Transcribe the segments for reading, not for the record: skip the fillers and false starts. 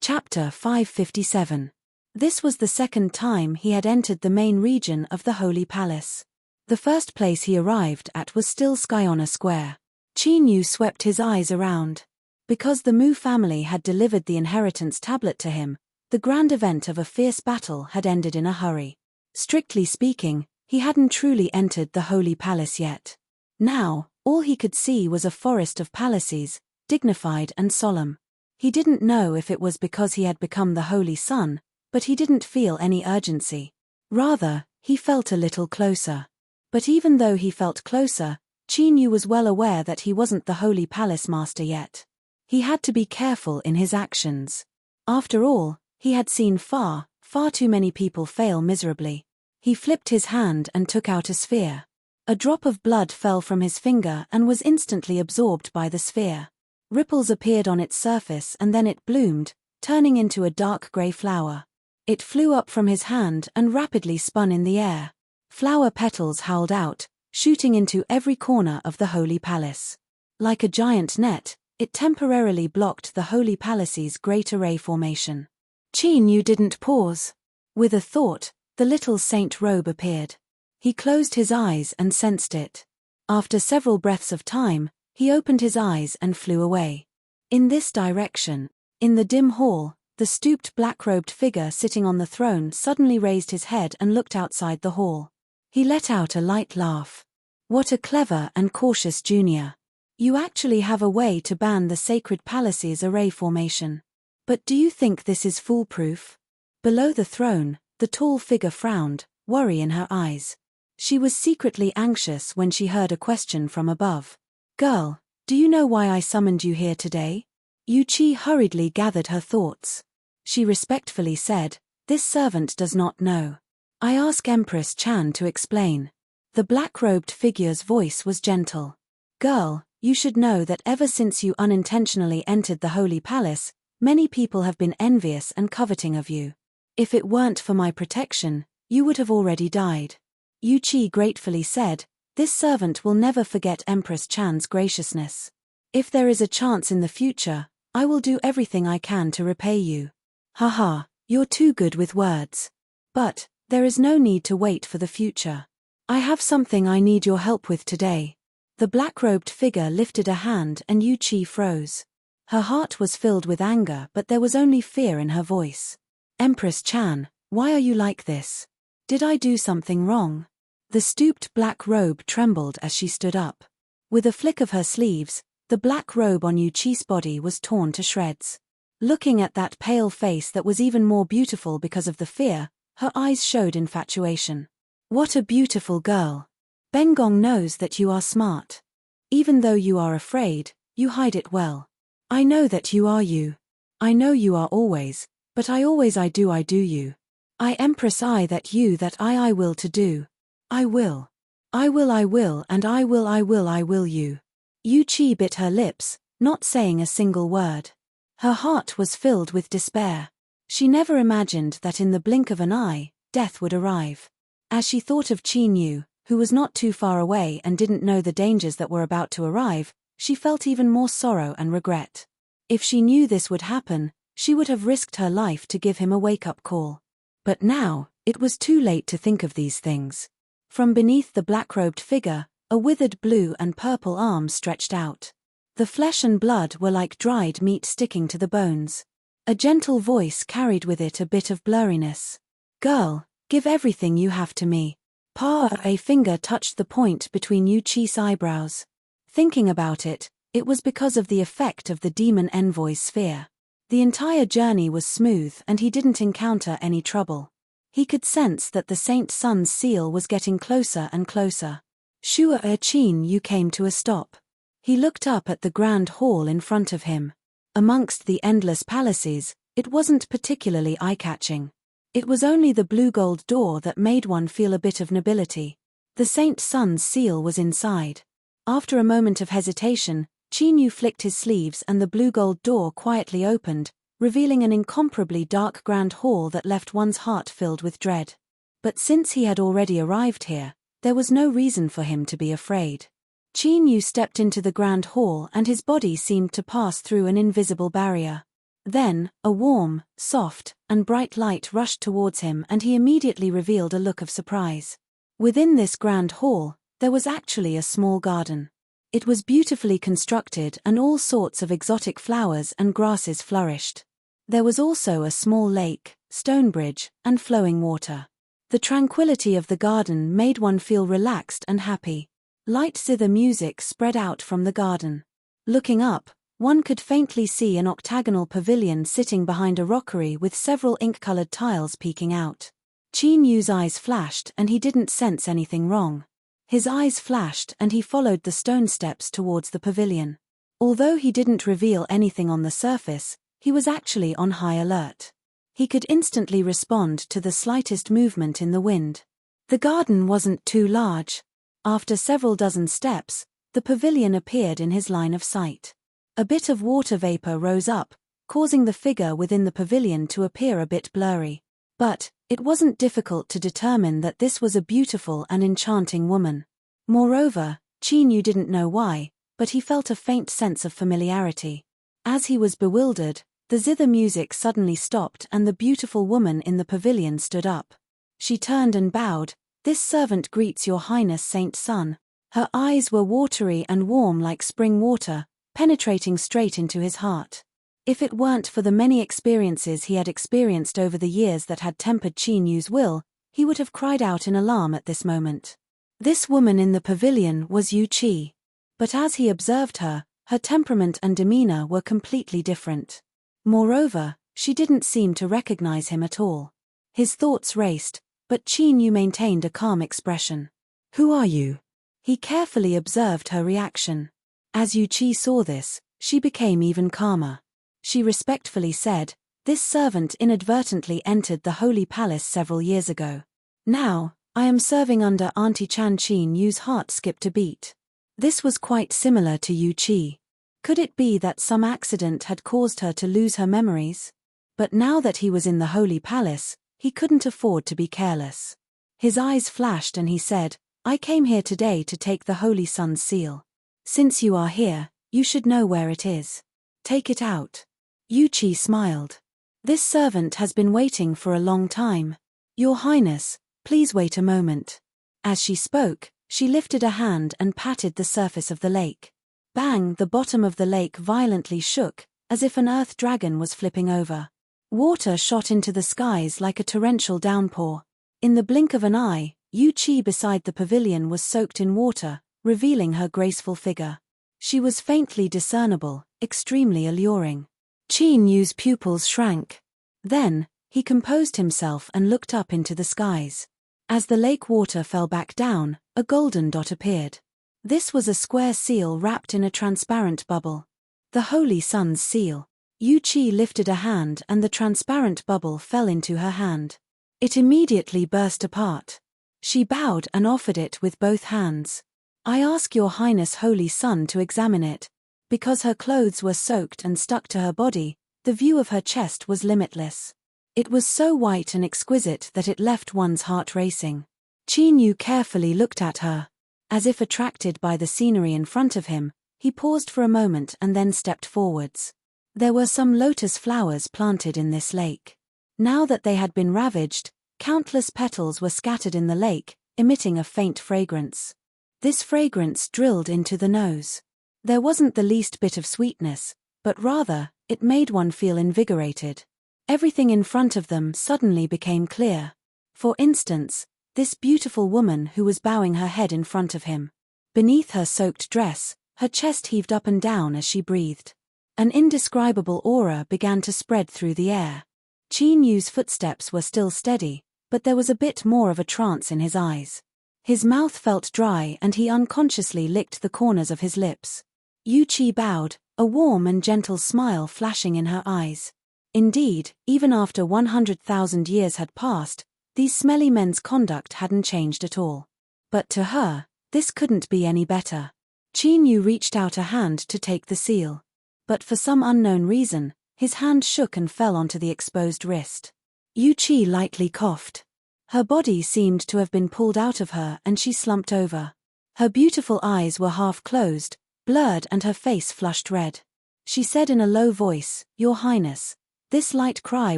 Chapter 557. This was the second time he had entered the main region of the Holy Palace. The first place he arrived at was still Skyona Square. Qin Yu swept his eyes around. Because the Mu family had delivered the inheritance tablet to him, the grand event of a fierce battle had ended in a hurry. Strictly speaking, he hadn't truly entered the Holy Palace yet. Now, all he could see was a forest of palaces, dignified and solemn. He didn't know if it was because he had become the Holy Son, but he didn't feel any urgency. Rather, he felt a little closer. But even though he felt closer, Qin Yu was well aware that he wasn't the Holy Palace Master yet. He had to be careful in his actions. After all, he had seen far too many people fail miserably. He flipped his hand and took out a sphere. A drop of blood fell from his finger and was instantly absorbed by the sphere. Ripples appeared on its surface and then it bloomed, turning into a dark grey flower. It flew up from his hand and rapidly spun in the air. Flower petals howled out, shooting into every corner of the Holy Palace. Like a giant net, it temporarily blocked the Holy Palace's great array formation. Qin Yu didn't pause. With a thought, the little saint robe appeared. He closed his eyes and sensed it. After several breaths of time, he opened his eyes and flew away. In this direction, in the dim hall, the stooped black-robed figure sitting on the throne suddenly raised his head and looked outside the hall. He let out a light laugh. What a clever and cautious junior. You actually have a way to ban the Sacred Palace's array formation. But do you think this is foolproof? Below the throne, the tall figure frowned, worry in her eyes. She was secretly anxious when she heard a question from above. Girl, do you know why I summoned you here today? Yu Qi hurriedly gathered her thoughts. She respectfully said, this servant does not know. I ask Empress Chan to explain. The black-robed figure's voice was gentle. Girl, you should know that ever since you unintentionally entered the Holy Palace, many people have been envious and coveting of you. If it weren't for my protection, you would have already died. Yu Qi gratefully said, this servant will never forget Empress Chan's graciousness. If there is a chance in the future, I will do everything I can to repay you. Haha, you're too good with words. But, there is no need to wait for the future. I have something I need your help with today. The black-robed figure lifted a hand and Yu Qi froze. Her heart was filled with anger but there was only fear in her voice. Empress Chan, why are you like this? Did I do something wrong? The stooped black robe trembled as she stood up. With a flick of her sleeves, the black robe on Yu Qi's body was torn to shreds. Looking at that pale face that was even more beautiful because of the fear, her eyes showed infatuation. What a beautiful girl. Bengong knows that you are smart. Even though you are afraid, you hide it well. I know that you are you. I know you are always, but I do you. I Empress I that I will to do. I will, and I will you. Yu Qi bit her lips, not saying a single word. Her heart was filled with despair. She never imagined that in the blink of an eye, death would arrive. As she thought of Qin Yu, who was not too far away and didn't know the dangers that were about to arrive, she felt even more sorrow and regret. If she knew this would happen, she would have risked her life to give him a wake-up call. But now, it was too late to think of these things. From beneath the black-robed figure, a withered blue and purple arm stretched out. The flesh and blood were like dried meat sticking to the bones. A gentle voice carried with it a bit of blurriness. Girl, give everything you have to me. A finger touched the point between Yu Qi's eyebrows. Thinking about it, it was because of the effect of the demon envoy's sphere. The entire journey was smooth and he didn't encounter any trouble. He could sense that the Saint Sun's seal was getting closer and closer. Qin Yu came to a stop. He looked up at the grand hall in front of him. Amongst the endless palaces, it wasn't particularly eye-catching. It was only the blue-gold door that made one feel a bit of nobility. The Saint Sun's seal was inside. After a moment of hesitation, Qin Yu flicked his sleeves and the blue-gold door quietly opened, revealing an incomparably dark grand hall that left one's heart filled with dread. But since he had already arrived here, there was no reason for him to be afraid. Qin Yu stepped into the grand hall and his body seemed to pass through an invisible barrier. Then, a warm, soft, and bright light rushed towards him and he immediately revealed a look of surprise. Within this grand hall, there was actually a small garden. It was beautifully constructed and all sorts of exotic flowers and grasses flourished. There was also a small lake, stone bridge, and flowing water. The tranquility of the garden made one feel relaxed and happy. Light zither music spread out from the garden. Looking up, one could faintly see an octagonal pavilion sitting behind a rockery with several ink-colored tiles peeking out. Qin Yu's eyes flashed and he didn't sense anything wrong. His eyes flashed and he followed the stone steps towards the pavilion. Although he didn't reveal anything on the surface, he was actually on high alert. He could instantly respond to the slightest movement in the wind. The garden wasn't too large. After several dozen steps, the pavilion appeared in his line of sight. A bit of water vapor rose up, causing the figure within the pavilion to appear a bit blurry. But it wasn't difficult to determine that this was a beautiful and enchanting woman. Moreover, Qin Yu didn't know why, but he felt a faint sense of familiarity. As he was bewildered, the zither music suddenly stopped and the beautiful woman in the pavilion stood up. She turned and bowed. "This servant greets your highness, Saint Sun." Her eyes were watery and warm like spring water, penetrating straight into his heart. If it weren't for the many experiences he had experienced over the years that had tempered Qin Yu's will, he would have cried out in alarm at this moment. This woman in the pavilion was Yu Qi. But as he observed her, her temperament and demeanor were completely different. Moreover, she didn't seem to recognize him at all. His thoughts raced, but Qin Yu maintained a calm expression. "Who are you?" He carefully observed her reaction. As Yu Qi saw this, she became even calmer. She respectfully said, "This servant inadvertently entered the Holy Palace several years ago. Now, I am serving under Auntie Chan." Qin Yu's heart skipped a beat. This was quite similar to Yu Qi. Could it be that some accident had caused her to lose her memories? But now that he was in the Holy Palace, he couldn't afford to be careless. His eyes flashed and he said, "I came here today to take the Holy Sun's seal. Since you are here, you should know where it is. Take it out." Yu Qi smiled. "This servant has been waiting for a long time. Your Highness, please wait a moment." As she spoke, she lifted a hand and patted the surface of the lake. Bang! The bottom of the lake violently shook, as if an earth dragon was flipping over. Water shot into the skies like a torrential downpour. In the blink of an eye, Yu Qi beside the pavilion was soaked in water, revealing her graceful figure. She was faintly discernible, extremely alluring. Qin Yu's pupils shrank. Then, he composed himself and looked up into the skies. As the lake water fell back down, a golden dot appeared. This was a square seal wrapped in a transparent bubble. The Holy Sun's seal. Yu Qi lifted a hand and the transparent bubble fell into her hand. It immediately burst apart. She bowed and offered it with both hands. "I ask your Highness Holy Sun to examine it." Because her clothes were soaked and stuck to her body, the view of her chest was limitless. It was so white and exquisite that it left one's heart racing. Qin Yu carefully looked at her. As if attracted by the scenery in front of him, he paused for a moment and then stepped forwards. There were some lotus flowers planted in this lake. Now that they had been ravaged, countless petals were scattered in the lake, emitting a faint fragrance. This fragrance drilled into the nose. There wasn't the least bit of sweetness, but rather, it made one feel invigorated. Everything in front of them suddenly became clear. For instance, this beautiful woman who was bowing her head in front of him. Beneath her soaked dress, her chest heaved up and down as she breathed. An indescribable aura began to spread through the air. Qin Yu's footsteps were still steady, but there was a bit more of a trance in his eyes. His mouth felt dry and he unconsciously licked the corners of his lips. Yu Qi bowed, a warm and gentle smile flashing in her eyes. Indeed, even after 100,000 years had passed, these smelly men's conduct hadn't changed at all. But to her, this couldn't be any better. Qin Yu reached out a hand to take the seal. But for some unknown reason, his hand shook and fell onto the exposed wrist. Yu Qi lightly coughed. Her body seemed to have been pulled out of her and she slumped over. Her beautiful eyes were half closed, blurred and her face flushed red. She said in a low voice, "Your Highness." This light cry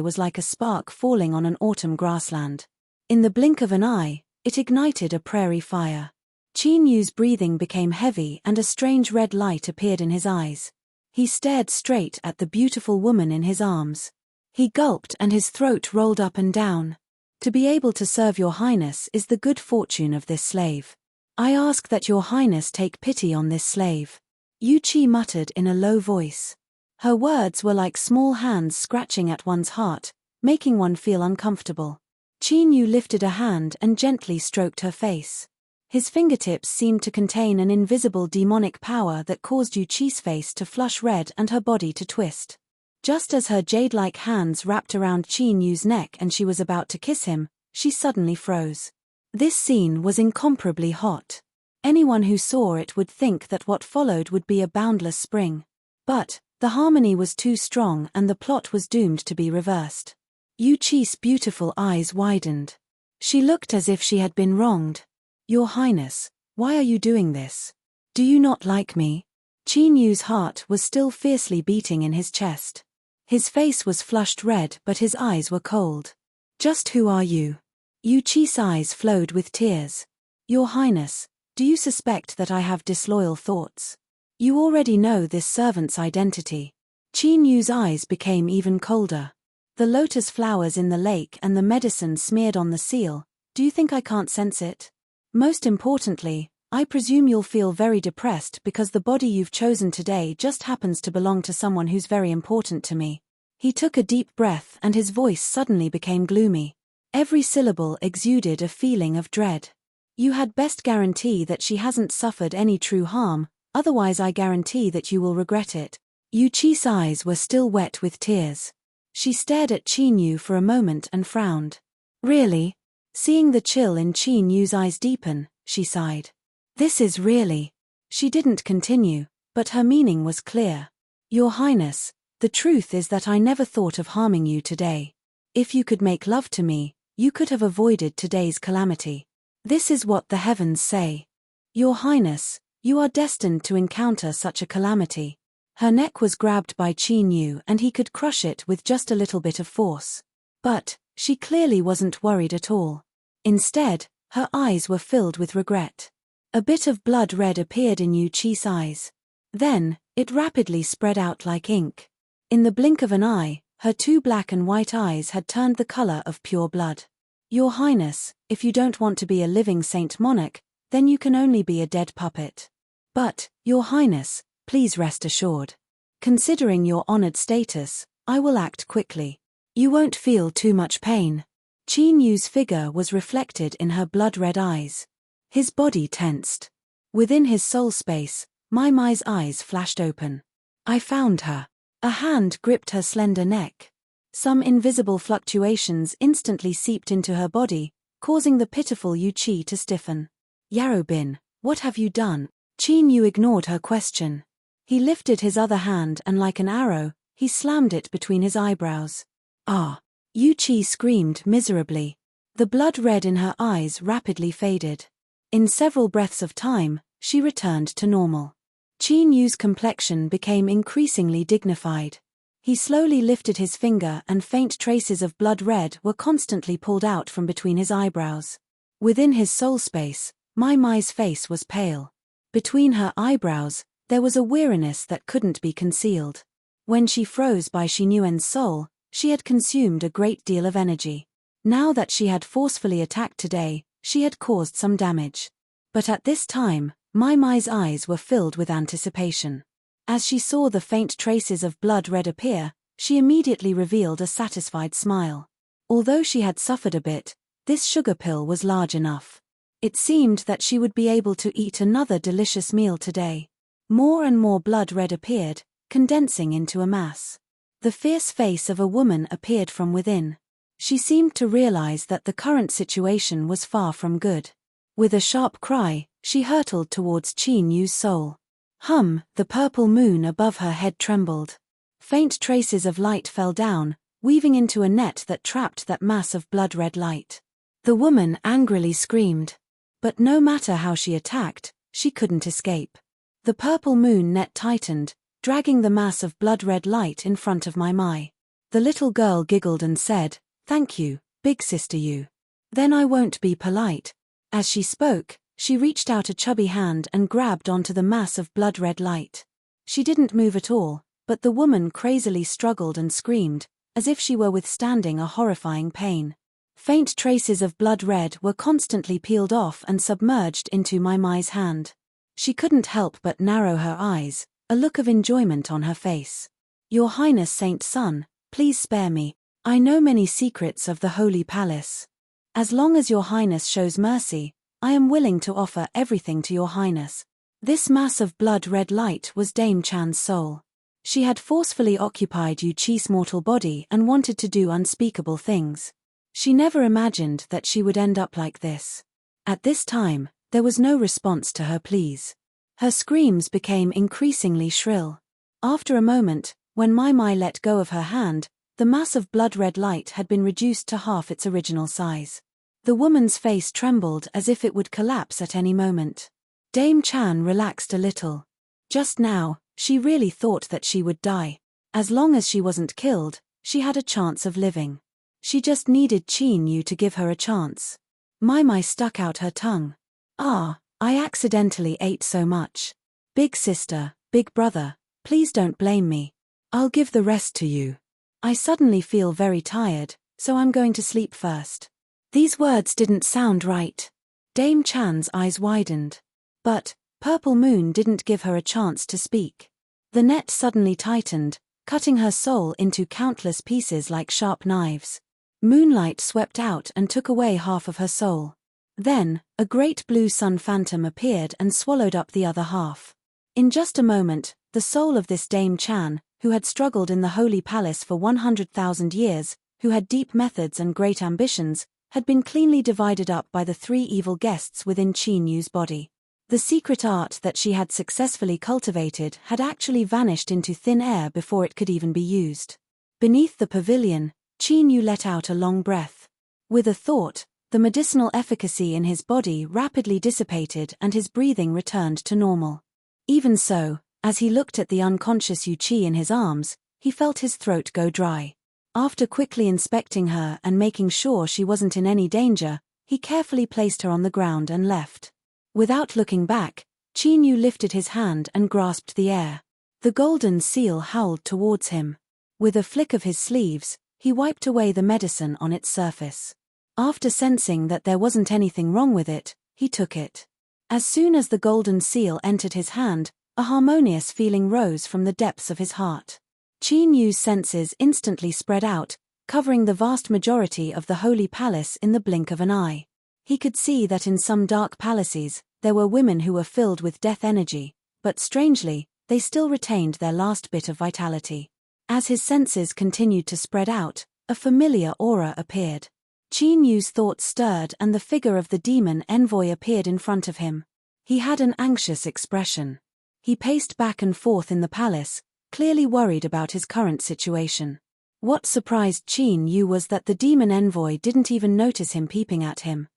was like a spark falling on an autumn grassland. In the blink of an eye, it ignited a prairie fire. Qin Yu's breathing became heavy and a strange red light appeared in his eyes. He stared straight at the beautiful woman in his arms. He gulped and his throat rolled up and down. "To be able to serve your Highness is the good fortune of this slave. I ask that your Highness take pity on this slave." Yu Qi muttered in a low voice. Her words were like small hands scratching at one's heart, making one feel uncomfortable. Qin Yu lifted a hand and gently stroked her face. His fingertips seemed to contain an invisible demonic power that caused Yu Qi's face to flush red and her body to twist. Just as her jade-like hands wrapped around Qin Yu's neck and she was about to kiss him, she suddenly froze. This scene was incomparably hot. Anyone who saw it would think that what followed would be a boundless spring. But the harmony was too strong and the plot was doomed to be reversed. Yu Qi's beautiful eyes widened. She looked as if she had been wronged. "Your Highness, why are you doing this? Do you not like me?" Qin Yu's heart was still fiercely beating in his chest. His face was flushed red but his eyes were cold. "Just who are you?" Yu Qi's eyes flowed with tears. "Your Highness, do you suspect that I have disloyal thoughts? You already know this servant's identity." Qin Yu's eyes became even colder. "The lotus flowers in the lake and the medicine smeared on the seal, do you think I can't sense it? Most importantly, I presume you'll feel very depressed because the body you've chosen today just happens to belong to someone who's very important to me." He took a deep breath and his voice suddenly became gloomy. Every syllable exuded a feeling of dread. "You had best guarantee that she hasn't suffered any true harm, otherwise I guarantee that you will regret it." Yu Qi's eyes were still wet with tears. She stared at Qin Yu for a moment and frowned. "Really?" Seeing the chill in Qin Yu's eyes deepen, she sighed. "This is really..." She didn't continue, but her meaning was clear. "Your Highness, the truth is that I never thought of harming you today. If you could make love to me, you could have avoided today's calamity. This is what the heavens say. Your Highness, you are destined to encounter such a calamity." Her neck was grabbed by Qin Yu and he could crush it with just a little bit of force. But she clearly wasn't worried at all. Instead, her eyes were filled with regret. A bit of blood red appeared in Yu Qi's eyes. Then, it rapidly spread out like ink. In the blink of an eye, her two black and white eyes had turned the color of pure blood. "Your Highness, if you don't want to be a living saint monarch, then you can only be a dead puppet. But, Your Highness, please rest assured. Considering your honored status, I will act quickly. You won't feel too much pain." Qin Yu's figure was reflected in her blood-red eyes. His body tensed. Within his soul space, Mai Mai's eyes flashed open. "I found her." A hand gripped her slender neck. Some invisible fluctuations instantly seeped into her body, causing the pitiful Yu Qi to stiffen. "Yarobin, what have you done?" Qin Yu ignored her question. He lifted his other hand and like an arrow, he slammed it between his eyebrows. "Ah!" Yu Qi screamed miserably. The blood red in her eyes rapidly faded. In several breaths of time, she returned to normal. Qin Yu's complexion became increasingly dignified. He slowly lifted his finger and faint traces of blood red were constantly pulled out from between his eyebrows. Within his soul space, Mai Mai's face was pale. Between her eyebrows, there was a weariness that couldn't be concealed. When she froze by Xinyuan's soul, she had consumed a great deal of energy. Now that she had forcefully attacked today, she had caused some damage. But at this time, Mai Mai's eyes were filled with anticipation. As she saw the faint traces of blood red appear, she immediately revealed a satisfied smile. Although she had suffered a bit, this sugar pill was large enough. It seemed that she would be able to eat another delicious meal today. More and more blood red appeared, condensing into a mass. The fierce face of a woman appeared from within. She seemed to realize that the current situation was far from good. With a sharp cry, she hurtled towards Qin Yu's soul. The purple moon above her head trembled. Faint traces of light fell down, weaving into a net that trapped that mass of blood-red light. The woman angrily screamed. But no matter how she attacked, she couldn't escape. The purple moon net tightened, dragging the mass of blood-red light in front of my Mai. The little girl giggled and said, "Thank you, big sister you. Then I won't be polite." As she spoke, she reached out a chubby hand and grabbed onto the mass of blood-red light. She didn't move at all, but the woman crazily struggled and screamed, as if she were withstanding a horrifying pain. Faint traces of blood red were constantly peeled off and submerged into my Mai's hand. She couldn't help but narrow her eyes, a look of enjoyment on her face. "Your Highness Saint Son, please spare me. I know many secrets of the Holy Palace. As long as your Highness shows mercy, I am willing to offer everything to your Highness." This mass of blood-red light was Dame Chan's soul. She had forcefully occupied Yu Chi's mortal body and wanted to do unspeakable things. She never imagined that she would end up like this. At this time, there was no response to her pleas. Her screams became increasingly shrill. After a moment, when Mai Mai let go of her hand, the mass of blood-red light had been reduced to half its original size. The woman's face trembled as if it would collapse at any moment. Dame Chan relaxed a little. Just now, she really thought that she would die. As long as she wasn't killed, she had a chance of living. She just needed Qin Yu to give her a chance. Mai Mai stuck out her tongue. "Ah, I accidentally ate so much. Big sister, big brother, please don't blame me. I'll give the rest to you. I suddenly feel very tired, so I'm going to sleep first." These words didn't sound right. Dame Chan's eyes widened. But Purple Moon didn't give her a chance to speak. The net suddenly tightened, cutting her soul into countless pieces like sharp knives. Moonlight swept out and took away half of her soul. Then, a great blue sun phantom appeared and swallowed up the other half. In just a moment, the soul of this Dame Chan, who had struggled in the Holy Palace for 100,000 years, who had deep methods and great ambitions, had been cleanly divided up by the three evil guests within Qin Yu's body. The secret art that she had successfully cultivated had actually vanished into thin air before it could even be used. Beneath the pavilion, Qin Yu let out a long breath. With a thought, the medicinal efficacy in his body rapidly dissipated and his breathing returned to normal. Even so, as he looked at the unconscious Yu Chi in his arms, he felt his throat go dry. After quickly inspecting her and making sure she wasn't in any danger, he carefully placed her on the ground and left. Without looking back, Qin Yu lifted his hand and grasped the air. The golden seal howled towards him. With a flick of his sleeves, he wiped away the medicine on its surface. After sensing that there wasn't anything wrong with it, he took it. As soon as the golden seal entered his hand, a harmonious feeling rose from the depths of his heart. Qin Yu's senses instantly spread out, covering the vast majority of the Holy Palace in the blink of an eye. He could see that in some dark palaces, there were women who were filled with death energy, but strangely, they still retained their last bit of vitality. As his senses continued to spread out, a familiar aura appeared. Qin Yu's thoughts stirred and the figure of the demon envoy appeared in front of him. He had an anxious expression. He paced back and forth in the palace, clearly worried about his current situation. What surprised Qin Yu was that the demon envoy didn't even notice him peeping at him.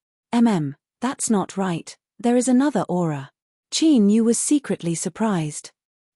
That's not right, there is another aura." Qin Yu was secretly surprised.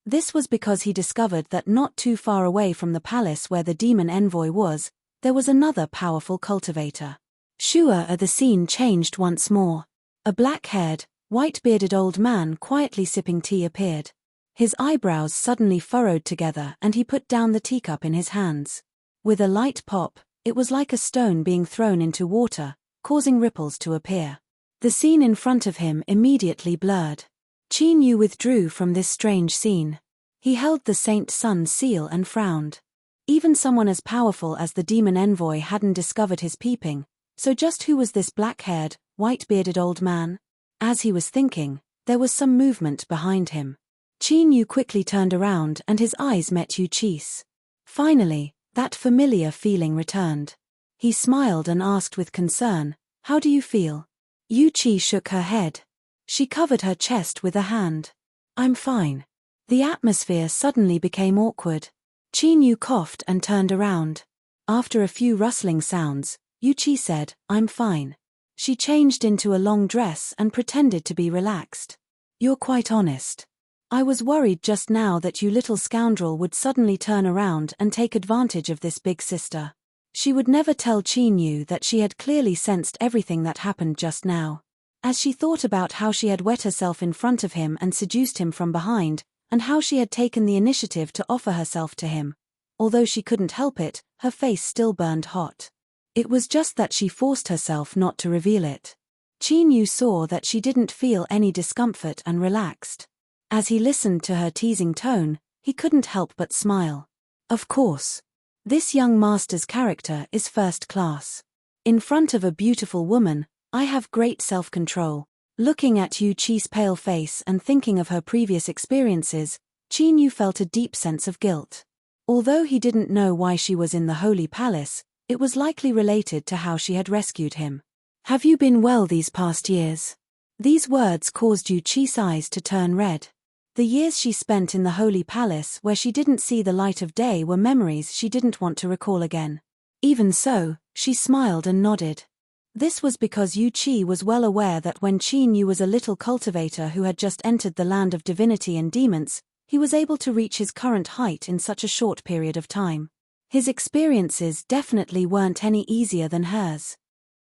This was because he discovered that not too far away from the palace where the demon envoy was, there was another powerful cultivator. The scene changed once more. A black-haired, white-bearded old man quietly sipping tea appeared. His eyebrows suddenly furrowed together and he put down the teacup in his hands. With a light pop, it was like a stone being thrown into water, causing ripples to appear. The scene in front of him immediately blurred. Qin Yu withdrew from this strange scene. He held the Saint Sun seal and frowned. Even someone as powerful as the demon envoy hadn't discovered his peeping, so just who was this black-haired, white-bearded old man? As he was thinking, there was some movement behind him. Qin Yu quickly turned around and his eyes met Yu Chi's. Finally, that familiar feeling returned. He smiled and asked with concern, "How do you feel?" Yu Chi shook her head. She covered her chest with a hand. "I'm fine." The atmosphere suddenly became awkward. Qin Yu coughed and turned around. After a few rustling sounds, Yu Chi said, "I'm fine." She changed into a long dress and pretended to be relaxed. "You're quite honest. I was worried just now that you little scoundrel would suddenly turn around and take advantage of this big sister. She would never tell Qin Yu that she had clearly sensed everything that happened just now. As she thought about how she had wet herself in front of him and seduced him from behind, and how she had taken the initiative to offer herself to him, although she couldn't help it, her face still burned hot. It was just that she forced herself not to reveal it. Qin Yu saw that she didn't feel any discomfort and relaxed. As he listened to her teasing tone, he couldn't help but smile. Of course. This young master's character is first class. In front of a beautiful woman, I have great self-control. Looking at Yu Qi's pale face and thinking of her previous experiences, Qin Yu felt a deep sense of guilt. Although he didn't know why she was in the Holy Palace, it was likely related to how she had rescued him. Have you been well these past years? These words caused Yu Qi's eyes to turn red. The years she spent in the Holy Palace where she didn't see the light of day were memories she didn't want to recall again. Even so, she smiled and nodded. This was because Yu Qi was well aware that when Qin Yu was a little cultivator who had just entered the land of divinity and demons, he was able to reach his current height in such a short period of time. His experiences definitely weren't any easier than hers.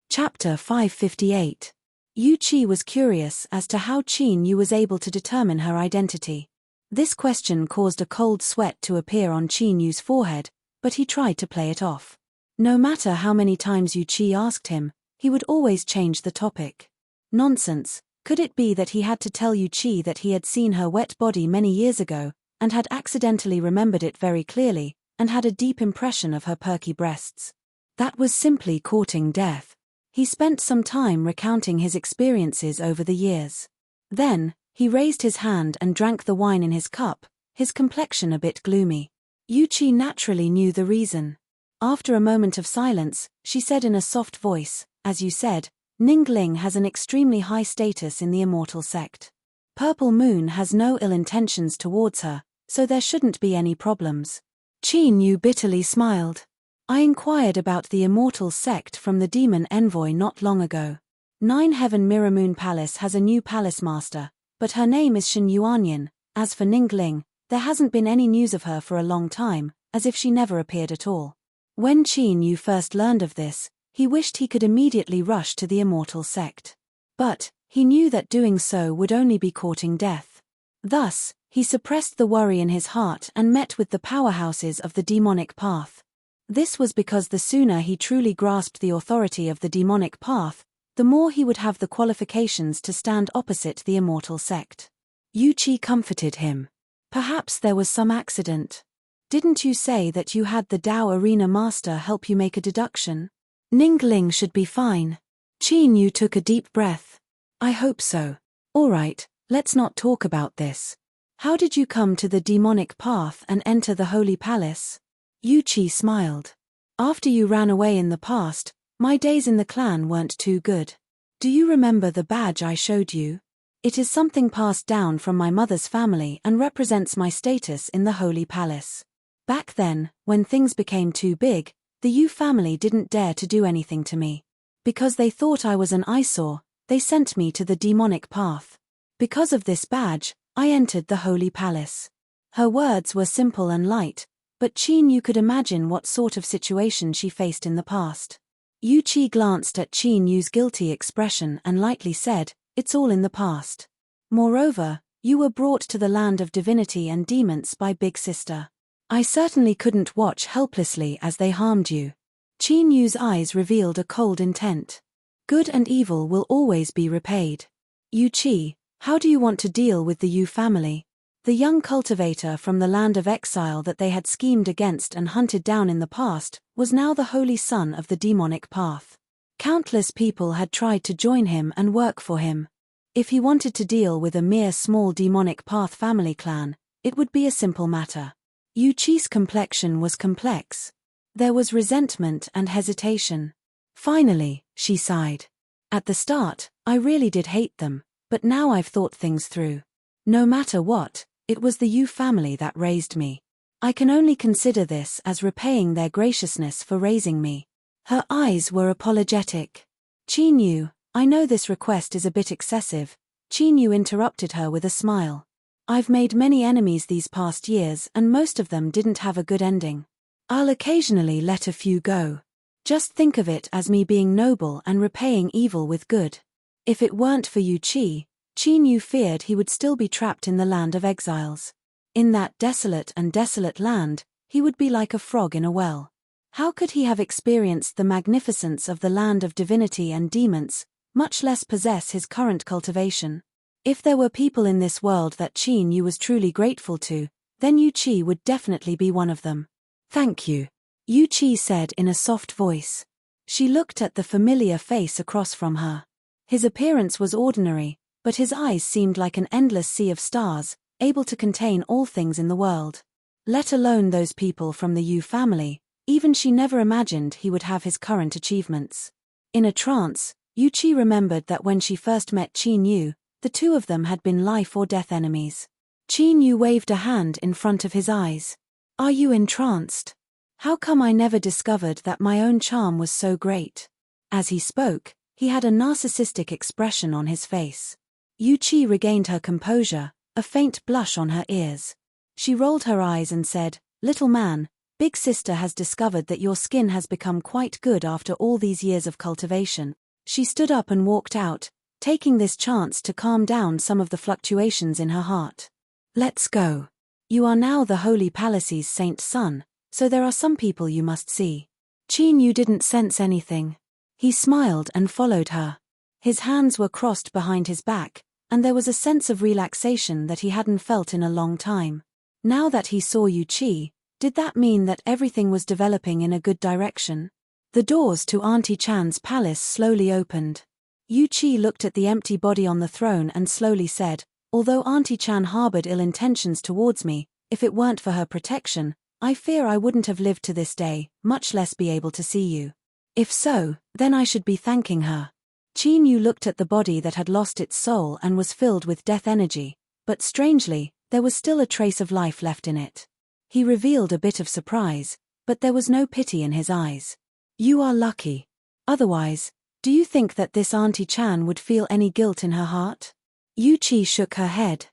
Chapter 558. Yu Qi was curious as to how Qin Yu was able to determine her identity. This question caused a cold sweat to appear on Qin Yu's forehead, but he tried to play it off. No matter how many times Yu Qi asked him, he would always change the topic. Nonsense. Could it be that he had to tell Yu Qi that he had seen her wet body many years ago, and had accidentally remembered it very clearly, and had a deep impression of her perky breasts? That was simply courting death. He spent some time recounting his experiences over the years. Then, he raised his hand and drank the wine in his cup, his complexion a bit gloomy. Yu Qi naturally knew the reason. After a moment of silence, she said in a soft voice, "As you said, Ningling has an extremely high status in the immortal sect. Purple Moon has no ill intentions towards her, so there shouldn't be any problems." Qin Yu bitterly smiled. "I inquired about the immortal sect from the demon envoy not long ago. 9 Heaven Mirror Moon Palace has a new palace master, but her name is Shen Yuanyan. As for Ningling, there hasn't been any news of her for a long time, as if she never appeared at all." When Qin Yu first learned of this, he wished he could immediately rush to the immortal sect. But, he knew that doing so would only be courting death. Thus, he suppressed the worry in his heart and met with the powerhouses of the demonic path. This was because the sooner he truly grasped the authority of the demonic path, the more he would have the qualifications to stand opposite the immortal sect. Yu Qi comforted him. "Perhaps there was some accident. Didn't you say that you had the Dao Arena Master help you make a deduction? Ningling should be fine." Qin Yu took a deep breath. "I hope so. All right, let's not talk about this. How did you come to the demonic path and enter the Holy Palace?" Yu Qi smiled. "After you ran away in the past, my days in the clan weren't too good. Do you remember the badge I showed you? It is something passed down from my mother's family and represents my status in the Holy Palace. Back then, when things became too big, the Yu family didn't dare to do anything to me. Because they thought I was an eyesore, they sent me to the demonic path. Because of this badge, I entered the Holy Palace." Her words were simple and light, but Qin Yu could imagine what sort of situation she faced in the past. Yu Qi glanced at Qin Yu's guilty expression and lightly said, "It's all in the past. Moreover, you were brought to the land of divinity and demons by Big Sister. I certainly couldn't watch helplessly as they harmed you." Qin Yu's eyes revealed a cold intent. "Good and evil will always be repaid. Yu Qi, how do you want to deal with the Yu family?" The young cultivator from the land of exile that they had schemed against and hunted down in the past was now the holy son of the demonic path. Countless people had tried to join him and work for him. If he wanted to deal with a mere small demonic path family clan, it would be a simple matter. Yu Qi's complexion was complex. There was resentment and hesitation. "Finally," she sighed. "At the start, I really did hate them, but now I've thought things through. No matter what, it was the Yu family that raised me. I can only consider this as repaying their graciousness for raising me." Her eyes were apologetic. "Qin Yu, I know this request is a bit excessive." Qin Yu interrupted her with a smile. I've made many enemies these past years and most of them didn't have a good ending. I'll occasionally let a few go. Just think of it as me being noble and repaying evil with good. If it weren't for Yu Qi, Qin Yu feared he would still be trapped in the land of exiles. In that desolate land, he would be like a frog in a well. How could he have experienced the magnificence of the land of divinity and demons, much less possess his current cultivation? If there were people in this world that Qin Yu was truly grateful to, then Yu Qi would definitely be one of them. Thank you, Yu Qi said in a soft voice. She looked at the familiar face across from her. His appearance was ordinary, but his eyes seemed like an endless sea of stars, able to contain all things in the world. Let alone those people from the Yu family, even she never imagined he would have his current achievements. In a trance, Yu Qi remembered that when she first met Qin Yu, the two of them had been life or death enemies. Qin Yu waved a hand in front of his eyes. Are you entranced? How come I never discovered that my own charm was so great? As he spoke, he had a narcissistic expression on his face. Yu Qi regained her composure, a faint blush on her ears. She rolled her eyes and said, "Little man, Big Sister has discovered that your skin has become quite good after all these years of cultivation." She stood up and walked out, taking this chance to calm down some of the fluctuations in her heart. Let's go. You are now the Holy Palace's saint son, so there are some people you must see. Qin Yu didn't sense anything. He smiled and followed her. His hands were crossed behind his back, and there was a sense of relaxation that he hadn't felt in a long time. Now that he saw Yu Qi, did that mean that everything was developing in a good direction? The doors to Auntie Chan's palace slowly opened. Yu Qi looked at the empty body on the throne and slowly said, "Although Auntie Chan harbored ill intentions towards me, if it weren't for her protection, I fear I wouldn't have lived to this day, much less be able to see you. If so, then I should be thanking her." Qin Yu looked at the body that had lost its soul and was filled with death energy, but strangely, there was still a trace of life left in it. He revealed a bit of surprise, but there was no pity in his eyes. "You are lucky. Otherwise, do you think that this Auntie Chan would feel any guilt in her heart?" Yu Qi shook her head.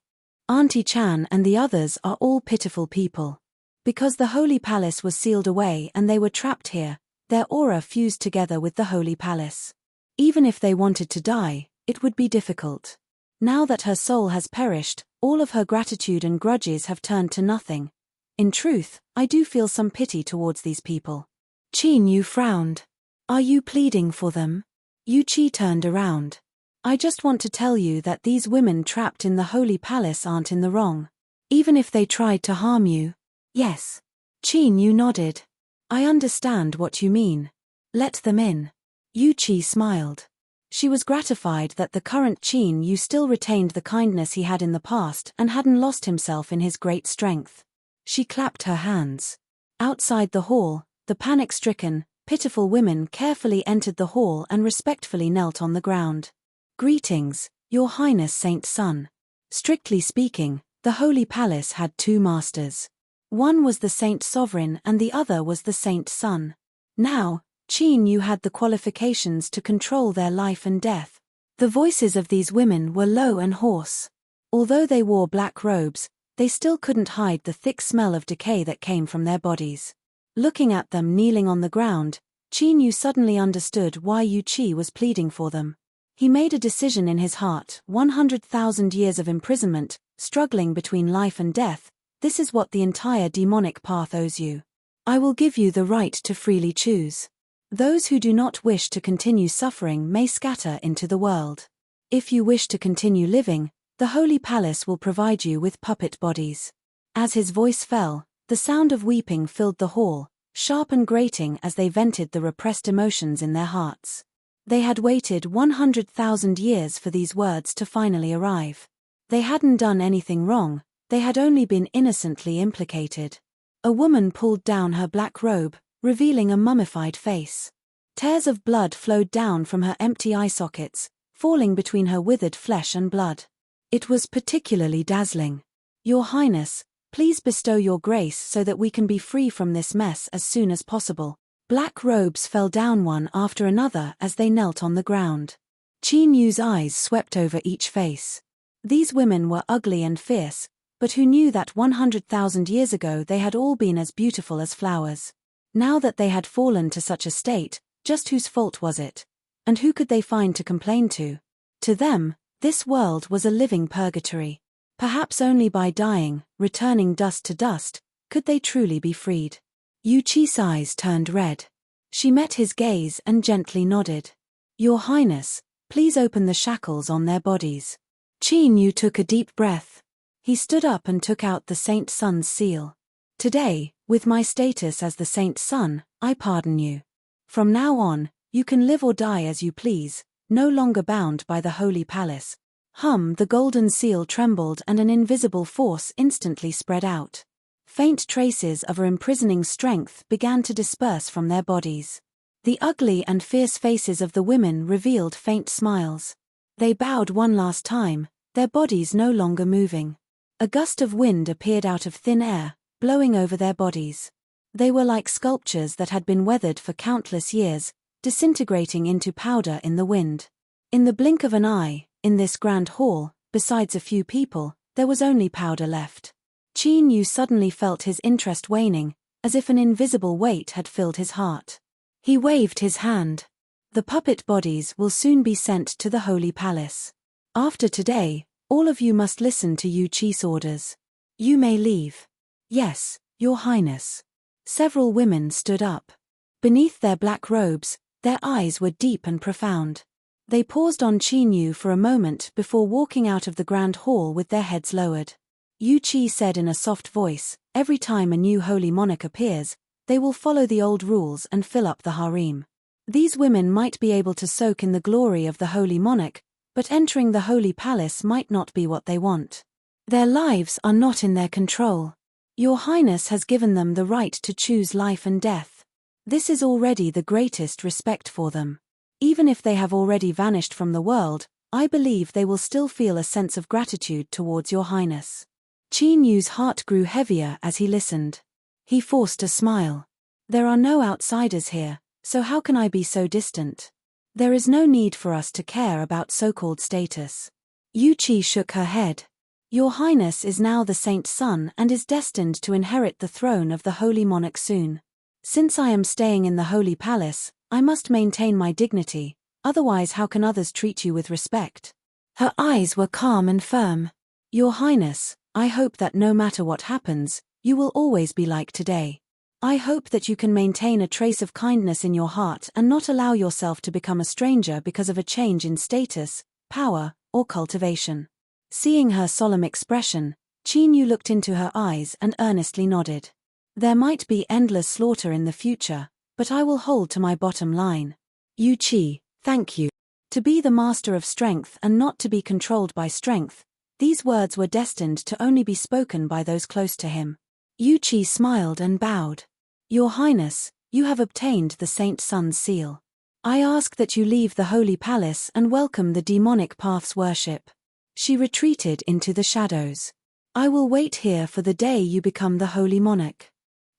"Auntie Chan and the others are all pitiful people. Because the Holy Palace was sealed away and they were trapped here, their aura fused together with the Holy Palace. Even if they wanted to die, it would be difficult. Now that her soul has perished, all of her gratitude and grudges have turned to nothing. In truth, I do feel some pity towards these people." Qin Yu frowned. "Are you pleading for them?" Yu Qi turned around. "I just want to tell you that these women trapped in the Holy Palace aren't in the wrong. Even if they tried to harm you." "Yes." Qin Yu nodded. "I understand what you mean. Let them in." Yu Qi smiled. She was gratified that the current Qin Yu still retained the kindness he had in the past and hadn't lost himself in his great strength. She clapped her hands. Outside the hall, the panic-stricken, pitiful women carefully entered the hall and respectfully knelt on the ground. "Greetings, Your Highness Saint Son." Strictly speaking, the Holy Palace had two masters. One was the Saint Sovereign and the other was the Saint Son. Now, Qin Yu had the qualifications to control their life and death. The voices of these women were low and hoarse. Although they wore black robes, they still couldn't hide the thick smell of decay that came from their bodies. Looking at them kneeling on the ground, Qin Yu suddenly understood why Yu Qi was pleading for them. He made a decision in his heart: 100,000 years of imprisonment, struggling between life and death. This is what the entire demonic path owes you. I will give you the right to freely choose. Those who do not wish to continue suffering may scatter into the world. If you wish to continue living, the Holy Palace will provide you with puppet bodies." As his voice fell, the sound of weeping filled the hall, sharp and grating as they vented the repressed emotions in their hearts. They had waited 100,000 years for these words to finally arrive. They hadn't done anything wrong, they had only been innocently implicated. A woman pulled down her black robe, revealing a mummified face. Tears of blood flowed down from her empty eye sockets, falling between her withered flesh and blood. It was particularly dazzling. "Your Highness, please bestow your grace so that we can be free from this mess as soon as possible." Black robes fell down one after another as they knelt on the ground. Qin Yu's eyes swept over each face. These women were ugly and fierce, but who knew that 100,000 years ago they had all been as beautiful as flowers. Now that they had fallen to such a state, just whose fault was it? And who could they find to complain to? To them, this world was a living purgatory. Perhaps only by dying, returning dust to dust, could they truly be freed. Yu Qi's eyes turned red. She met his gaze and gently nodded. Your Highness, please open the shackles on their bodies. Qin Yu took a deep breath. He stood up and took out the Saint Sun's seal. Today, with my status as the Saint Sun, I pardon you. From now on, you can live or die as you please, no longer bound by the holy palace. The golden seal trembled and an invisible force instantly spread out. Faint traces of her imprisoning strength began to disperse from their bodies. The ugly and fierce faces of the women revealed faint smiles. They bowed one last time, their bodies no longer moving. A gust of wind appeared out of thin air, blowing over their bodies. They were like sculptures that had been weathered for countless years, disintegrating into powder in the wind. In the blink of an eye, in this grand hall, besides a few people, there was only powder left. Qin Yu suddenly felt his interest waning, as if an invisible weight had filled his heart. He waved his hand. The puppet bodies will soon be sent to the Holy Palace. After today, all of you must listen to Yu Qi's orders. You may leave. Yes, Your Highness. Several women stood up. Beneath their black robes, their eyes were deep and profound. They paused on Qin Yu for a moment before walking out of the grand hall with their heads lowered. Yu Qi said in a soft voice, every time a new holy monarch appears, they will follow the old rules and fill up the harem. These women might be able to soak in the glory of the holy monarch, but entering the holy palace might not be what they want. Their lives are not in their control. Your Highness has given them the right to choose life and death. This is already the greatest respect for them. Even if they have already vanished from the world, I believe they will still feel a sense of gratitude towards Your Highness. Qin Yu's heart grew heavier as he listened. He forced a smile. There are no outsiders here, so how can I be so distant? There is no need for us to care about so-called status. Yu Qi shook her head. Your Highness is now the Saint Sun and is destined to inherit the throne of the holy monarch soon. Since I am staying in the holy palace, I must maintain my dignity, otherwise how can others treat you with respect? Her eyes were calm and firm. Your Highness, I hope that no matter what happens, you will always be like today. I hope that you can maintain a trace of kindness in your heart and not allow yourself to become a stranger because of a change in status, power, or cultivation. Seeing her solemn expression, Qin Yu looked into her eyes and earnestly nodded. There might be endless slaughter in the future, but I will hold to my bottom line. Yu Qi, thank you. To be the master of strength and not to be controlled by strength, these words were destined to only be spoken by those close to him. Yu Qi smiled and bowed. Your Highness, you have obtained the Saint Sun's seal. I ask that you leave the holy palace and welcome the demonic path's worship. She retreated into the shadows. I will wait here for the day you become the holy monarch.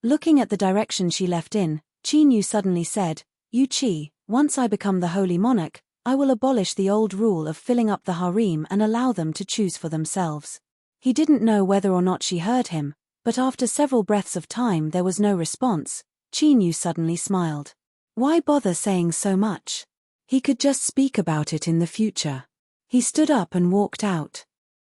Looking at the direction she left in, Qin Yu suddenly said, Yu Qi, once I become the holy monarch, I will abolish the old rule of filling up the harem and allow them to choose for themselves. He didn't know whether or not she heard him, but after several breaths of time there was no response. Qin Yu suddenly smiled. Why bother saying so much? He could just speak about it in the future. He stood up and walked out.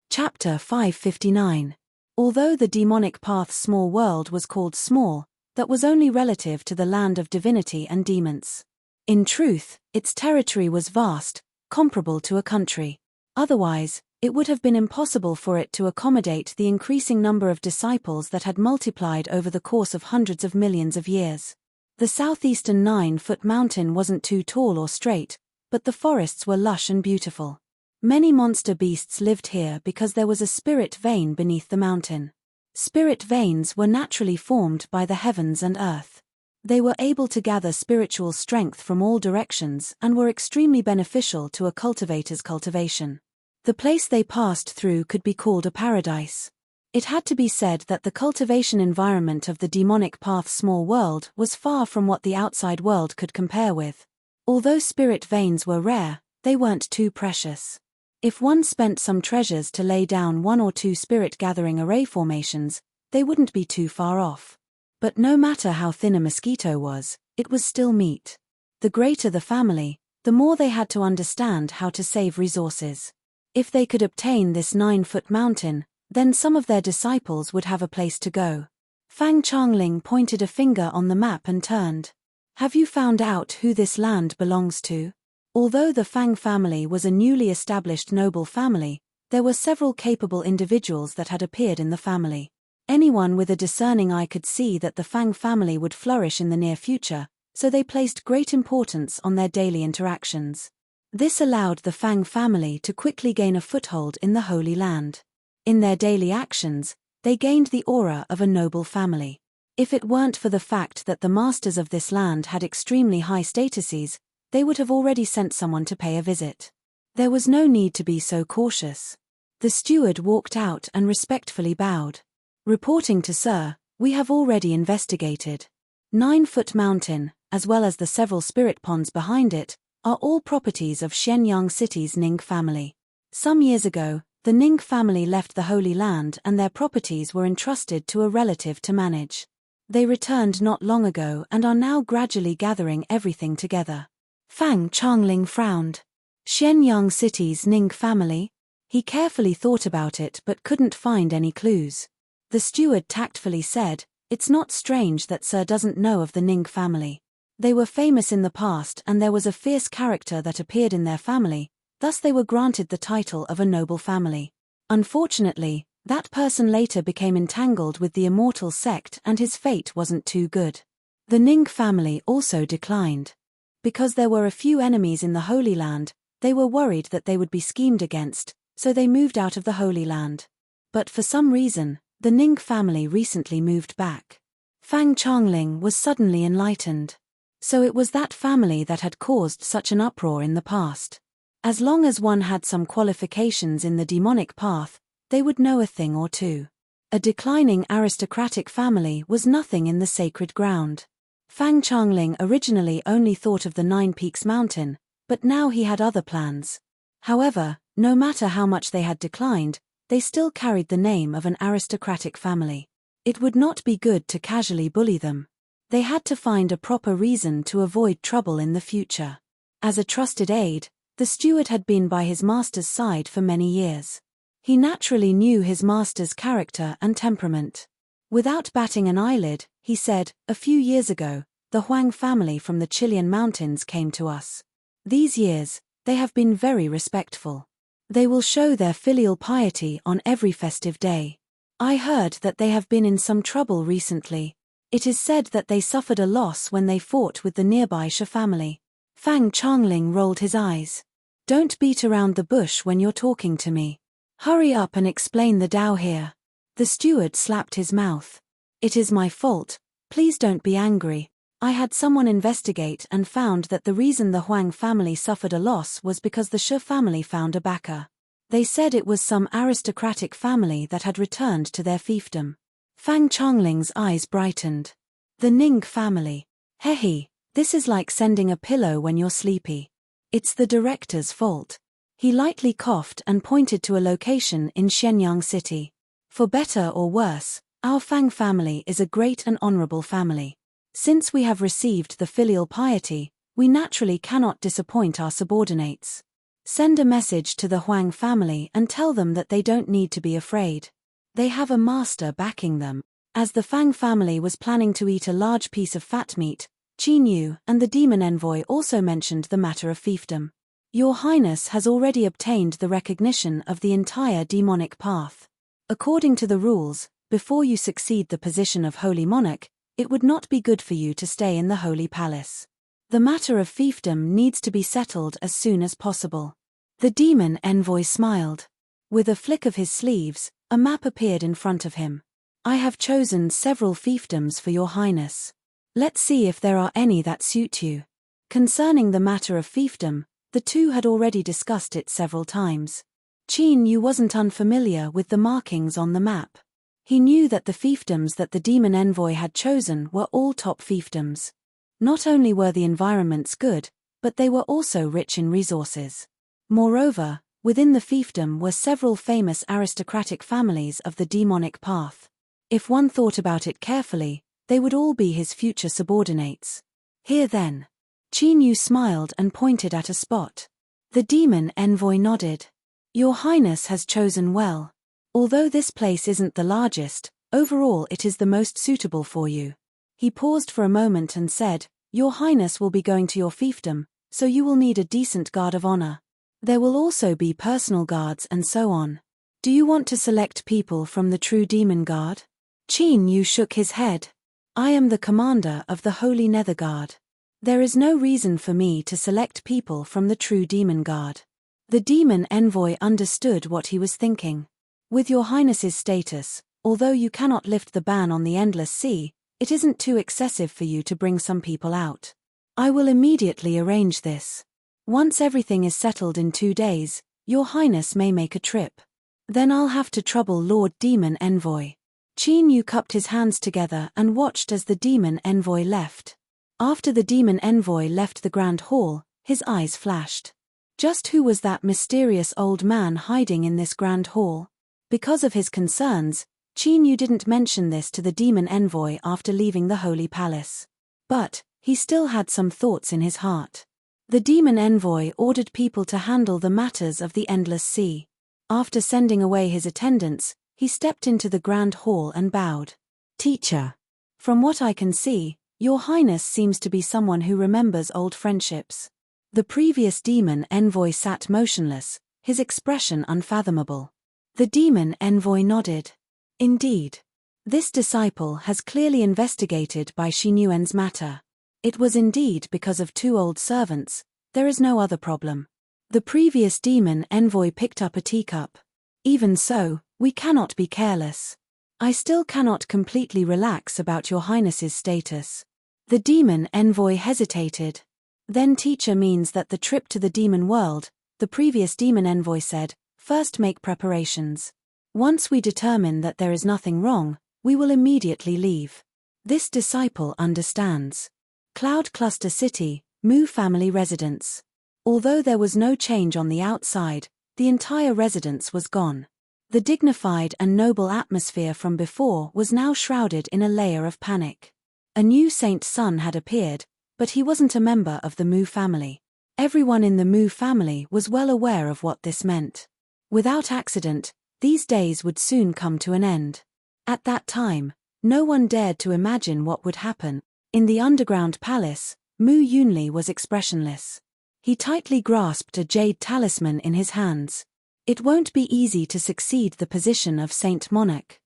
Chapter 559. Although the demonic path's small world was called small, that was only relative to the land of divinity and demons. In truth, its territory was vast, comparable to a country. Otherwise, it would have been impossible for it to accommodate the increasing number of disciples that had multiplied over the course of hundreds of millions of years. The southeastern 9-foot mountain wasn't too tall or straight, but the forests were lush and beautiful. Many monster beasts lived here because there was a spirit vein beneath the mountain. Spirit veins were naturally formed by the heavens and earth. They were able to gather spiritual strength from all directions and were extremely beneficial to a cultivator's cultivation. The place they passed through could be called a paradise. It had to be said that the cultivation environment of the demonic path's small world was far from what the outside world could compare with. Although spirit veins were rare, they weren't too precious. If one spent some treasures to lay down 1 or 2 spirit-gathering array formations, they wouldn't be too far off. But no matter how thin a mosquito was, it was still meat. The greater the family, the more they had to understand how to save resources. If they could obtain this 9-foot mountain, then some of their disciples would have a place to go. Fang Changling pointed a finger on the map and turned. Have you found out who this land belongs to? Although the Fang family was a newly established noble family, there were several capable individuals that had appeared in the family. Anyone with a discerning eye could see that the Fang family would flourish in the near future, so they placed great importance on their daily interactions. This allowed the Fang family to quickly gain a foothold in the Holy Land. In their daily actions, they gained the aura of a noble family. If it weren't for the fact that the masters of this land had extremely high statuses, they would have already sent someone to pay a visit. There was no need to be so cautious. The steward walked out and respectfully bowed. Reporting to Sir, we have already investigated. 9-foot mountain, as well as the several spirit ponds behind it, are all properties of Shenyang City's Ning family. Some years ago, the Ning family left the Holy Land and their properties were entrusted to a relative to manage. They returned not long ago and are now gradually gathering everything together. Fang Changling frowned. Shenyang City's Ning family? He carefully thought about it but couldn't find any clues. The steward tactfully said, "It's not strange that Sir doesn't know of the Ning family. They were famous in the past and there was a fierce character that appeared in their family, thus they were granted the title of a noble family. Unfortunately, that person later became entangled with the immortal sect and his fate wasn't too good. The Ning family also declined. Because there were a few enemies in the Holy Land, they were worried that they would be schemed against, so they moved out of the Holy Land. But for some reason, the Ning family recently moved back." Fang Changling was suddenly enlightened. So it was that family that had caused such an uproar in the past. As long as one had some qualifications in the demonic path, they would know a thing or two. A declining aristocratic family was nothing in the sacred ground. Fang Changling originally only thought of the 9 Peaks mountain, but now he had other plans. However, no matter how much they had declined, they still carried the name of an aristocratic family. It would not be good to casually bully them. They had to find a proper reason to avoid trouble in the future. As a trusted aide, the steward had been by his master's side for many years. He naturally knew his master's character and temperament. Without batting an eyelid, he said, "A few years ago, the Huang family from the Chilean mountains came to us. These years, they have been very respectful. They will show their filial piety on every festive day. I heard that they have been in some trouble recently. It is said that they suffered a loss when they fought with the nearby Shi family." Fang Changling rolled his eyes. "Don't beat around the bush when you're talking to me. Hurry up and explain the Tao here." The steward slapped his mouth. "It is my fault, please don't be angry. I had someone investigate and found that the reason the Huang family suffered a loss was because the Shi family found a backer. They said it was some aristocratic family that had returned to their fiefdom." Fang Changling's eyes brightened. "The Ning family. Hehe, this is like sending a pillow when you're sleepy. It's the director's fault." He lightly coughed and pointed to a location in Shenyang City. "For better or worse, our Fang family is a great and honorable family. Since we have received the filial piety, we naturally cannot disappoint our subordinates. Send a message to the Huang family and tell them that they don't need to be afraid. They have a master backing them." As the Fang family was planning to eat a large piece of fat meat, Qin Yu and the demon envoy also mentioned the matter of fiefdom. "Your Highness has already obtained the recognition of the entire demonic path. According to the rules, before you succeed the position of Holy Monarch, it would not be good for you to stay in the Holy Palace. The matter of fiefdom needs to be settled as soon as possible." The demon envoy smiled. With a flick of his sleeves, a map appeared in front of him. "I have chosen several fiefdoms for your Highness. Let's see if there are any that suit you." Concerning the matter of fiefdom, the two had already discussed it several times. Qin Yu wasn't unfamiliar with the markings on the map. He knew that the fiefdoms that the demon envoy had chosen were all top fiefdoms. Not only were the environments good, but they were also rich in resources. Moreover, Within the fiefdom were several famous aristocratic families of the demonic path. If one thought about it carefully, they would all be his future subordinates. Here then. Qin Yu smiled and pointed at a spot. The demon envoy nodded. Your Highness has chosen well. Although this place isn't the largest, overall it is the most suitable for you. He paused for a moment and said, Your Highness will be going to your fiefdom, so you will need a decent guard of honor. There will also be personal guards and so on. Do you want to select people from the true demon guard? Qin Yu shook his head. I am the commander of the Holy Nether Guard. There is no reason for me to select people from the true demon guard. The demon envoy understood what he was thinking. With your Highness's status, although you cannot lift the ban on the endless sea, it isn't too excessive for you to bring some people out. I will immediately arrange this. Once everything is settled in 2 days, your Highness may make a trip. Then I'll have to trouble Lord Demon Envoy. Qin Yu cupped his hands together and watched as the demon envoy left. After the demon envoy left the grand hall, his eyes flashed. Just who was that mysterious old man hiding in this grand hall? Because of his concerns, Qin Yu didn't mention this to the demon envoy after leaving the Holy Palace. But he still had some thoughts in his heart. The demon envoy ordered people to handle the matters of the endless sea. After sending away his attendants, he stepped into the grand hall and bowed. Teacher. From what I can see, your Highness seems to be someone who remembers old friendships. The previous demon envoy sat motionless, his expression unfathomable. The demon envoy nodded. Indeed. This disciple has clearly investigated by Xinyuan's matter. It was indeed because of 2 old servants, there is no other problem. The previous demon envoy picked up a teacup. Even so, we cannot be careless. I still cannot completely relax about your Highness's status. The demon envoy hesitated. Then teacher means that the trip to the demon world, the previous demon envoy said, first make preparations. Once we determine that there is nothing wrong, we will immediately leave. This disciple understands. Cloud Cluster City, Mu family residence. Although there was no change on the outside, the entire residence was gone. The dignified and noble atmosphere from before was now shrouded in a layer of panic. A new saint son had appeared, but he wasn't a member of the Mu family. Everyone in the Mu family was well aware of what this meant. Without accident, these days would soon come to an end. At that time, no one dared to imagine what would happen. In the underground palace, Mu Yunli was expressionless. He tightly grasped a jade talisman in his hands. It won't be easy to succeed the position of Saint Monarch.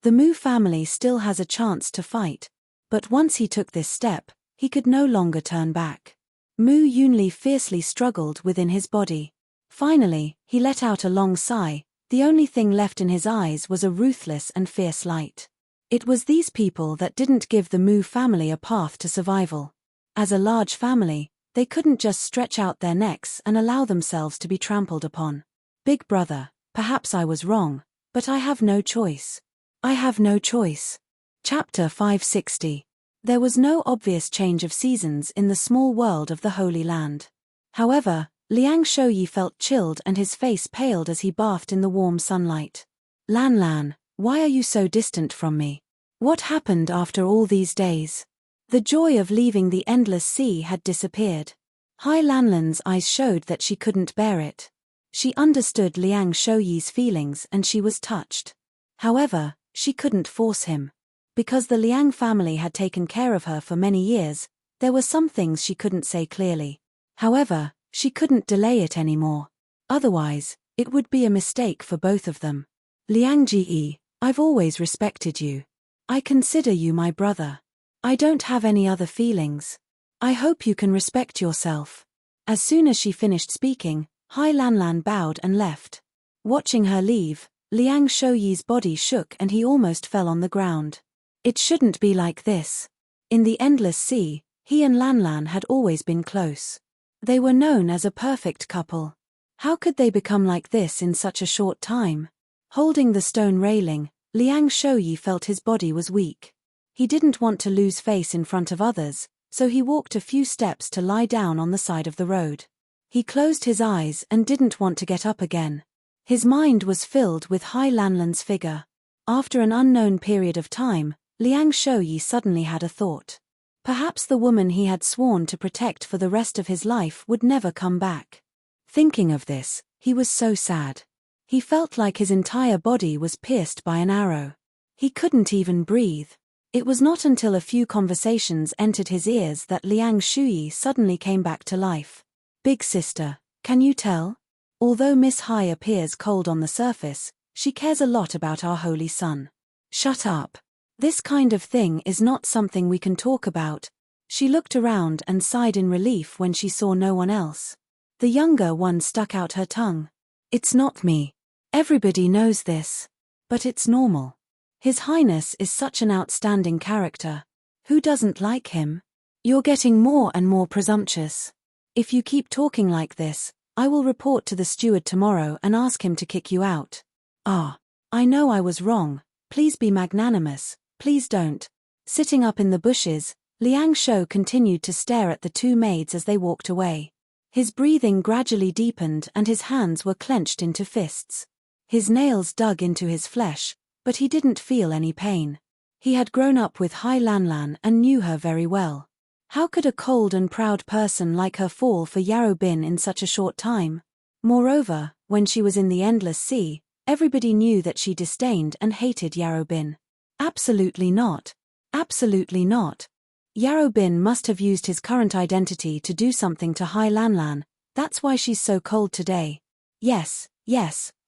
The Mu family still has a chance to fight, but once he took this step, he could no longer turn back. Mu Yunli fiercely struggled within his body. Finally, he let out a long sigh. The only thing left in his eyes was a ruthless and fierce light. It was these people that didn't give the Mu family a path to survival. As a large family, they couldn't just stretch out their necks and allow themselves to be trampled upon. Big brother, perhaps I was wrong, but I have no choice. I have no choice. Chapter 560. There was no obvious change of seasons in the small world of the Holy Land. However, Liang Shouyi felt chilled and his face paled as he bathed in the warm sunlight. Lan Lan, why are you so distant from me? What happened after all these days? The joy of leaving the endless sea had disappeared. Hai Lanlan's eyes showed that she couldn't bear it. She understood Liang Shouyi's feelings and she was touched. However, she couldn't force him. Because the Liang family had taken care of her for many years, there were some things she couldn't say clearly. However, she couldn't delay it anymore. Otherwise, it would be a mistake for both of them. Liang Ji, I've always respected you. I consider you my brother. I don't have any other feelings. I hope you can respect yourself. As soon as she finished speaking, Hai Lanlan bowed and left. Watching her leave, Liang Shouyi's body shook and he almost fell on the ground. It shouldn't be like this. In the endless sea, he and Lanlan had always been close. They were known as a perfect couple. How could they become like this in such a short time? Holding the stone railing, Liang Shouyi felt his body was weak. He didn't want to lose face in front of others, so he walked a few steps to lie down on the side of the road. He closed his eyes and didn't want to get up again. His mind was filled with Hai Lanlan's figure. After an unknown period of time, Liang Shouyi suddenly had a thought. Perhaps the woman he had sworn to protect for the rest of his life would never come back. Thinking of this, he was so sad. He felt like his entire body was pierced by an arrow. He couldn't even breathe. It was not until a few conversations entered his ears that Liang Shuyi suddenly came back to life. Big sister, can you tell? Although Miss Hai appears cold on the surface, she cares a lot about our holy son. Shut up. This kind of thing is not something we can talk about. She looked around and sighed in relief when she saw no one else. The younger one stuck out her tongue. It's not me. Everybody knows this. But it's normal. His Highness is such an outstanding character. Who doesn't like him? You're getting more and more presumptuous. If you keep talking like this, I will report to the steward tomorrow and ask him to kick you out. Ah, I know I was wrong. Please be magnanimous. Please don't. Sitting up in the bushes, Liang Shou continued to stare at the two maids as they walked away. His breathing gradually deepened and his hands were clenched into fists. His nails dug into his flesh, but he didn't feel any pain. He had grown up with Hai Lanlan and knew her very well. How could a cold and proud person like her fall for Yarrow Bin in such a short time? Moreover, when she was in the Endless Sea, everybody knew that she disdained and hated Yarrow Bin. Absolutely not. Absolutely not. Yarrow Bin must have used his current identity to do something to Hai Lanlan. That's why she's so cold today. Yes,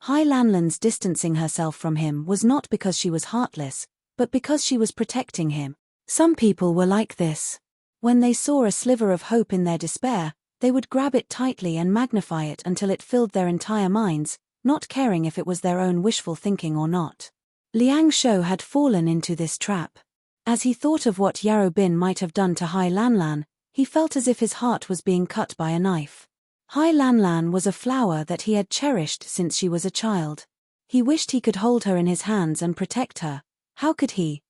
Hai Lanlan's distancing herself from him was not because she was heartless, but because she was protecting him. Some people were like this. When they saw a sliver of hope in their despair, they would grab it tightly and magnify it until it filled their entire minds, not caring if it was their own wishful thinking or not. Liang Shou had fallen into this trap. As he thought of what Yarrow Bin might have done to Hai Lanlan, he felt as if his heart was being cut by a knife. Hai Lanlan was a flower that he had cherished since she was a child. He wished he could hold her in his hands and protect her. How could he?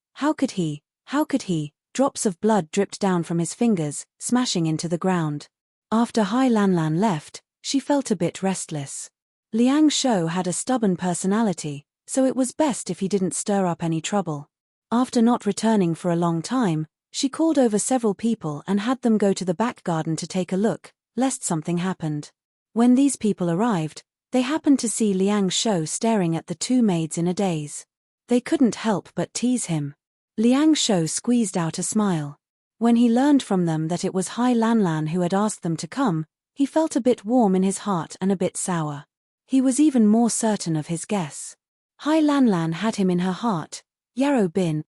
Drops of blood dripped down from his fingers, smashing into the ground. After Hai Lanlan left, she felt a bit restless. Liang Shou had a stubborn personality, so it was best if he didn't stir up any trouble. After not returning for a long time, she called over several people and had them go to the back garden to take a look, lest something happened. When these people arrived, they happened to see Liang Shou staring at the two maids in a daze. They couldn't help but tease him. Liang Shou squeezed out a smile. When he learned from them that it was Hai Lanlan who had asked them to come, he felt a bit warm in his heart and a bit sour. He was even more certain of his guess. Hai Lanlan had him in her heart. Yarrow Bin.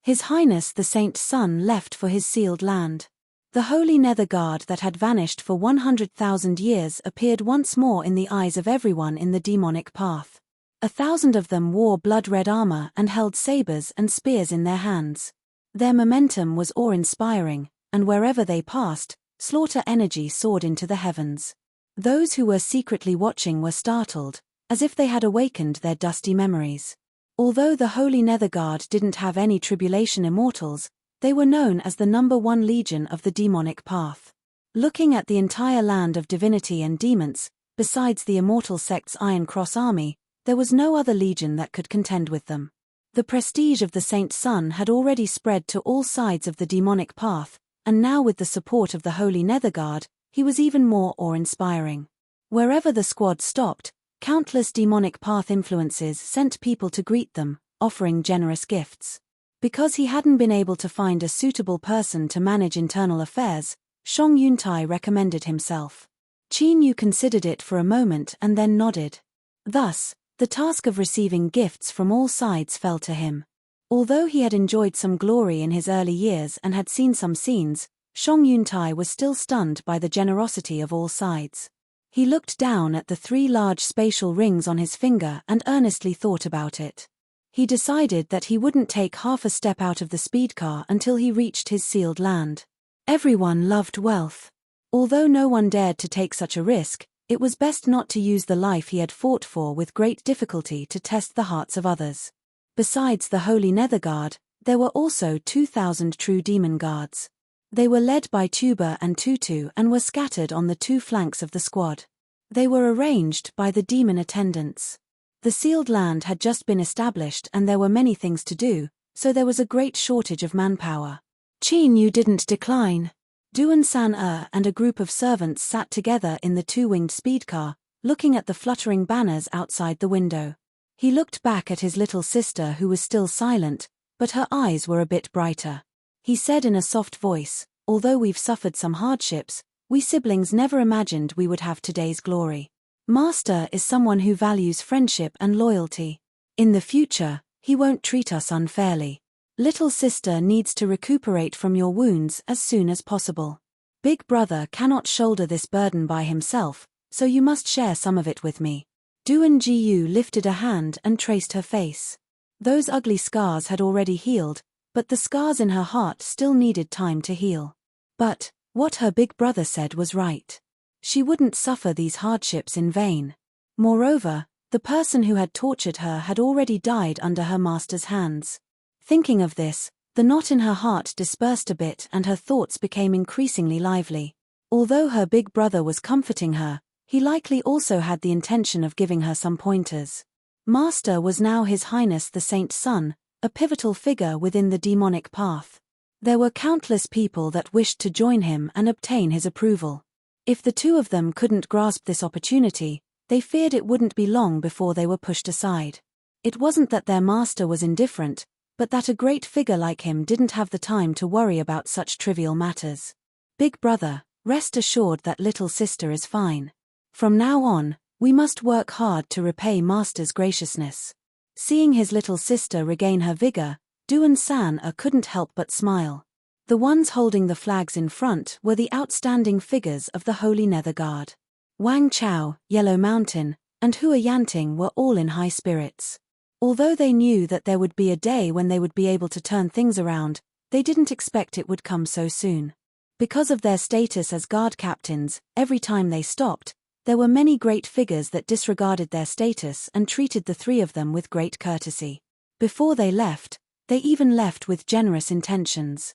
His Highness the Saint Sun left for his sealed land. The holy nether guard that had vanished for 100,000 years appeared once more in the eyes of everyone in the demonic path. 1,000 of them wore blood-red armor and held sabers and spears in their hands. Their momentum was awe-inspiring, and wherever they passed, slaughter energy soared into the heavens. Those who were secretly watching were startled, as if they had awakened their dusty memories. Although the Holy Nether Guard didn't have any tribulation immortals, they were known as the #1 legion of the demonic path. Looking at the entire land of divinity and demons, besides the immortal sect's Iron Cross army, there was no other legion that could contend with them. The prestige of the Saint Sun had already spread to all sides of the demonic path, and now with the support of the Holy Nether Guard, he was even more awe-inspiring. Wherever the squad stopped, countless demonic path influences sent people to greet them, offering generous gifts. Because he hadn't been able to find a suitable person to manage internal affairs, Shang Yuntai recommended himself. Qin Yu considered it for a moment and then nodded. Thus, the task of receiving gifts from all sides fell to him. Although he had enjoyed some glory in his early years and had seen some scenes, Shang Yuntai was still stunned by the generosity of all sides. He looked down at the 3 large spatial rings on his finger and earnestly thought about it. He decided that he wouldn't take half a step out of the speed car until he reached his sealed land. Everyone loved wealth. Although no one dared to take such a risk, it was best not to use the life he had fought for with great difficulty to test the hearts of others. Besides the Holy Nether Guard, there were also 2,000 true demon guards. They were led by Tuba and Tutu and were scattered on the two flanks of the squad. They were arranged by the demon attendants. The sealed land had just been established and there were many things to do, so there was a great shortage of manpower. Qin Yu didn't decline. Duan San and a group of servants sat together in the two-winged speedcar, looking at the fluttering banners outside the window. He looked back at his little sister who was still silent, but her eyes were a bit brighter. He said in a soft voice, "Although we've suffered some hardships, we siblings never imagined we would have today's glory. Master is someone who values friendship and loyalty. In the future, he won't treat us unfairly. Little sister needs to recuperate from your wounds as soon as possible. Big brother cannot shoulder this burden by himself, so you must share some of it with me." Duan Jiyu lifted a hand and traced her face. Those ugly scars had already healed, but the scars in her heart still needed time to heal. But what her big brother said was right. She wouldn't suffer these hardships in vain. Moreover, the person who had tortured her had already died under her master's hands. Thinking of this, the knot in her heart dispersed a bit and her thoughts became increasingly lively. Although her big brother was comforting her, he likely also had the intention of giving her some pointers. Master was now His Highness the Saint Sun, a pivotal figure within the demonic path. There were countless people that wished to join him and obtain his approval. If the two of them couldn't grasp this opportunity, they feared it wouldn't be long before they were pushed aside. It wasn't that their master was indifferent, but that a great figure like him didn't have the time to worry about such trivial matters. "Big brother, rest assured that little sister is fine. From now on, we must work hard to repay master's graciousness." Seeing his little sister regain her vigor, Duan San couldn't help but smile. The ones holding the flags in front were the outstanding figures of the Holy Nether Guard. Wang Chao, Yellow Mountain, and Hua Yanting were all in high spirits. Although they knew that there would be a day when they would be able to turn things around, they didn't expect it would come so soon. Because of their status as guard captains, every time they stopped, there were many great figures that disregarded their status and treated the three of them with great courtesy. Before they left, they even left with generous intentions.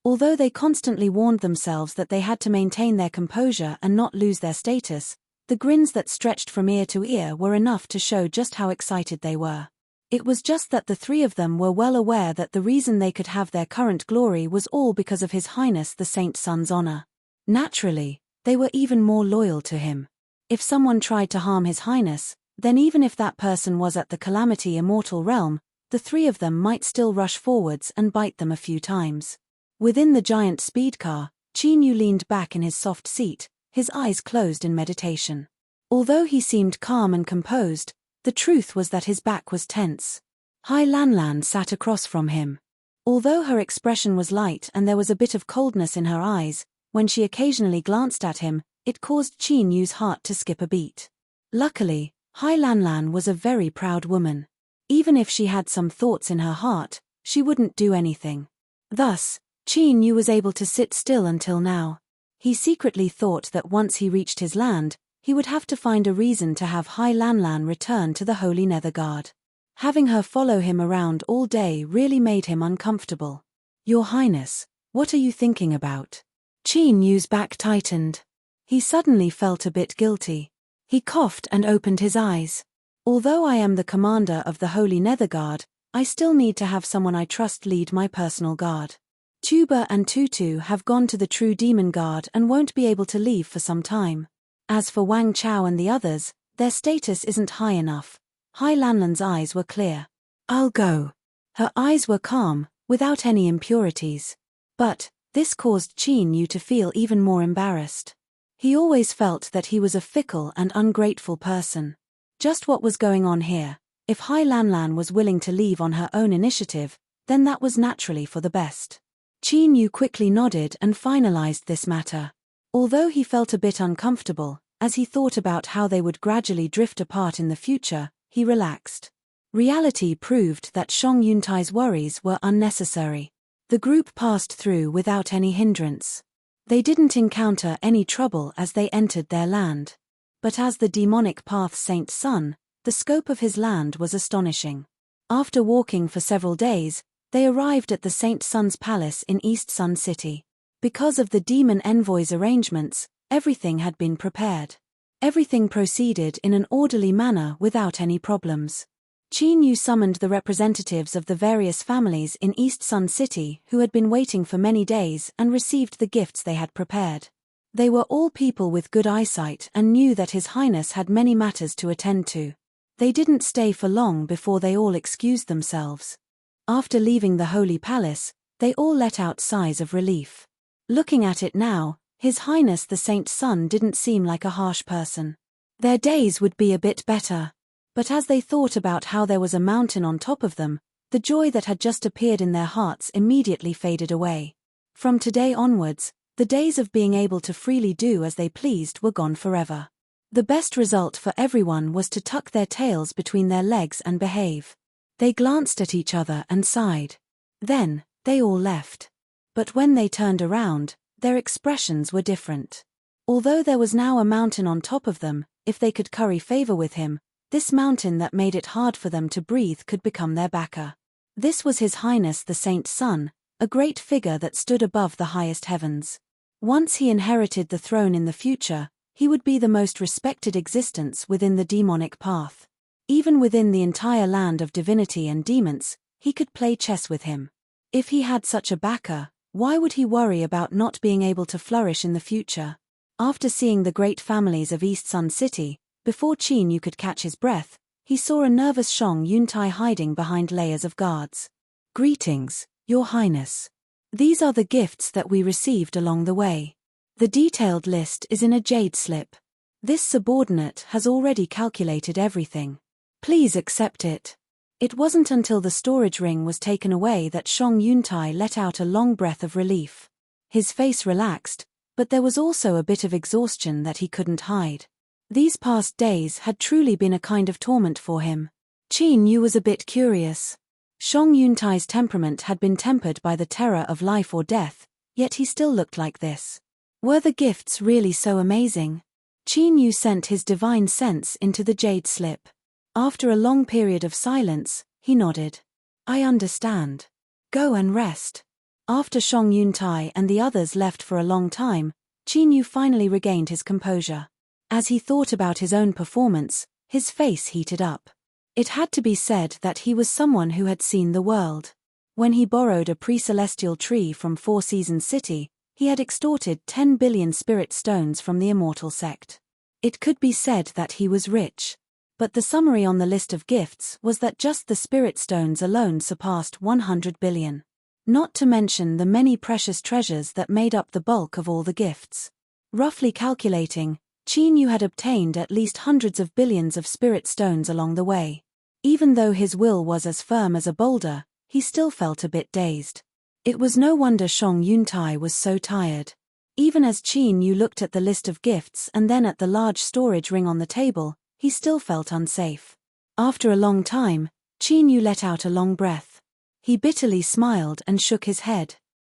Although they constantly warned themselves that they had to maintain their composure and not lose their status, the grins that stretched from ear to ear were enough to show just how excited they were. It was just that the three of them were well aware that the reason they could have their current glory was all because of His Highness the Saint Sun's honor. Naturally, they were even more loyal to him. If someone tried to harm His Highness, then even if that person was at the Calamity Immortal realm, the three of them might still rush forwards and bite them a few times. Within the giant speedcar, Qin Yu leaned back in his soft seat, his eyes closed in meditation. Although he seemed calm and composed, the truth was that his back was tense. Hai Lanlan sat across from him. Although her expression was light and there was a bit of coldness in her eyes, when she occasionally glanced at him, it caused Qin Yu's heart to skip a beat. Luckily, Hai Lanlan was a very proud woman. Even if she had some thoughts in her heart, she wouldn't do anything. Thus, Qin Yu was able to sit still until now. He secretly thought that once he reached his land, he would have to find a reason to have Hai Lanlan return to the Holy Nether Guard. Having her follow him around all day really made him uncomfortable. "Your Highness, what are you thinking about?" Qin Yu's back tightened. He suddenly felt a bit guilty. He coughed and opened his eyes. "Although I am the commander of the Holy Nether Guard, I still need to have someone I trust lead my personal guard. Tuba and Tutu have gone to the True Demon Guard and won't be able to leave for some time. As for Wang Chao and the others, their status isn't high enough." Hai Lanlan's eyes were clear. "I'll go." Her eyes were calm, without any impurities. But this caused Qin Yu to feel even more embarrassed. He always felt that he was a fickle and ungrateful person. Just what was going on here? If Hai Lanlan was willing to leave on her own initiative, then that was naturally for the best. Qin Yu quickly nodded and finalized this matter. Although he felt a bit uncomfortable, as he thought about how they would gradually drift apart in the future, he relaxed. Reality proved that Shang Yuntai's worries were unnecessary. The group passed through without any hindrance. They didn't encounter any trouble as they entered their land. But as the demonic path's Saint Sun, the scope of his land was astonishing. After walking for several days, they arrived at the Saint Sun's palace in East Sun City. Because of the demon envoy's arrangements, everything had been prepared. Everything proceeded in an orderly manner without any problems. Qin Yu summoned the representatives of the various families in East Sun City who had been waiting for many days and received the gifts they had prepared. They were all people with good eyesight and knew that His Highness had many matters to attend to. They didn't stay for long before they all excused themselves. After leaving the Holy Palace, they all let out sighs of relief. Looking at it now, His Highness the Saint's son didn't seem like a harsh person. Their days would be a bit better. But as they thought about how there was a mountain on top of them, the joy that had just appeared in their hearts immediately faded away. From today onwards, the days of being able to freely do as they pleased were gone forever. The best result for everyone was to tuck their tails between their legs and behave. They glanced at each other and sighed. Then, they all left. But when they turned around, their expressions were different. Although there was now a mountain on top of them, if they could curry favor with him, this mountain that made it hard for them to breathe could become their backer. This was His Highness the Saint's son, a great figure that stood above the highest heavens. Once he inherited the throne in the future, he would be the most respected existence within the demonic path. Even within the entire land of divinity and demons, he could play chess with him. If he had such a backer, why would he worry about not being able to flourish in the future? After seeing the great families of East Sun City, before Qin Yu could catch his breath, he saw a nervous Shang Yuntai hiding behind layers of guards. "Greetings, Your Highness. These are the gifts that we received along the way. The detailed list is in a jade slip. This subordinate has already calculated everything. Please accept it." It wasn't until the storage ring was taken away that Shang Yuntai let out a long breath of relief. His face relaxed, but there was also a bit of exhaustion that he couldn't hide. These past days had truly been a kind of torment for him. Qin Yu was a bit curious. Shang Yuntai's temperament had been tempered by the terror of life or death, yet he still looked like this. Were the gifts really so amazing? Qin Yu sent his divine sense into the jade slip. After a long period of silence, he nodded. "I understand. Go and rest." After Shang Yuntai and the others left for a long time, Qin Yu finally regained his composure. As he thought about his own performance, his face heated up. It had to be said that he was someone who had seen the world. When he borrowed a pre-celestial tree from Four Seasons City, he had extorted 10 billion spirit stones from the immortal sect. It could be said that he was rich. But the summary on the list of gifts was that just the spirit stones alone surpassed 100 billion. Not to mention the many precious treasures that made up the bulk of all the gifts. Roughly calculating, Qin Yu had obtained at least hundreds of billions of spirit stones along the way. Even though his will was as firm as a boulder, he still felt a bit dazed. It was no wonder Shang Yuntai was so tired. Even as Qin Yu looked at the list of gifts and then at the large storage ring on the table, he still felt unsafe. After a long time, Qin Yu let out a long breath. He bitterly smiled and shook his head.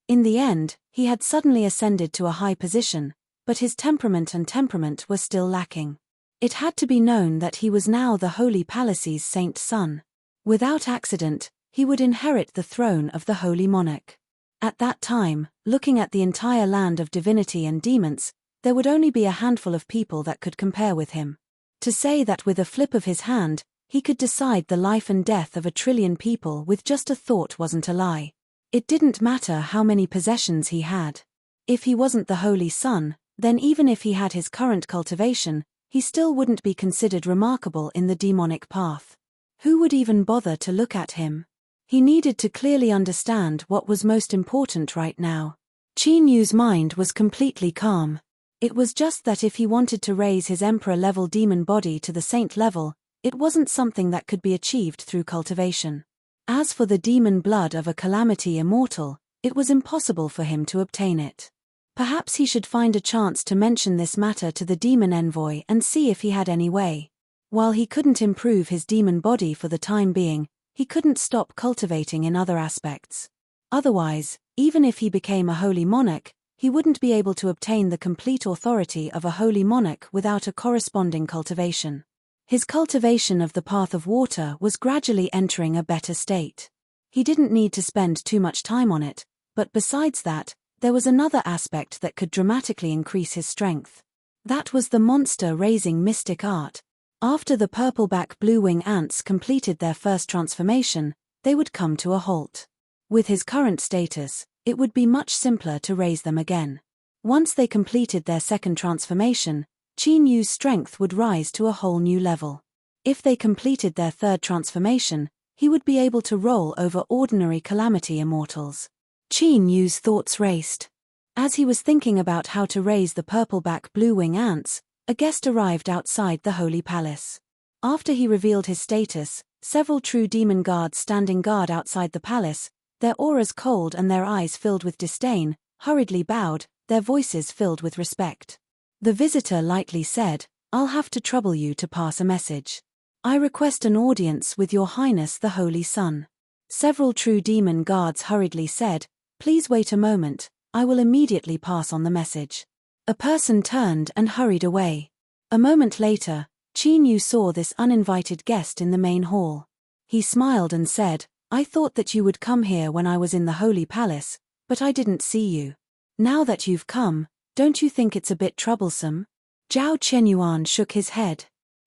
In the end, he had suddenly ascended to a high position, but his temperament were still lacking. It had to be known that he was now the Holy Palace's saint's son. Without accident, he would inherit the throne of the Holy Monarch. At that time, looking at the entire land of divinity and demons, there would only be a handful of people that could compare with him. To say that with a flip of his hand, he could decide the life and death of 1 trillion people with just a thought wasn't a lie. It didn't matter how many possessions he had. If he wasn't the Holy Son, then even if he had his current cultivation, he still wouldn't be considered remarkable in the demonic path. Who would even bother to look at him? He needed to clearly understand what was most important right now. Qin Yu's mind was completely calm. It was just that if he wanted to raise his emperor-level demon body to the saint level, it wasn't something that could be achieved through cultivation. As for the demon blood of a calamity immortal, it was impossible for him to obtain it. Perhaps he should find a chance to mention this matter to the demon envoy and see if he had any way. While he couldn't improve his demon body for the time being, he couldn't stop cultivating in other aspects. Otherwise, even if he became a holy monarch, he wouldn't be able to obtain the complete authority of a holy monarch without a corresponding cultivation. His cultivation of the path of water was gradually entering a better state. He didn't need to spend too much time on it, but besides that, there was another aspect that could dramatically increase his strength. That was the monster raising mystic art. After the purpleback blue-wing ants completed their first transformation, they would come to a halt. With his current status, it would be much simpler to raise them again. Once they completed their second transformation, Qin Yu's strength would rise to a whole new level. If they completed their third transformation, he would be able to roll over ordinary calamity immortals. Qin Yu's thoughts raced. As he was thinking about how to raise the purpleback blue-wing ants, a guest arrived outside the Holy Palace. After he revealed his status, several true demon guards standing guard outside the palace, their auras cold and their eyes filled with disdain, hurriedly bowed, their voices filled with respect. The visitor lightly said, "I'll have to trouble you to pass a message. I request an audience with Your Highness the Holy Sun." Several true demon guards hurriedly said, "Please wait a moment, I will immediately pass on the message." A person turned and hurried away. A moment later, Qin Yu saw this uninvited guest in the main hall. He smiled and said, "I thought that you would come here when I was in the Holy Palace, but I didn't see you. Now that you've come, don't you think it's a bit troublesome?" Zhao Qianyuan shook his head.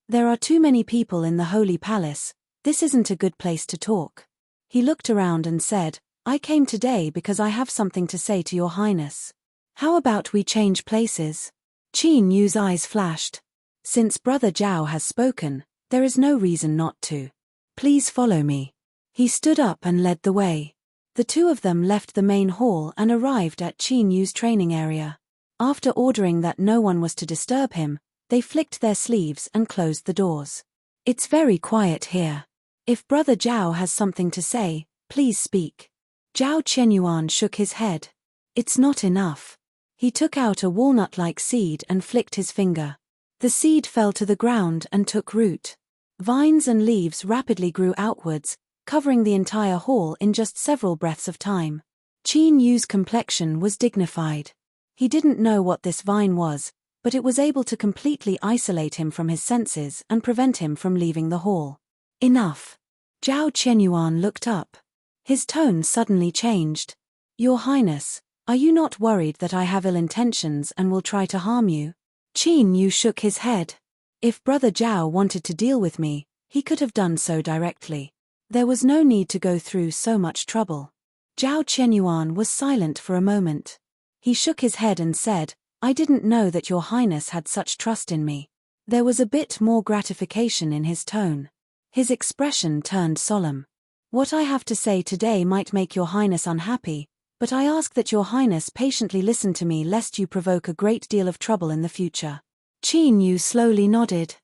"There are too many people in the Holy Palace, this isn't a good place to talk." He looked around and said, "I came today because I have something to say to Your Highness. How about we change places?" Qin Yu's eyes flashed. "Since Brother Zhao has spoken, there is no reason not to. Please follow me." He stood up and led the way. The two of them left the main hall and arrived at Qin Yu's training area. After ordering that no one was to disturb him, they flicked their sleeves and closed the doors. "It's very quiet here. If Brother Zhao has something to say, please speak." Zhao Qianyuan shook his head. "It's not enough." He took out a walnut-like seed and flicked his finger. The seed fell to the ground and took root. Vines and leaves rapidly grew outwards, covering the entire hall in just several breaths of time. Qin Yu's complexion was dignified. He didn't know what this vine was, but it was able to completely isolate him from his senses and prevent him from leaving the hall. "Enough." Zhao Qianyuan looked up. His tone suddenly changed. "Your Highness, are you not worried that I have ill intentions and will try to harm you?" Qin Yu shook his head. "If Brother Zhao wanted to deal with me, he could have done so directly. There was no need to go through so much trouble." Zhao Qianyuan was silent for a moment. He shook his head and said, "I didn't know that Your Highness had such trust in me." There was a bit more gratification in his tone. His expression turned solemn. "What I have to say today might make Your Highness unhappy, but I ask that Your Highness patiently listen to me lest you provoke a great deal of trouble in the future." Qin Yu slowly nodded.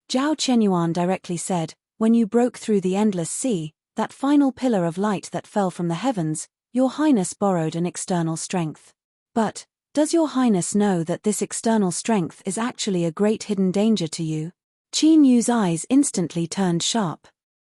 Zhao Qianyuan directly said, "When you broke through the endless sea, that final pillar of light that fell from the heavens, Your Highness borrowed an external strength. But, does Your Highness know that this external strength is actually a great hidden danger to you?" Qin Yu's eyes instantly turned sharp.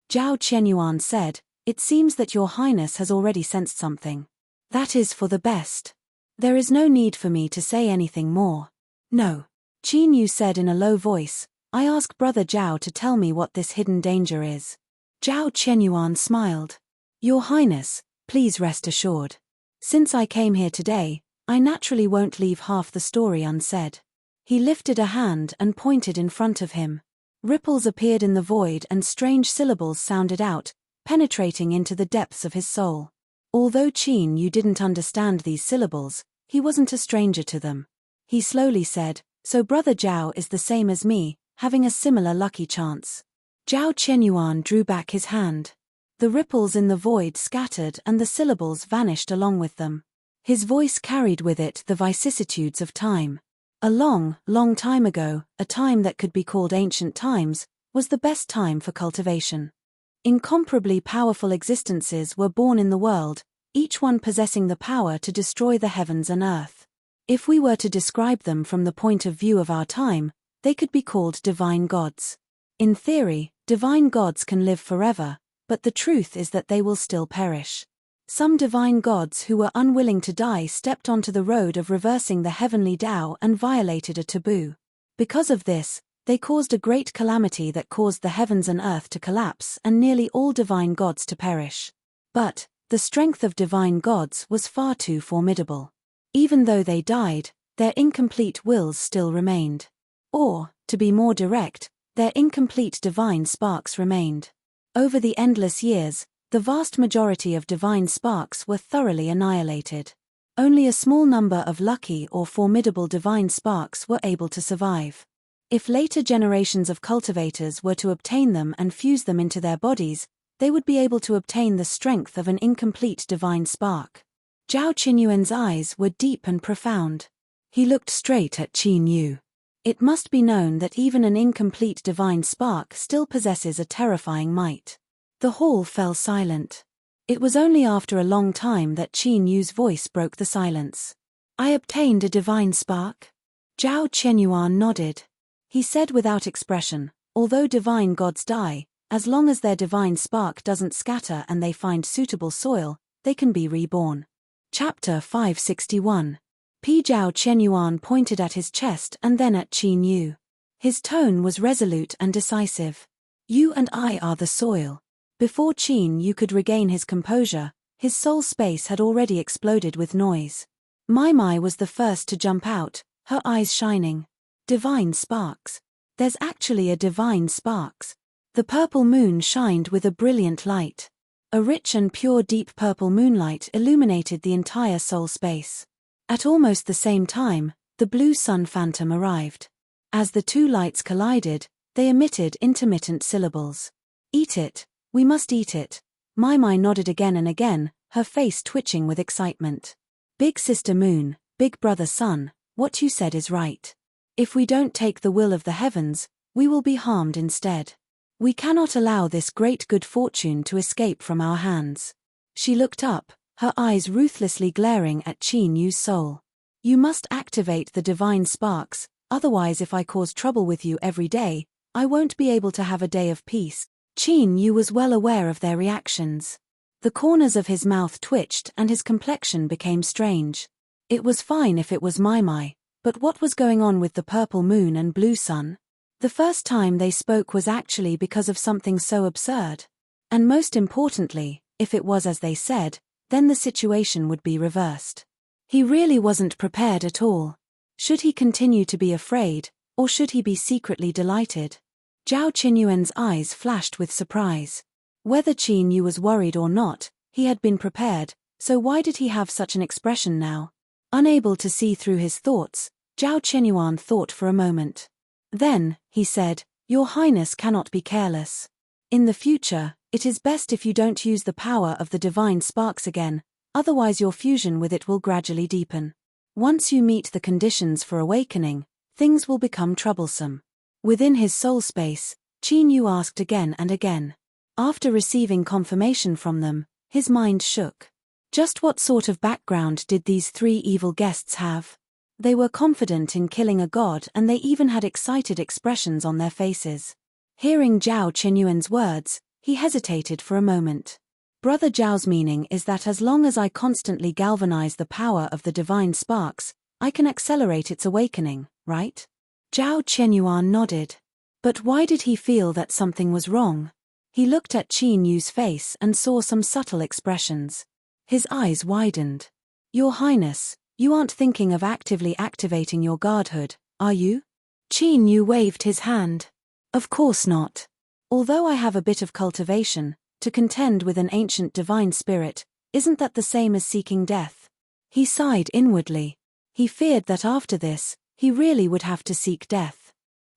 Zhao Qianyuan said, "It seems that Your Highness has already sensed something. That is for the best. There is no need for me to say anything more." "No." Qin Yu said in a low voice, "I ask Brother Zhao to tell me what this hidden danger is." Zhao Qianyuan smiled. "Your Highness, please rest assured. Since I came here today, I naturally won't leave half the story unsaid." He lifted a hand and pointed in front of him. Ripples appeared in the void and strange syllables sounded out, penetrating into the depths of his soul. Although Qin Yu didn't understand these syllables, he wasn't a stranger to them. He slowly said, "So Brother Zhao is the same as me, having a similar lucky chance." Zhao Qianyuan drew back his hand. The ripples in the void scattered and the syllables vanished along with them. His voice carried with it the vicissitudes of time. A long, long time ago, a time that could be called ancient times, was the best time for cultivation. Incomparably powerful existences were born in the world, each one possessing the power to destroy the heavens and earth. If we were to describe them from the point of view of our time, they could be called divine gods. In theory, divine gods can live forever, but the truth is that they will still perish. Some divine gods who were unwilling to die stepped onto the road of reversing the heavenly Tao and violated a taboo. Because of this, they caused a great calamity that caused the heavens and earth to collapse and nearly all divine gods to perish. But, the strength of divine gods was far too formidable. Even though they died, their incomplete wills still remained. Or, to be more direct, their incomplete divine sparks remained. Over the endless years, the vast majority of divine sparks were thoroughly annihilated. Only a small number of lucky or formidable divine sparks were able to survive. If later generations of cultivators were to obtain them and fuse them into their bodies, they would be able to obtain the strength of an incomplete divine spark. Zhao Qinyuan's eyes were deep and profound. He looked straight at Qin Yu. It must be known that even an incomplete divine spark still possesses a terrifying might. The hall fell silent. It was only after a long time that Qin Yu's voice broke the silence. I obtained a divine spark? Zhao Qinyuan nodded. He said without expression, although divine gods die, as long as their divine spark doesn't scatter and they find suitable soil, they can be reborn. Chapter 561. Zhao Qinyuan pointed at his chest and then at Qin Yu. His tone was resolute and decisive. You and I are the soil. Before Qin Yu could regain his composure, his soul space had already exploded with noise. Mai was the first to jump out, her eyes shining. Divine sparks. There's actually a divine sparks. The purple moon shined with a brilliant light. A rich and pure deep purple moonlight illuminated the entire soul space. At almost the same time, the blue sun phantom arrived. As the two lights collided, they emitted intermittent syllables. Eat it, we must eat it. Mai nodded again and again, her face twitching with excitement. Big sister moon, big brother sun, what you said is right. If we don't take the will of the heavens, we will be harmed instead. We cannot allow this great good fortune to escape from our hands. She looked up, her eyes ruthlessly glaring at Qin Yu's soul. You must activate the divine sparks, otherwise if I cause trouble with you every day, I won't be able to have a day of peace. Qin Yu was well aware of their reactions. The corners of his mouth twitched and his complexion became strange. It was fine if it was Mai, but what was going on with the purple moon and blue sun? The first time they spoke was actually because of something so absurd. And most importantly, if it was as they said, then the situation would be reversed. He really wasn't prepared at all. Should he continue to be afraid, or should he be secretly delighted? Zhao Qinyuan's eyes flashed with surprise. Whether Qin Yu was worried or not, he had been prepared, so why did he have such an expression now? Unable to see through his thoughts, Zhao Qinyuan thought for a moment. Then, he said, Your Highness cannot be careless. In the future, it is best if you don't use the power of the divine sparks again, otherwise your fusion with it will gradually deepen. Once you meet the conditions for awakening, things will become troublesome. Within his soul space, Qin Yu asked again and again. After receiving confirmation from them, his mind shook. Just what sort of background did these three evil guests have? They were confident in killing a god and they even had excited expressions on their faces. Hearing Zhao Qinyuan's words, he hesitated for a moment. Brother Zhao's meaning is that as long as I constantly galvanize the power of the divine sparks, I can accelerate its awakening, right? Zhao Qinyuan nodded. But why did he feel that something was wrong? He looked at Qin Yu's face and saw some subtle expressions. His eyes widened. Your Highness, you aren't thinking of actively activating your godhood, are you? Qin Yu waved his hand. Of course not. Although I have a bit of cultivation, to contend with an ancient divine spirit, isn't that the same as seeking death? He sighed inwardly. He feared that after this, he really would have to seek death.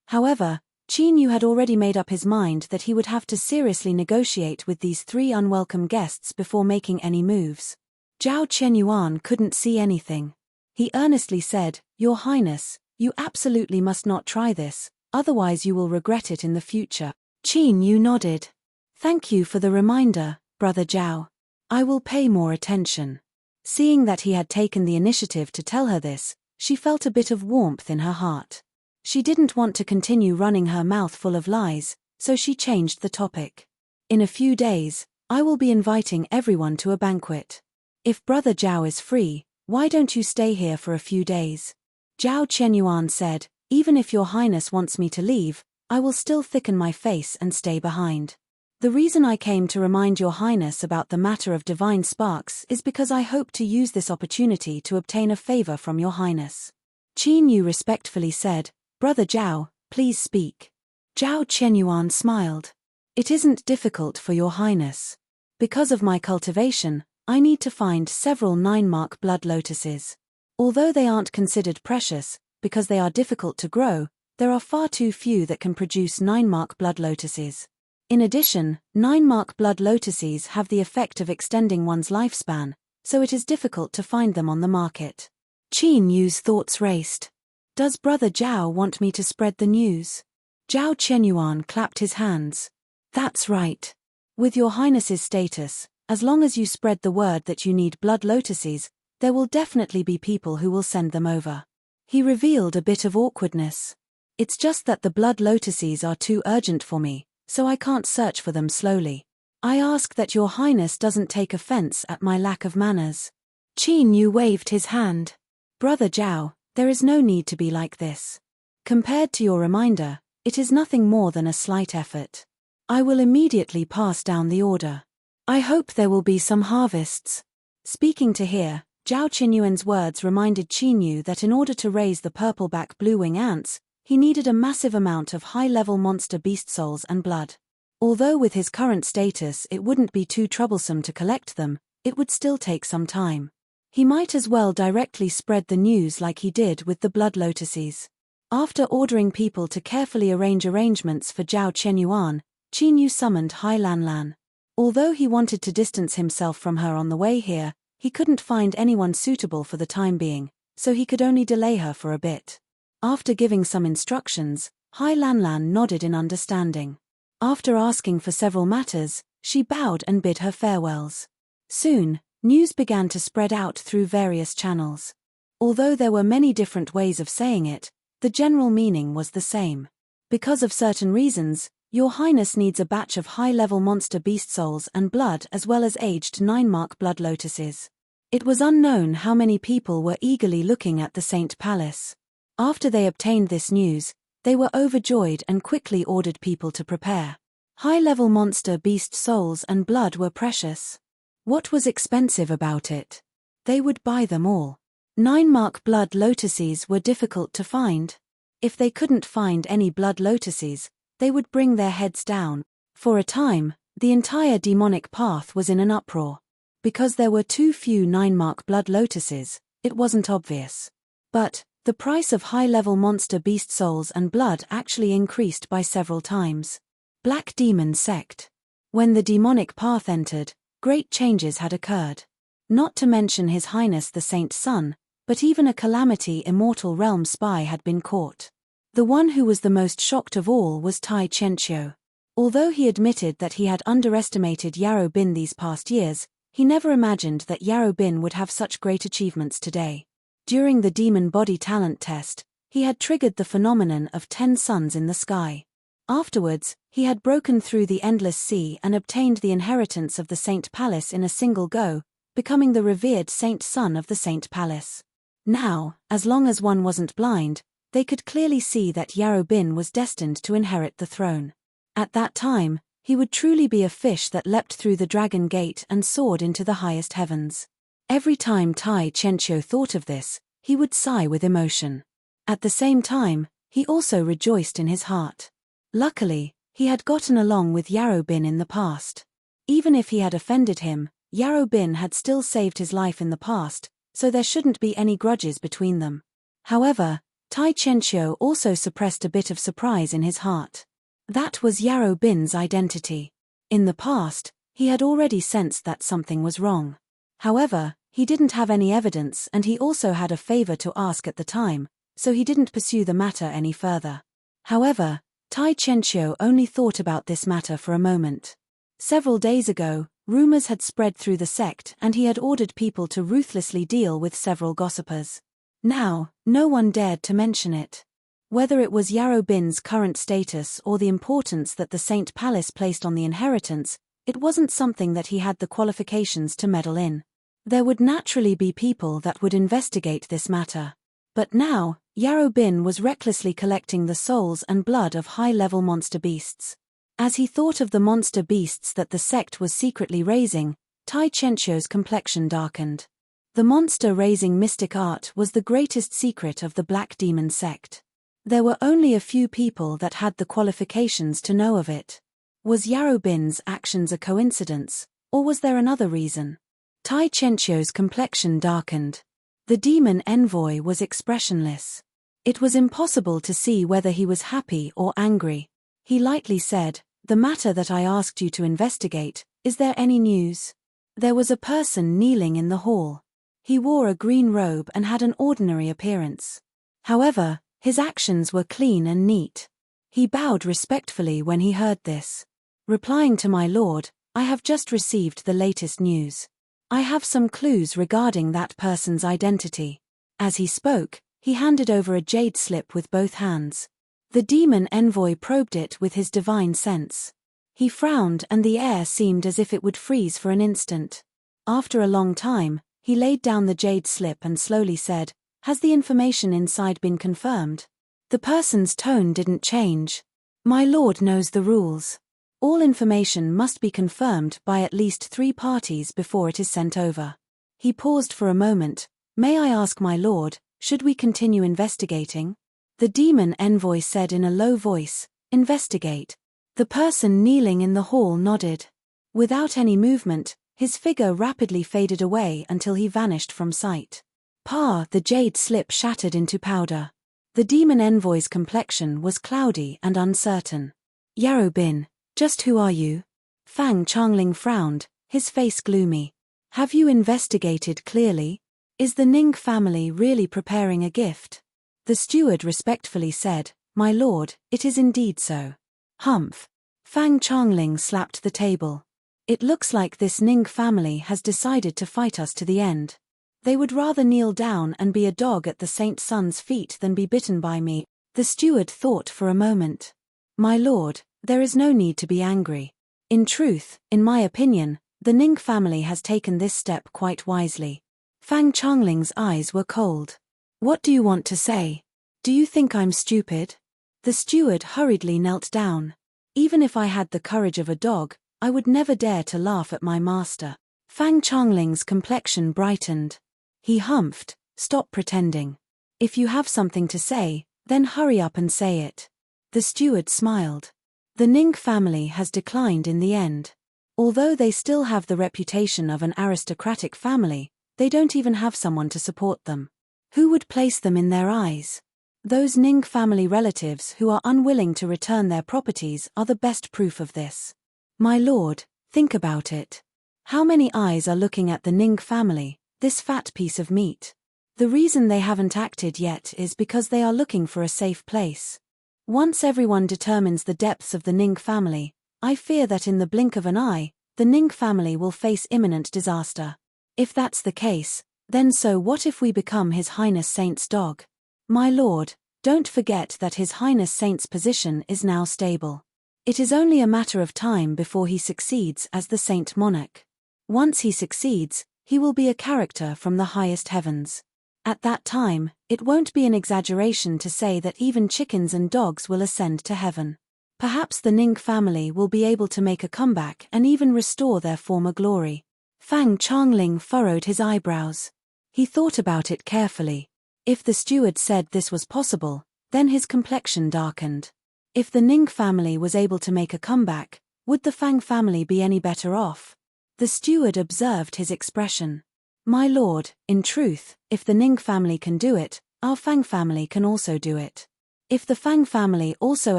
However, Qin Yu had already made up his mind that he would have to seriously negotiate with these three unwelcome guests before making any moves. Zhao Qinyuan couldn't see anything. He earnestly said, Your Highness, you absolutely must not try this, otherwise you will regret it in the future. Qin Yu nodded. Thank you for the reminder, Brother Zhao. I will pay more attention. Seeing that he had taken the initiative to tell her this, she felt a bit of warmth in her heart. She didn't want to continue running her mouth full of lies, so she changed the topic. In a few days, I will be inviting everyone to a banquet. If Brother Zhao is free, why don't you stay here for a few days? Zhao Qinyuan said, Even if Your Highness wants me to leave, I will still thicken my face and stay behind. The reason I came to remind Your Highness about the matter of divine sparks is because I hope to use this opportunity to obtain a favor from Your Highness. Qin Yu respectfully said, Brother Zhao, please speak. Zhao Qianyuan smiled. It isn't difficult for Your Highness. Because of my cultivation, I need to find several 9-mark blood lotuses. Although they aren't considered precious, because they are difficult to grow, there are far too few that can produce 9-mark blood lotuses. In addition, 9-mark blood lotuses have the effect of extending one's lifespan, so it is difficult to find them on the market. Qin Yu's thoughts raced. Does Brother Zhao want me to spread the news? Zhao Qianyuan clapped his hands. That's right. With Your Highness's status, as long as you spread the word that you need blood lotuses, there will definitely be people who will send them over. He revealed a bit of awkwardness. It's just that the blood lotuses are too urgent for me, so I can't search for them slowly. I ask that Your Highness doesn't take offense at my lack of manners. Qin Yu waved his hand. Brother Zhao, there is no need to be like this. Compared to your reminder, it is nothing more than a slight effort. I will immediately pass down the order. I hope there will be some harvests. Speaking to here, Zhao Qianyuan's words reminded Qin Yu that in order to raise the purple-back blue-wing ants, he needed a massive amount of high-level monster beast souls and blood. Although with his current status it wouldn't be too troublesome to collect them, it would still take some time. He might as well directly spread the news like he did with the blood lotuses. After ordering people to carefully arrange arrangements for Zhao Qianyuan, Qin Yu summoned Hai Lanlan. Although he wanted to distance himself from her on the way here, he couldn't find anyone suitable for the time being, so he could only delay her for a bit. After giving some instructions, Hai Lanlan nodded in understanding. After asking for several matters, she bowed and bid her farewells. Soon, news began to spread out through various channels. Although there were many different ways of saying it, the general meaning was the same. Because of certain reasons, Your Highness needs a batch of high-level monster beast souls and blood as well as aged 9-mark blood lotuses. It was unknown how many people were eagerly looking at the Saint Palace. After they obtained this news, they were overjoyed and quickly ordered people to prepare. High-level monster beast souls and blood were precious. What was expensive about it? They would buy them all. 9-mark blood lotuses were difficult to find. If they couldn't find any blood lotuses, they would bring their heads down. For a time, the entire demonic path was in an uproar. Because there were too few 9-mark blood lotuses, it wasn't obvious. But the price of high-level monster beast souls and blood actually increased by several times. Black Demon Sect. When the demonic path entered, great changes had occurred. Not to mention His Highness the Saint's son, but even a Calamity Immortal Realm spy had been caught. The one who was the most shocked of all was Tai Qianqiu. Although he admitted that he had underestimated Yarrow Bin these past years, he never imagined that Yarrow Bin would have such great achievements today. During the demon body talent test, he had triggered the phenomenon of 10 suns in the sky. Afterwards, he had broken through the endless sea and obtained the inheritance of the Saint Palace in a single go, becoming the revered Saint Son of the Saint Palace. Now, as long as one wasn't blind, they could clearly see that Yarrow Bin was destined to inherit the throne. At that time, he would truly be a fish that leapt through the dragon gate and soared into the highest heavens. Every time Tai Qianqiu thought of this, he would sigh with emotion. At the same time, he also rejoiced in his heart. Luckily, he had gotten along with Yarrow Bin in the past. Even if he had offended him, Yarrow Bin had still saved his life in the past, so there shouldn't be any grudges between them. However, Tai Qianqiu also suppressed a bit of surprise in his heart. That was Yarrow Bin's identity. In the past, he had already sensed that something was wrong. However, he didn't have any evidence and he also had a favor to ask at the time, so he didn't pursue the matter any further. However, Tai Qianqiu only thought about this matter for a moment. Several days ago, rumors had spread through the sect and he had ordered people to ruthlessly deal with several gossipers. Now, no one dared to mention it. Whether it was Yarrow Bin's current status or the importance that the Saint Palace placed on the inheritance, it wasn't something that he had the qualifications to meddle in. There would naturally be people that would investigate this matter. But now, Yarrow Bin was recklessly collecting the souls and blood of high-level monster beasts. As he thought of the monster beasts that the sect was secretly raising, Tai Qianqiu's complexion darkened. The monster-raising mystic art was the greatest secret of the Black Demon sect. There were only a few people that had the qualifications to know of it. Was Yarobin's actions a coincidence, or was there another reason? Tai Qianqiu's complexion darkened. The demon envoy was expressionless. It was impossible to see whether he was happy or angry. He lightly said, "The matter that I asked you to investigate, is there any news?" There was a person kneeling in the hall. He wore a green robe and had an ordinary appearance. However, his actions were clean and neat. He bowed respectfully when he heard this. Replying to my lord, "I have just received the latest news. I have some clues regarding that person's identity." As he spoke, he handed over a jade slip with both hands. The demon envoy probed it with his divine sense. He frowned and the air seemed as if it would freeze for an instant. After a long time, he laid down the jade slip and slowly said, "Has the information inside been confirmed?" The person's tone didn't change. "My lord knows the rules. All information must be confirmed by at least 3 parties before it is sent over." He paused for a moment. "May I ask my lord, should we continue investigating?" The demon envoy said in a low voice, "Investigate." The person kneeling in the hall nodded. Without any movement, his figure rapidly faded away until he vanished from sight. The jade slip shattered into powder. The demon envoy's complexion was cloudy and uncertain. "Yarobin, just who are you?" Fang Changling frowned, his face gloomy. "Have you investigated clearly? Is the Ning family really preparing a gift?" The steward respectfully said, "My lord, it is indeed so." "Humph." Fang Changling slapped the table. "It looks like this Ning family has decided to fight us to the end. They would rather kneel down and be a dog at the Saint Sun's feet than be bitten by me." The steward thought for a moment. "My lord, there is no need to be angry. In truth, in my opinion, the Ning family has taken this step quite wisely." Fang Changling's eyes were cold. "What do you want to say? Do you think I'm stupid?" The steward hurriedly knelt down. "Even if I had the courage of a dog, I would never dare to laugh at my master." Fang Changling's complexion brightened. He humphed, "Stop pretending. If you have something to say, then hurry up and say it." The steward smiled. "The Ning family has declined in the end. Although they still have the reputation of an aristocratic family, they don't even have someone to support them. Who would place them in their eyes? Those Ning family relatives who are unwilling to return their properties are the best proof of this. My lord, think about it. How many eyes are looking at the Ning family, this fat piece of meat? The reason they haven't acted yet is because they are looking for a safe place. Once everyone determines the depths of the Ning family, I fear that in the blink of an eye, the Ning family will face imminent disaster. If that's the case, then so what if we become His Highness Saint's dog? My lord, don't forget that His Highness Saint's position is now stable. It is only a matter of time before he succeeds as the Saint Monarch. Once he succeeds, he will be a character from the highest heavens. At that time, it won't be an exaggeration to say that even chickens and dogs will ascend to heaven. Perhaps the Ning family will be able to make a comeback and even restore their former glory." Fang Changling furrowed his eyebrows. He thought about it carefully. If the steward said this was possible, then his complexion darkened. If the Ning family was able to make a comeback, would the Fang family be any better off? The steward observed his expression. "My lord, in truth, if the Ning family can do it, our Fang family can also do it. If the Fang family also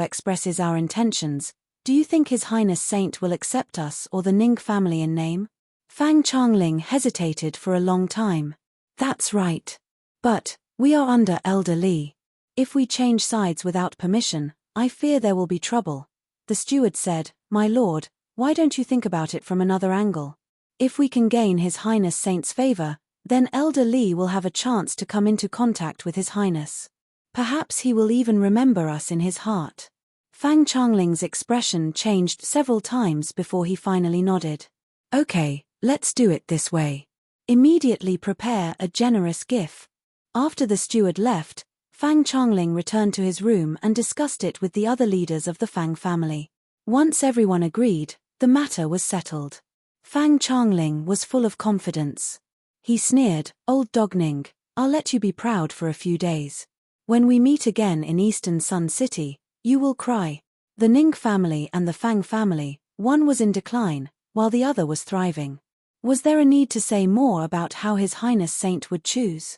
expresses our intentions, do you think His Highness Saint will accept us or the Ning family in name?" Fang Changling hesitated for a long time. "That's right. But we are under Elder Li. If we change sides without permission, I fear there will be trouble." The steward said, "My lord, why don't you think about it from another angle? If we can gain His Highness Saint's favor, then Elder Li will have a chance to come into contact with His Highness. Perhaps he will even remember us in his heart." Fang Changling's expression changed several times before he finally nodded. "Okay, let's do it this way. Immediately prepare a generous gift." After the steward left, Fang Changling returned to his room and discussed it with the other leaders of the Fang family. Once everyone agreed, the matter was settled. Fang Changling was full of confidence. He sneered, "Old dog Ning, I'll let you be proud for a few days. When we meet again in Eastern Sun City, you will cry." The Ning family and the Fang family, one was in decline, while the other was thriving. Was there a need to say more about how His Highness Saint would choose?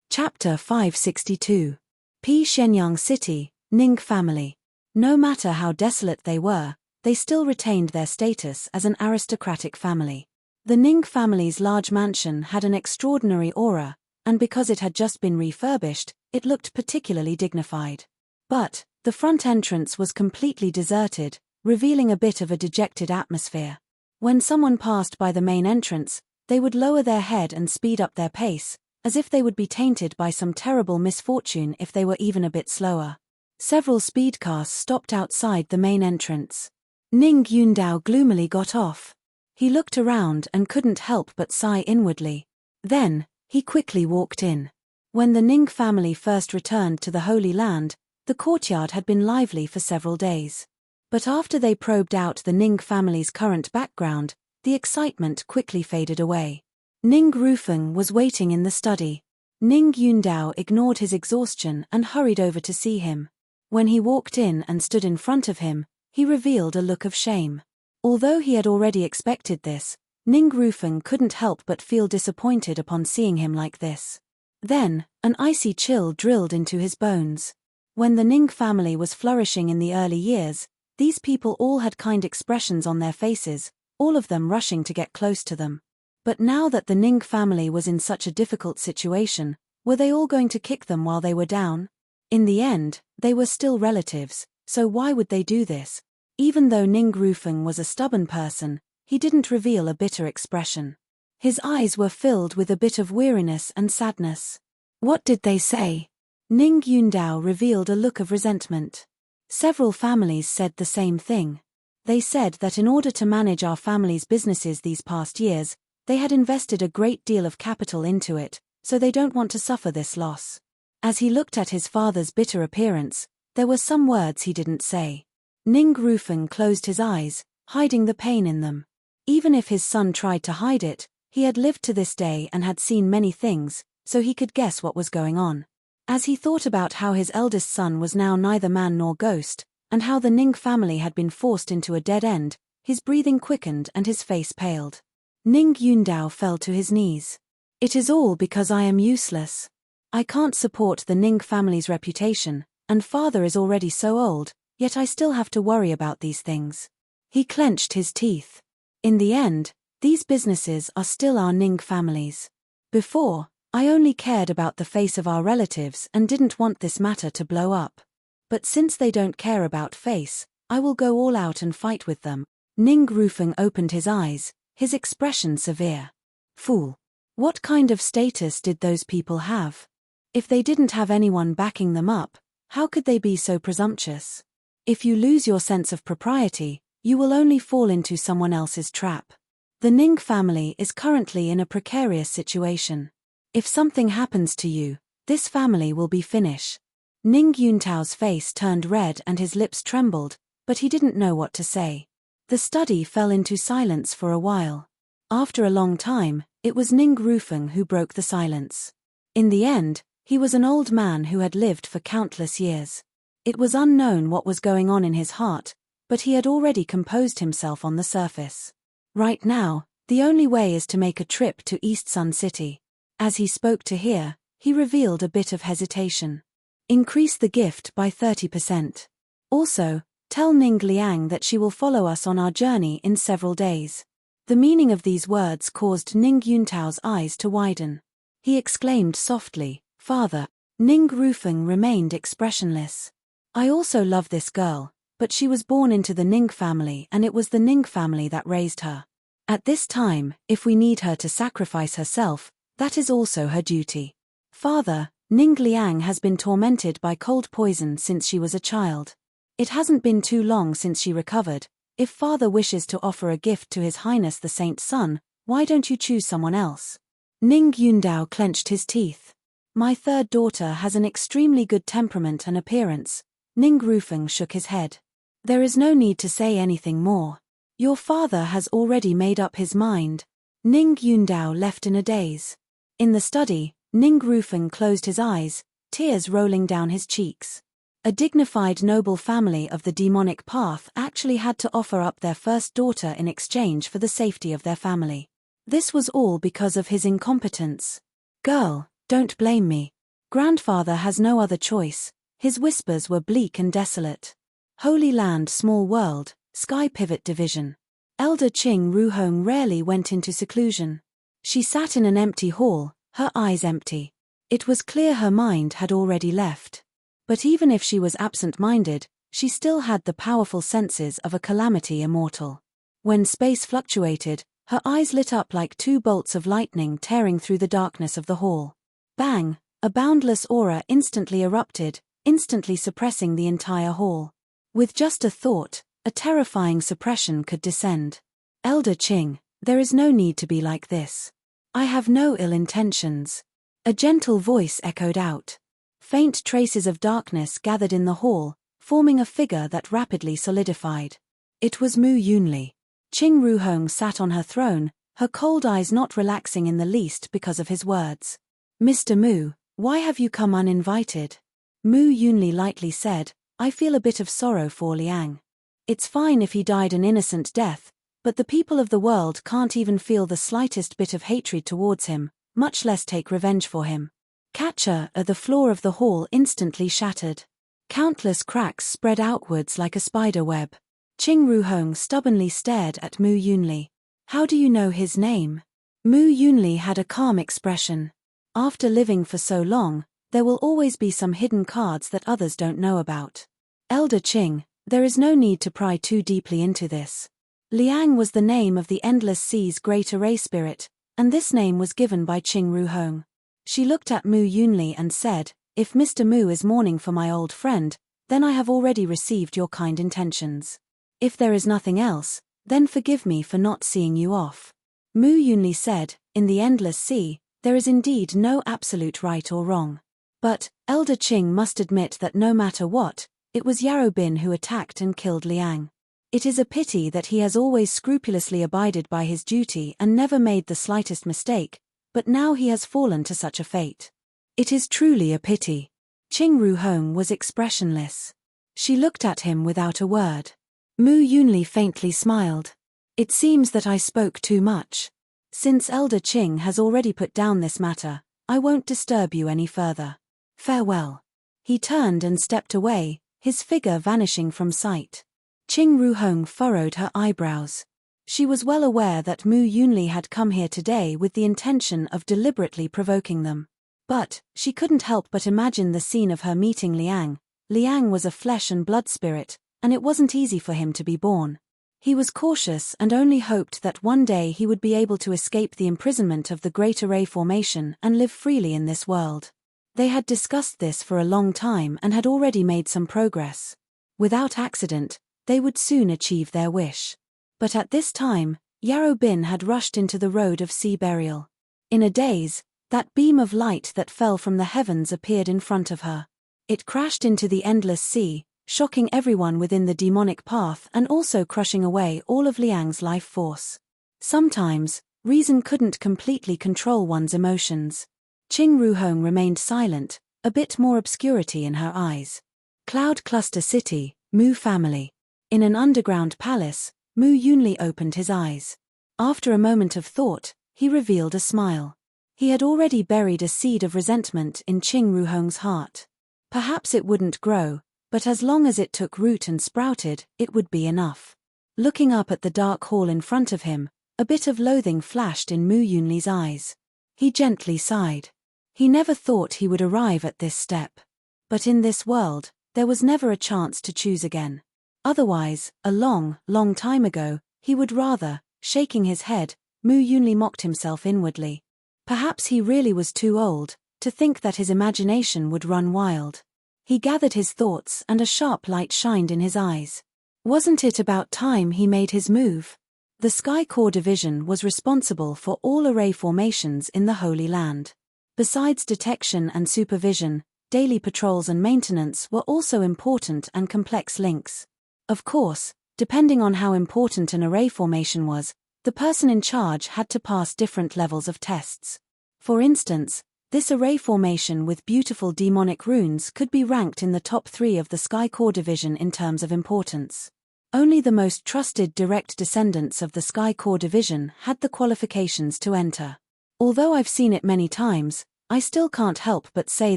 Chapter 562. P. Shenyang City, Ning family. No matter how desolate they were, they still retained their status as an aristocratic family. The Ning family's large mansion had an extraordinary aura, and because it had just been refurbished, it looked particularly dignified. But the front entrance was completely deserted, revealing a bit of a dejected atmosphere. When someone passed by the main entrance, they would lower their head and speed up their pace, as if they would be tainted by some terrible misfortune if they were even a bit slower. Several speed cars stopped outside the main entrance. Ning Yundao gloomily got off. He looked around and couldn't help but sigh inwardly. Then, he quickly walked in. When the Ning family first returned to the Holy Land, the courtyard had been lively for several days. But after they probed out the Ning family's current background, the excitement quickly faded away. Ning Rufeng was waiting in the study. Ning Yundao ignored his exhaustion and hurried over to see him. When he walked in and stood in front of him, he revealed a look of shame. Although he had already expected this, Ning Rufeng couldn't help but feel disappointed upon seeing him like this. Then, an icy chill drilled into his bones. When the Ning family was flourishing in the early years, these people all had kind expressions on their faces, all of them rushing to get close to them. But now that the Ning family was in such a difficult situation, were they all going to kick them while they were down? In the end, they were still relatives, so why would they do this? Even though Ning Rufeng was a stubborn person, he didn't reveal a bitter expression. His eyes were filled with a bit of weariness and sadness. What did they say? Ning Yundao revealed a look of resentment. Several families said the same thing. They said that in order to manage our family's businesses these past years, they had invested a great deal of capital into it, so they don't want to suffer this loss. As he looked at his father's bitter appearance, there were some words he didn't say. Ning Rufeng closed his eyes, hiding the pain in them. Even if his son tried to hide it, he had lived to this day and had seen many things, so he could guess what was going on. As he thought about how his eldest son was now neither man nor ghost, and how the Ning family had been forced into a dead end, his breathing quickened and his face paled. Ning Yundao fell to his knees. "It is all because I am useless. I can't support the Ning family's reputation, and father is already so old, yet I still have to worry about these things." He clenched his teeth. In the end, these businesses are still our Ning family's. Before, I only cared about the face of our relatives and didn't want this matter to blow up. But since they don't care about face, I will go all out and fight with them. Ning Rufeng opened his eyes, his expression severe. Fool. What kind of status did those people have? If they didn't have anyone backing them up, how could they be so presumptuous? If you lose your sense of propriety, you will only fall into someone else's trap. The Ning family is currently in a precarious situation. If something happens to you, this family will be finished. Ning Yuntao's face turned red and his lips trembled, but he didn't know what to say. The study fell into silence for a while. After a long time, it was Ning Rufeng who broke the silence. In the end, he was an old man who had lived for countless years. It was unknown what was going on in his heart, but he had already composed himself on the surface. Right now, the only way is to make a trip to East Sun City. As he spoke to Hear, he revealed a bit of hesitation. Increase the gift by 30%. Also, tell Ning Liang that she will follow us on our journey in several days. The meaning of these words caused Ning Yuntao's eyes to widen. He exclaimed softly, "Father." Ning Rufeng remained expressionless. "I also love this girl, but she was born into the Ning family and it was the Ning family that raised her. At this time, if we need her to sacrifice herself, that is also her duty. Father, Ning Liang has been tormented by cold poison since she was a child. It hasn't been too long since she recovered. If father wishes to offer a gift to His Highness the Saint's son, why don't you choose someone else?" Ning Yundao clenched his teeth. "My third daughter has an extremely good temperament and appearance." Ning Rufeng shook his head. There is no need to say anything more. Your father has already made up his mind. Ning Yundao left in a daze. In the study, Ning Rufeng closed his eyes, tears rolling down his cheeks. A dignified noble family of the demonic path actually had to offer up their first daughter in exchange for the safety of their family. This was all because of his incompetence. Girl, don't blame me. Grandfather has no other choice. His whispers were bleak and desolate. Holy Land, small world, Sky Pivot Division. Elder Qing Ruhong rarely went into seclusion. She sat in an empty hall, her eyes empty. It was clear her mind had already left. But even if she was absent-minded, she still had the powerful senses of a calamity immortal. When space fluctuated, her eyes lit up like two bolts of lightning tearing through the darkness of the hall. Bang! A boundless aura instantly erupted, instantly suppressing the entire hall. With just a thought, a terrifying suppression could descend. Elder Qing, there is no need to be like this. I have no ill intentions. A gentle voice echoed out. Faint traces of darkness gathered in the hall, forming a figure that rapidly solidified. It was Mu Yunli. Qing Ruhong sat on her throne, her cold eyes not relaxing in the least because of his words. Mr. Mu, why have you come uninvited? Mu Yunli lightly said, I feel a bit of sorrow for Liang. It's fine if he died an innocent death, but the people of the world can't even feel the slightest bit of hatred towards him, much less take revenge for him. Catcher at the floor of the hall instantly shattered. Countless cracks spread outwards like a spider web. Qing Ruhong stubbornly stared at Mu Yunli. How do you know his name? Mu Yunli had a calm expression. After living for so long, there will always be some hidden cards that others don't know about. Elder Qing, there is no need to pry too deeply into this. Liang was the name of the Endless Sea's great array spirit, and this name was given by Qing Ruhong. She looked at Mu Yunli and said, if Mr. Mu is mourning for my old friend, then I have already received your kind intentions. If there is nothing else, then forgive me for not seeing you off. Mu Yunli said, in the Endless Sea, there is indeed no absolute right or wrong. But, Elder Qing must admit that no matter what, it was Yarrow Bin who attacked and killed Liang. It is a pity that he has always scrupulously abided by his duty and never made the slightest mistake, but now he has fallen to such a fate. It is truly a pity. Qing Ruhong was expressionless. She looked at him without a word. Mu Yunli faintly smiled. It seems that I spoke too much. Since Elder Qing has already put down this matter, I won't disturb you any further. Farewell. He turned and stepped away, his figure vanishing from sight. Qing Ruhong furrowed her eyebrows. She was well aware that Mu Yunli had come here today with the intention of deliberately provoking them. But, she couldn't help but imagine the scene of her meeting Liang. Liang was a flesh and blood spirit, and it wasn't easy for him to be born. He was cautious and only hoped that one day he would be able to escape the imprisonment of the Great Array Formation and live freely in this world. They had discussed this for a long time and had already made some progress. Without accident, they would soon achieve their wish. But at this time, Yarrow Bin had rushed into the road of sea burial. In a daze, that beam of light that fell from the heavens appeared in front of her. It crashed into the Endless Sea, shocking everyone within the demonic path and also crushing away all of Liang's life force. Sometimes, reason couldn't completely control one's emotions. Qing Ruhong remained silent, a bit more obscurity in her eyes. Cloud Cluster City, Mu family. In an underground palace, Mu Yunli opened his eyes. After a moment of thought, he revealed a smile. He had already buried a seed of resentment in Qing Ruhong's heart. Perhaps it wouldn't grow, but as long as it took root and sprouted, it would be enough. Looking up at the dark hall in front of him, a bit of loathing flashed in Mu Yunli's eyes. He gently sighed. He never thought he would arrive at this step. But in this world, there was never a chance to choose again. Otherwise, a long, long time ago, he would rather, shaking his head, Mu Yunli mocked himself inwardly. Perhaps he really was too old to think that his imagination would run wild. He gathered his thoughts and a sharp light shined in his eyes. Wasn't it about time he made his move? The Sky Core Division was responsible for all array formations in the Holy Land. Besides detection and supervision, daily patrols and maintenance were also important and complex links. Of course, depending on how important an array formation was, the person in charge had to pass different levels of tests. For instance, this array formation with beautiful demonic runes could be ranked in the top 3 of the Sky Core division in terms of importance. Only the most trusted direct descendants of the Sky Core division had the qualifications to enter. Although I've seen it many times, I still can't help but say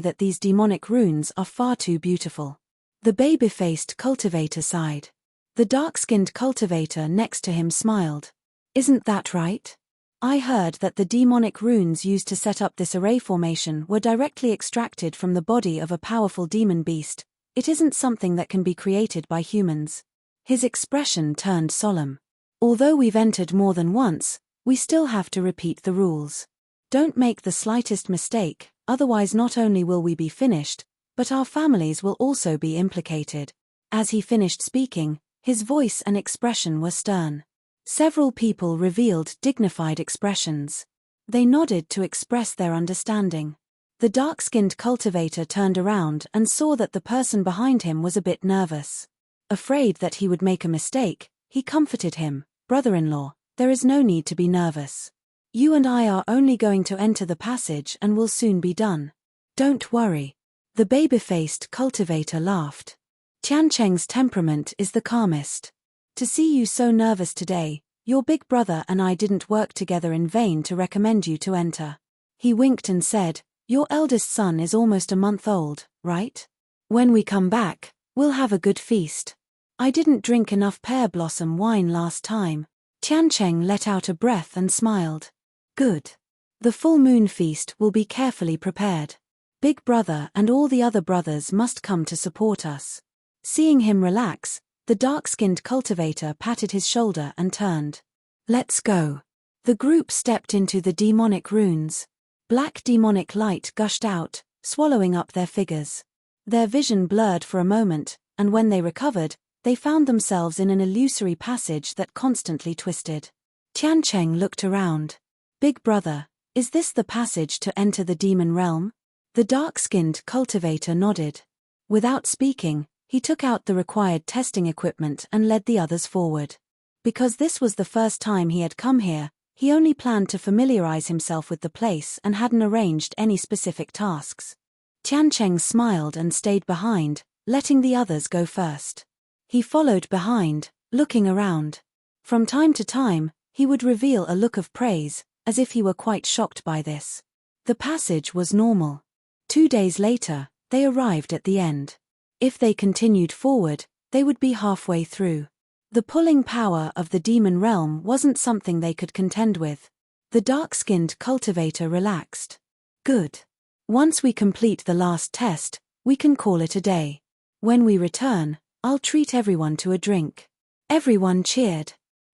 that these demonic runes are far too beautiful. The baby-faced cultivator sighed. The dark-skinned cultivator next to him smiled. Isn't that right? I heard that the demonic runes used to set up this array formation were directly extracted from the body of a powerful demon beast. It isn't something that can be created by humans. His expression turned solemn. Although we've entered more than once, we still have to repeat the rules. Don't make the slightest mistake, otherwise not only will we be finished, but our families will also be implicated. As he finished speaking, his voice and expression were stern. Several people revealed dignified expressions. They nodded to express their understanding. The dark-skinned cultivator turned around and saw that the person behind him was a bit nervous. Afraid that he would make a mistake, he comforted him. Brother-in-law, there is no need to be nervous. You and I are only going to enter the passage and will soon be done. Don't worry. The baby-faced cultivator laughed. Tiancheng's temperament is the calmest. To see you so nervous today, your big brother and I didn't work together in vain to recommend you to enter. He winked and said, your eldest son is almost a month old, right? When we come back, we'll have a good feast. I didn't drink enough pear blossom wine last time. Tiancheng let out a breath and smiled. Good. The full moon feast will be carefully prepared. Big brother and all the other brothers must come to support us. Seeing him relax, the dark-skinned cultivator patted his shoulder and turned. Let's go. The group stepped into the demonic runes. Black demonic light gushed out, swallowing up their figures. Their vision blurred for a moment, and when they recovered, they found themselves in an illusory passage that constantly twisted. Tiancheng looked around. Big brother, is this the passage to enter the demon realm? The dark-skinned cultivator nodded. Without speaking, he took out the required testing equipment and led the others forward. Because this was the first time he had come here, he only planned to familiarize himself with the place and hadn't arranged any specific tasks. Tiancheng smiled and stayed behind, letting the others go first. He followed behind, looking around. From time to time, he would reveal a look of praise, as if he were quite shocked by this. The passage was normal. 2 days later, they arrived at the end. If they continued forward, they would be halfway through. The pulling power of the demon realm wasn't something they could contend with. The dark-skinned cultivator relaxed. Good. Once we complete the last test, we can call it a day. When we return, I'll treat everyone to a drink. Everyone cheered.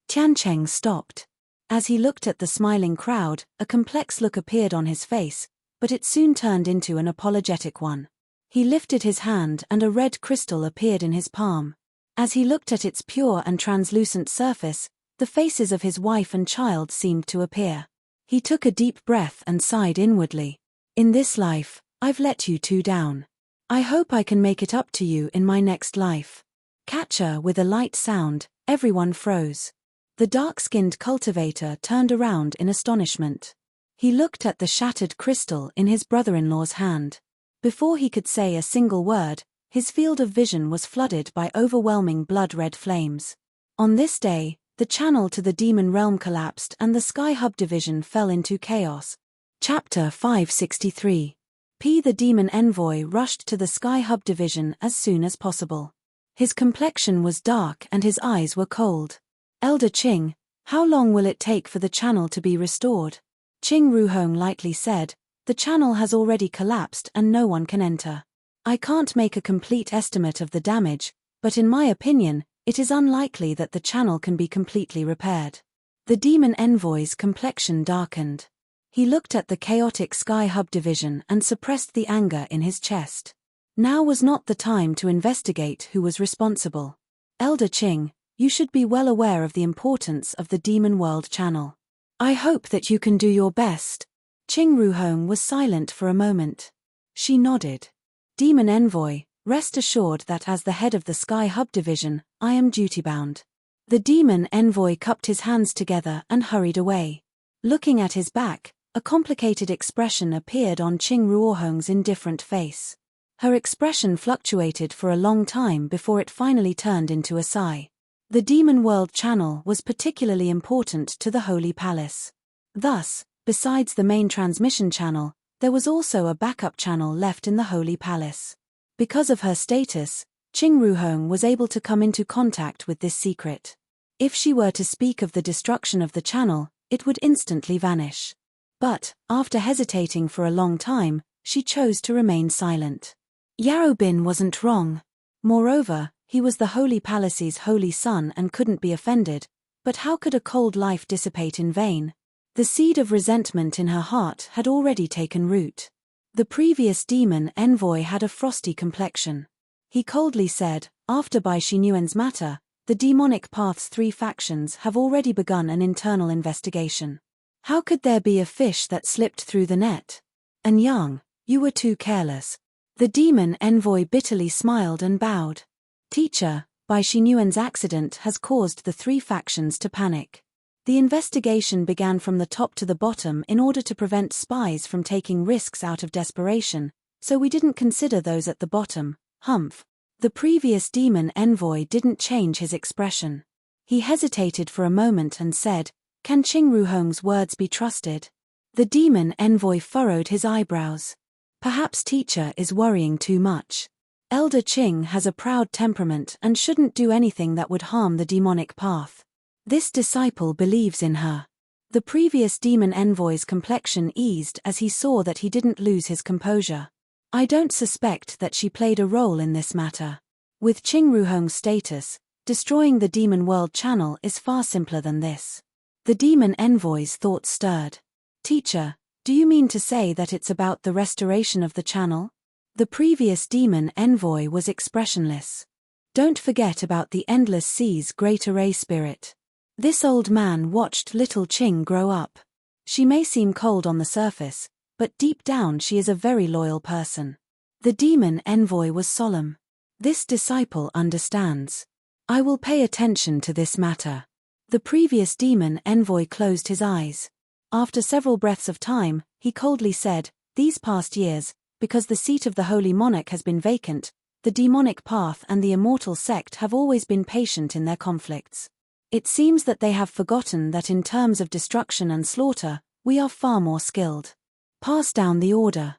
Tiancheng stopped. As he looked at the smiling crowd, a complex look appeared on his face, but it soon turned into an apologetic one. He lifted his hand and a red crystal appeared in his palm. As he looked at its pure and translucent surface, the faces of his wife and child seemed to appear. He took a deep breath and sighed inwardly. In this life, I've let you two down. I hope I can make it up to you in my next life. Catcher with a light sound, everyone froze. The dark-skinned cultivator turned around in astonishment. He looked at the shattered crystal in his brother-in-law's hand. Before he could say a single word, his field of vision was flooded by overwhelming blood-red flames. On this day, the channel to the demon realm collapsed and the Sky Hub division fell into chaos. Chapter 563. P. The demon envoy rushed to the Sky Hub division as soon as possible. His complexion was dark and his eyes were cold. Elder Qing, how long will it take for the channel to be restored? Qing Ruhong lightly said, the channel has already collapsed and no one can enter. I can't make a complete estimate of the damage, but in my opinion, it is unlikely that the channel can be completely repaired. The demon envoy's complexion darkened. He looked at the chaotic Sky Hub division and suppressed the anger in his chest. Now was not the time to investigate who was responsible. Elder Qing, you should be well aware of the importance of the Demon World channel. I hope that you can do your best. Qing Ruhong was silent for a moment. She nodded. Demon Envoy, Rest assured that as the head of the Sky Hub division, I am duty-bound. The demon envoy cupped his hands together and hurried away. Looking at his back, a complicated expression appeared on Qing Ruohong's indifferent face. Her expression fluctuated for a long time before it finally turned into a sigh. The Demon World Channel was particularly important to the Holy Palace. Thus, besides the main transmission channel, there was also a backup channel left in the Holy Palace. Because of her status, Qing Ruohong was able to come into contact with this secret. If she were to speak of the destruction of the channel, it would instantly vanish. But, after hesitating for a long time, she chose to remain silent. Yarobin wasn't wrong. Moreover, he was the Holy Palace's holy son and couldn't be offended, but how could a cold life dissipate in vain? The seed of resentment in her heart had already taken root. The previous demon envoy had a frosty complexion. He coldly said, after Bai Xinyuan's matter, the demonic path's 3 factions have already begun an internal investigation. How could there be a fish that slipped through the net? And Yang, you were too careless. The demon envoy bitterly smiled and bowed. Teacher, Bai Xinyuan's accident has caused the 3 factions to panic. The investigation began from the top to the bottom in order to prevent spies from taking risks out of desperation, so we didn't consider those at the bottom. Humph. The previous demon envoy didn't change his expression. He hesitated for a moment and said, "Can Qing Ruohong's words be trusted?" The demon envoy furrowed his eyebrows. Perhaps teacher is worrying too much. Elder Qing has a proud temperament and shouldn't do anything that would harm the demonic path. This disciple believes in her. The previous demon envoy's complexion eased as he saw that he didn't lose his composure. I don't suspect that she played a role in this matter. With Qing Ruohong's status, destroying the Demon World Channel is far simpler than this. The demon envoy's thoughts stirred. Teacher, do you mean to say that it's about the restoration of the channel? The previous demon envoy was expressionless. Don't forget about the endless sea's great array spirit. This old man watched little Qing grow up. She may seem cold on the surface, but deep down she is a very loyal person. The demon envoy was solemn. This disciple understands. I will pay attention to this matter. The previous demon envoy closed his eyes. After several breaths of time, he coldly said, "These past years, because the seat of the Holy Monarch has been vacant, the demonic path and the immortal sect have always been patient in their conflicts. It seems that they have forgotten that in terms of destruction and slaughter, we are far more skilled. Pass down the order.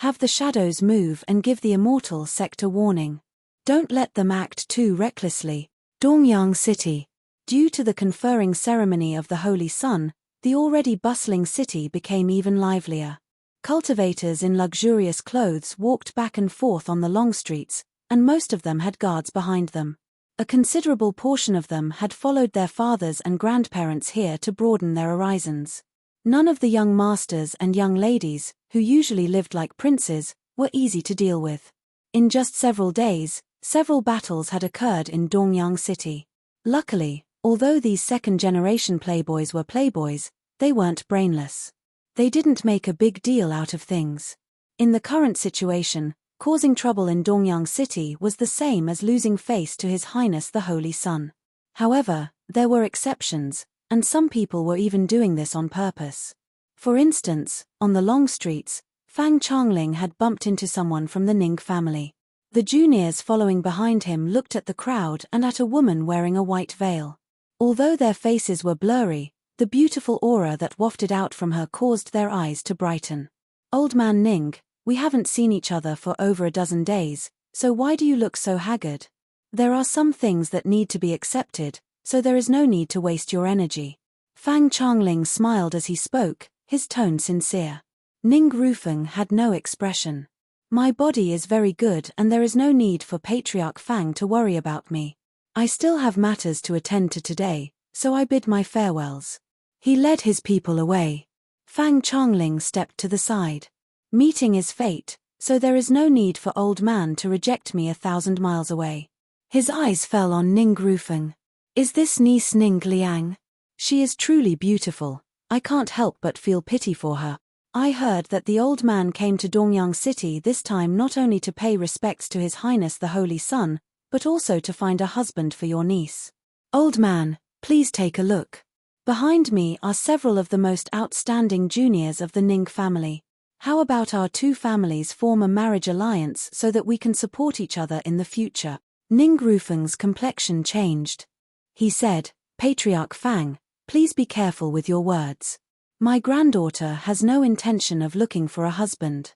Have the shadows move and give the immortal sect a warning. Don't let them act too recklessly." Dongyang City. Due to the conferring ceremony of the Holy Sun, the already bustling city became even livelier. Cultivators in luxurious clothes walked back and forth on the long streets, and most of them had guards behind them. A considerable portion of them had followed their fathers and grandparents here to broaden their horizons. None of the young masters and young ladies, who usually lived like princes, were easy to deal with. In just several days, several battles had occurred in Dongyang City. Luckily, although these second-generation playboys were playboys, they weren't brainless. They didn't make a big deal out of things. In the current situation, causing trouble in Dongyang City was the same as losing face to His Highness the Holy Sun. However, there were exceptions, and some people were even doing this on purpose. For instance, on the long streets, Fang Changling had bumped into someone from the Ning family. The juniors following behind him looked at the crowd and at a woman wearing a white veil. Although their faces were blurry, the beautiful aura that wafted out from her caused their eyes to brighten. "Old man Ning, we haven't seen each other for over a dozen days, so why do you look so haggard? There are some things that need to be accepted, so there is no need to waste your energy." Fang Changling smiled as he spoke, his tone sincere. Ning Rufeng had no expression. "My body is very good and there is no need for Patriarch Fang to worry about me. I still have matters to attend to today, so I bid my farewells." He led his people away. Fang Changling stepped to the side. "Meeting is fate, so there is no need for old man to reject me 1,000 miles away." His eyes fell on Ning Rufeng. "Is this niece Ning Liang? She is truly beautiful. I can't help but feel pity for her." I heard that the old man came to Dongyang City this time not only to pay respects to His Highness the Holy Sun, but also to find a husband for your niece. Old man, please take a look. Behind me are several of the most outstanding juniors of the Ning family. How about our two families form a marriage alliance so that we can support each other in the future? Ning Rufeng's complexion changed. He said, Patriarch Fang, please be careful with your words. My granddaughter has no intention of looking for a husband.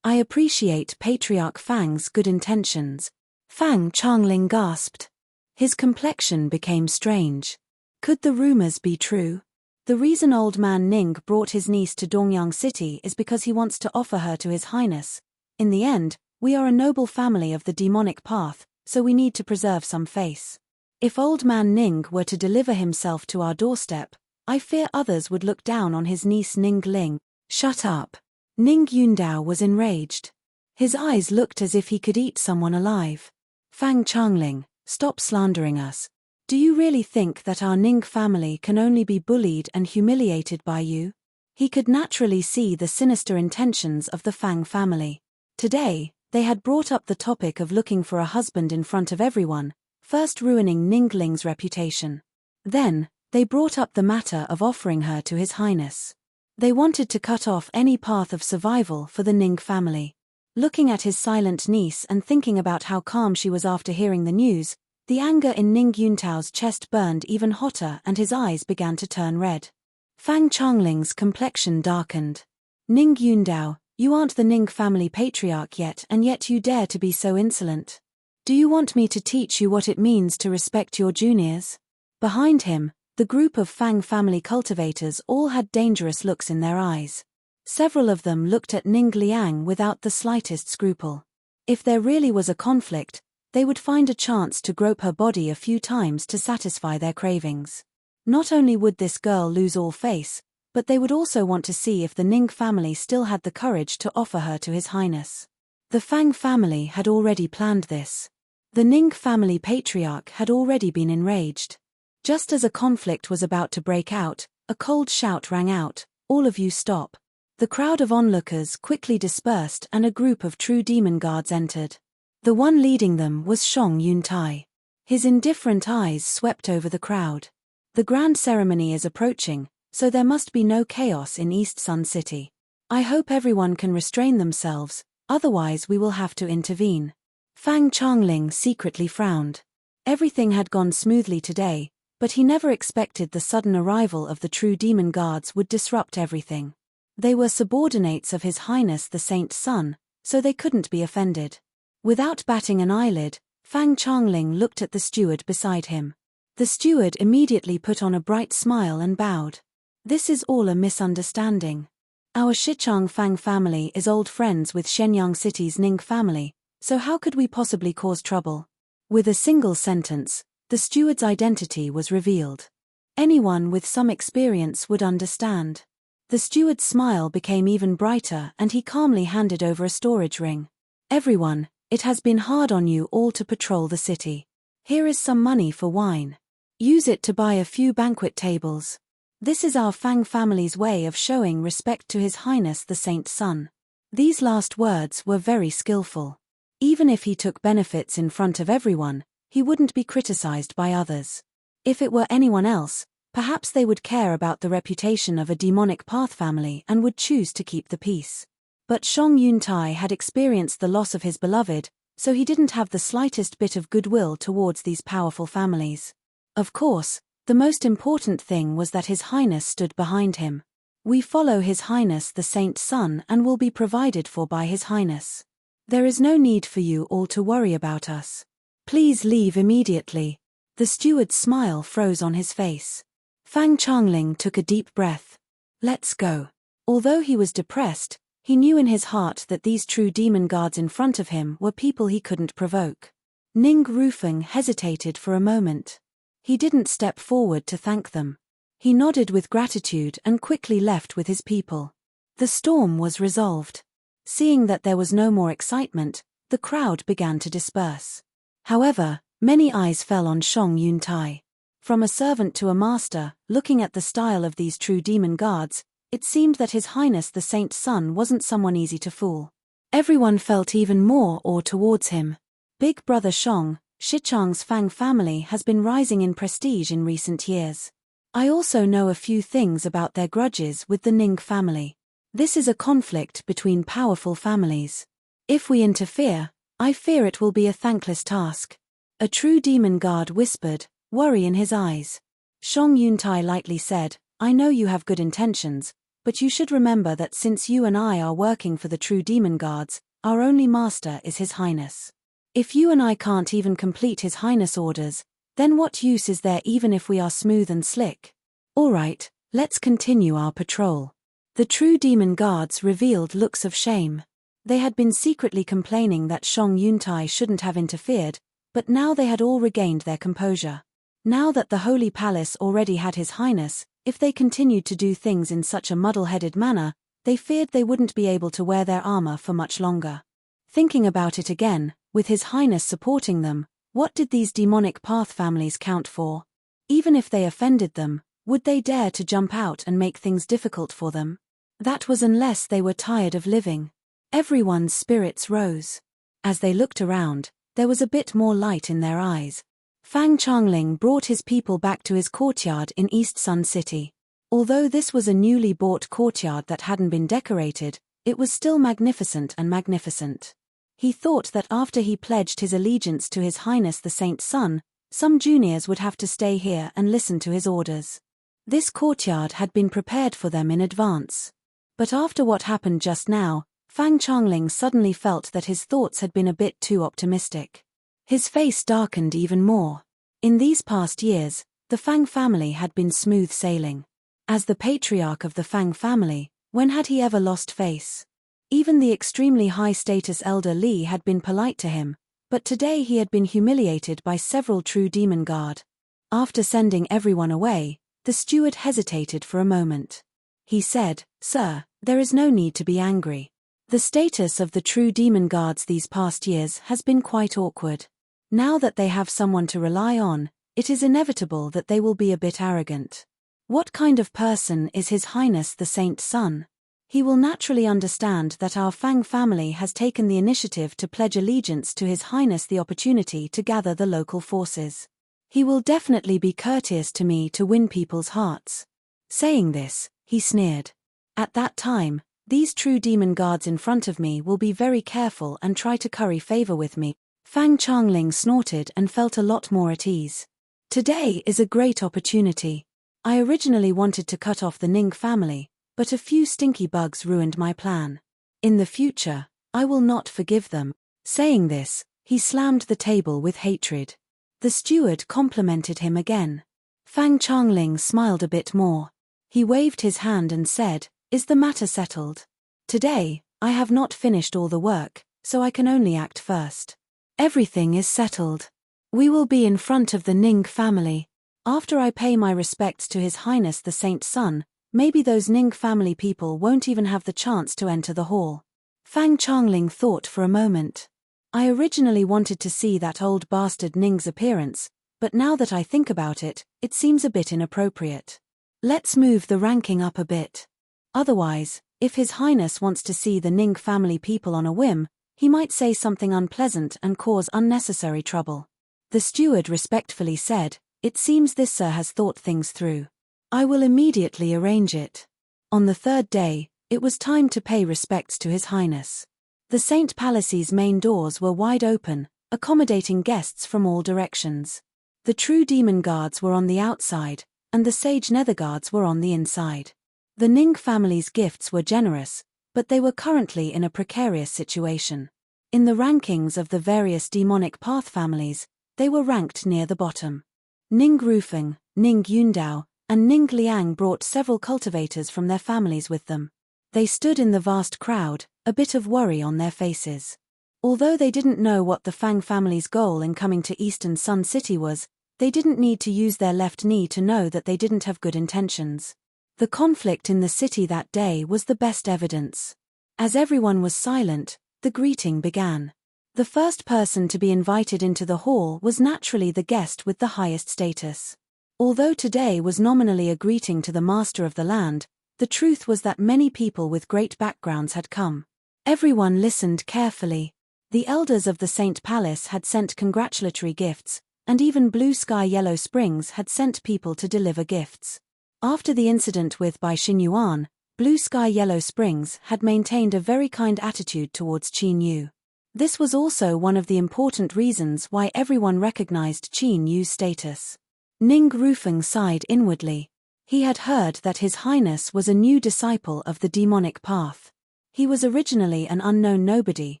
I appreciate Patriarch Fang's good intentions. Fang Changling gasped. His complexion became strange. Could the rumors be true? The reason old man Ning brought his niece to Dongyang City is because he wants to offer her to His Highness. In the end, we are a noble family of the demonic path, so we need to preserve some face. If old man Ning were to deliver himself to our doorstep, I fear others would look down on his niece Ning Ling. Shut up. Ning Yundao was enraged. His eyes looked as if he could eat someone alive. Fang Changling, stop slandering us. Do you really think that our Ning family can only be bullied and humiliated by you? He could naturally see the sinister intentions of the Fang family. Today, they had brought up the topic of looking for a husband in front of everyone, first ruining Ning Ling's reputation. Then, they brought up the matter of offering her to His Highness. They wanted to cut off any path of survival for the Ning family. Looking at his silent niece and thinking about how calm she was after hearing the news, the anger in Ning Yuntao's chest burned even hotter and his eyes began to turn red. Fang Changling's complexion darkened. Ning Yundao, you aren't the Ning family patriarch yet and yet you dare to be so insolent. Do you want me to teach you what it means to respect your juniors? Behind him, the group of Fang family cultivators all had dangerous looks in their eyes. Several of them looked at Ning Liang without the slightest scruple. If there really was a conflict, they would find a chance to grope her body a few times to satisfy their cravings. Not only would this girl lose all face, but they would also want to see if the Ning family still had the courage to offer her to His Highness. The Fang family had already planned this. The Ning family patriarch had already been enraged. Just as a conflict was about to break out, a cold shout rang out, "All of you stop." The crowd of onlookers quickly dispersed and a group of true demon guards entered. The one leading them was Shong Yuntai. His indifferent eyes swept over the crowd. The grand ceremony is approaching, so there must be no chaos in East Sun City. I hope everyone can restrain themselves, otherwise we will have to intervene. Fang Changling secretly frowned. Everything had gone smoothly today, but he never expected the sudden arrival of the true demon guards would disrupt everything. They were subordinates of His Highness the Saint Sun, so they couldn't be offended. Without batting an eyelid, Fang Changling looked at the steward beside him. The steward immediately put on a bright smile and bowed. This is all a misunderstanding. Our Shichang Fang family is old friends with Shenyang City's Ning family, so how could we possibly cause trouble? With a single sentence, the steward's identity was revealed. Anyone with some experience would understand. The steward's smile became even brighter and he calmly handed over a storage ring. Everyone, it has been hard on you all to patrol the city. Here is some money for wine. Use it to buy a few banquet tables. This is our Fang family's way of showing respect to His Highness the Saint Sun. These last words were very skillful. Even if he took benefits in front of everyone, he wouldn't be criticized by others. If it were anyone else, perhaps they would care about the reputation of a demonic path family and would choose to keep the peace. But Shong Yuntai had experienced the loss of his beloved, so he didn't have the slightest bit of goodwill towards these powerful families. Of course, the most important thing was that His Highness stood behind him. We follow His Highness the Saint Sun and will be provided for by His Highness. There is no need for you all to worry about us. Please leave immediately. The steward's smile froze on his face. Fang Changling took a deep breath. Let's go. Although he was depressed, he knew in his heart that these true demon guards in front of him were people he couldn't provoke. Ning Rufeng hesitated for a moment. He didn't step forward to thank them. He nodded with gratitude and quickly left with his people. The storm was resolved. Seeing that there was no more excitement, the crowd began to disperse. However, many eyes fell on Shong Yuntai. From a servant to a master, looking at the style of these true demon guards, It seemed that His Highness the Saint Sun wasn't someone easy to fool. Everyone felt even more awe towards him. Big Brother Shang, Shichang's Fang family has been rising in prestige in recent years. I also know a few things about their grudges with the Ning family. This is a conflict between powerful families. If we interfere, I fear it will be a thankless task. A true demon guard whispered, worry in his eyes. Shang Yuntai lightly said, I know you have good intentions, but you should remember that since you and I are working for the true demon guards, our only master is His Highness. If you and I can't even complete His Highness orders, then what use is there even if we are smooth and slick? All right, let's continue our patrol. The true demon guards revealed looks of shame. They had been secretly complaining that Shang Yuntai shouldn't have interfered, but now they had all regained their composure. Now that the Holy Palace already had His Highness, if they continued to do things in such a muddle-headed manner, they feared they wouldn't be able to wear their armor for much longer. Thinking about it again, with His Highness supporting them, what did these demonic path families count for? Even if they offended them, would they dare to jump out and make things difficult for them? That was unless they were tired of living. Everyone's spirits rose. As they looked around, there was a bit more light in their eyes. Fang Changling brought his people back to his courtyard in East Sun City. Although this was a newly bought courtyard that hadn't been decorated, it was still magnificent and magnificent. He thought that after he pledged his allegiance to His Highness the Saint Sun, some juniors would have to stay here and listen to his orders. This courtyard had been prepared for them in advance. But after what happened just now, Fang Changling suddenly felt that his thoughts had been a bit too optimistic. His face darkened even more. In these past years, the Fang family had been smooth sailing. As the patriarch of the Fang family, when had he ever lost face? Even the extremely high-status elder Li had been polite to him, but today he had been humiliated by several true demon guard. After sending everyone away, the steward hesitated for a moment. He said, Sir, there is no need to be angry. The status of the true demon guards these past years has been quite awkward. Now that they have someone to rely on, it is inevitable that they will be a bit arrogant. What kind of person is His Highness the Saint Sun? He will naturally understand that our Fang family has taken the initiative to pledge allegiance to His Highness the opportunity to gather the local forces. He will definitely be courteous to me to win people's hearts. Saying this, he sneered. At that time, these true demon guards in front of me will be very careful and try to curry favor with me. Fang Changling snorted and felt a lot more at ease. Today is a great opportunity. I originally wanted to cut off the Ning family, but a few stinky bugs ruined my plan. In the future, I will not forgive them. Saying this, he slammed the table with hatred. The steward complimented him again. Fang Changling smiled a bit more. He waved his hand and said, Is the matter settled? Today, I have not finished all the work, so I can only act first. Everything is settled. We will be in front of the Ning family. After I pay my respects to His Highness the Saint Sun, maybe those Ning family people won't even have the chance to enter the hall. Fang Changling thought for a moment. I originally wanted to see that old bastard Ning's appearance, but now that I think about it, it seems a bit inappropriate. Let's move the ranking up a bit. Otherwise, if His Highness wants to see the Ning family people on a whim, he might say something unpleasant and cause unnecessary trouble. The steward respectfully said, It seems this sir has thought things through. I will immediately arrange it. On the third day, it was time to pay respects to His Highness. The Saint Palace's main doors were wide open, accommodating guests from all directions. The true demon guards were on the outside, and the sage nether guards were on the inside. The Ning family's gifts were generous, but they were currently in a precarious situation. In the rankings of the various demonic path families, they were ranked near the bottom. Ning Rufeng, Ning Yundao, and Ning Liang brought several cultivators from their families with them. They stood in the vast crowd, a bit of worry on their faces. Although they didn't know what the Fang family's goal in coming to Eastern Sun City was, they didn't need to use their left knee to know that they didn't have good intentions. The conflict in the city that day was the best evidence. As everyone was silent, the greeting began. The first person to be invited into the hall was naturally the guest with the highest status. Although today was nominally a greeting to the master of the land, The truth was that many people with great backgrounds had come. Everyone listened carefully. The elders of the Saint Palace had sent congratulatory gifts, and even Blue Sky Yellow Springs had sent people to deliver gifts. After the incident with Bai Xinyuan, Blue Sky Yellow Springs had maintained a very kind attitude towards Qin Yu. This was also one of the important reasons why everyone recognized Qin Yu's status. Ning Rufeng sighed inwardly. He had heard that His Highness was a new disciple of the demonic path. He was originally an unknown nobody,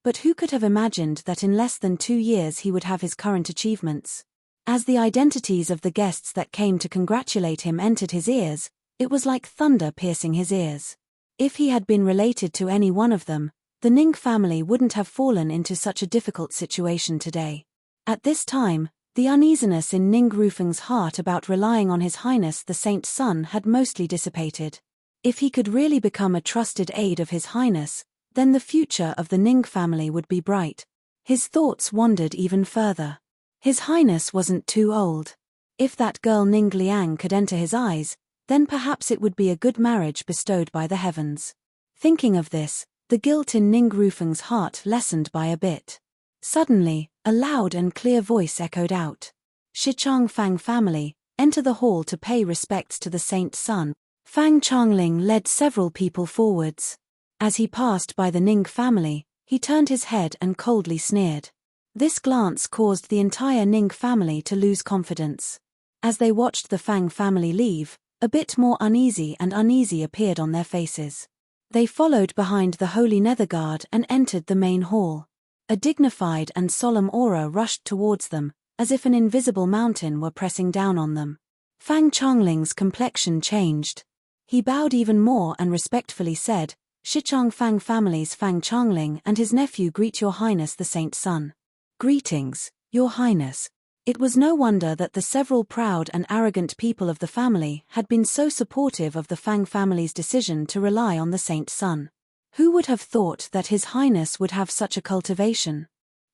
but who could have imagined that in less than 2 years he would have his current achievements? As the identities of the guests that came to congratulate him entered his ears, it was like thunder piercing his ears. If he had been related to any one of them, the Ning family wouldn't have fallen into such a difficult situation today. At this time, the uneasiness in Ning Rufeng's heart about relying on His Highness the Saint's son had mostly dissipated. If he could really become a trusted aide of His Highness, then the future of the Ning family would be bright. His thoughts wandered even further. His Highness wasn't too old. If that girl Ning Liang could enter his eyes, then perhaps it would be a good marriage bestowed by the heavens. Thinking of this, the guilt in Ning Rufeng's heart lessened by a bit. Suddenly, a loud and clear voice echoed out. Shichang Fang family, enter the hall to pay respects to the Saint's son. Fang Changling led several people forwards. As he passed by the Ning family, he turned his head and coldly sneered. This glance caused the entire Ning family to lose confidence. As they watched the Fang family leave, a bit more uneasy appeared on their faces. They followed behind the Holy Netherguard and entered the main hall. A dignified and solemn aura rushed towards them, as if an invisible mountain were pressing down on them. Fang Changling's complexion changed. He bowed even more and respectfully said, Shichang Fang family's Fang Changling and his nephew greet Your Highness the Saint's son. Greetings, Your Highness. It was no wonder that the several proud and arrogant people of the family had been so supportive of the Fang family's decision to rely on the Saint's son. Who would have thought that His Highness would have such a cultivation?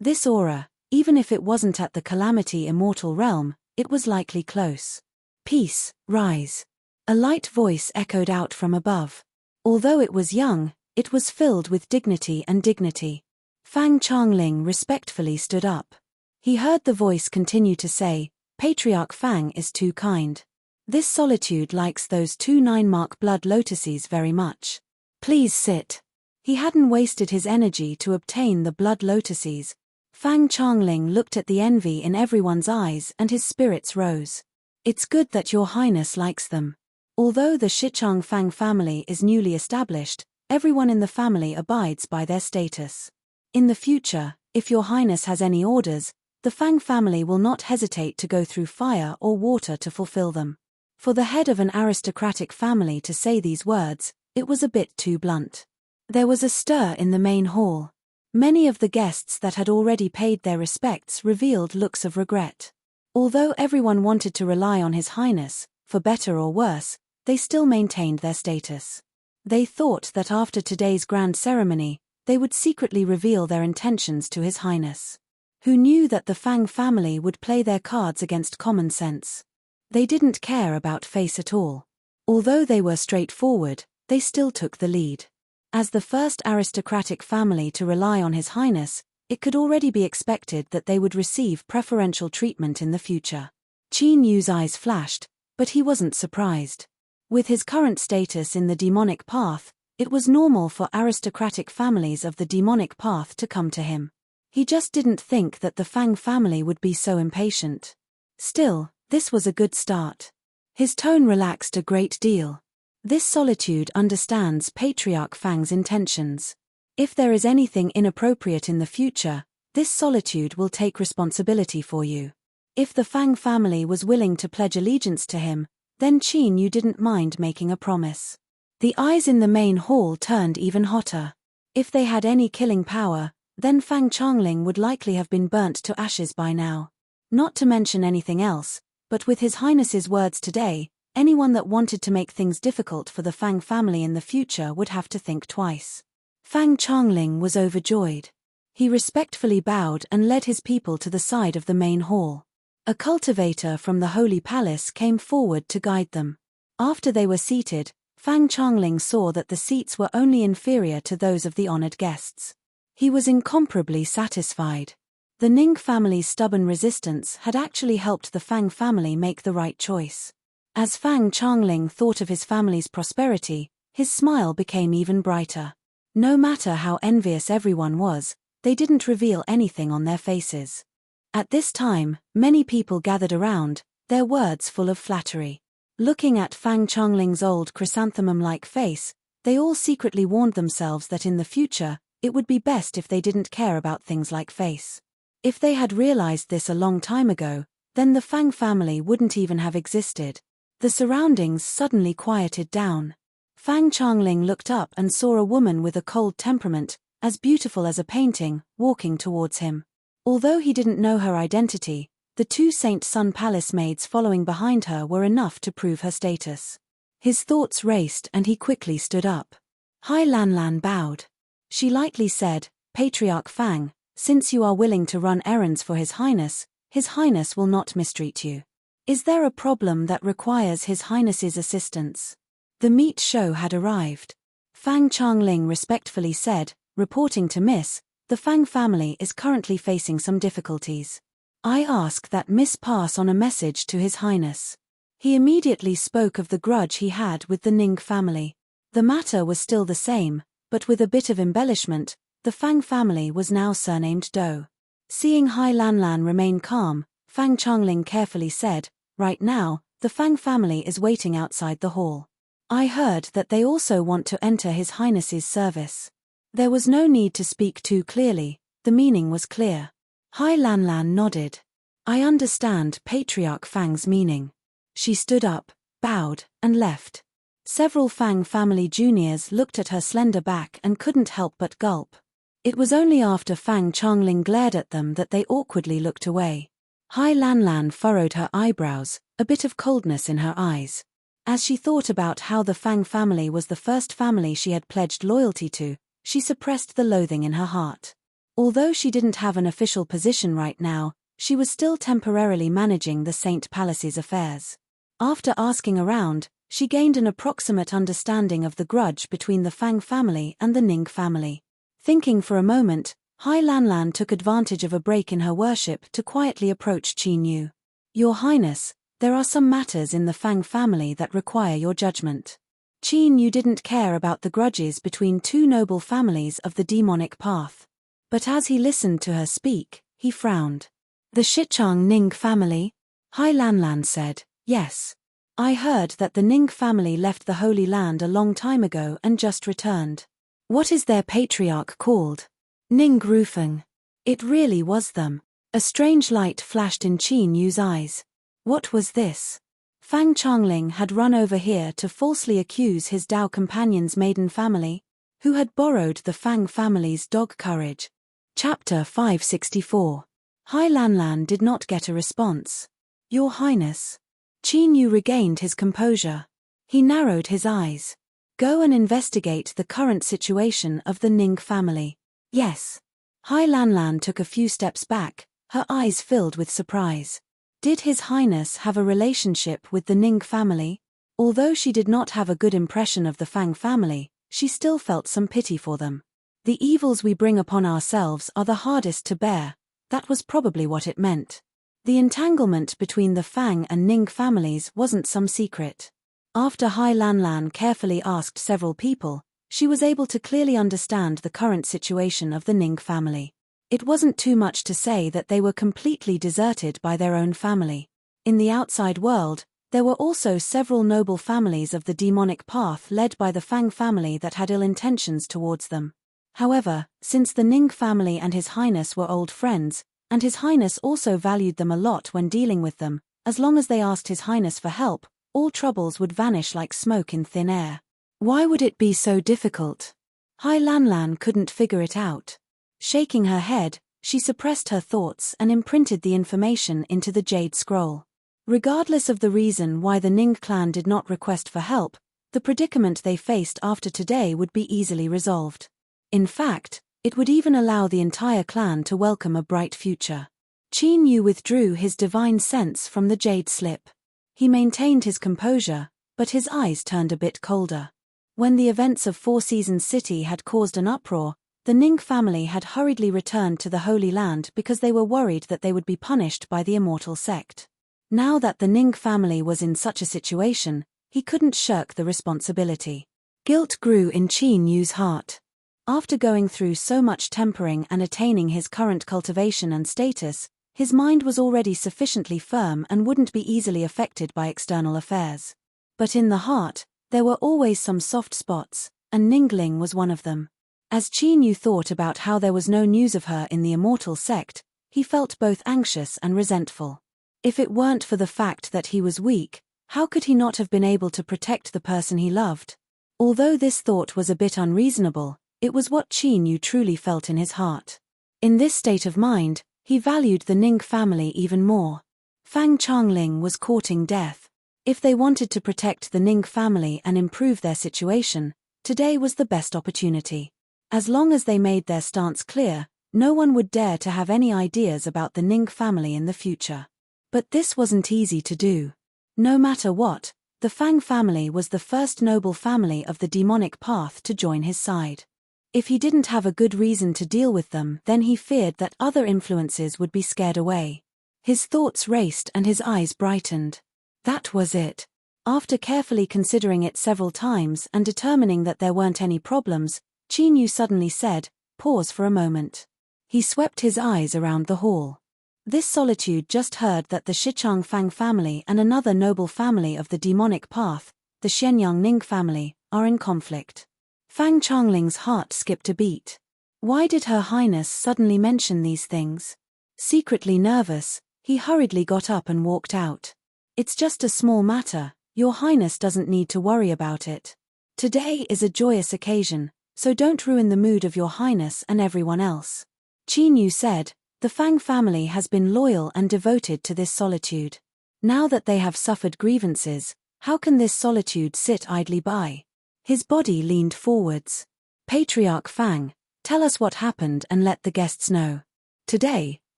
This aura, even if it wasn't at the Calamity Immortal realm, it was likely close. Peace, rise. A light voice echoed out from above. Although it was young, it was filled with dignity and dignity. Fang Changling respectfully stood up. He heard the voice continue to say, Patriarch Fang is too kind. This solitude likes those 2 9-mark blood lotuses very much. Please sit. He hadn't wasted his energy to obtain the blood lotuses. Fang Changling looked at the envy in everyone's eyes and his spirits rose. It's good that Your Highness likes them. Although the Shichang Fang family is newly established, everyone in the family abides by their status. In the future, if Your Highness has any orders, the Fang family will not hesitate to go through fire or water to fulfill them. For the head of an aristocratic family to say these words, it was a bit too blunt. There was a stir in the main hall. Many of the guests that had already paid their respects revealed looks of regret. Although everyone wanted to rely on His Highness, for better or worse, they still maintained their status. They thought that after today's grand ceremony, they would secretly reveal their intentions to His Highness. Who knew that the Fang family would play their cards against common sense? They didn't care about face at all. Although they were straightforward, they still took the lead. As the first aristocratic family to rely on His Highness, it could already be expected that they would receive preferential treatment in the future. Qin Yu's eyes flashed, but he wasn't surprised. With his current status in the demonic path, it was normal for aristocratic families of the demonic path to come to him. He just didn't think that the Fang family would be so impatient. Still, this was a good start. His tone relaxed a great deal. This solitude understands Patriarch Fang's intentions. If there is anything inappropriate in the future, this solitude will take responsibility for you. If the Fang family was willing to pledge allegiance to him, then Qin Yu didn't mind making a promise. The eyes in the main hall turned even hotter. If they had any killing power, then Fang Changling would likely have been burnt to ashes by now. Not to mention anything else, but with His Highness's words today, anyone that wanted to make things difficult for the Fang family in the future would have to think twice. Fang Changling was overjoyed. He respectfully bowed and led his people to the side of the main hall. A cultivator from the Holy Palace came forward to guide them. After they were seated, Fang Changling saw that the seats were only inferior to those of the honored guests. He was incomparably satisfied. The Ning family's stubborn resistance had actually helped the Fang family make the right choice. As Fang Changling thought of his family's prosperity, his smile became even brighter. No matter how envious everyone was, they didn't reveal anything on their faces. At this time, many people gathered around, their words full of flattery. Looking at Fang Changling's old chrysanthemum-like face, they all secretly warned themselves that in the future, it would be best if they didn't care about things like face. If they had realized this a long time ago, then the Fang family wouldn't even have existed. The surroundings suddenly quieted down. Fang Changling looked up and saw a woman with a cold temperament, as beautiful as a painting, walking towards him. Although he didn't know her identity, the two Saint Sun Palace maids following behind her were enough to prove her status. His thoughts raced and he quickly stood up. Hai Lanlan bowed. She lightly said, "Patriarch Fang, since you are willing to run errands for His Highness will not mistreat you. Is there a problem that requires His Highness's assistance?" The meat show had arrived. Fang Changling respectfully said, reporting to Miss, "The Fang family is currently facing some difficulties. I ask that Miss pass on a message to His Highness." He immediately spoke of the grudge he had with the Ning family. The matter was still the same, but with a bit of embellishment. The Fang family was now surnamed Do. Seeing Hai Lanlan remain calm, Fang Changling carefully said, "Right now, the Fang family is waiting outside the hall. I heard that they also want to enter His Highness's service." There was no need to speak too clearly, the meaning was clear. Hai Lanlan nodded. "I understand Patriarch Fang's meaning." She stood up, bowed, and left. Several Fang family juniors looked at her slender back and couldn't help but gulp. It was only after Fang Changling glared at them that they awkwardly looked away. Hai Lanlan furrowed her eyebrows, a bit of coldness in her eyes. As she thought about how the Fang family was the first family she had pledged loyalty to, she suppressed the loathing in her heart. Although she didn't have an official position right now, she was still temporarily managing the Saint Palace's affairs. After asking around, she gained an approximate understanding of the grudge between the Fang family and the Ning family. Thinking for a moment, Hai Lanlan took advantage of a break in her worship to quietly approach Qin Yu. "Your Highness, there are some matters in the Fang family that require your judgment." Qin Yu didn't care about the grudges between two noble families of the demonic path. But as he listened to her speak, he frowned. "The Shichang Ning family?" Hai Lanlan said, "Yes. I heard that the Ning family left the Holy Land a long time ago and just returned. What is their patriarch called?" "Ning Rufeng." It really was them. A strange light flashed in Qin Yu's eyes. What was this? Fang Changling had run over here to falsely accuse his Dao companion's maiden family, who had borrowed the Fang family's dog courage. Chapter 564. Hai Lanlan did not get a response. "Your Highness." Qin Yu regained his composure. He narrowed his eyes. "Go and investigate the current situation of the Ning family." "Yes." Hai Lanlan took a few steps back, her eyes filled with surprise. Did His Highness have a relationship with the Ning family? Although she did not have a good impression of the Fang family, she still felt some pity for them. The evils we bring upon ourselves are the hardest to bear, that was probably what it meant. The entanglement between the Fang and Ning families wasn't some secret. After Hai Lanlan carefully asked several people, she was able to clearly understand the current situation of the Ning family. It wasn't too much to say that they were completely deserted by their own family. In the outside world, there were also several noble families of the demonic path led by the Fang family that had ill intentions towards them. However, since the Ning family and His Highness were old friends, and His Highness also valued them a lot when dealing with them, as long as they asked His Highness for help, all troubles would vanish like smoke in thin air. Why would it be so difficult? Hai Lanlan couldn't figure it out. Shaking her head, she suppressed her thoughts and imprinted the information into the jade scroll. Regardless of the reason why the Ning clan did not request for help, the predicament they faced after today would be easily resolved. In fact, it would even allow the entire clan to welcome a bright future. Qin Yu withdrew his divine sense from the jade slip. He maintained his composure, but his eyes turned a bit colder. When the events of Four Seasons City had caused an uproar, the Ning family had hurriedly returned to the Holy Land because they were worried that they would be punished by the immortal sect. Now that the Ning family was in such a situation, he couldn't shirk the responsibility. Guilt grew in Qin Yu's heart. After going through so much tempering and attaining his current cultivation and status, his mind was already sufficiently firm and wouldn't be easily affected by external affairs. But in the heart, there were always some soft spots, and Ningling was one of them. As Qin Yu thought about how there was no news of her in the immortal sect, he felt both anxious and resentful. If it weren't for the fact that he was weak, how could he not have been able to protect the person he loved? Although this thought was a bit unreasonable, it was what Qin Yu truly felt in his heart. In this state of mind, he valued the Ning family even more. Fang Changling was courting death. If they wanted to protect the Ning family and improve their situation, today was the best opportunity. As long as they made their stance clear, no one would dare to have any ideas about the Ning family in the future. But this wasn't easy to do. No matter what, the Fang family was the first noble family of the demonic path to join his side. If he didn't have a good reason to deal with them, then he feared that other influences would be scared away. His thoughts raced and his eyes brightened. That was it. After carefully considering it several times and determining that there weren't any problems, Qin Yu suddenly said, "Pause for a moment." He swept his eyes around the hall. This solitude just heard that the Shichang Fang family and another noble family of the demonic path, the Shenyang Ning family, are in conflict. Fang Changling's heart skipped a beat. Why did Her Highness suddenly mention these things? Secretly nervous, he hurriedly got up and walked out. It's just a small matter, Your Highness doesn't need to worry about it. Today is a joyous occasion, so don't ruin the mood of Your Highness and everyone else. Qin Yu said, the Fang family has been loyal and devoted to this solitude. Now that they have suffered grievances, how can this solitude sit idly by? His body leaned forwards. Patriarch Fang, tell us what happened and let the guests know. Today,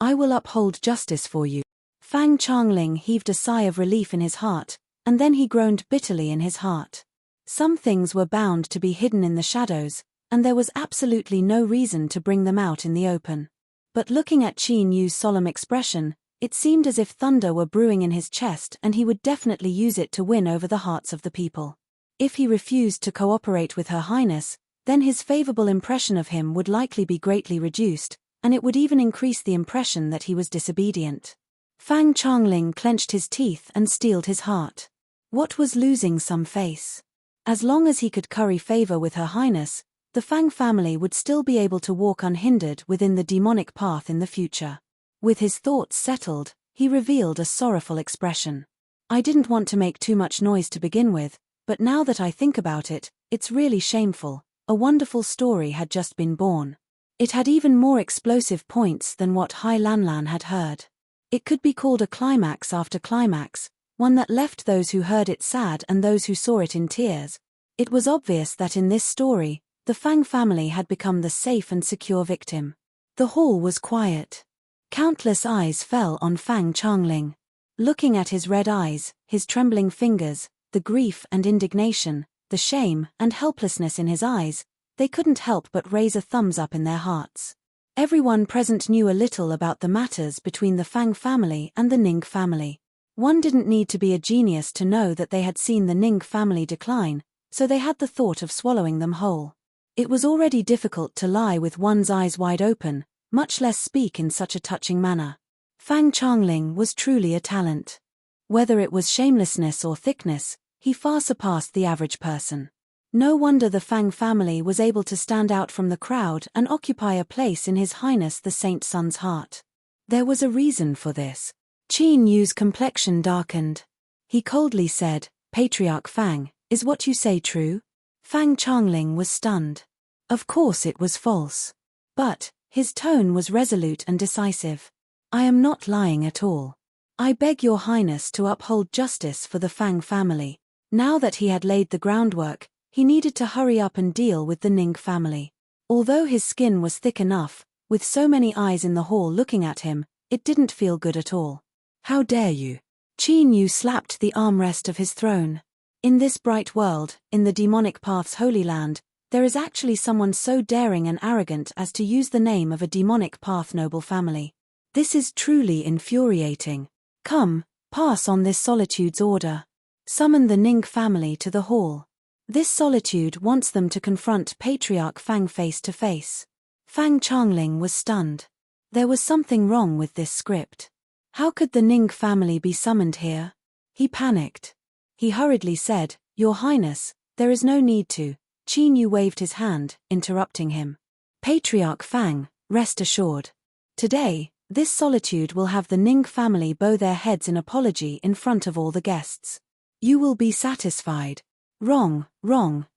I will uphold justice for you. Fang Changling heaved a sigh of relief in his heart, and then he groaned bitterly in his heart. Some things were bound to be hidden in the shadows, and there was absolutely no reason to bring them out in the open. But looking at Qin Yu's solemn expression, it seemed as if thunder were brewing in his chest and he would definitely use it to win over the hearts of the people. If he refused to cooperate with Her Highness, then his favorable impression of him would likely be greatly reduced, and it would even increase the impression that he was disobedient. Fang Changling clenched his teeth and steeled his heart. What was losing some face? As long as he could curry favor with Her Highness, the Fang family would still be able to walk unhindered within the demonic path in the future. With his thoughts settled, he revealed a sorrowful expression. I didn't want to make too much noise to begin with, but now that I think about it, it's really shameful. A wonderful story had just been born. It had even more explosive points than what Hai Lanlan had heard. It could be called a climax after climax, one that left those who heard it sad and those who saw it in tears. It was obvious that in this story, the Fang family had become the safe and secure victim. The hall was quiet. Countless eyes fell on Fang Changling. Looking at his red eyes, his trembling fingers, the grief and indignation, the shame and helplessness in his eyes, they couldn't help but raise a thumbs up in their hearts. Everyone present knew a little about the matters between the Fang family and the Ning family. One didn't need to be a genius to know that they had seen the Ning family decline, so they had the thought of swallowing them whole. It was already difficult to lie with one's eyes wide open, much less speak in such a touching manner. Fang Changling was truly a talent. Whether it was shamelessness or thickness, he far surpassed the average person. No wonder the Fang family was able to stand out from the crowd and occupy a place in His Highness the Saint Sun's heart. There was a reason for this. Qin Yu's complexion darkened. He coldly said, Patriarch Fang, is what you say true? Fang Changling was stunned. Of course it was false. But his tone was resolute and decisive. I am not lying at all. I beg Your Highness to uphold justice for the Fang family. Now that he had laid the groundwork, he needed to hurry up and deal with the Ning family. Although his skin was thick enough, with so many eyes in the hall looking at him, it didn't feel good at all. How dare you? Qin Yu slapped the armrest of his throne. In this bright world, in the demonic path's holy land, there is actually someone so daring and arrogant as to use the name of a demonic path noble family. This is truly infuriating. Come, pass on this solitude's order. Summon the Ning family to the hall. This solitude wants them to confront Patriarch Fang face to face. Fang Changling was stunned. There was something wrong with this script. How could the Ning family be summoned here? He panicked. He hurriedly said, "Your Highness, there is no need to." Qin Yu waved his hand, interrupting him. "Patriarch Fang, rest assured. Today, this solitude will have the Ning family bow their heads in apology in front of all the guests. You will be satisfied." Wrong,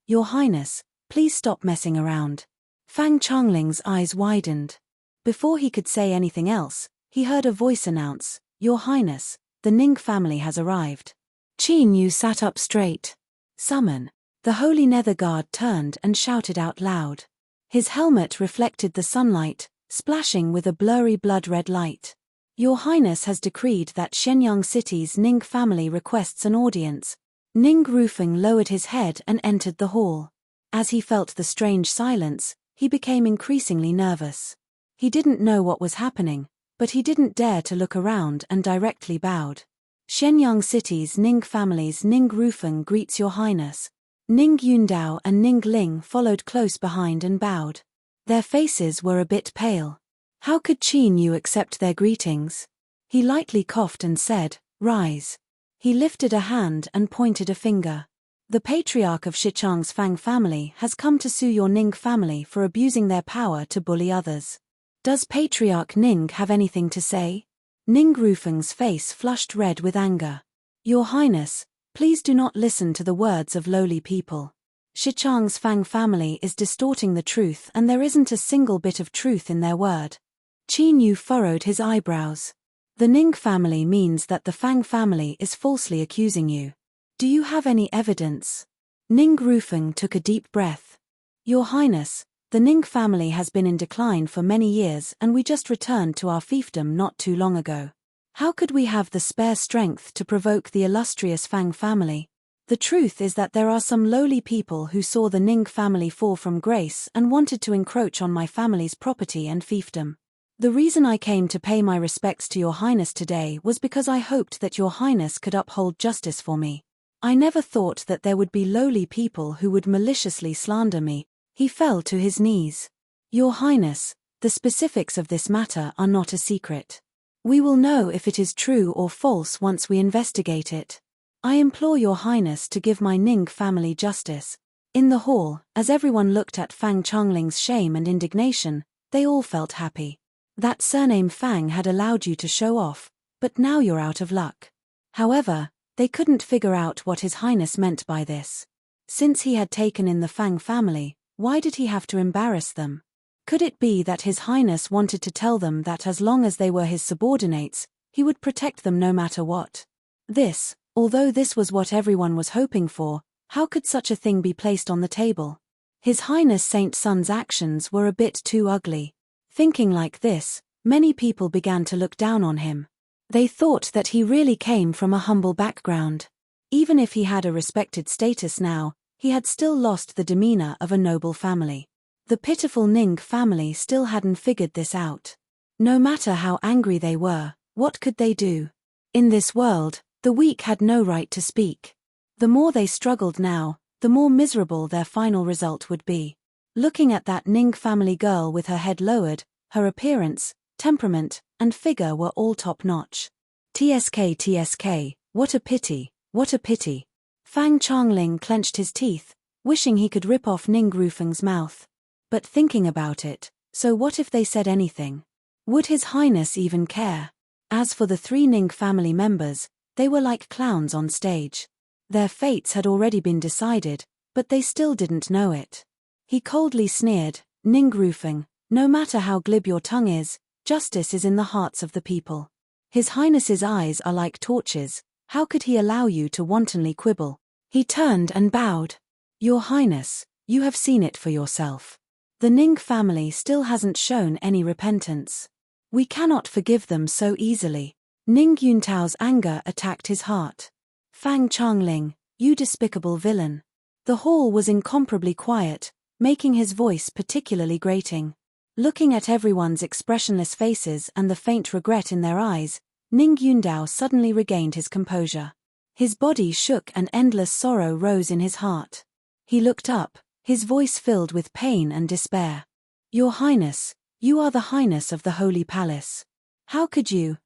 Your Highness, please stop messing around." Fang Changling's eyes widened. Before he could say anything else, he heard a voice announce, "Your Highness, the Ning family has arrived." Qin Yu sat up straight. "Summon." The Holy Nether Guard turned and shouted out loud. His helmet reflected the sunlight, splashing with a blurry blood-red light. "Your Highness has decreed that Shenyang City's Ning family requests an audience." Ning Rufeng lowered his head and entered the hall. As he felt the strange silence, he became increasingly nervous. He didn't know what was happening, but he didn't dare to look around and directly bowed. "Shenyang City's Ning family's Ning Rufeng greets Your Highness." Ning Yundao and Ning Ling followed close behind and bowed. Their faces were a bit pale. How could Qin Yu accept their greetings? He lightly coughed and said, "Rise." He lifted a hand and pointed a finger. "The Patriarch of Shichang's Fang family has come to sue your Ning family for abusing their power to bully others. Does Patriarch Ning have anything to say?" Ning Rufeng's face flushed red with anger. "Your Highness, please do not listen to the words of lowly people. Shichang's Fang family is distorting the truth and there isn't a single bit of truth in their word." Qin Yu furrowed his eyebrows. "The Ning family means that the Fang family is falsely accusing you. Do you have any evidence?" Ning Rufeng took a deep breath. "Your Highness, the Ning family has been in decline for many years and we just returned to our fiefdom not too long ago. How could we have the spare strength to provoke the illustrious Fang family? The truth is that there are some lowly people who saw the Ning family fall from grace and wanted to encroach on my family's property and fiefdom. The reason I came to pay my respects to Your Highness today was because I hoped that Your Highness could uphold justice for me. I never thought that there would be lowly people who would maliciously slander me." He fell to his knees. "Your Highness, the specifics of this matter are not a secret. We will know if it is true or false once we investigate it. I implore Your Highness to give my Ning family justice." In the hall, as everyone looked at Fang Changling's shame and indignation, they all felt happy. That surname Fang had allowed you to show off, but now you're out of luck. However, they couldn't figure out what His Highness meant by this. Since he had taken in the Fang family, why did he have to embarrass them? Could it be that His Highness wanted to tell them that as long as they were his subordinates, he would protect them no matter what? Although this was what everyone was hoping for, how could such a thing be placed on the table? His Highness Saint Sun's actions were a bit too ugly. Thinking like this, many people began to look down on him. They thought that he really came from a humble background. Even if he had a respected status now, he had still lost the demeanor of a noble family. The pitiful Ning family still hadn't figured this out. No matter how angry they were, what could they do? In this world, the weak had no right to speak. The more they struggled now, the more miserable their final result would be. Looking at that Ning family girl with her head lowered, her appearance, temperament, and figure were all top-notch. TSK, what a pity, what a pity. Fang Changling clenched his teeth, wishing he could rip off Ning Rufeng's mouth. But thinking about it, so what if they said anything? Would His Highness even care? As for the 3 Ning family members, they were like clowns on stage. Their fates had already been decided, but they still didn't know it. He coldly sneered, "Ning Rufeng, no matter how glib your tongue is, justice is in the hearts of the people. His Highness's eyes are like torches, how could he allow you to wantonly quibble?" He turned and bowed. "Your Highness, you have seen it for yourself. The Ning family still hasn't shown any repentance. We cannot forgive them so easily." Ning Yuntao's anger attacked his heart. "Fang Changling, You despicable villain. The hall was incomparably quiet, making his voice particularly grating. Looking at everyone's expressionless faces and the faint regret in their eyes, Ning Yundao suddenly regained his composure. His body shook and endless sorrow rose in his heart. He looked up, his voice filled with pain and despair. Your Highness, you are the Highness of the Holy Palace. How could you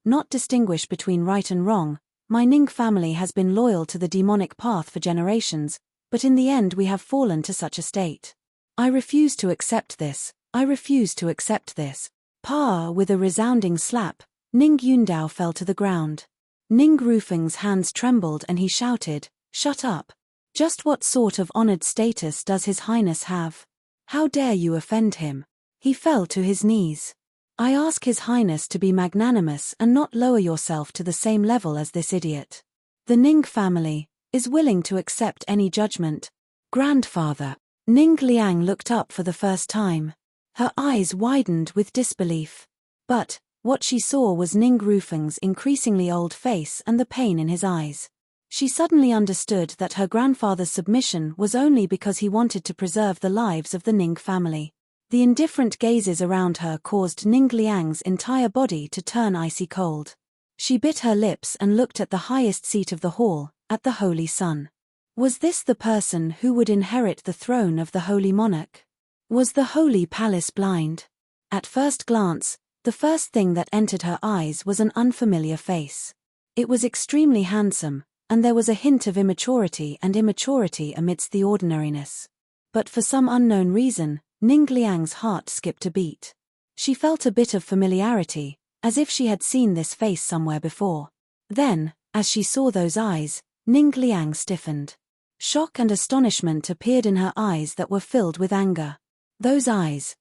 not distinguish between right and wrong? My Ning family has been loyal to the demonic path for generations, but in the end we have fallen to such a state. I refuse to accept this. I refuse to accept this. Pa! With a resounding slap, Ning Yundao fell to the ground. Ning Rufeng's hands trembled and he shouted, "Shut up! Just what sort of honored status does His Highness have? How dare you offend him?" He fell to his knees. I ask His Highness to be magnanimous and not lower yourself to the same level as this idiot. The Ning family is willing to accept any judgment. Grandfather. Ning Liang looked up for the first time. Her eyes widened with disbelief. But what she saw was Ning Rufeng's increasingly old face and the pain in his eyes. She suddenly understood that her grandfather's submission was only because he wanted to preserve the lives of the Ning family. The indifferent gazes around her caused Ning Liang's entire body to turn icy cold. She bit her lips and looked at the highest seat of the hall, at the Holy Sun. Was this the person who would inherit the throne of the Holy Monarch? Was the Holy Palace blind? At first glance, the first thing that entered her eyes was an unfamiliar face. It was extremely handsome, and there was a hint of immaturity amidst the ordinariness. But for some unknown reason, Ning Liang's heart skipped a beat. She felt a bit of familiarity, as if she had seen this face somewhere before. Then, as she saw those eyes, Ning Liang stiffened. Shock and astonishment appeared in her eyes that were filled with anger. Those eyes.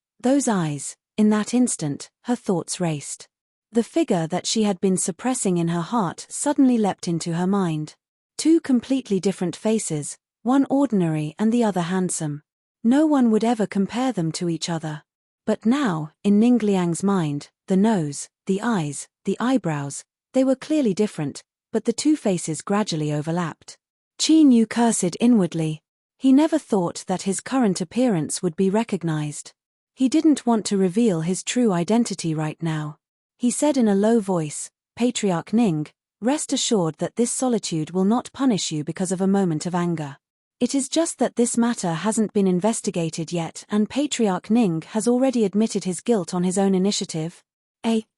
In that instant, her thoughts raced. The figure that she had been suppressing in her heart suddenly leapt into her mind. Two completely different faces, one ordinary and the other handsome. No one would ever compare them to each other. But now, in Ning Liang's mind, the nose, the eyes, the eyebrows, they were clearly different, but the two faces gradually overlapped. Qin Yu cursed inwardly. He never thought that his current appearance would be recognized. He didn't want to reveal his true identity right now. He said in a low voice, "Patriarch Ning, rest assured that this solitude will not punish you because of a moment of anger. It is just that this matter hasn't been investigated yet and Patriarch Ning has already admitted his guilt on his own initiative."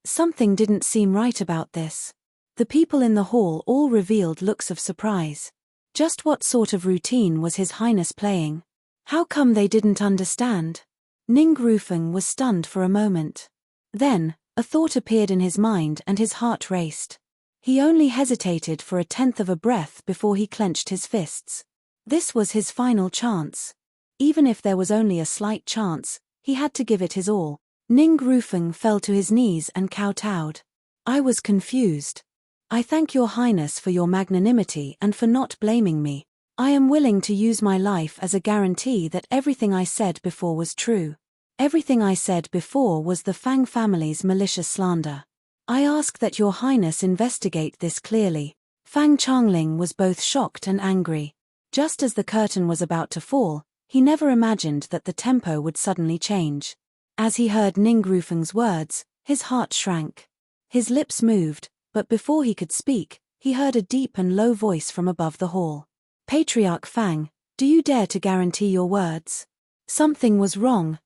Something didn't seem right about this. The people in the hall all revealed looks of surprise. Just what sort of routine was His Highness playing? How come they didn't understand? Ning Rufeng was stunned for a moment. Then, a thought appeared in his mind and his heart raced. He only hesitated for a tenth of a breath before he clenched his fists. This was his final chance. Even if there was only a slight chance, he had to give it his all. Ning Rufeng fell to his knees and kowtowed. I was confused. I thank Your Highness for your magnanimity and for not blaming me. I am willing to use my life as a guarantee that everything I said before was true. Everything I said before was the Fang family's malicious slander. I ask that Your Highness investigate this clearly. Fang Changling was both shocked and angry. Just as the curtain was about to fall, he never imagined that the tempo would suddenly change. As he heard Ning Rufeng's words, his heart shrank. His lips moved, but before he could speak, he heard a deep and low voice from above the hall. Patriarch Fang, do you dare to guarantee your words? Something was wrong.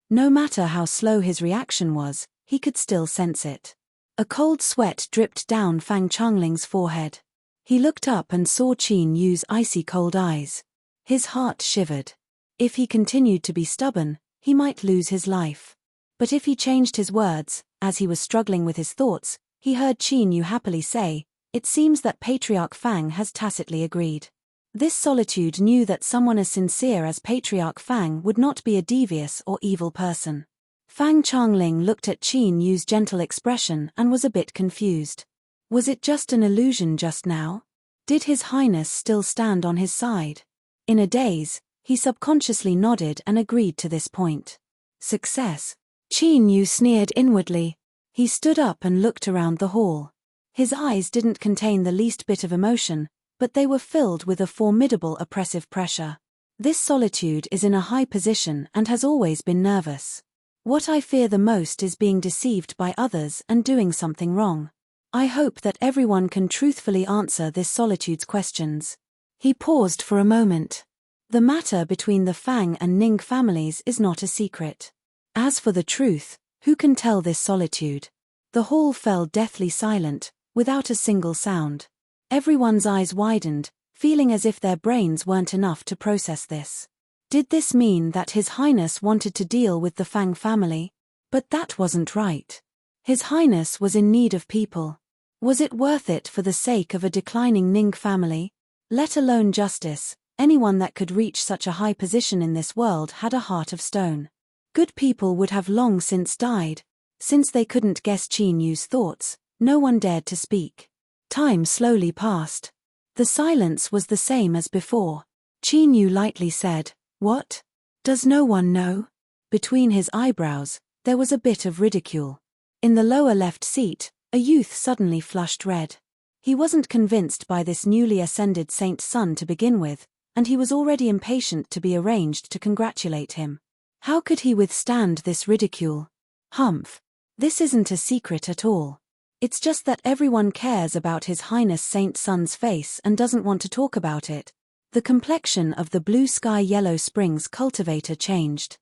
No matter how slow his reaction was, he could still sense it. A cold sweat dripped down Fang Changling's forehead. He looked up and saw Qin Yu's icy cold eyes. His heart shivered. If he continued to be stubborn, he might lose his life. But if he changed his words, as he was struggling with his thoughts, he heard Qin Yu happily say, "It seems that Patriarch Fang has tacitly agreed." This solitude knew that someone as sincere as Patriarch Fang would not be a devious or evil person. Fang Changling looked at Qin Yu's gentle expression and was a bit confused. Was it just an illusion just now? Did His Highness still stand on his side? In a daze, he subconsciously nodded and agreed to this point. Success. Qin Yu sneered inwardly. He stood up and looked around the hall. His eyes didn't contain the least bit of emotion, but they were filled with a formidable oppressive pressure. This solitude is in a high position and has always been nervous. What I fear the most is being deceived by others and doing something wrong. I hope that everyone can truthfully answer this solitude's questions. He paused for a moment. The matter between the Fang and Ning families is not a secret. As for the truth, who can tell this solitude? The hall fell deathly silent, without a single sound. Everyone's eyes widened, feeling as if their brains weren't enough to process this. Did this mean that His Highness wanted to deal with the Fang family? But that wasn't right. His Highness was in need of people. Was it worth it for the sake of a declining Ning family? Let alone justice, anyone that could reach such a high position in this world had a heart of stone. Good people would have long since died. Since they couldn't guess Qin Yu's thoughts, no one dared to speak. Time slowly passed. The silence was the same as before. Qin Yu lightly said, "What? Does no one know?" Between his eyebrows, there was a bit of ridicule. In the lower left seat, a youth suddenly flushed red. He wasn't convinced by this newly ascended saint's son to begin with, and he was already impatient to be arranged to congratulate him. How could he withstand this ridicule? Humph. This isn't a secret at all. It's just that everyone cares about His Highness Saint's son's face and doesn't want to talk about it. The complexion of the Blue Sky Yellow Springs cultivator changed.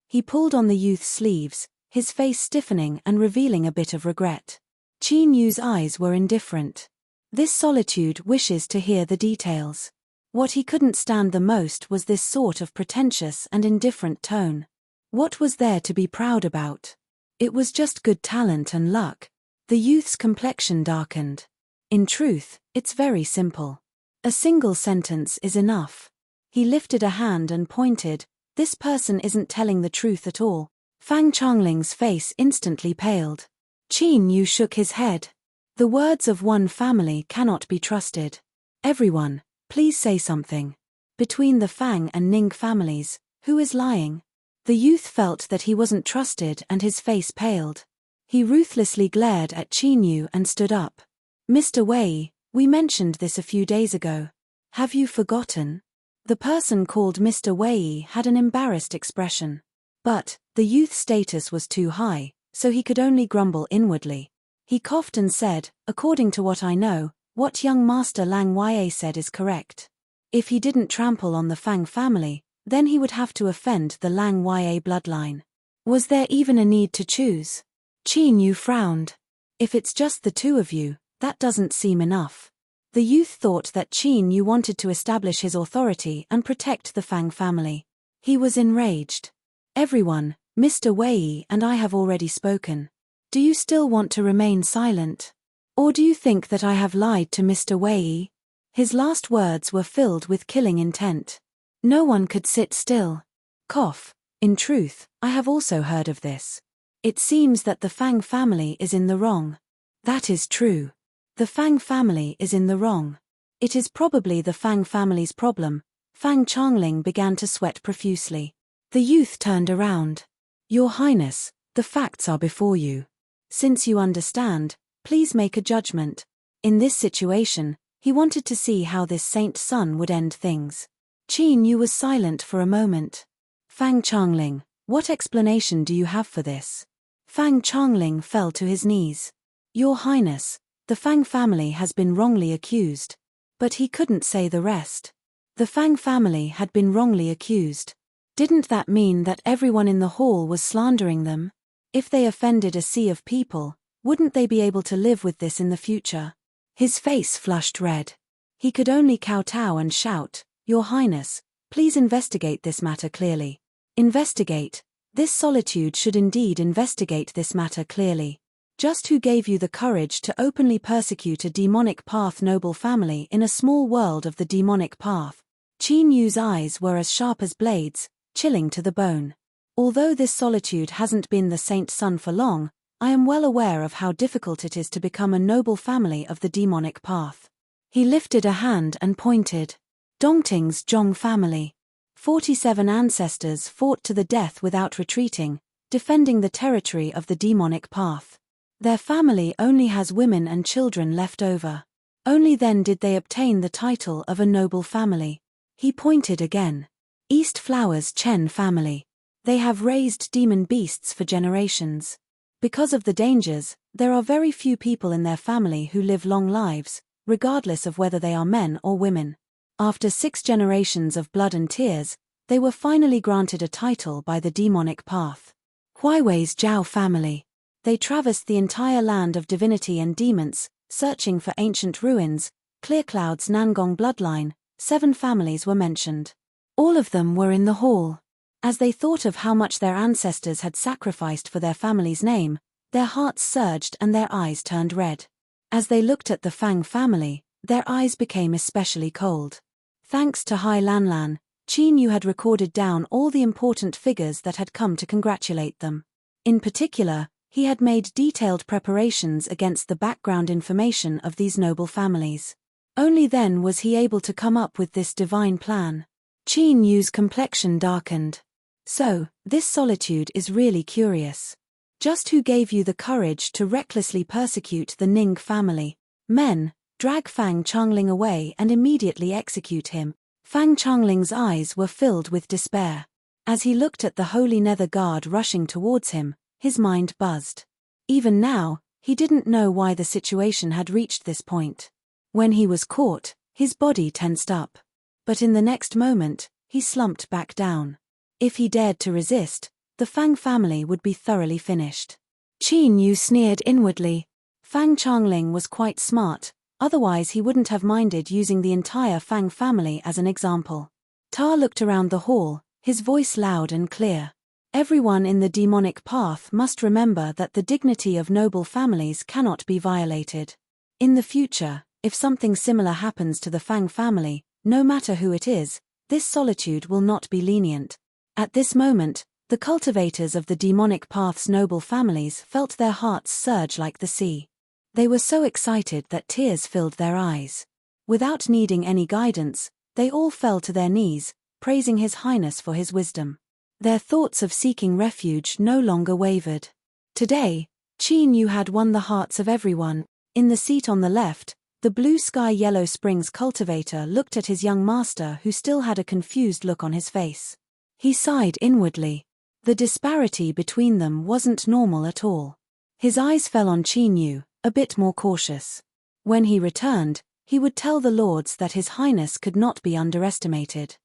He pulled on the youth's sleeves, his face stiffening and revealing a bit of regret. Qin Yu's eyes were indifferent. This solitude wishes to hear the details. What he couldn't stand the most was this sort of pretentious and indifferent tone. What was there to be proud about? It was just good talent and luck. The youth's complexion darkened. In truth, it's very simple. A single sentence is enough. He lifted a hand and pointed. This person isn't telling the truth at all. Fang Changling's face instantly paled. Qin Yu shook his head. The words of one family cannot be trusted. Everyone, please say something. Between the Fang and Ning families, who is lying? The youth felt that he wasn't trusted and his face paled. He ruthlessly glared at Qin Yu and stood up. "Mr. Wei, we mentioned this a few days ago. Have you forgotten?" The person called Mr. Wei had an embarrassed expression. But the youth's status was too high, so he could only grumble inwardly. He coughed and said, "According to what I know, what young Master Lang Yue said is correct. If he didn't trample on the Fang family, then he would have to offend the Lang Yue bloodline. Was there even a need to choose?" Qin Yu frowned. "If it's just the two of you, that doesn't seem enough." The youth thought that Qin Yu wanted to establish his authority and protect the Fang family. He was enraged. "Everyone, Mr. Wei and I have already spoken. Do you still want to remain silent? Or do you think that I have lied to Mr. Wei?" His last words were filled with killing intent. No one could sit still. Cough. "In truth, I have also heard of this. It seems that the Fang family is in the wrong." "That is true. The Fang family is in the wrong. It is probably the Fang family's problem." Fang Changling began to sweat profusely. The youth turned around. "Your Highness, the facts are before you. Since you understand, please make a judgment." In this situation, he wanted to see how this saint's son would end things. Qin Yu was silent for a moment. "Fang Changling, what explanation do you have for this?" Fang Changling fell to his knees. "Your Highness, the Fang family has been wrongly accused." But he couldn't say the rest. The Fang family had been wrongly accused. Didn't that mean that everyone in the hall was slandering them? If they offended a sea of people, wouldn't they be able to live with this in the future? His face flushed red. He could only kowtow and shout, "Your Highness, please investigate this matter clearly." Investigate. This solitude should indeed investigate this matter clearly. Just who gave you the courage to openly persecute a demonic path noble family in a small world of the demonic path? Qin Yu's eyes were as sharp as blades, chilling to the bone. Although this solitude hasn't been the saint's son for long, I am well aware of how difficult it is to become a noble family of the demonic path. He lifted a hand and pointed. Dongting's Zhong family. 47 ancestors fought to the death without retreating, defending the territory of the demonic path. Their family only has women and children left over. Only then did they obtain the title of a noble family. He pointed again. East Flowers Chen family. They have raised demon beasts for generations. Because of the dangers, there are very few people in their family who live long lives, regardless of whether they are men or women. After 6 generations of blood and tears, they were finally granted a title by the demonic path. Huiwei's Zhao family. They traversed the entire land of divinity and demons, searching for ancient ruins. Clearcloud's Nangong bloodline, 7 families were mentioned. All of them were in the hall. As they thought of how much their ancestors had sacrificed for their family's name, their hearts surged and their eyes turned red. As they looked at the Fang family, their eyes became especially cold. Thanks to Hai Lanlan, Qin Yu had recorded down all the important figures that had come to congratulate them. In particular, he had made detailed preparations against the background information of these noble families. Only then was he able to come up with this divine plan. Qin Yu's complexion darkened. So, this solitude is really curious. Just who gave you the courage to recklessly persecute the Ning family? Men, drag Fang Changling away and immediately execute him. Fang Changling's eyes were filled with despair. As he looked at the holy nether guard rushing towards him, his mind buzzed. Even now, he didn't know why the situation had reached this point. When he was caught, his body tensed up. But in the next moment, he slumped back down. If he dared to resist, the Fang family would be thoroughly finished. Qin Yu sneered inwardly. Fang Changling was quite smart, otherwise he wouldn't have minded using the entire Fang family as an example. Ta looked around the hall, his voice loud and clear. Everyone in the demonic path must remember that the dignity of noble families cannot be violated. In the future, if something similar happens to the Fang family, no matter who it is, this solitude will not be lenient. At this moment, the cultivators of the demonic path's noble families felt their hearts surge like the sea. They were so excited that tears filled their eyes. Without needing any guidance, they all fell to their knees, praising His Highness for his wisdom. Their thoughts of seeking refuge no longer wavered. Today, Qin Yu had won the hearts of everyone. In the seat on the left, the Blue Sky Yellow Springs cultivator looked at his young master who still had a confused look on his face. He sighed inwardly. The disparity between them wasn't normal at all. His eyes fell on Qin Yu, a bit more cautious. When he returned, he would tell the lords that His Highness could not be underestimated.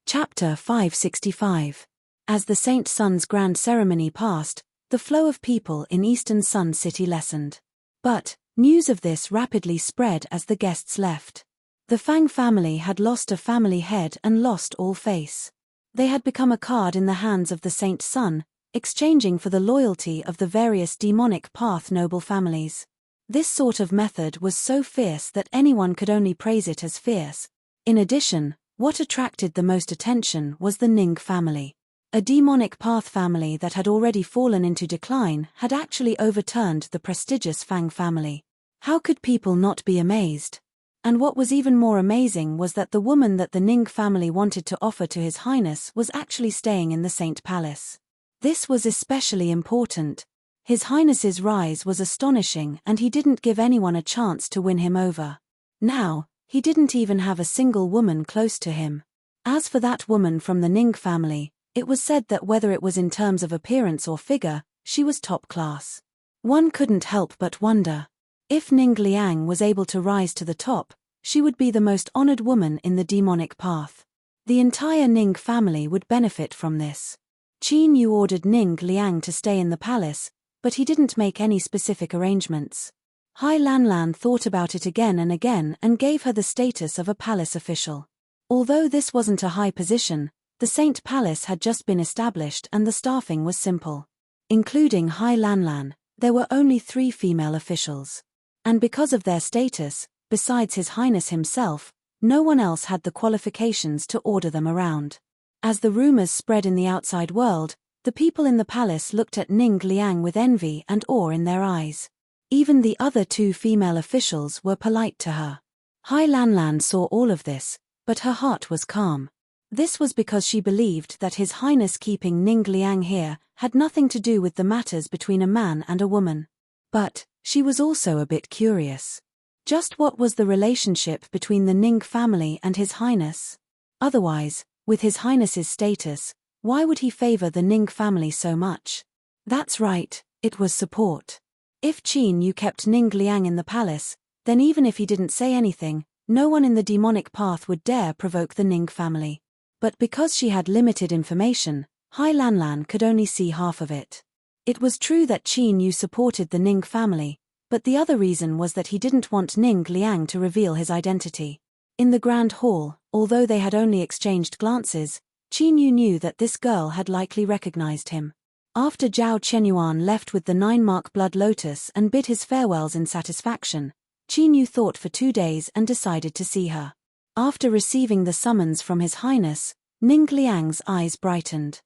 Chapter 565. As the Saint Sun's grand ceremony passed, the flow of people in Eastern Sun City lessened. But, news of this rapidly spread as the guests left. The Fang family had lost a family head and lost all face. They had become a card in the hands of the Saint Sun, exchanging for the loyalty of the various demonic path noble families. This sort of method was so fierce that anyone could only praise it as fierce. In addition, what attracted the most attention was the Ning family. A demonic path family that had already fallen into decline had actually overturned the prestigious Fang family. How could people not be amazed? And what was even more amazing was that the woman that the Ning family wanted to offer to His Highness was actually staying in the Saint Palace. This was especially important. His Highness's rise was astonishing and he didn't give anyone a chance to win him over. Now, he didn't even have a single woman close to him. As for that woman from the Ning family, it was said that whether it was in terms of appearance or figure, she was top class. One couldn't help but wonder. If Ning Liang was able to rise to the top, she would be the most honored woman in the demonic path. The entire Ning family would benefit from this. Qin Yu ordered Ning Liang to stay in the palace, but he didn't make any specific arrangements. Hai Lanlan thought about it again and gave her the status of a palace official. Although this wasn't a high position, the Saint Palace had just been established and the staffing was simple. Including Hai Lanlan, there were only 3 female officials. And because of their status, besides His Highness himself, no one else had the qualifications to order them around. As the rumors spread in the outside world, the people in the palace looked at Ning Liang with envy and awe in their eyes. Even the other 2 female officials were polite to her. Hai Lanlan saw all of this, but her heart was calm. This was because she believed that His Highness keeping Ning Liang here had nothing to do with the matters between a man and a woman. But she was also a bit curious. Just what was the relationship between the Ning family and His Highness? Otherwise, with His Highness's status, why would he favor the Ning family so much? That's right, it was support. If Qin Yu kept Ning Liang in the palace, then even if he didn't say anything, no one in the demonic path would dare provoke the Ning family. But because she had limited information, Hai Lanlan could only see half of it. It was true that Qin Yu supported the Ning family, but the other reason was that he didn't want Ning Liang to reveal his identity. In the Grand Hall, although they had only exchanged glances, Qin Yu knew that this girl had likely recognized him. After Zhao Chenyuan left with the 9-mark blood lotus and bid his farewells in satisfaction, Qin Yu thought for 2 days and decided to see her. After receiving the summons from His Highness, Ning Liang's eyes brightened.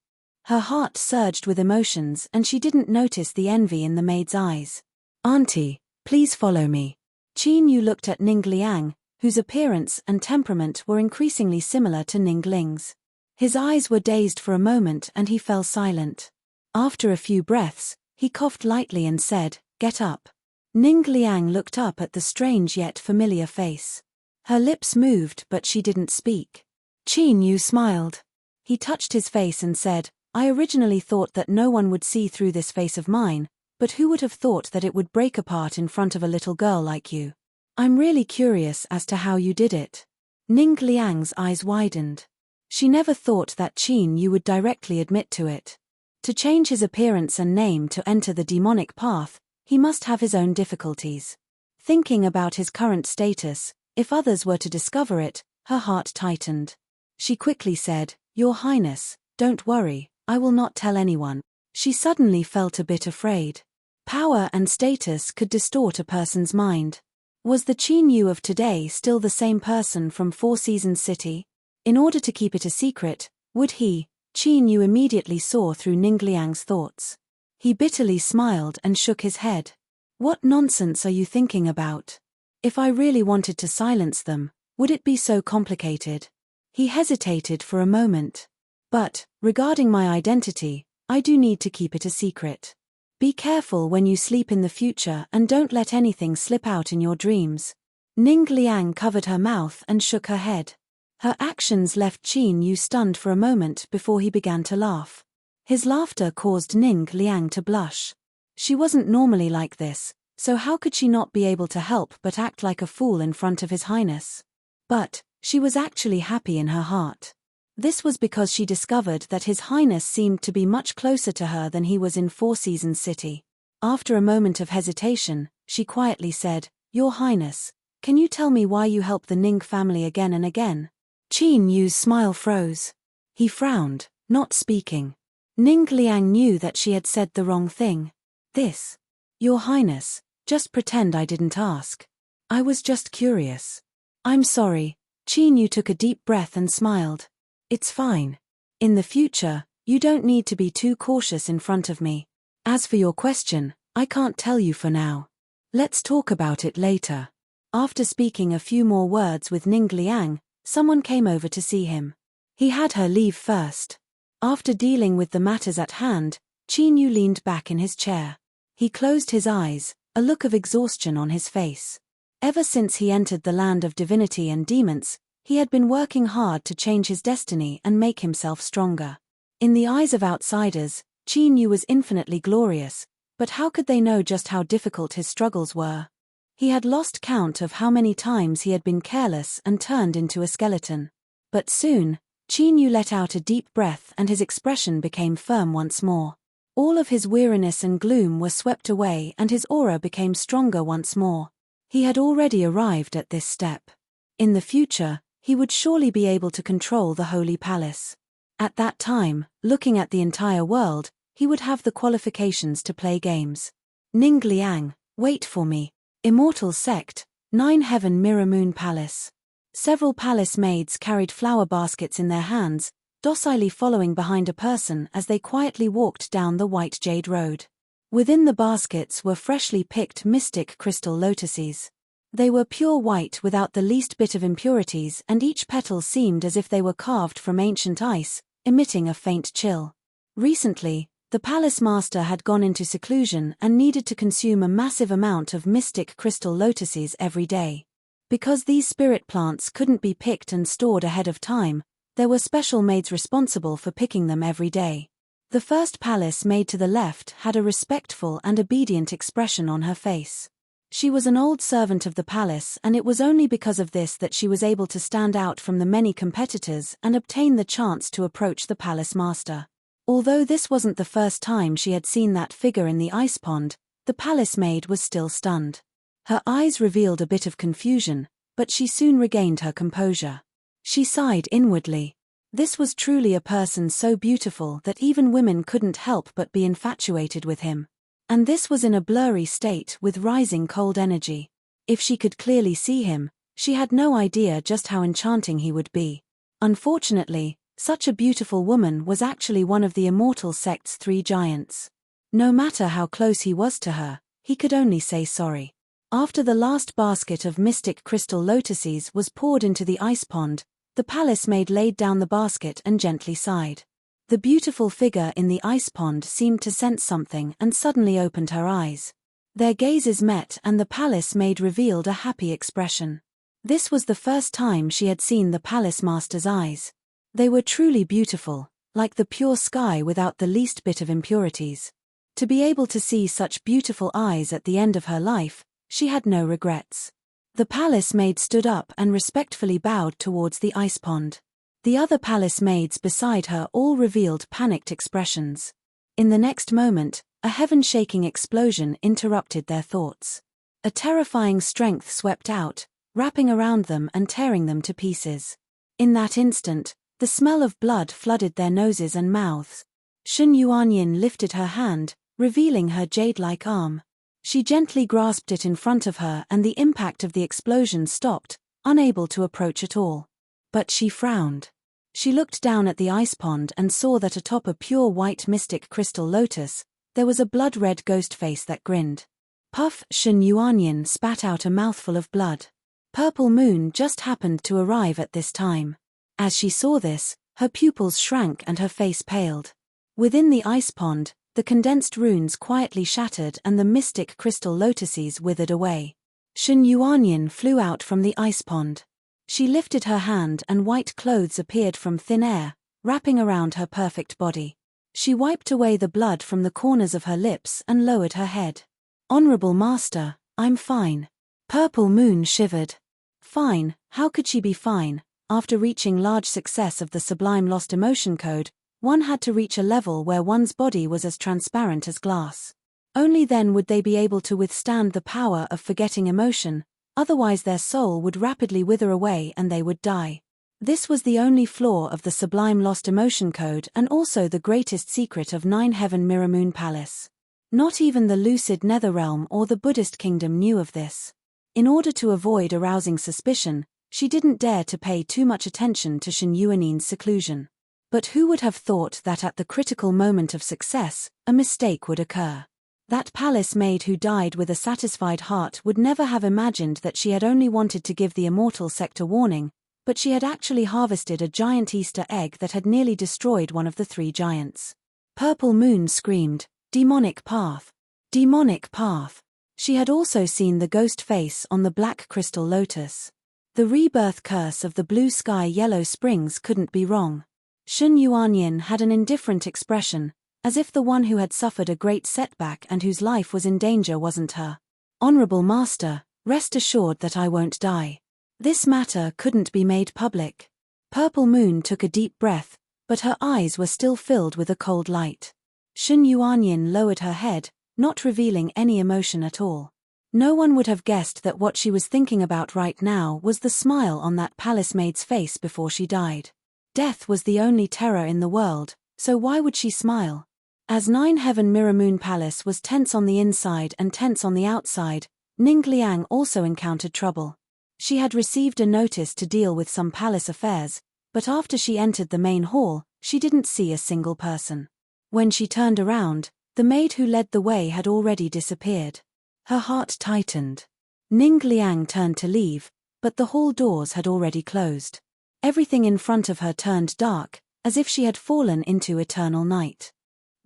Her heart surged with emotions and she didn't notice the envy in the maid's eyes. "Auntie, please follow me." Qin Yu looked at Ning Liang, whose appearance and temperament were increasingly similar to Ning Ling's. His eyes were dazed for a moment and he fell silent. After a few breaths, he coughed lightly and said, "Get up." Ning Liang looked up at the strange yet familiar face. Her lips moved but she didn't speak. Qin Yu smiled. He touched his face and said, "I originally thought that no one would see through this face of mine, but who would have thought that it would break apart in front of a little girl like you? I'm really curious as to how you did it." Ning Liang's eyes widened. She never thought that Qin Yu would directly admit to it. To change his appearance and name to enter the demonic path, he must have his own difficulties. Thinking about his current status, if others were to discover it, her heart tightened. She quickly said, "Your Highness, don't worry, I will not tell anyone." She suddenly felt a bit afraid. Power and status could distort a person's mind. Was the Qin Yu of today still the same person from Four Seasons City? In order to keep it a secret, would he, Qin Yu immediately saw through Ning Liang's thoughts. He bitterly smiled and shook his head. "What nonsense are you thinking about? If I really wanted to silence them, would it be so complicated?" He hesitated for a moment. "But, regarding my identity, I do need to keep it a secret. Be careful when you sleep in the future and don't let anything slip out in your dreams." Ning Liang covered her mouth and shook her head. Her actions left Qin Yu stunned for a moment before he began to laugh. His laughter caused Ning Liang to blush. She wasn't normally like this, so how could she not be able to help but act like a fool in front of His Highness? But she was actually happy in her heart. This was because she discovered that His Highness seemed to be much closer to her than he was in Four Seasons City. After a moment of hesitation, she quietly said, "Your Highness, can you tell me why you help the Ning family again and again?" Qin Yu's smile froze. He frowned, not speaking. Ning Liang knew that she had said the wrong thing. "This. Your Highness, just pretend I didn't ask. I was just curious." "I'm sorry." Qin Yu took a deep breath and smiled. "It's fine. In the future, you don't need to be too cautious in front of me. As for your question, I can't tell you for now. Let's talk about it later." After speaking a few more words with Ning Liang, someone came over to see him. He had her leave first. After dealing with the matters at hand, Qin Yu leaned back in his chair. He closed his eyes, a look of exhaustion on his face. Ever since he entered the land of divinity and demons, he had been working hard to change his destiny and make himself stronger. In the eyes of outsiders, Qin Yu was infinitely glorious, but how could they know just how difficult his struggles were? He had lost count of how many times he had been careless and turned into a skeleton. But soon, Qin Yu let out a deep breath and his expression became firm once more. All of his weariness and gloom were swept away and his aura became stronger once more. He had already arrived at this step. In the future, he would surely be able to control the Holy Palace. At that time, looking at the entire world, he would have the qualifications to play games. "Ning Liang, wait for me." Immortal Sect, 9 Heaven Mirror Moon Palace. Several palace maids carried flower baskets in their hands, docilely following behind a person as they quietly walked down the white jade road. Within the baskets were freshly picked mystic crystal lotuses. They were pure white without the least bit of impurities and each petal seemed as if they were carved from ancient ice, emitting a faint chill. Recently, The palace master had gone into seclusion and needed to consume a massive amount of mystic crystal lotuses every day. Because these spirit plants couldn't be picked and stored ahead of time, there were special maids responsible for picking them every day. The first palace maid to the left had a respectful and obedient expression on her face. She was an old servant of the palace, and it was only because of this that she was able to stand out from the many competitors and obtain the chance to approach the palace master. Although this wasn't the first time she had seen that figure in the ice pond, the palace maid was still stunned. Her eyes revealed a bit of confusion, but she soon regained her composure. She sighed inwardly. This was truly a person so beautiful that even women couldn't help but be infatuated with him. And this was in a blurry state with rising cold energy. If she could clearly see him, she had no idea just how enchanting he would be. Unfortunately, such a beautiful woman was actually one of the immortal sect's 3 giants. No matter how close he was to her, he could only say sorry. After the last basket of mystic crystal lotuses was poured into the ice pond, the palace maid laid down the basket and gently sighed. The beautiful figure in the ice pond seemed to sense something and suddenly opened her eyes. Their gazes met and the palace maid revealed a happy expression. This was the first time she had seen the palace master's eyes. They were truly beautiful, like the pure sky without the least bit of impurities. To be able to see such beautiful eyes at the end of her life, she had no regrets. The palace maid stood up and respectfully bowed towards the ice pond. The other palace maids beside her all revealed panicked expressions. In the next moment, a heaven-shaking explosion interrupted their thoughts. A terrifying strength swept out, wrapping around them and tearing them to pieces. In that instant, the smell of blood flooded their noses and mouths. Shun Yuanyin lifted her hand, revealing her jade-like arm. She gently grasped it in front of her and the impact of the explosion stopped, unable to approach at all. But she frowned. She looked down at the ice pond and saw that atop a pure white mystic crystal lotus, there was a blood-red ghost face that grinned. Puff! Shun Yuanyin spat out a mouthful of blood. Purple Moon just happened to arrive at this time. As she saw this, her pupils shrank and her face paled. Within the ice pond, the condensed runes quietly shattered and the mystic crystal lotuses withered away. Shun Yuanyin flew out from the ice pond. She lifted her hand and white clothes appeared from thin air, wrapping around her perfect body. She wiped away the blood from the corners of her lips and lowered her head. "Honorable Master, I'm fine." Purple Moon shivered. Fine, how could she be fine? After reaching large success of the Sublime Lost Emotion Code, one had to reach a level where one's body was as transparent as glass. Only then would they be able to withstand the power of forgetting emotion, otherwise their soul would rapidly wither away and they would die. This was the only flaw of the Sublime Lost Emotion Code and also the greatest secret of 9 Heaven Mirror Moon Palace. Not even the lucid Netherrealm or the Buddhist kingdom knew of this. In order to avoid arousing suspicion, she didn't dare to pay too much attention to Shun Yuanin's seclusion. But who would have thought that at the critical moment of success, a mistake would occur? That palace maid who died with a satisfied heart would never have imagined that she had only wanted to give the immortal sect a warning, but she had actually harvested a giant Easter egg that had nearly destroyed one of the 3 giants. Purple Moon screamed, "Demonic path! Demonic path!" She had also seen the ghost face on the black crystal lotus. The rebirth curse of the blue sky yellow springs couldn't be wrong. Shun Yuanyin had an indifferent expression, as if the one who had suffered a great setback and whose life was in danger wasn't her. "Honorable Master, rest assured that I won't die. This matter couldn't be made public." Purple Moon took a deep breath, but her eyes were still filled with a cold light. Shun Yuanyin lowered her head, not revealing any emotion at all. No one would have guessed that what she was thinking about right now was the smile on that palace maid's face before she died. Death was the only terror in the world, so why would she smile? As 9 Heaven Mirror Moon Palace was tense on the inside and tense on the outside, Ning Liang also encountered trouble. She had received a notice to deal with some palace affairs, but after she entered the main hall, she didn't see a single person. When she turned around, the maid who led the way had already disappeared. Her heart tightened. Ning Liang turned to leave, but the hall doors had already closed. Everything in front of her turned dark, as if she had fallen into eternal night.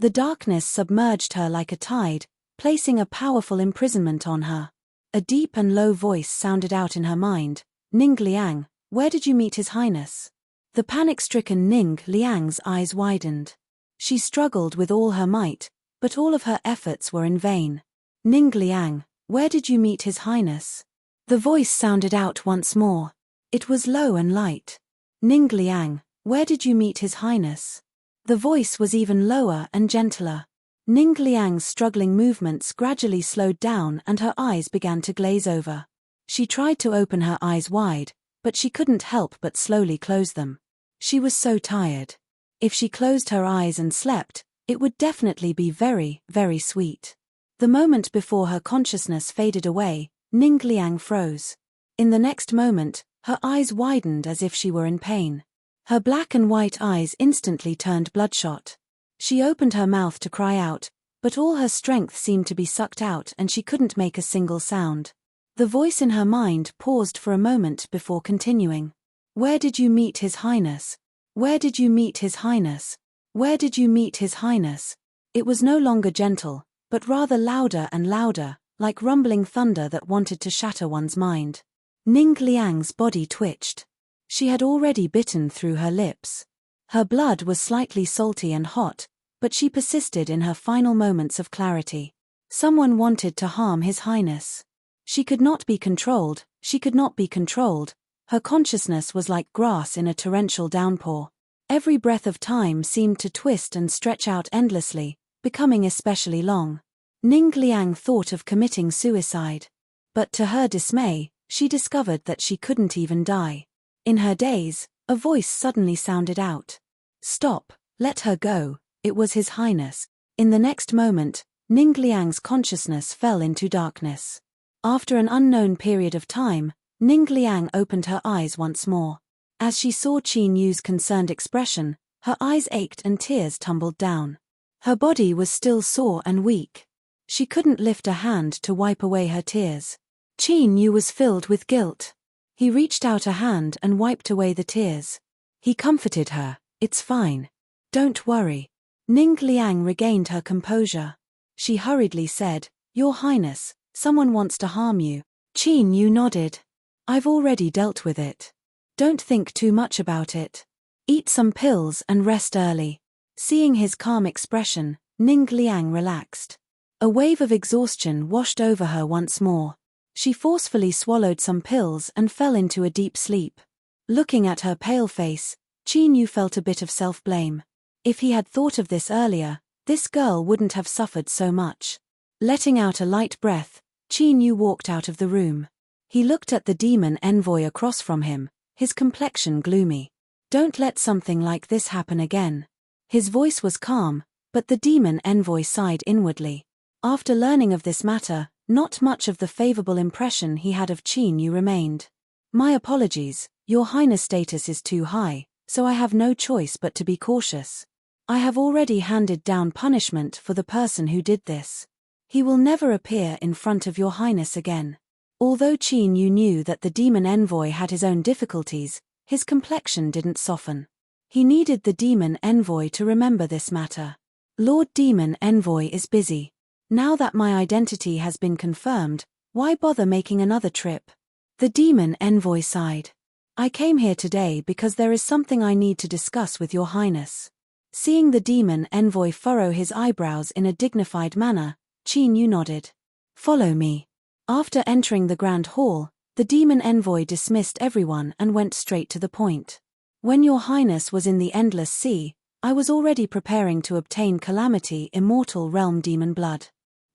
The darkness submerged her like a tide, placing a powerful imprisonment on her. A deep and low voice sounded out in her mind, "Ning Liang, where did you meet His Highness?" The panic-stricken Ning Liang's eyes widened. She struggled with all her might, but all of her efforts were in vain. "Ning Liang, where did you meet His Highness?" The voice sounded out once more. It was low and light. "Ning Liang, where did you meet His Highness?" The voice was even lower and gentler. Ning Liang's struggling movements gradually slowed down and her eyes began to glaze over. She tried to open her eyes wide, but she couldn't help but slowly close them. She was so tired. If she closed her eyes and slept, it would definitely be very, very sweet. The moment before her consciousness faded away, Ning Liang froze. In the next moment, her eyes widened as if she were in pain. Her black and white eyes instantly turned bloodshot. She opened her mouth to cry out, but all her strength seemed to be sucked out and she couldn't make a single sound. The voice in her mind paused for a moment before continuing. "Where did you meet His Highness? Where did you meet His Highness? Where did you meet His Highness?" It was no longer gentle, but rather louder and louder, like rumbling thunder that wanted to shatter one's mind. Ning Liang's body twitched. She had already bitten through her lips. Her blood was slightly salty and hot, but she persisted in her final moments of clarity. Someone wanted to harm His Highness. She could not be controlled, she could not be controlled. Her consciousness was like grass in a torrential downpour. Every breath of time seemed to twist and stretch out endlessly, becoming especially long. Ning Liang thought of committing suicide. But to her dismay, she discovered that she couldn't even die. In her daze, a voice suddenly sounded out. "Stop, let her go, it was His Highness." In the next moment, Ning Liang's consciousness fell into darkness. After an unknown period of time, Ning Liang opened her eyes once more. As she saw Qin Yu's concerned expression, her eyes ached and tears tumbled down. Her body was still sore and weak. She couldn't lift a hand to wipe away her tears. Qin Yu was filled with guilt. He reached out a hand and wiped away the tears. He comforted her. "It's fine. Don't worry." Ning Liang regained her composure. She hurriedly said, "Your Highness, someone wants to harm you." Qin Yu nodded. "I've already dealt with it. Don't think too much about it. Eat some pills and rest early." Seeing his calm expression, Ning Liang relaxed. A wave of exhaustion washed over her once more. She forcefully swallowed some pills and fell into a deep sleep. Looking at her pale face, Qin Yu felt a bit of self-blame. If he had thought of this earlier, this girl wouldn't have suffered so much. Letting out a light breath, Qin Yu walked out of the room. He looked at the demon envoy across from him, his complexion gloomy. "Don't let something like this happen again." His voice was calm, but the demon envoy sighed inwardly. After learning of this matter, not much of the favorable impression he had of Qin Yu remained. "My apologies, Your Highness' status is too high, so I have no choice but to be cautious. I have already handed down punishment for the person who did this. He will never appear in front of Your Highness again." Although Qin Yu knew that the demon envoy had his own difficulties, his complexion didn't soften. He needed the demon envoy to remember this matter. "Lord Demon Envoy is busy. Now that my identity has been confirmed, why bother making another trip?" The demon envoy sighed. "I came here today because there is something I need to discuss with Your Highness." Seeing the demon envoy furrow his eyebrows in a dignified manner, Qin Yu nodded. "Follow me." After entering the grand hall, the demon envoy dismissed everyone and went straight to the point. "When Your Highness was in the Endless Sea, I was already preparing to obtain Calamity Immortal Realm Demon Blood.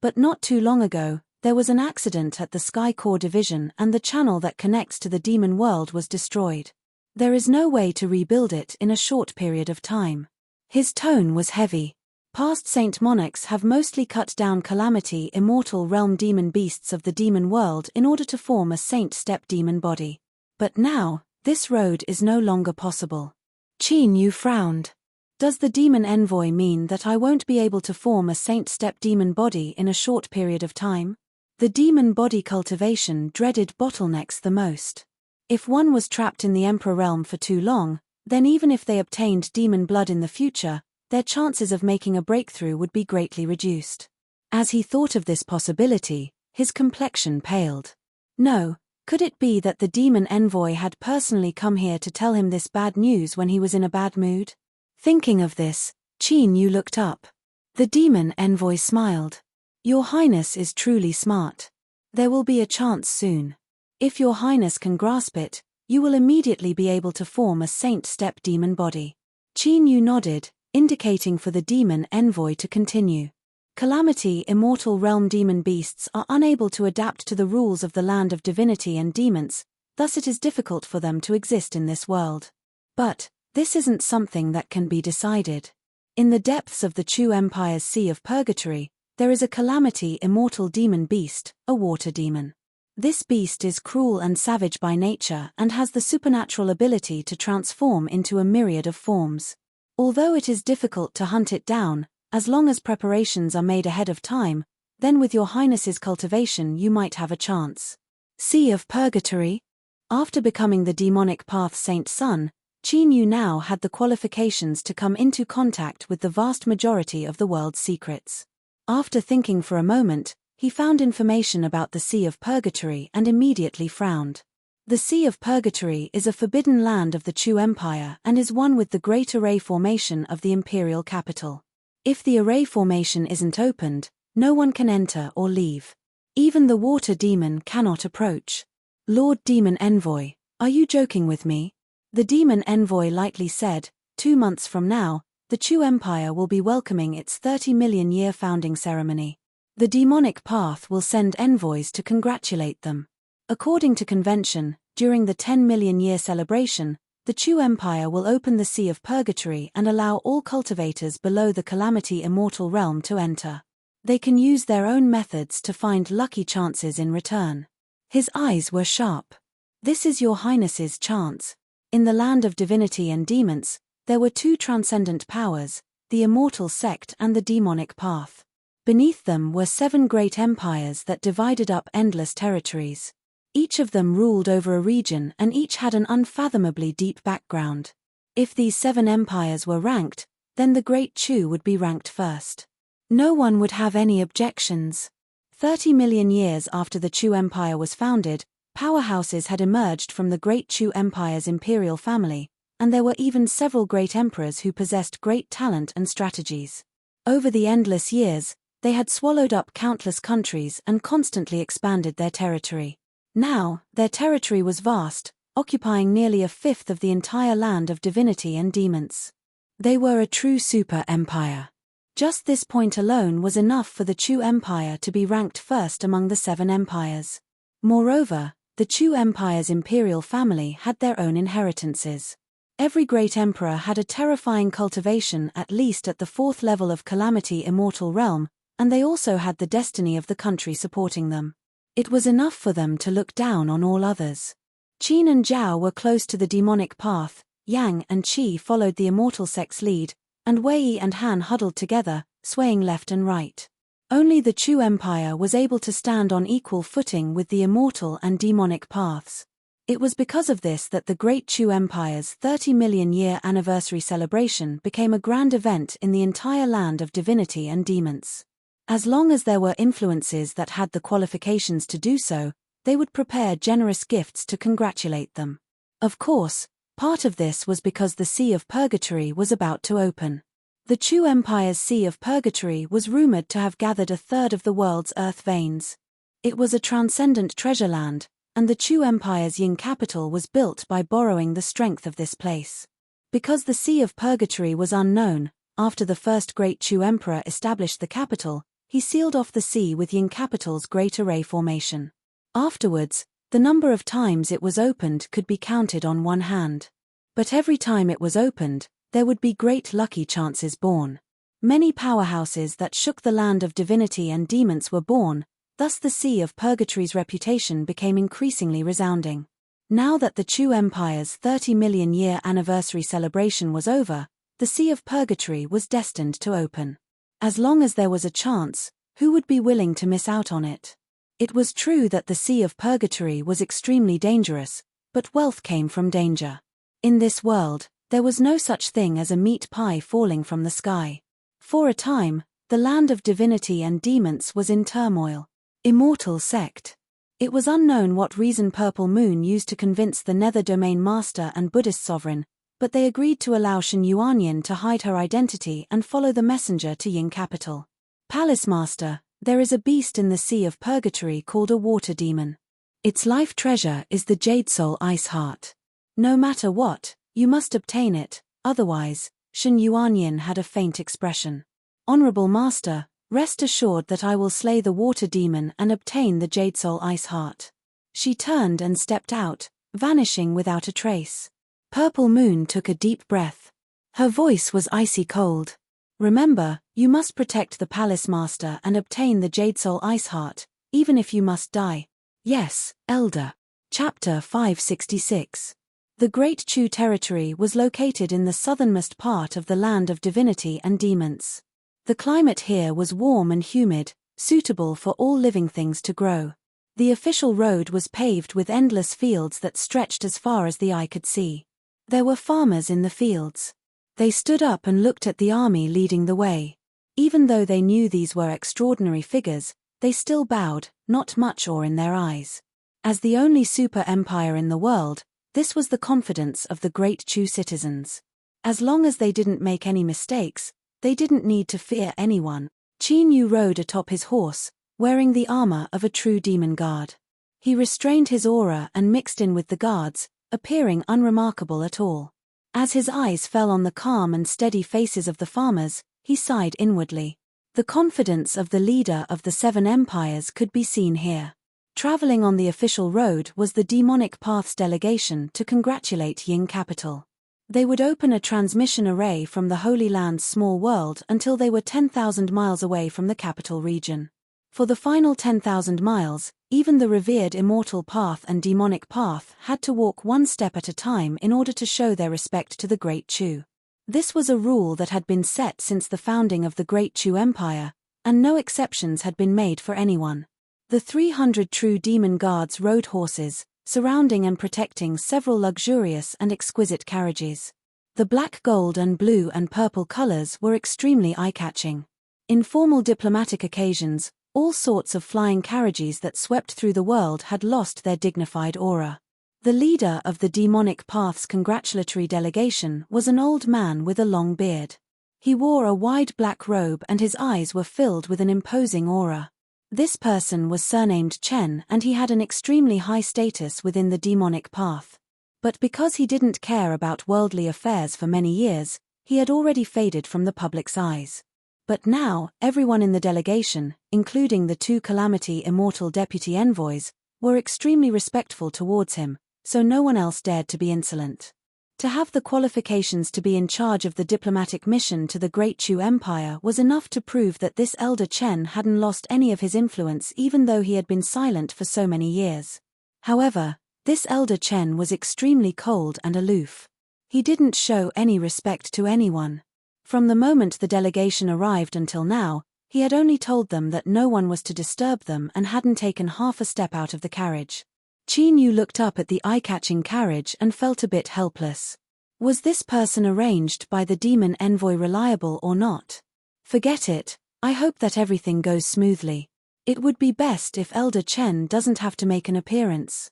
But not too long ago, there was an accident at the Sky Core Division and the channel that connects to the demon world was destroyed. There is no way to rebuild it in a short period of time." His tone was heavy. Past Saint Monarchs have mostly cut down Calamity Immortal Realm demon beasts of the demon world in order to form a Saint Step demon body. But now, this road is no longer possible. Qin Yu frowned. "Does the demon envoy mean that I won't be able to form a Saint Step demon body in a short period of time?" The demon body cultivation dreaded bottlenecks the most. If one was trapped in the Emperor realm for too long, then even if they obtained demon blood in the future, their chances of making a breakthrough would be greatly reduced. As he thought of this possibility, his complexion paled. No, could it be that the demon envoy had personally come here to tell him this bad news when he was in a bad mood? Thinking of this, Qin Yu looked up. The demon envoy smiled. Your Highness is truly smart. There will be a chance soon. If your Highness can grasp it, you will immediately be able to form a saint-step demon body. Qin Yu nodded, indicating for the demon envoy to continue. Calamity Immortal Realm demon beasts are unable to adapt to the rules of the land of divinity and demons, thus it is difficult for them to exist in this world. But this isn't something that can be decided. In the depths of the Chu Empire's Sea of Purgatory, there is a calamity immortal demon beast, a water demon. This beast is cruel and savage by nature and has the supernatural ability to transform into a myriad of forms. Although it is difficult to hunt it down, as long as preparations are made ahead of time, then with your Highness's cultivation you might have a chance. Sea of Purgatory? After becoming the demonic path's saint son, Qin Yu now had the qualifications to come into contact with the vast majority of the world's secrets. After thinking for a moment, he found information about the Sea of Purgatory and immediately frowned. The Sea of Purgatory is a forbidden land of the Chu Empire and is one with the Great Array Formation of the imperial capital. If the array formation isn't opened, no one can enter or leave. Even the water demon cannot approach. Lord Demon Envoy, are you joking with me? The demon envoy lightly said, 2 months from now, the Chu Empire will be welcoming its 30-million-year founding ceremony. The demonic path will send envoys to congratulate them. According to convention, during the 10-million-year celebration, the Chu Empire will open the Sea of Purgatory and allow all cultivators below the Calamity Immortal Realm to enter. They can use their own methods to find lucky chances in return. His eyes were sharp. This is your Highness's chance. In the land of divinity and demons, there were 2 transcendent powers, the Immortal Sect and the Demonic Path. Beneath them were 7 great empires that divided up endless territories. Each of them ruled over a region and each had an unfathomably deep background. If these 7 empires were ranked, then the Great Chu would be ranked first. No one would have any objections. 30 million years after the Chu Empire was founded, powerhouses had emerged from the Great Chu Empire's imperial family, and there were even several great emperors who possessed great talent and strategies. Over the endless years, they had swallowed up countless countries and constantly expanded their territory. Now, their territory was vast, occupying nearly a fifth of the entire land of divinity and demons. They were a true super-empire. Just this point alone was enough for the Chu Empire to be ranked first among the 7 empires. Moreover, the Chu Empire's imperial family had their own inheritances. Every great emperor had a terrifying cultivation at least at the 4th level of Calamity Immortal Realm, and they also had the destiny of the country supporting them. It was enough for them to look down on all others. Qin and Zhao were close to the demonic path, Yang and Qi followed the Immortal Sect's lead, and Wei and Han huddled together, swaying left and right. Only the Chu Empire was able to stand on equal footing with the immortal and demonic paths. It was because of this that the Great Chu Empire's 30-million-year anniversary celebration became a grand event in the entire land of divinity and demons. As long as there were influences that had the qualifications to do so, they would prepare generous gifts to congratulate them. Of course, part of this was because the Sea of Purgatory was about to open. The Chu Empire's Sea of Purgatory was rumored to have gathered a third of the world's earth veins. It was a transcendent treasure land, and the Chu Empire's Ying capital was built by borrowing the strength of this place. Because the Sea of Purgatory was unknown, after the first great Chu Emperor established the capital, he sealed off the sea with Ying capital's Great Array Formation. Afterwards, the number of times it was opened could be counted on one hand. But every time it was opened, there would be great lucky chances born. Many powerhouses that shook the land of divinity and demons were born, thus the Sea of Purgatory's reputation became increasingly resounding. Now that the Chu Empire's 30-million-year anniversary celebration was over, the Sea of Purgatory was destined to open. As long as there was a chance, who would be willing to miss out on it? It was true that the Sea of Purgatory was extremely dangerous, but wealth came from danger. In this world, There was no such thing as a meat pie falling from the sky. For a time, the land of divinity and demons was in turmoil. Immortal sect. It was unknown what reason Purple Moon used to convince the Nether Domain Master and Buddhist sovereign, but they agreed to allow Shen Yuanyin to hide her identity and follow the messenger to Ying capital. Palace Master, there is a beast in the Sea of Purgatory called a water demon. Its life treasure is the Jade Soul Ice Heart. No matter what, you must obtain it, otherwise. Shen Yuanyin had a faint expression. Honorable Master, rest assured that I will slay the water demon and obtain the Jade Soul Ice Heart. She turned and stepped out, vanishing without a trace. Purple Moon took a deep breath. Her voice was icy cold. Remember, you must protect the Palace Master and obtain the Jade Soul Ice Heart, even if you must die. Yes, Elder. Chapter 566. The Great Chu territory was located in the southernmost part of the land of divinity and demons. The climate here was warm and humid, suitable for all living things to grow. The official road was paved with endless fields that stretched as far as the eye could see. There were farmers in the fields. They stood up and looked at the army leading the way. Even though they knew these were extraordinary figures, they still bowed, not much awe in their eyes. As the only super empire in the world, this was the confidence of the Great Chu citizens. As long as they didn't make any mistakes, they didn't need to fear anyone. Qin Yu rode atop his horse, wearing the armor of a true demon guard. He restrained his aura and mixed in with the guards, appearing unremarkable at all. As his eyes fell on the calm and steady faces of the farmers, he sighed inwardly. The confidence of the leader of the Seven Empires could be seen here. Traveling on the official road was the Demonic Path's delegation to congratulate Ying capital. They would open a transmission array from the Holy Land's small world until they were 10,000 miles away from the capital region. For the final 10,000 miles, even the revered Immortal Path and Demonic Path had to walk one step at a time in order to show their respect to the Great Chu. This was a rule that had been set since the founding of the Great Chu Empire, and no exceptions had been made for anyone. The 300 true demon guards rode horses, surrounding and protecting several luxurious and exquisite carriages. The black, gold and blue and purple colors were extremely eye-catching. In formal diplomatic occasions, all sorts of flying carriages that swept through the world had lost their dignified aura. The leader of the Demonic Path's congratulatory delegation was an old man with a long beard. He wore a wide black robe and his eyes were filled with an imposing aura. This person was surnamed Chen and he had an extremely high status within the Demonic Path. But because he didn't care about worldly affairs for many years, he had already faded from the public's eyes. But now, everyone in the delegation, including the two Calamity Immortal Deputy Envoys, were extremely respectful towards him, so no one else dared to be insolent. To have the qualifications to be in charge of the diplomatic mission to the Great Chu Empire was enough to prove that this elder Chen hadn't lost any of his influence even though he had been silent for so many years. However, this elder Chen was extremely cold and aloof. He didn't show any respect to anyone. From the moment the delegation arrived until now, he had only told them that no one was to disturb them and hadn't taken half a step out of the carriage. Qin Yu looked up at the eye-catching carriage and felt a bit helpless. Was this person arranged by the demon envoy reliable or not? Forget it, I hope that everything goes smoothly. It would be best if Elder Chen doesn't have to make an appearance.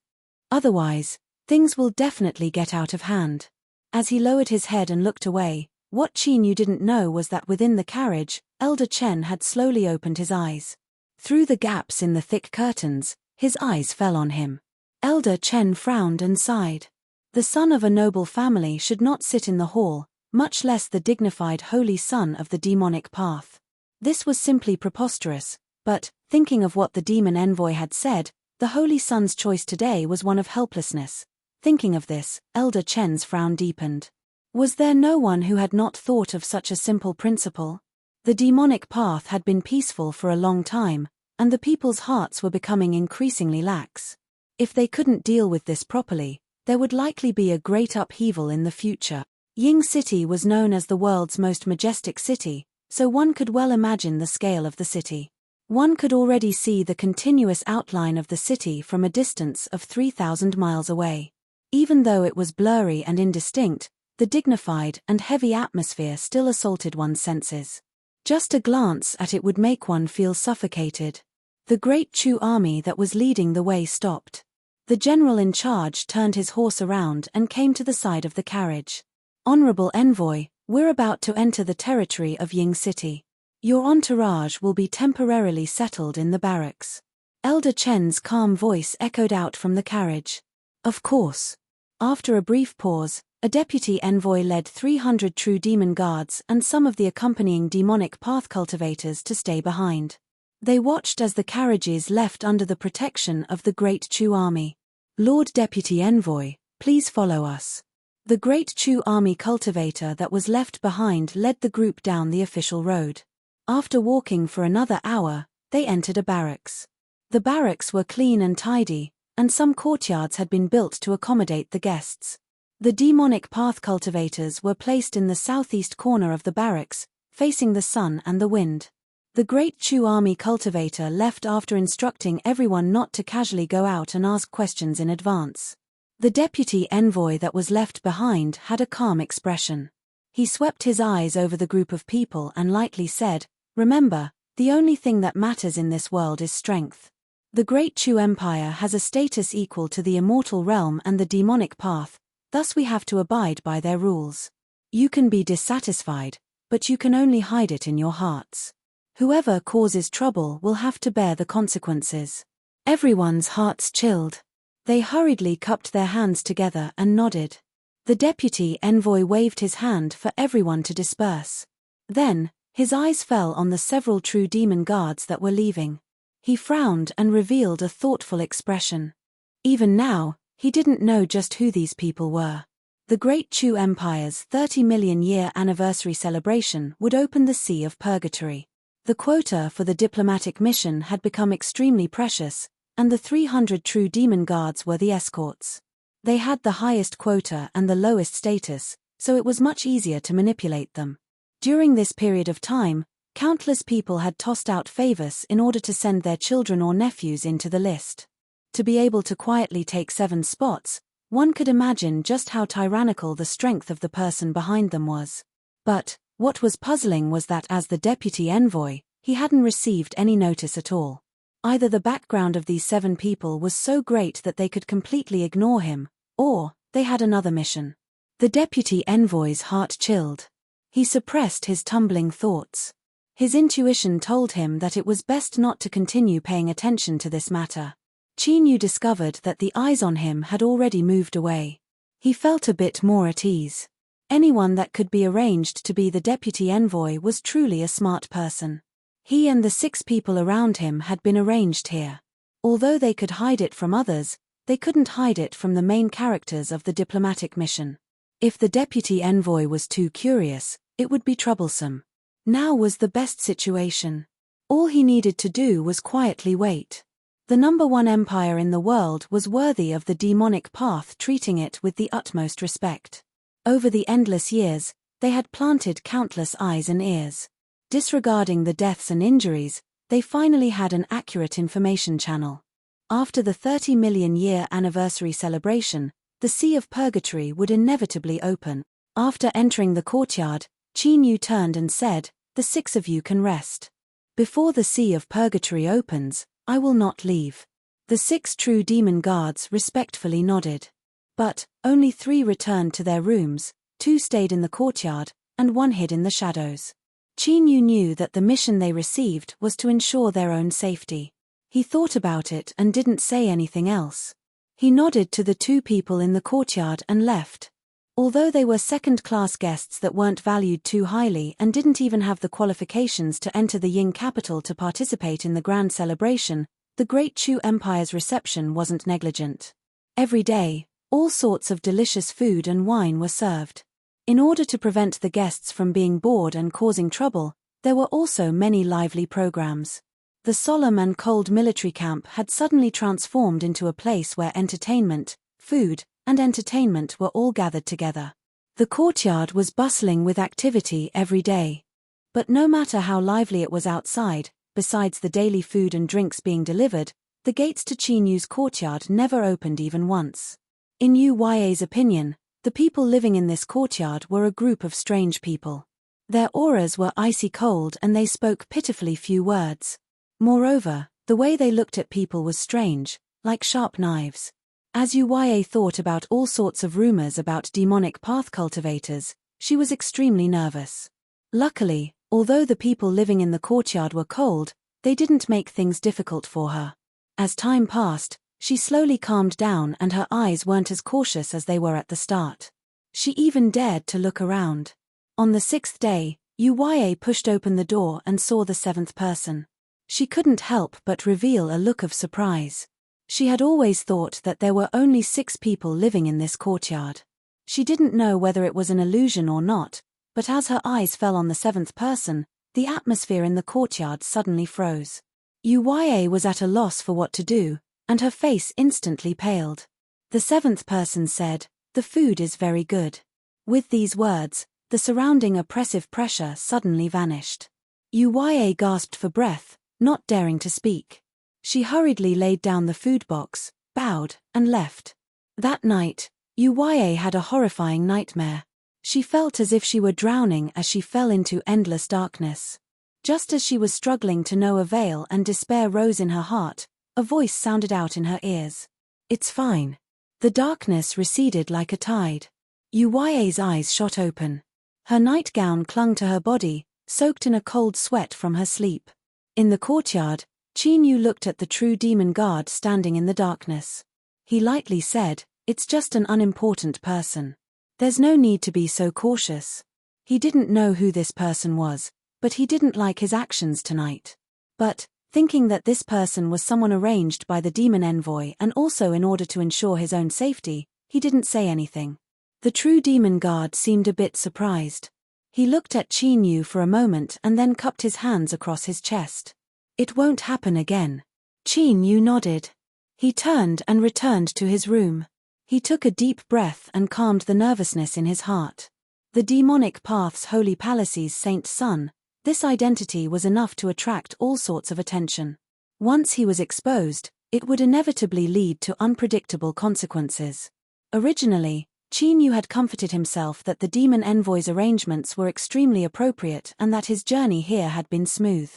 Otherwise, things will definitely get out of hand. As he lowered his head and looked away, what Qin Yu didn't know was that within the carriage, Elder Chen had slowly opened his eyes. Through the gaps in the thick curtains, his eyes fell on him. Elder Chen frowned and sighed. The son of a noble family should not sit in the hall, much less the dignified holy son of the demonic path. This was simply preposterous, but, thinking of what the demon envoy had said, the holy son's choice today was one of helplessness. Thinking of this, Elder Chen's frown deepened. Was there no one who had not thought of such a simple principle? The demonic path had been peaceful for a long time, and the people's hearts were becoming increasingly lax. If they couldn't deal with this properly, there would likely be a great upheaval in the future. Ying City was known as the world's most majestic city, so one could well imagine the scale of the city. One could already see the continuous outline of the city from a distance of 3,000 miles away. Even though it was blurry and indistinct, The dignified and heavy atmosphere still assaulted one's senses. Just a glance at it would make one feel suffocated. The great Chu army that was leading the way stopped. The general in charge turned his horse around and came to the side of the carriage. "Honorable envoy, we're about to enter the territory of Ying City. Your entourage will be temporarily settled in the barracks." Elder Chen's calm voice echoed out from the carriage. "Of course." After a brief pause, a deputy envoy led 300 true demon guards and some of the accompanying demonic path cultivators to stay behind. They watched as the carriages left under the protection of the Great Chu army. "Lord Deputy Envoy, please follow us." The Great Chu army cultivator that was left behind led the group down the official road. After walking for another hour, they entered a barracks. The barracks were clean and tidy, and some courtyards had been built to accommodate the guests. The demonic path cultivators were placed in the southeast corner of the barracks, facing the sun and the wind. The Great Chu army cultivator left after instructing everyone not to casually go out and ask questions in advance. The deputy envoy that was left behind had a calm expression. He swept his eyes over the group of people and lightly said, "Remember, the only thing that matters in this world is strength. The Great Chu Empire has a status equal to the immortal realm and the demonic path, thus we have to abide by their rules. You can be dissatisfied, but you can only hide it in your hearts. Whoever causes trouble will have to bear the consequences." Everyone's hearts chilled. They hurriedly cupped their hands together and nodded. The deputy envoy waved his hand for everyone to disperse. Then, his eyes fell on the several true demon guards that were leaving. He frowned and revealed a thoughtful expression. Even now, he didn't know just who these people were. The Great Chu Empire's 30-million-year anniversary celebration would open the Sea of Purgatory. The quota for the diplomatic mission had become extremely precious, and the 300 true demon guards were the escorts. They had the highest quota and the lowest status, so it was much easier to manipulate them. During this period of time, countless people had tossed out favors in order to send their children or nephews into the list. To be able to quietly take 7 spots, one could imagine just how tyrannical the strength of the person behind them was. But what was puzzling was that as the deputy envoy, he hadn't received any notice at all. Either the background of these 7 people was so great that they could completely ignore him, or they had another mission. The deputy envoy's heart chilled. He suppressed his tumbling thoughts. His intuition told him that it was best not to continue paying attention to this matter. Qin Yu discovered that the eyes on him had already moved away. He felt a bit more at ease. Anyone that could be arranged to be the deputy envoy was truly a smart person. He and the 6 people around him had been arranged here. Although they could hide it from others, they couldn't hide it from the main characters of the diplomatic mission. If the deputy envoy was too curious, it would be troublesome. Now was the best situation. All he needed to do was quietly wait. The #1 empire in the world was worthy of the demonic path, treating it with the utmost respect. Over the endless years, they had planted countless eyes and ears. Disregarding the deaths and injuries, they finally had an accurate information channel. After the 30-million-year anniversary celebration, the Sea of Purgatory would inevitably open. After entering the courtyard, Qin Yu turned and said, "The 6 of you can rest. Before the Sea of Purgatory opens, I will not leave." The 6 true demon guards respectfully nodded. But only 3 returned to their rooms, 2 stayed in the courtyard, and 1 hid in the shadows. Qin Yu knew that the mission they received was to ensure their own safety. He thought about it and didn't say anything else. He nodded to the 2 people in the courtyard and left. Although they were second-class guests that weren't valued too highly and didn't even have the qualifications to enter the Ying capital to participate in the grand celebration, the Great Chu Empire's reception wasn't negligent. Every day, all sorts of delicious food and wine were served. In order to prevent the guests from being bored and causing trouble, there were also many lively programs. The solemn and cold military camp had suddenly transformed into a place where entertainment, food, and entertainment were all gathered together. The courtyard was bustling with activity every day. But no matter how lively it was outside, besides the daily food and drinks being delivered, the gates to Qin Yu's courtyard never opened even once. In Yu Ya's opinion, The people living in this courtyard were a group of strange people. Their auras were icy cold and they spoke pitifully few words. Moreover, the way they looked at people was strange, like sharp knives. As Uya thought about all sorts of rumors about demonic path cultivators, she was extremely nervous. Luckily, although the people living in the courtyard were cold, they didn't make things difficult for her. As time passed, she slowly calmed down and her eyes weren't as cautious as they were at the start. She even dared to look around. On the 6th day, Uya pushed open the door and saw the 7th person. She couldn't help but reveal a look of surprise. She had always thought that there were only 6 people living in this courtyard. She didn't know whether it was an illusion or not, but as her eyes fell on the 7th person, the atmosphere in the courtyard suddenly froze. Uya was at a loss for what to do, and her face instantly paled. The 7th person said, "The food is very good." With these words, the surrounding oppressive pressure suddenly vanished. Uya gasped for breath, not daring to speak. She hurriedly laid down the food box, bowed, and left. That night, Uya had a horrifying nightmare. She felt as if she were drowning as she fell into endless darkness. Just as she was struggling to no avail and despair rose in her heart, a voice sounded out in her ears. "It's fine." The darkness receded like a tide. Uya's eyes shot open. Her nightgown clung to her body, soaked in a cold sweat from her sleep. In the courtyard, Chinyu looked at the true demon guard standing in the darkness. He lightly said, "It's just an unimportant person. There's no need to be so cautious." He didn't know who this person was, but he didn't like his actions tonight. But, thinking that this person was someone arranged by the demon envoy and also in order to ensure his own safety, he didn't say anything. The true demon guard seemed a bit surprised. He looked at Chinyu for a moment and then cupped his hands across his chest. "It won't happen again." Chinyu nodded. He turned and returned to his room. He took a deep breath and calmed the nervousness in his heart. The demonic path's holy palace's saint son, this identity was enough to attract all sorts of attention. Once he was exposed, it would inevitably lead to unpredictable consequences. Originally, Chinyu had comforted himself that the demon envoy's arrangements were extremely appropriate and that his journey here had been smooth.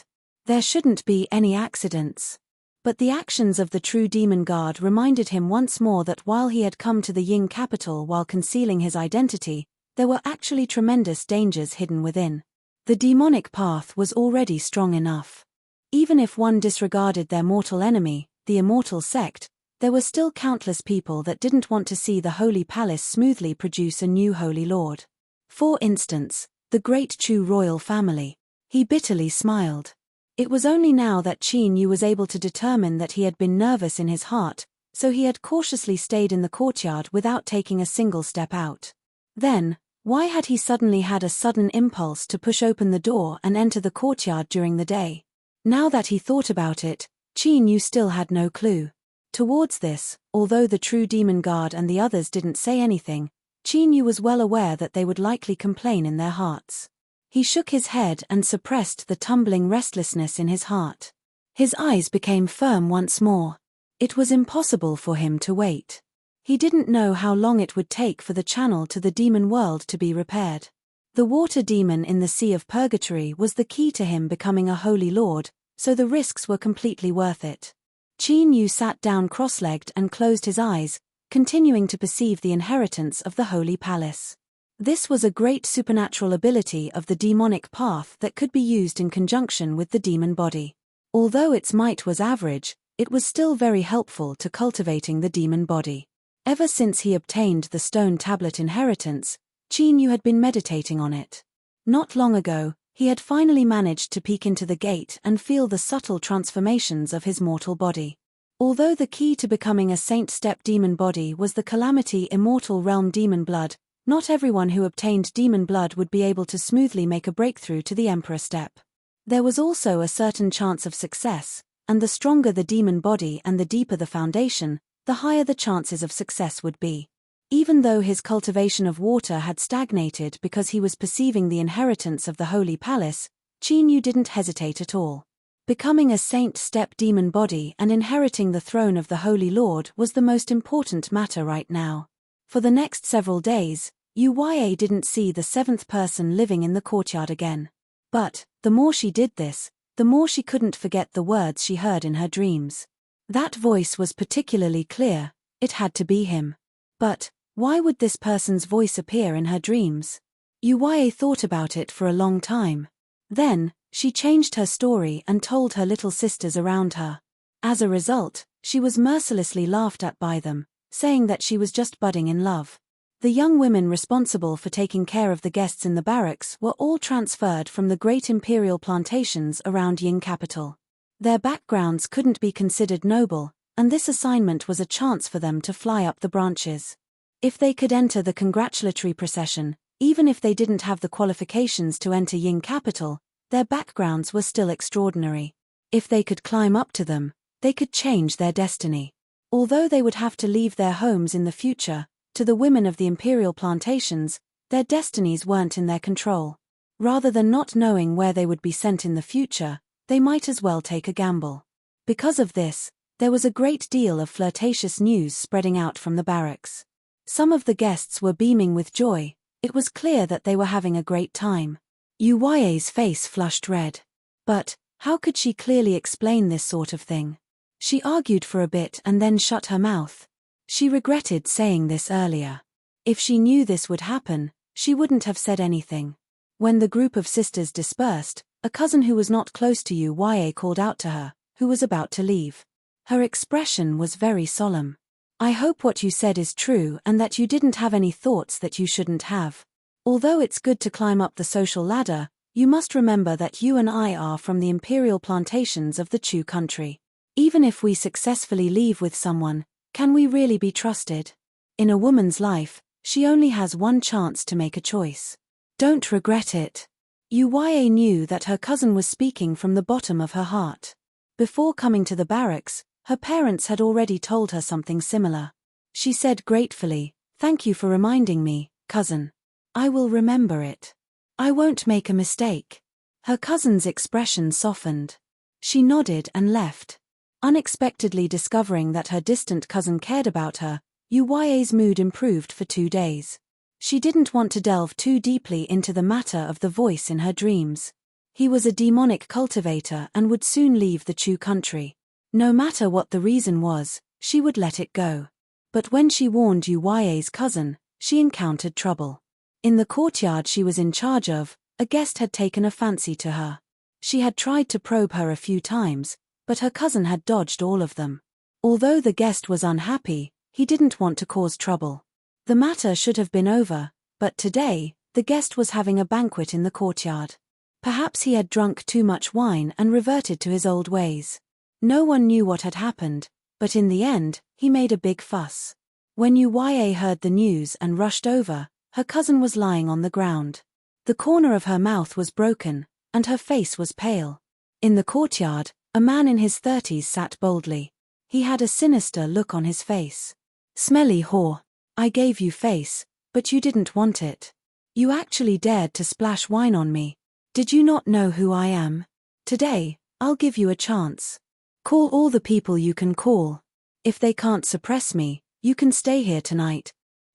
There shouldn't be any accidents. But the actions of the true demon guard reminded him once more that while he had come to the Ying capital while concealing his identity, there were actually tremendous dangers hidden within. The demonic path was already strong enough. Even if one disregarded their mortal enemy, the immortal sect, there were still countless people that didn't want to see the holy palace smoothly produce a new holy lord. For instance, the great Chu royal family. He bitterly smiled. It was only now that Chinyu was able to determine that he had been nervous in his heart, so he had cautiously stayed in the courtyard without taking a single step out. Then, why had he suddenly had a sudden impulse to push open the door and enter the courtyard during the day? Now that he thought about it, Chinyu still had no clue. Towards this, although the true demon guard and the others didn't say anything, Chinyu was well aware that they would likely complain in their hearts. He shook his head and suppressed the tumbling restlessness in his heart. His eyes became firm once more. It was impossible for him to wait. He didn't know how long it would take for the channel to the demon world to be repaired. The water demon in the Sea of Purgatory was the key to him becoming a holy lord, so the risks were completely worth it. Chinyu sat down cross-legged and closed his eyes, continuing to perceive the inheritance of the holy palace. This was a great supernatural ability of the demonic path that could be used in conjunction with the demon body. Although its might was average, it was still very helpful to cultivating the demon body. Ever since he obtained the stone tablet inheritance, Chinyu had been meditating on it. Not long ago, he had finally managed to peek into the gate and feel the subtle transformations of his mortal body. Although the key to becoming a saint-step demon body was the calamity immortal realm demon blood, not everyone who obtained demon blood would be able to smoothly make a breakthrough to the Emperor step. There was also a certain chance of success, and the stronger the demon body and the deeper the foundation, the higher the chances of success would be. Even though his cultivation of water had stagnated because he was perceiving the inheritance of the Holy Palace, Chinyu didn't hesitate at all. Becoming a saint-step demon body and inheriting the throne of the Holy Lord was the most important matter right now. For the next several days, Uya didn't see the seventh person living in the courtyard again. But, the more she did this, the more she couldn't forget the words she heard in her dreams. That voice was particularly clear, it had to be him. But, why would this person's voice appear in her dreams? Uya thought about it for a long time. Then, she changed her story and told her little sisters around her. As a result, she was mercilessly laughed at by them, saying that she was just budding in love. The young women responsible for taking care of the guests in the barracks were all transferred from the great imperial plantations around Ying capital. Their backgrounds couldn't be considered noble, and this assignment was a chance for them to fly up the branches. If they could enter the congratulatory procession, even if they didn't have the qualifications to enter Ying capital, their backgrounds were still extraordinary. If they could climb up to them, they could change their destiny. Although they would have to leave their homes in the future, to the women of the imperial plantations, their destinies weren't in their control. Rather than not knowing where they would be sent in the future, they might as well take a gamble. Because of this, there was a great deal of flirtatious news spreading out from the barracks. Some of the guests were beaming with joy. It was clear that they were having a great time. Uya's face flushed red. But, how could she clearly explain this sort of thing? She argued for a bit and then shut her mouth. She regretted saying this earlier. If she knew this would happen, she wouldn't have said anything. When the group of sisters dispersed, a cousin who was not close to Uya called out to her, who was about to leave. Her expression was very solemn. I hope what you said is true and that you didn't have any thoughts that you shouldn't have. Although it's good to climb up the social ladder, you must remember that you and I are from the imperial plantations of the Chu country. Even if we successfully leave with someone, can we really be trusted? In a woman's life, she only has one chance to make a choice. Don't regret it. Uya knew that her cousin was speaking from the bottom of her heart. Before coming to the barracks, her parents had already told her something similar. She said gratefully, "Thank you for reminding me, cousin. I will remember it. I won't make a mistake." Her cousin's expression softened. She nodded and left. Unexpectedly discovering that her distant cousin cared about her, Uya's mood improved for 2 days. She didn't want to delve too deeply into the matter of the voice in her dreams. He was a demonic cultivator and would soon leave the Chu country. No matter what the reason was, she would let it go. But when she warned Uya's cousin, she encountered trouble. In the courtyard she was in charge of, a guest had taken a fancy to her. She had tried to probe her a few times, but her cousin had dodged all of them. Although the guest was unhappy, he didn't want to cause trouble. The matter should have been over, but today, the guest was having a banquet in the courtyard. Perhaps he had drunk too much wine and reverted to his old ways. No one knew what had happened, but in the end, he made a big fuss. When Uya heard the news and rushed over, her cousin was lying on the ground. The corner of her mouth was broken, and her face was pale. In the courtyard, a man in his 30s sat boldly. He had a sinister look on his face. "Smelly whore. I gave you face, but you didn't want it. You actually dared to splash wine on me. Did you not know who I am? Today, I'll give you a chance. Call all the people you can call. If they can't suppress me, you can stay here tonight."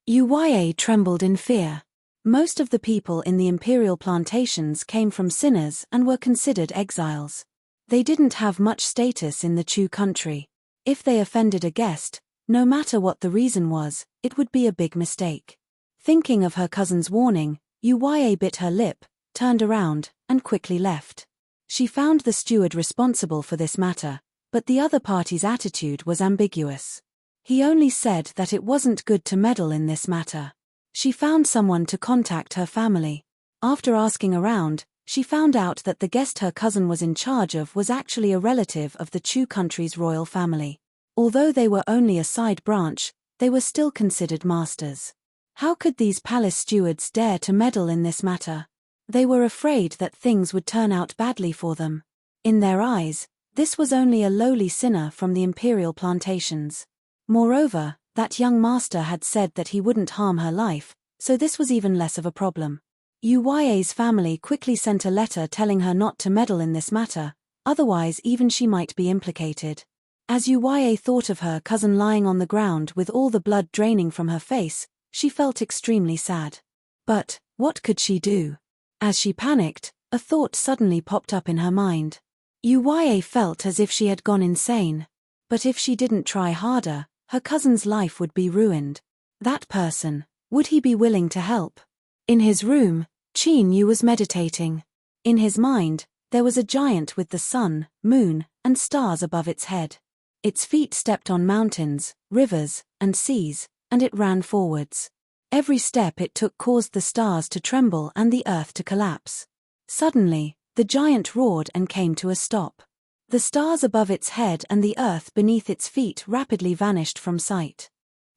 Uya trembled in fear. Most of the people in the imperial plantations came from sinners and were considered exiles. They didn't have much status in the Chu country. If they offended a guest, no matter what the reason was, it would be a big mistake. Thinking of her cousin's warning, Uya bit her lip, turned around, and quickly left. She found the steward responsible for this matter, but the other party's attitude was ambiguous. He only said that it wasn't good to meddle in this matter. She found someone to contact her family. After asking around, she found out that the guest her cousin was in charge of was actually a relative of the Chu country's royal family. Although they were only a side branch, they were still considered masters. How could these palace stewards dare to meddle in this matter? They were afraid that things would turn out badly for them. In their eyes, this was only a lowly sinner from the imperial plantations. Moreover, that young master had said that he wouldn't harm her life, so this was even less of a problem. Uya's family quickly sent a letter telling her not to meddle in this matter, otherwise even she might be implicated. As Uya thought of her cousin lying on the ground with all the blood draining from her face, she felt extremely sad. But, what could she do? As she panicked, a thought suddenly popped up in her mind. Uya felt as if she had gone insane. But if she didn't try harder, her cousin's life would be ruined. That person, would he be willing to help? In his room, Qin was meditating. In his mind, there was a giant with the sun, moon, and stars above its head. Its feet stepped on mountains, rivers, and seas, and it ran forwards. Every step it took caused the stars to tremble and the earth to collapse. Suddenly, the giant roared and came to a stop. The stars above its head and the earth beneath its feet rapidly vanished from sight.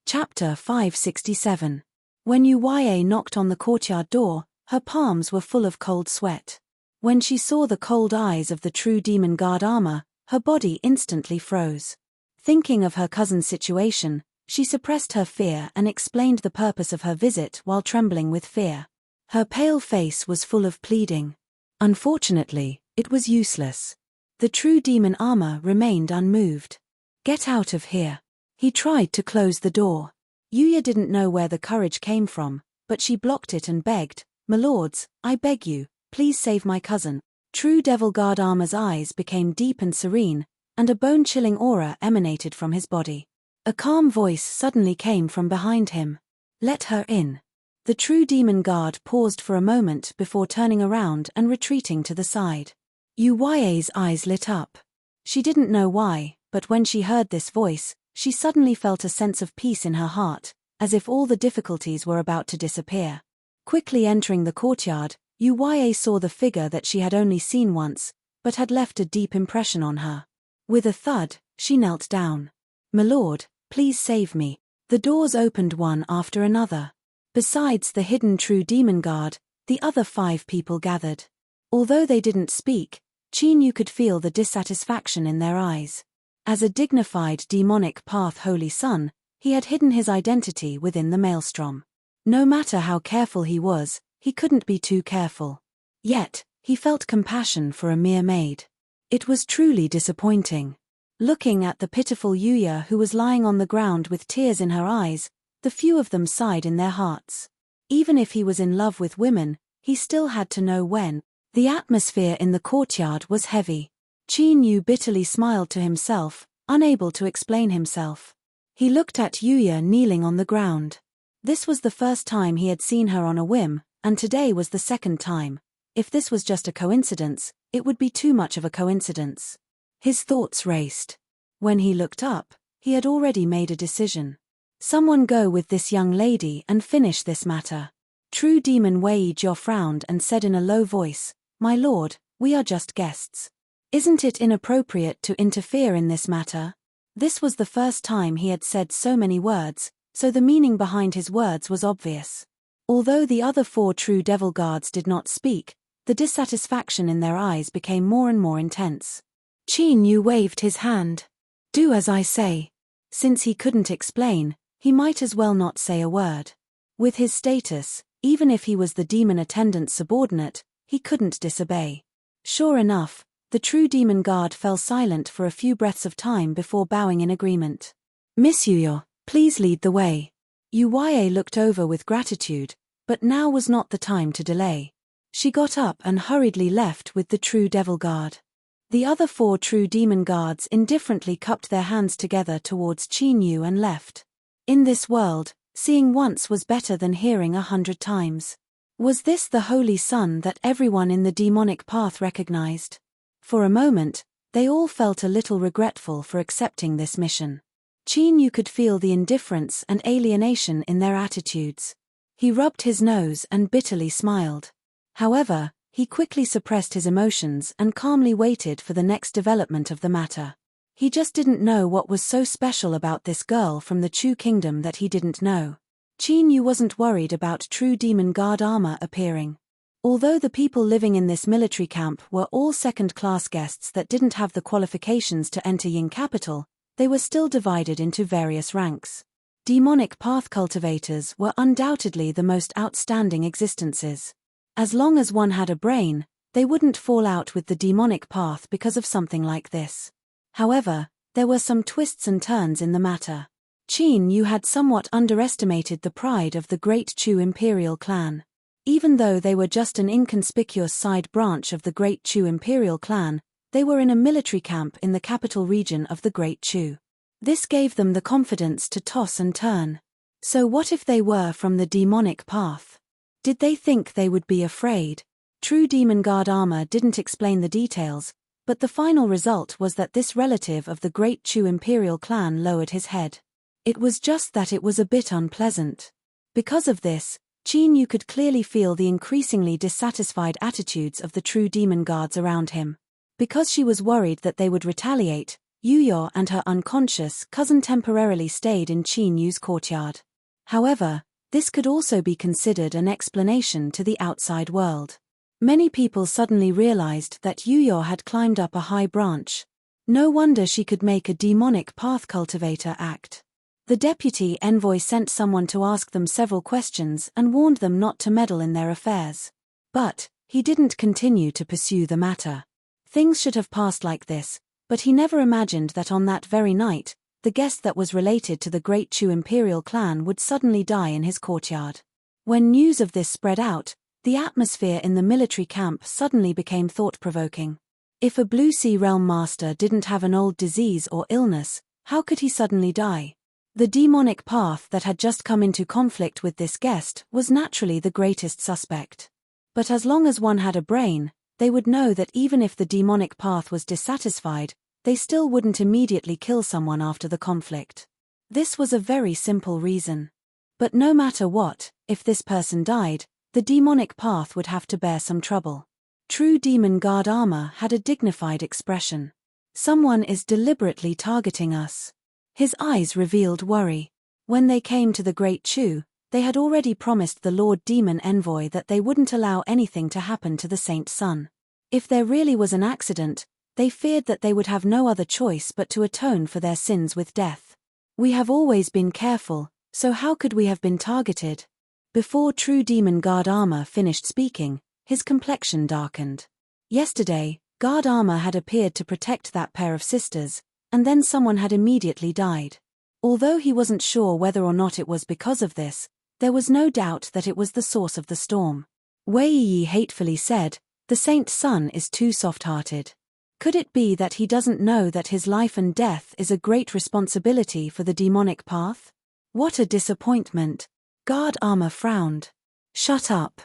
Chapter 567. When Uya knocked on the courtyard door, her palms were full of cold sweat. When she saw the cold eyes of the true demon guard armor, her body instantly froze. Thinking of her cousin's situation, she suppressed her fear and explained the purpose of her visit while trembling with fear. Her pale face was full of pleading. Unfortunately, it was useless. The true demon armor remained unmoved. Get out of here. He tried to close the door. Uya didn't know where the courage came from, but she blocked it and begged, "My lords, I beg you, please save my cousin." True Devil Guard Armor's eyes became deep and serene, and a bone-chilling aura emanated from his body. A calm voice suddenly came from behind him. "Let her in." The true demon guard paused for a moment before turning around and retreating to the side. Uya's eyes lit up. She didn't know why, but when she heard this voice, she suddenly felt a sense of peace in her heart, as if all the difficulties were about to disappear. Quickly entering the courtyard, Uya saw the figure that she had only seen once, but had left a deep impression on her. With a thud, she knelt down. "My lord, please save me." The doors opened one after another. Besides the hidden true demon guard, the other 5 people gathered. Although they didn't speak, Qin could feel the dissatisfaction in their eyes. As a dignified demonic path holy son, he had hidden his identity within the maelstrom. No matter how careful he was, he couldn't be too careful. Yet, he felt compassion for a mere maid. It was truly disappointing. Looking at the pitiful Uya who was lying on the ground with tears in her eyes, the few of them sighed in their hearts. Even if he was in love with women, he still had to know when. The atmosphere in the courtyard was heavy. Qin bitterly smiled to himself, unable to explain himself. He looked at Uya kneeling on the ground. This was the first time he had seen her on a whim, and today was the second time. If this was just a coincidence, it would be too much of a coincidence. His thoughts raced. When he looked up, he had already made a decision. Someone go with this young lady and finish this matter. True demon Wei Jiao frowned and said in a low voice, "My lord, we are just guests. Isn't it inappropriate to interfere in this matter?" This was the first time he had said so many words, so the meaning behind his words was obvious. Although the other 4 true devil guards did not speak, the dissatisfaction in their eyes became more and more intense. Qin waved his hand. "Do as I say." Since he couldn't explain, he might as well not say a word. With his status, even if he was the demon attendant's subordinate, he couldn't disobey. Sure enough, the true demon guard fell silent for a few breaths of time before bowing in agreement. "Miss Uya, please lead the way." Uya looked over with gratitude, but now was not the time to delay. She got up and hurriedly left with the true devil guard. The other 4 true demon guards indifferently cupped their hands together towards Qin and left. In this world, seeing once was better than hearing 100 times. Was this the holy son that everyone in the demonic path recognized? For a moment, they all felt a little regretful for accepting this mission. Qin could feel the indifference and alienation in their attitudes. He rubbed his nose and bitterly smiled. However, he quickly suppressed his emotions and calmly waited for the next development of the matter. He just didn't know what was so special about this girl from the Chu kingdom that he didn't know. Qin wasn't worried about true demon guard armor appearing. Although the people living in this military camp were all second-class guests that didn't have the qualifications to enter Ying capital, they were still divided into various ranks. Demonic path cultivators were undoubtedly the most outstanding existences. As long as one had a brain, they wouldn't fall out with the demonic path because of something like this. However, there were some twists and turns in the matter. Qin Yu had somewhat underestimated the pride of the Great Chu imperial clan. Even though they were just an inconspicuous side branch of the Great Chu imperial clan, they were in a military camp in the capital region of the Great Chu. This gave them the confidence to toss and turn. So what if they were from the demonic path? Did they think they would be afraid? True Demon Guard armor didn't explain the details, but the final result was that this relative of the Great Chu imperial clan lowered his head. It was just that it was a bit unpleasant. Because of this, Qin Yu could clearly feel the increasingly dissatisfied attitudes of the True Demon Guards around him. Because she was worried that they would retaliate, Yuyo and her unconscious cousin temporarily stayed in Qin Yu's courtyard. However, this could also be considered an explanation to the outside world. Many people suddenly realized that Yuyo had climbed up a high branch. No wonder she could make a demonic path cultivator act. The deputy envoy sent someone to ask them several questions and warned them not to meddle in their affairs. But he didn't continue to pursue the matter. Things should have passed like this, but he never imagined that on that very night, the guest that was related to the Great Chu imperial clan would suddenly die in his courtyard. When news of this spread out, the atmosphere in the military camp suddenly became thought-provoking. If a Blue Sea Realm master didn't have an old disease or illness, how could he suddenly die? The demonic path that had just come into conflict with this guest was naturally the greatest suspect. But as long as one had a brain, they would know that even if the demonic path was dissatisfied, they still wouldn't immediately kill someone after the conflict. This was a very simple reason. But no matter what, if this person died, the demonic path would have to bear some trouble. True Demon Guard armor had a dignified expression. Someone is deliberately targeting us. His eyes revealed worry. When they came to the Great Chu, they had already promised the Lord Demon Envoy that they wouldn't allow anything to happen to the Saint Son. If there really was an accident, they feared that they would have no other choice but to atone for their sins with death. We have always been careful, so how could we have been targeted? Before True Demon Guard armor finished speaking, his complexion darkened. Yesterday, Guard armor had appeared to protect that pair of sisters, and then someone had immediately died. Although he wasn't sure whether or not it was because of this, there was no doubt that it was the source of the storm. Wei Yi hatefully said, "The Saint Son is too soft-hearted. Could it be that he doesn't know that his life and death is a great responsibility for the demonic path? What a disappointment." Guard armor frowned. "Shut up.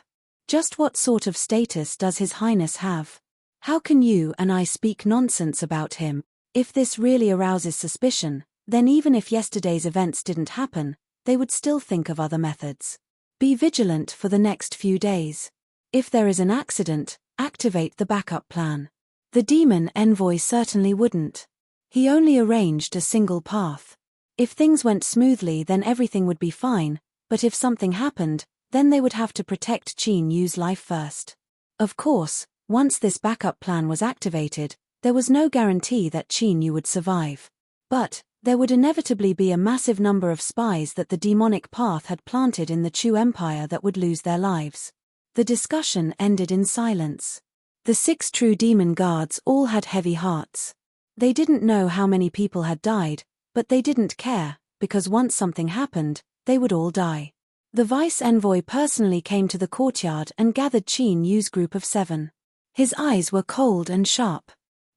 Just what sort of status does His Highness have? How can you and I speak nonsense about him? If this really arouses suspicion, then even if yesterday's events didn't happen, they would still think of other methods. Be vigilant for the next few days. If there is an accident, activate the backup plan." The demon envoy certainly wouldn't. He only arranged a single path. If things went smoothly, then everything would be fine, but if something happened, then they would have to protect Qin Yu's life first. Of course, once this backup plan was activated, there was no guarantee that Qin Yu would survive. But there would inevitably be a massive number of spies that the demonic path had planted in the Chu Empire that would lose their lives. The discussion ended in silence. The 6 True Demon Guards all had heavy hearts. They didn't know how many people had died, but they didn't care, because once something happened, they would all die. The Vice Envoy personally came to the courtyard and gathered Qin Yu's group of 7. His eyes were cold and sharp.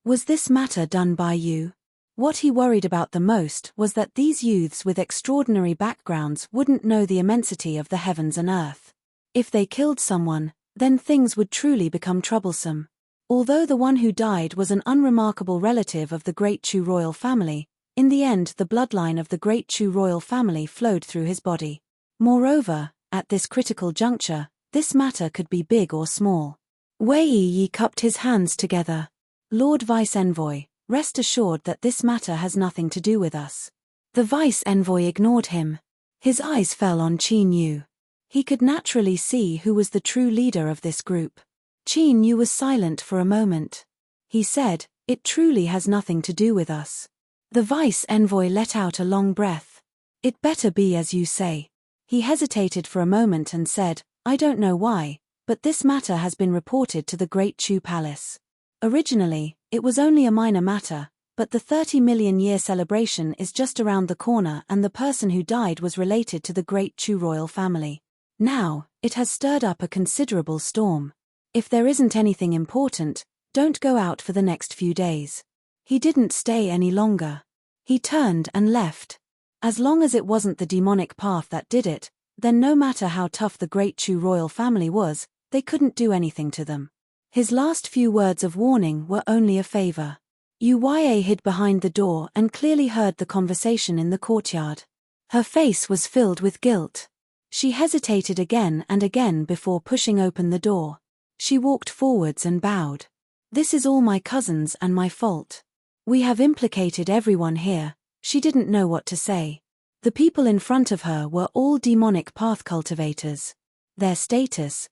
Was this matter done by you? What he worried about the most was that these youths with extraordinary backgrounds wouldn't know the immensity of the heavens and earth. If they killed someone, then things would truly become troublesome. Although the one who died was an unremarkable relative of the Great Chu royal family, in the end the bloodline of the Great Chu royal family flowed through his body. Moreover, at this critical juncture, this matter could be big or small. Wei Yi cupped his hands together. "Lord Vice Envoy, rest assured that this matter has nothing to do with us." The Vice Envoy ignored him. His eyes fell on Qin Yu. He could naturally see who was the true leader of this group. Qin Yu was silent for a moment. He said, "It truly has nothing to do with us." The Vice Envoy let out a long breath. "It better be as you say." He hesitated for a moment and said, "I don't know why, but this matter has been reported to the Great Chu Palace. Originally, it was only a minor matter, But the 30 million year celebration is just around the corner, and the person who died was related to the great Chu royal family. Now, it has stirred up a considerable storm. If there isn't anything important, don't go out for the next few days. He didn't stay any longer. He turned and left. As long as it wasn't the demonic path that did it, then no matter how tough the great Chu royal family was, they couldn't do anything to them. His last few words of warning were only a favor. Uya hid behind the door and clearly heard the conversation in the courtyard. Her face was filled with guilt. She hesitated again and again before pushing open the door. She walked forwards and bowed. This is all my cousins and my fault. We have implicated everyone here. She didn't know what to say. The people in front of her were all demonic path cultivators. Their status,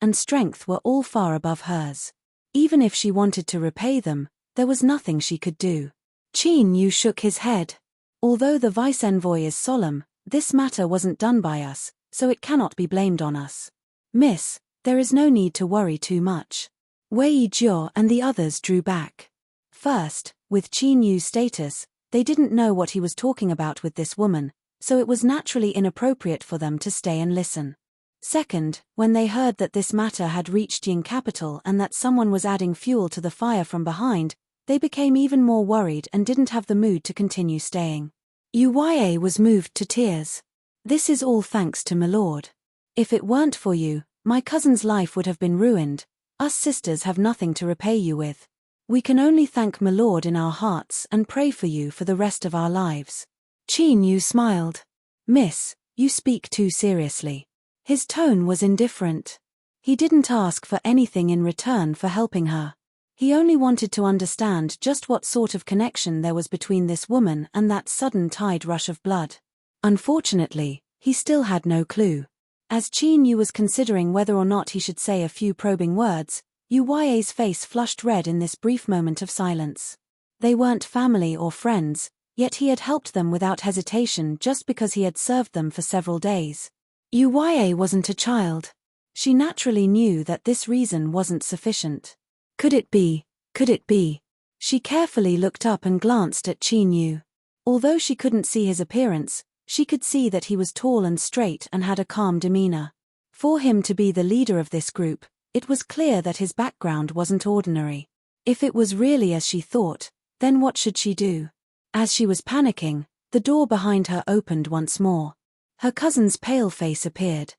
and strength were all far above hers. Even if she wanted to repay them, there was nothing she could do. Qin Yu shook his head. Although the vice-envoy is solemn, this matter wasn't done by us, so it cannot be blamed on us. Miss, there is no need to worry too much. Wei Jiao and the others drew back. First, with Qin Yu's status, they didn't know what he was talking about with this woman, so it was naturally inappropriate for them to stay and listen. Second, when they heard that this matter had reached Ying capital and that someone was adding fuel to the fire from behind, they became even more worried and didn't have the mood to continue staying. Uya was moved to tears. This is all thanks to Milord. If it weren't for you, my cousin's life would have been ruined. Us sisters have nothing to repay you with. We can only thank Milord in our hearts and pray for you for the rest of our lives. Qin Yu smiled. Miss, you speak too seriously. His tone was indifferent. He didn't ask for anything in return for helping her. He only wanted to understand just what sort of connection there was between this woman and that sudden tide rush of blood. Unfortunately, he still had no clue. As Qin Yu was considering whether or not he should say a few probing words, Uya's face flushed red in this brief moment of silence. They weren't family or friends, yet he had helped them without hesitation just because he had served them for several days. Uya wasn't a child. She naturally knew that this reason wasn't sufficient. Could it be? She carefully looked up and glanced at Qin Yu. Although she couldn't see his appearance, she could see that he was tall and straight and had a calm demeanor. For him to be the leader of this group, it was clear that his background wasn't ordinary. If it was really as she thought, then what should she do? As she was panicking, the door behind her opened once more. Her cousin's pale face appeared.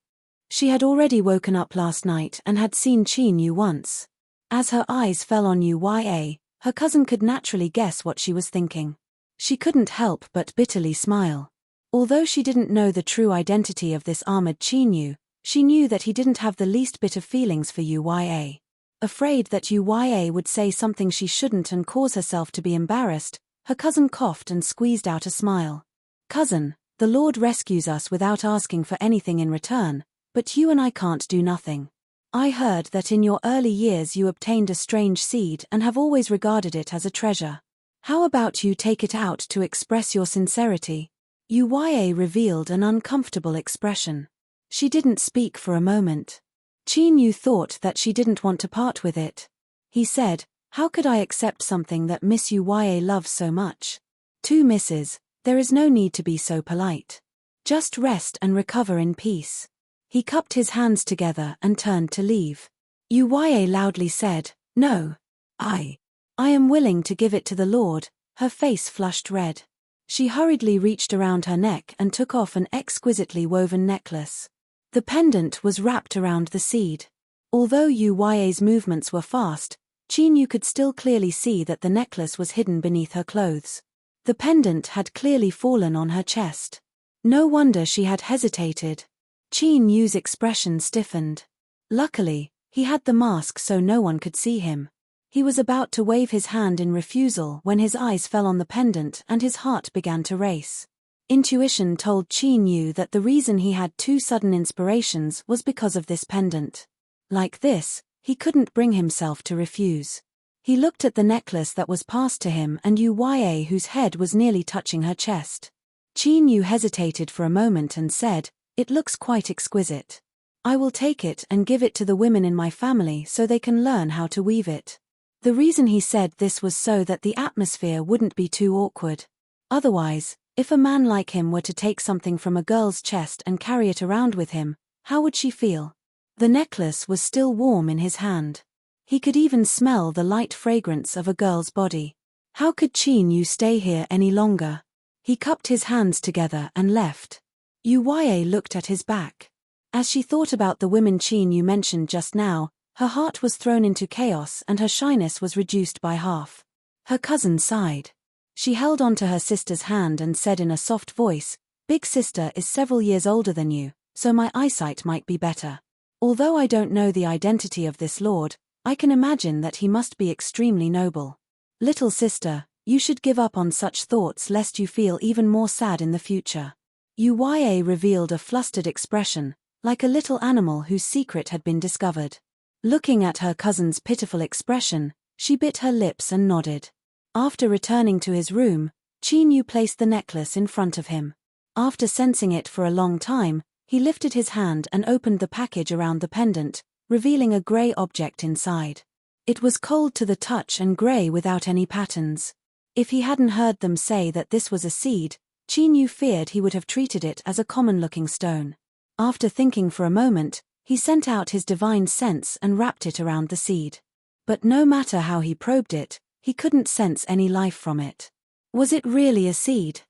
She had already woken up last night and had seen Qin Yu once. As her eyes fell on Uya, her cousin could naturally guess what she was thinking. She couldn't help but bitterly smile. Although she didn't know the true identity of this armored Qin Yu, she knew that he didn't have the least bit of feelings for Uya. Afraid that Uya would say something she shouldn't and cause herself to be embarrassed, her cousin coughed and squeezed out a smile. Cousin, the Lord rescues us without asking for anything in return, but you and I can't do nothing. I heard that in your early years you obtained a strange seed and have always regarded it as a treasure. How about you take it out to express your sincerity? Uya revealed an uncomfortable expression. She didn't speak for a moment. Qin Yu thought that she didn't want to part with it. He said, how could I accept something that Miss Uya loves so much? Two misses, there is no need to be so polite. Just rest and recover in peace. He cupped his hands together and turned to leave. Uya loudly said, no. I am willing to give it to the Lord. Her face flushed red. She hurriedly reached around her neck and took off an exquisitely woven necklace. The pendant was wrapped around the seed. Although Uya's movements were fast, Qin Yu could still clearly see that the necklace was hidden beneath her clothes. The pendant had clearly fallen on her chest. No wonder she had hesitated. Qin Yu's expression stiffened. Luckily, he had the mask so no one could see him. He was about to wave his hand in refusal when his eyes fell on the pendant and his heart began to race. Intuition told Qin Yu that the reason he had two sudden inspirations was because of this pendant. Like this, he couldn't bring himself to refuse. He looked at the necklace that was passed to him and Uya whose head was nearly touching her chest. Qin Yu hesitated for a moment and said, it looks quite exquisite. I will take it and give it to the women in my family so they can learn how to weave it. The reason he said this was so that the atmosphere wouldn't be too awkward. Otherwise, if a man like him were to take something from a girl's chest and carry it around with him, how would she feel? The necklace was still warm in his hand. He could even smell the light fragrance of a girl's body. How could Qin Yu stay here any longer? He cupped his hands together and left. Yu Yue looked at his back. As she thought about the women Qin Yu mentioned just now, her heart was thrown into chaos and her shyness was reduced by half. Her cousin sighed. She held onto her sister's hand and said in a soft voice, "Big sister is several years older than you, so my eyesight might be better. Although I don't know the identity of this lord, I can imagine that he must be extremely noble. Little sister, you should give up on such thoughts lest you feel even more sad in the future." Yu Yue revealed a flustered expression, like a little animal whose secret had been discovered. Looking at her cousin's pitiful expression, she bit her lips and nodded. After returning to his room, Qin Yu placed the necklace in front of him. After sensing it for a long time, he lifted his hand and opened the package around the pendant, revealing a grey object inside. It was cold to the touch and grey without any patterns. If he hadn't heard them say that this was a seed, Qin Yu feared he would have treated it as a common-looking stone. After thinking for a moment, he sent out his divine sense and wrapped it around the seed. But no matter how he probed it, he couldn't sense any life from it. Was it really a seed?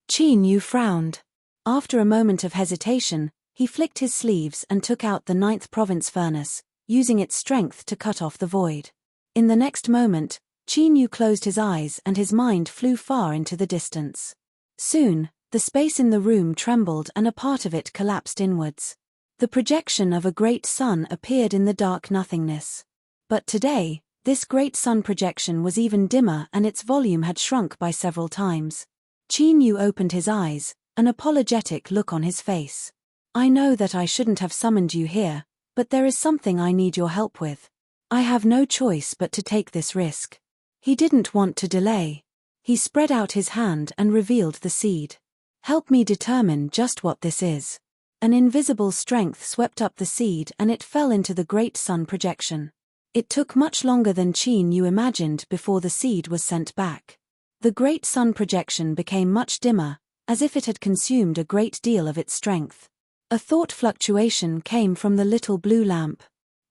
Qin Yu frowned. After a moment of hesitation, he flicked his sleeves and took out the 9th province furnace, using its strength to cut off the void. In the next moment, Qin Yu closed his eyes and his mind flew far into the distance. Soon, the space in the room trembled and a part of it collapsed inwards. The projection of a great sun appeared in the dark nothingness. But today, this great sun projection was even dimmer and its volume had shrunk by several times. Qin Yu opened his eyes, an apologetic look on his face. "I know that I shouldn't have summoned you here, but there is something I need your help with. I have no choice but to take this risk." He didn't want to delay. He spread out his hand and revealed the seed. "Help me determine just what this is." An invisible strength swept up the seed and it fell into the great sun projection. It took much longer than Qin Yu imagined before the seed was sent back. The great sun projection became much dimmer, as if it had consumed a great deal of its strength. A thought fluctuation came from the little blue lamp.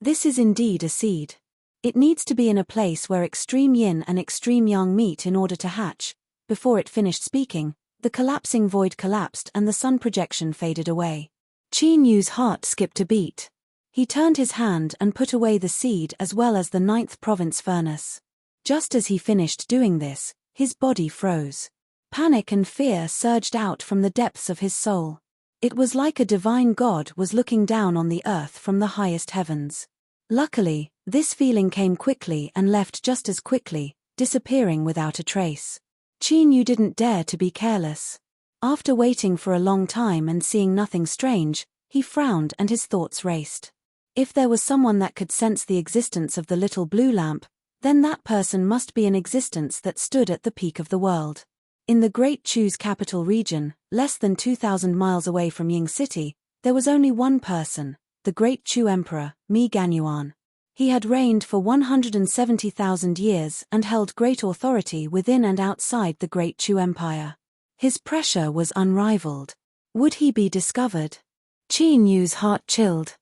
This is indeed a seed. It needs to be in a place where extreme yin and extreme yang meet in order to hatch. Before it finished speaking, the collapsing void collapsed and the sun projection faded away. Qin Yu's heart skipped a beat. He turned his hand and put away the seed as well as the 9th province furnace. Just as he finished doing this, his body froze. Panic and fear surged out from the depths of his soul. It was like a divine God was looking down on the earth from the highest heavens. Luckily, this feeling came quickly and left just as quickly, disappearing without a trace. Qin Yu didn't dare to be careless. After waiting for a long time and seeing nothing strange, he frowned and his thoughts raced. If there was someone that could sense the existence of the little blue lamp, then that person must be an existence that stood at the peak of the world. In the Great Chu's capital region, less than 2,000 miles away from Ying City, there was only one person, the Great Chu Emperor, Mi Ganyuan. He had reigned for 170,000 years and held great authority within and outside the Great Chu Empire. His pressure was unrivaled. Would he be discovered? Qin Yu's heart chilled.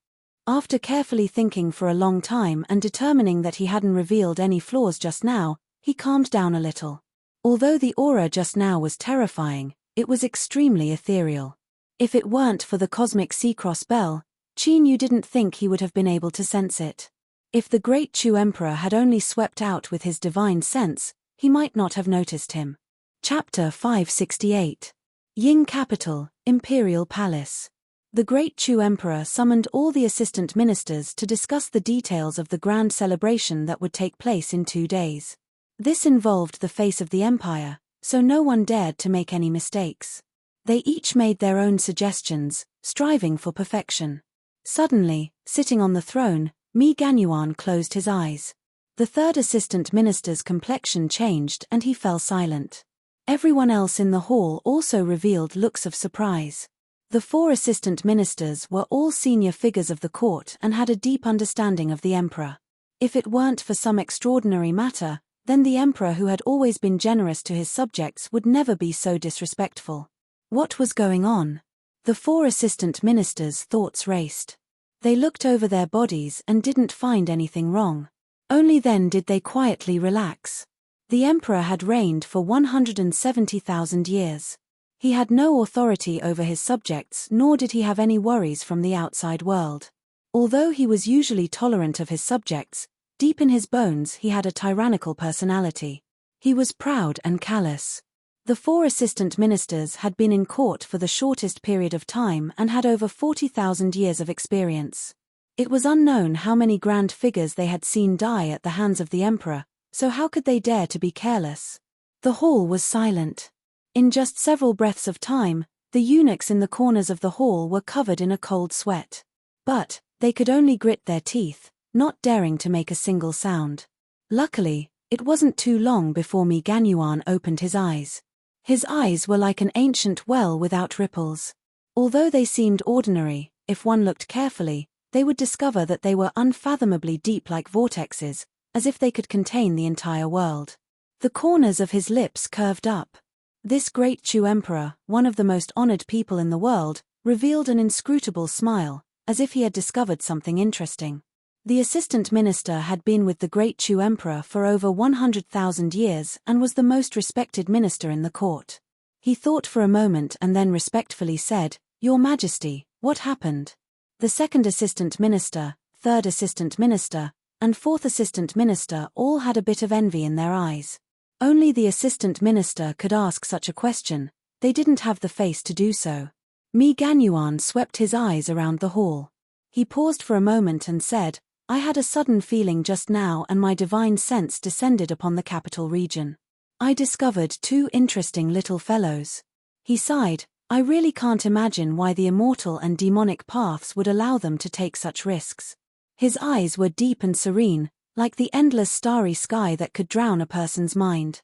After carefully thinking for a long time and determining that he hadn't revealed any flaws just now, he calmed down a little. Although the aura just now was terrifying, it was extremely ethereal. If it weren't for the cosmic sea-cross bell, Qin Yu didn't think he would have been able to sense it. If the Great Chu Emperor had only swept out with his divine sense, he might not have noticed him. Chapter 568. Ying Capital, Imperial Palace. The Great Chu Emperor summoned all the assistant ministers to discuss the details of the grand celebration that would take place in 2 days. This involved the face of the empire, so no one dared to make any mistakes. They each made their own suggestions, striving for perfection. Suddenly, sitting on the throne, Mi Ganyuan closed his eyes. The third assistant minister's complexion changed and he fell silent. Everyone else in the hall also revealed looks of surprise. The 4 assistant ministers were all senior figures of the court and had a deep understanding of the emperor. If it weren't for some extraordinary matter, then the emperor who had always been generous to his subjects would never be so disrespectful. What was going on? The 4 assistant ministers' thoughts raced. They looked over their bodies and didn't find anything wrong. Only then did they quietly relax. The emperor had reigned for 170,000 years. He had no authority over his subjects, nor did he have any worries from the outside world. Although he was usually tolerant of his subjects, deep in his bones he had a tyrannical personality. He was proud and callous. The 4 assistant ministers had been in court for the shortest period of time and had over 40,000 years of experience. It was unknown how many grand figures they had seen die at the hands of the emperor, so how could they dare to be careless? The hall was silent. In just several breaths of time, the eunuchs in the corners of the hall were covered in a cold sweat. But they could only grit their teeth, not daring to make a single sound. Luckily, it wasn't too long before Mi Ganyuan opened his eyes. His eyes were like an ancient well without ripples. Although they seemed ordinary, if one looked carefully, they would discover that they were unfathomably deep like vortexes, as if they could contain the entire world. The corners of his lips curved up. This great Chu emperor, one of the most honored people in the world, revealed an inscrutable smile, as if he had discovered something interesting. The assistant minister had been with the great Chu emperor for over 100,000 years and was the most respected minister in the court. He thought for a moment and then respectfully said, "Your Majesty, what happened?" The second assistant minister, third assistant minister, and fourth assistant minister all had a bit of envy in their eyes. Only the assistant minister could ask such a question. They didn't have the face to do so. Mi Ganyuan swept his eyes around the hall. He paused for a moment and said, "I had a sudden feeling just now and my divine sense descended upon the capital region. I discovered 2 interesting little fellows." He sighed, "I really can't imagine why the immortal and demonic paths would allow them to take such risks." His eyes were deep and serene, like the endless starry sky that could drown a person's mind.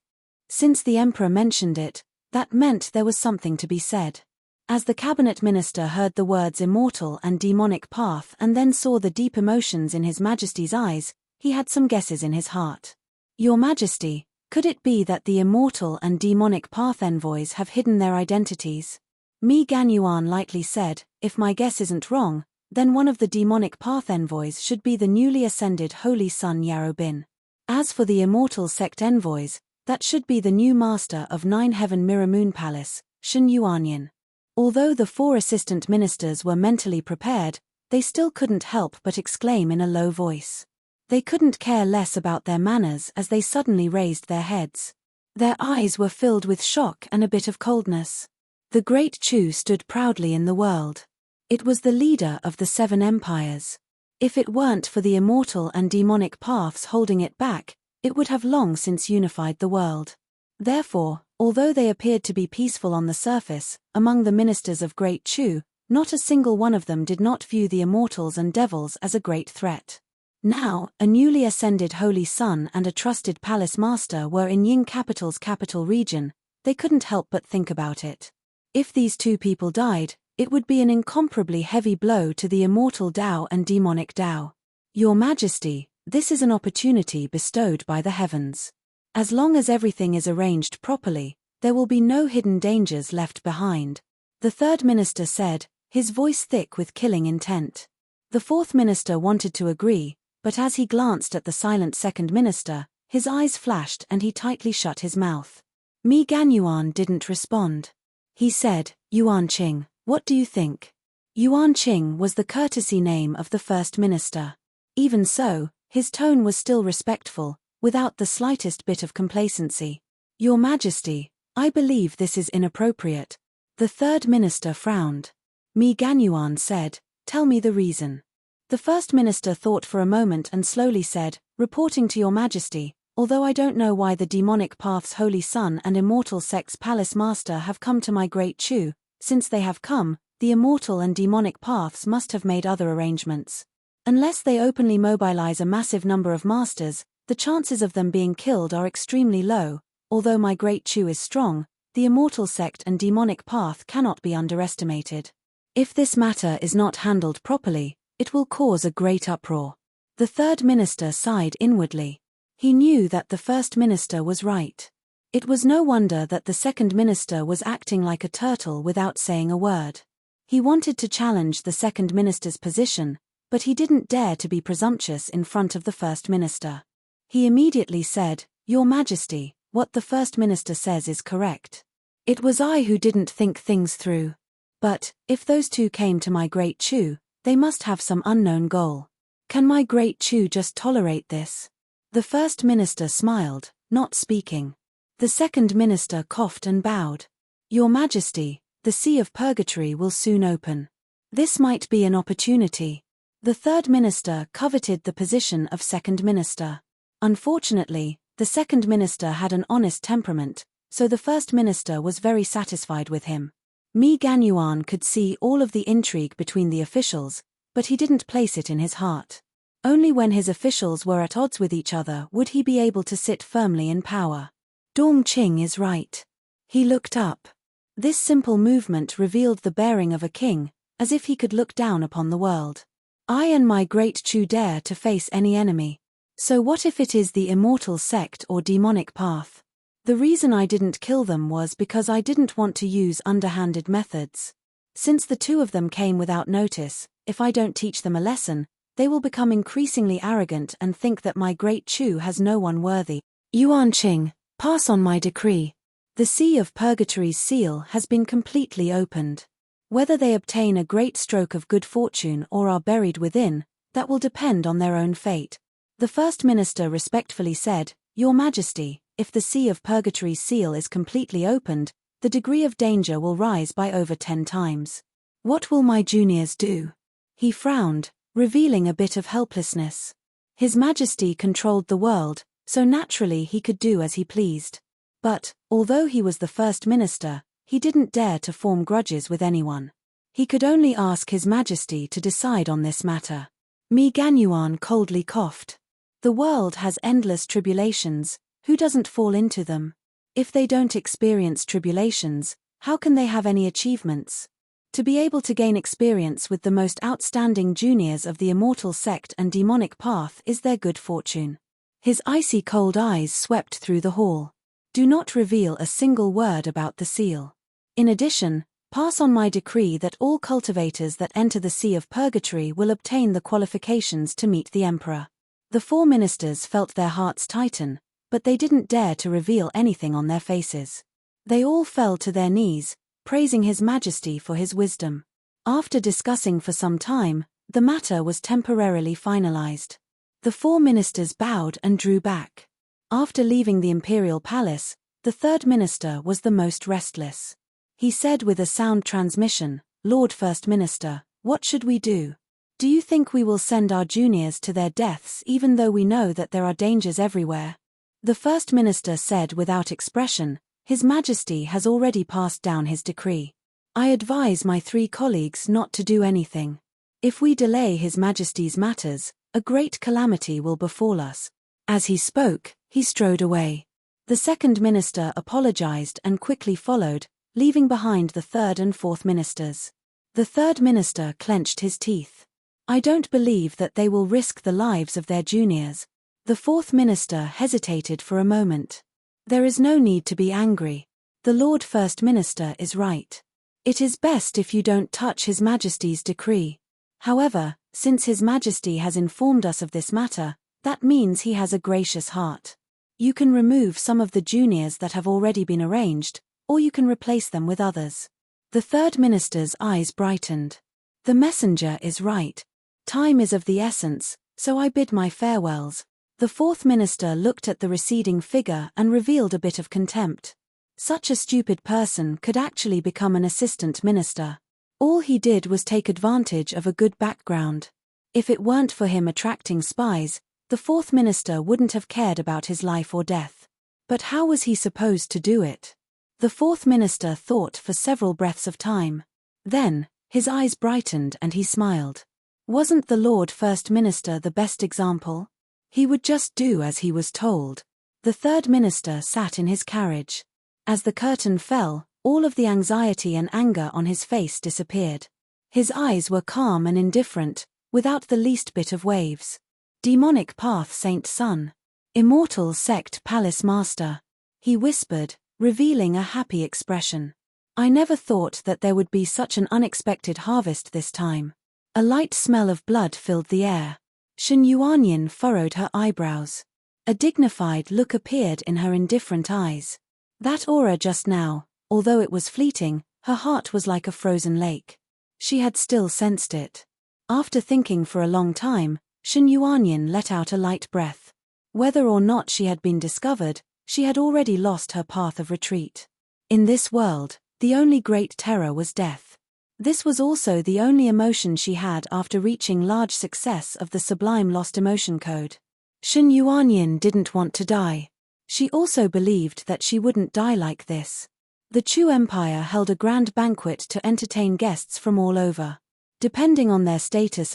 Since the emperor mentioned it, that meant there was something to be said. As the cabinet minister heard the words immortal and demonic path and then saw the deep emotions in his majesty's eyes, he had some guesses in his heart. "Your Majesty, could it be that the immortal and demonic path envoys have hidden their identities?" Mi Ganyuan lightly said, "If my guess isn't wrong, then one of the demonic path envoys should be the newly ascended Holy Son Yarobin. As for the immortal sect envoys, that should be the new master of 9 Heaven Mirror Moon Palace, Shen Yuanyin." Although the 4 assistant ministers were mentally prepared, they still couldn't help but exclaim in a low voice. They couldn't care less about their manners as they suddenly raised their heads. Their eyes were filled with shock and a bit of coldness. The great Chu stood proudly in the world. It was the leader of the 7 empires. If it weren't for the immortal and demonic paths holding it back, it would have long since unified the world. Therefore, although they appeared to be peaceful on the surface, among the ministers of Great Chu, not a single one of them did not view the immortals and devils as a great threat. Now, a newly ascended Holy Son and a trusted palace master were in Ying Capital's capital region. They couldn't help but think about it. If these 2 people died, it would be an incomparably heavy blow to the immortal Dao and demonic Dao. "Your Majesty, this is an opportunity bestowed by the heavens. As long as everything is arranged properly, there will be no hidden dangers left behind," the third minister said, his voice thick with killing intent. The fourth minister wanted to agree, but as he glanced at the silent second minister, his eyes flashed and he tightly shut his mouth. Mi Ganyuan didn't respond. He said, "Yuan Qing, what do you think?" Yuan Qing was the courtesy name of the first minister. Even so, his tone was still respectful, without the slightest bit of complacency. "Your Majesty, I believe this is inappropriate." The third minister frowned. Mi Ganyuan said, "Tell me the reason." The first minister thought for a moment and slowly said, "Reporting to your Majesty, although I don't know why the demonic path's Holy Son and immortal sect's palace master have come to my great Chu, since they have come, the immortal and demonic paths must have made other arrangements. Unless they openly mobilize a massive number of masters, the chances of them being killed are extremely low. Although my great Chu is strong, the immortal sect and demonic path cannot be underestimated. If this matter is not handled properly, it will cause a great uproar." The third minister sighed inwardly. He knew that the first minister was right. It was no wonder that the second minister was acting like a turtle without saying a word. He wanted to challenge the second minister's position, but he didn't dare to be presumptuous in front of the first minister. He immediately said, "Your Majesty, what the first minister says is correct. It was I who didn't think things through. But, if those two came to my great Chu, they must have some unknown goal. Can my great Chu just tolerate this?" The first minister smiled, not speaking. The second minister coughed and bowed. "Your Majesty, the Sea of Purgatory will soon open. This might be an opportunity." The third minister coveted the position of second minister. Unfortunately, the second minister had an honest temperament, so the first minister was very satisfied with him. Mi Ganyuan could see all of the intrigue between the officials, but he didn't place it in his heart. Only when his officials were at odds with each other would he be able to sit firmly in power. Dong Qing is right. He looked up. This simple movement revealed the bearing of a king, as if he could look down upon the world. "I and my great Chu dare to face any enemy. So what if it is the immortal sect or demonic path? The reason I didn't kill them was because I didn't want to use underhanded methods. Since the two of them came without notice, if I don't teach them a lesson, they will become increasingly arrogant and think that my great Chu has no one worthy. Yuan Qing, pass on my decree. The Sea of Purgatory's seal has been completely opened. Whether they obtain a great stroke of good fortune or are buried within, that will depend on their own fate." The first minister respectfully said, "Your Majesty, if the Sea of Purgatory's seal is completely opened, the degree of danger will rise by over 10 times. What will my juniors do?" He frowned, revealing a bit of helplessness. His Majesty controlled the world, so naturally he could do as he pleased. But, although he was the first minister, he didn't dare to form grudges with anyone. He could only ask His Majesty to decide on this matter. Mi Ganyuan coldly coughed. "The world has endless tribulations, who doesn't fall into them? If they don't experience tribulations, how can they have any achievements? To be able to gain experience with the most outstanding juniors of the immortal sect and demonic path is their good fortune." His icy cold eyes swept through the hall. "Do not reveal a single word about the seal. In addition, pass on my decree that all cultivators that enter the Sea of Purgatory will obtain the qualifications to meet the Emperor." The 4 ministers felt their hearts tighten, but they didn't dare to reveal anything on their faces. They all fell to their knees, praising His Majesty for his wisdom. After discussing for some time, the matter was temporarily finalized. The 4 ministers bowed and drew back. After leaving the imperial palace, the third minister was the most restless. He said with a sound transmission, "Lord First Minister, what should we do? Do you think we will send our juniors to their deaths even though we know that there are dangers everywhere?" The first minister said without expression, "His Majesty has already passed down his decree. I advise my 3 colleagues not to do anything. If we delay His Majesty's matters, a great calamity will befall us." As he spoke, he strode away. The second minister apologized and quickly followed, leaving behind the third and fourth ministers. The third minister clenched his teeth. "I don't believe that they will risk the lives of their juniors." The fourth minister hesitated for a moment. "There is no need to be angry. The Lord First Minister is right. It is best if you don't touch His Majesty's decree. However, since His Majesty has informed us of this matter, that means he has a gracious heart. You can remove some of the juniors that have already been arranged, or you can replace them with others." The third minister's eyes brightened. "The messenger is right. Time is of the essence, so I bid my farewells." The fourth minister looked at the receding figure and revealed a bit of contempt. Such a stupid person could actually become an assistant minister. All he did was take advantage of a good background. If it weren't for him attracting spies, the fourth minister wouldn't have cared about his life or death. But how was he supposed to do it? The fourth minister thought for several breaths of time. Then, his eyes brightened and he smiled. Wasn't the Lord First Minister the best example? He would just do as he was told. The third minister sat in his carriage. As the curtain fell, all of the anxiety and anger on his face disappeared. His eyes were calm and indifferent, without the least bit of waves. Demonic path Saint Sun. Immortal sect palace master. He whispered, revealing a happy expression. I never thought that there would be such an unexpected harvest this time. A light smell of blood filled the air. Shen Yuanyin furrowed her eyebrows. A dignified look appeared in her indifferent eyes. That aura just now, although it was fleeting, her heart was like a frozen lake. She had still sensed it. After thinking for a long time, Shen Yuanyin let out a light breath. Whether or not she had been discovered, she had already lost her path of retreat. In this world, the only great terror was death. This was also the only emotion she had after reaching large success of the sublime lost emotion code. Shen Yuanyin didn't want to die. She also believed that she wouldn't die like this. The Chu Empire held a grand banquet to entertain guests from all over. Depending on their status,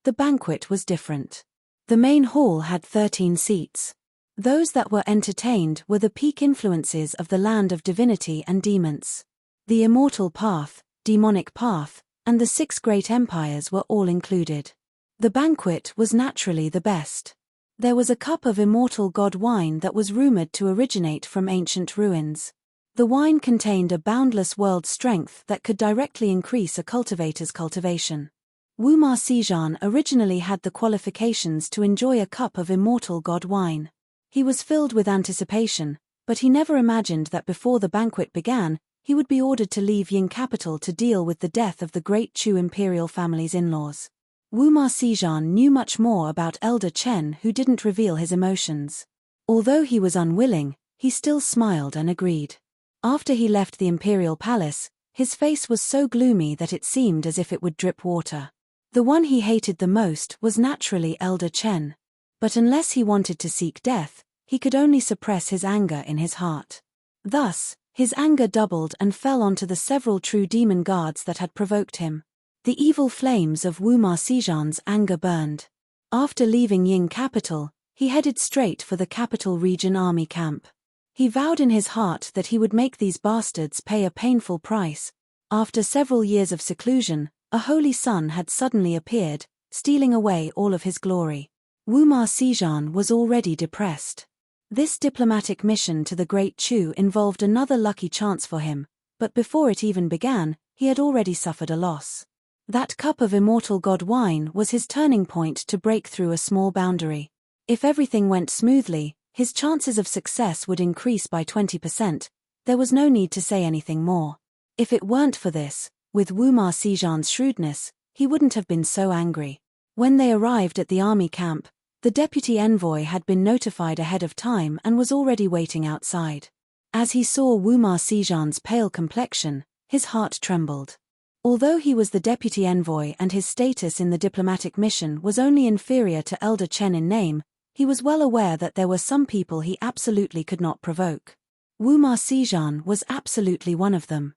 the banquet was different. The main hall had 13 seats. Those that were entertained were the peak influences of the land of divinity and demons. The immortal path, demonic path, and the 6 great empires were all included. The banquet was naturally the best. There was a cup of immortal god wine that was rumored to originate from ancient ruins. The wine contained a boundless world strength that could directly increase a cultivator's cultivation. Wu Ma Sijan originally had the qualifications to enjoy a cup of immortal god wine. He was filled with anticipation, but he never imagined that before the banquet began, he would be ordered to leave Ying capital to deal with the death of the great Chu imperial family's in-laws. Wu Ma Sijan knew much more about Elder Chen, who didn't reveal his emotions. Although he was unwilling, he still smiled and agreed. After he left the imperial palace, his face was so gloomy that it seemed as if it would drip water. The one he hated the most was naturally Elder Chen. But unless he wanted to seek death, he could only suppress his anger in his heart. Thus, his anger doubled and fell onto the several true demon guards that had provoked him. The evil flames of Wu Ma Sijan's anger burned. After leaving Ying capital, he headed straight for the capital region army camp. He vowed in his heart that he would make these bastards pay a painful price. After several years of seclusion, a holy sun had suddenly appeared, stealing away all of his glory. Wu Ma Sijan was already depressed. This diplomatic mission to the Great Chu involved another lucky chance for him, but before it even began, he had already suffered a loss. That cup of immortal god wine was his turning point to break through a small boundary. If everything went smoothly, his chances of success would increase by 20%. There was no need to say anything more. If it weren't for this, with Wu Ma Sijan's shrewdness, he wouldn't have been so angry. When they arrived at the army camp, the deputy envoy had been notified ahead of time and was already waiting outside. As he saw Wu Ma Sijan's pale complexion, his heart trembled. Although he was the deputy envoy and his status in the diplomatic mission was only inferior to Elder Chen in name, he was well aware that there were some people he absolutely could not provoke. Wu Ma Sijan was absolutely one of them.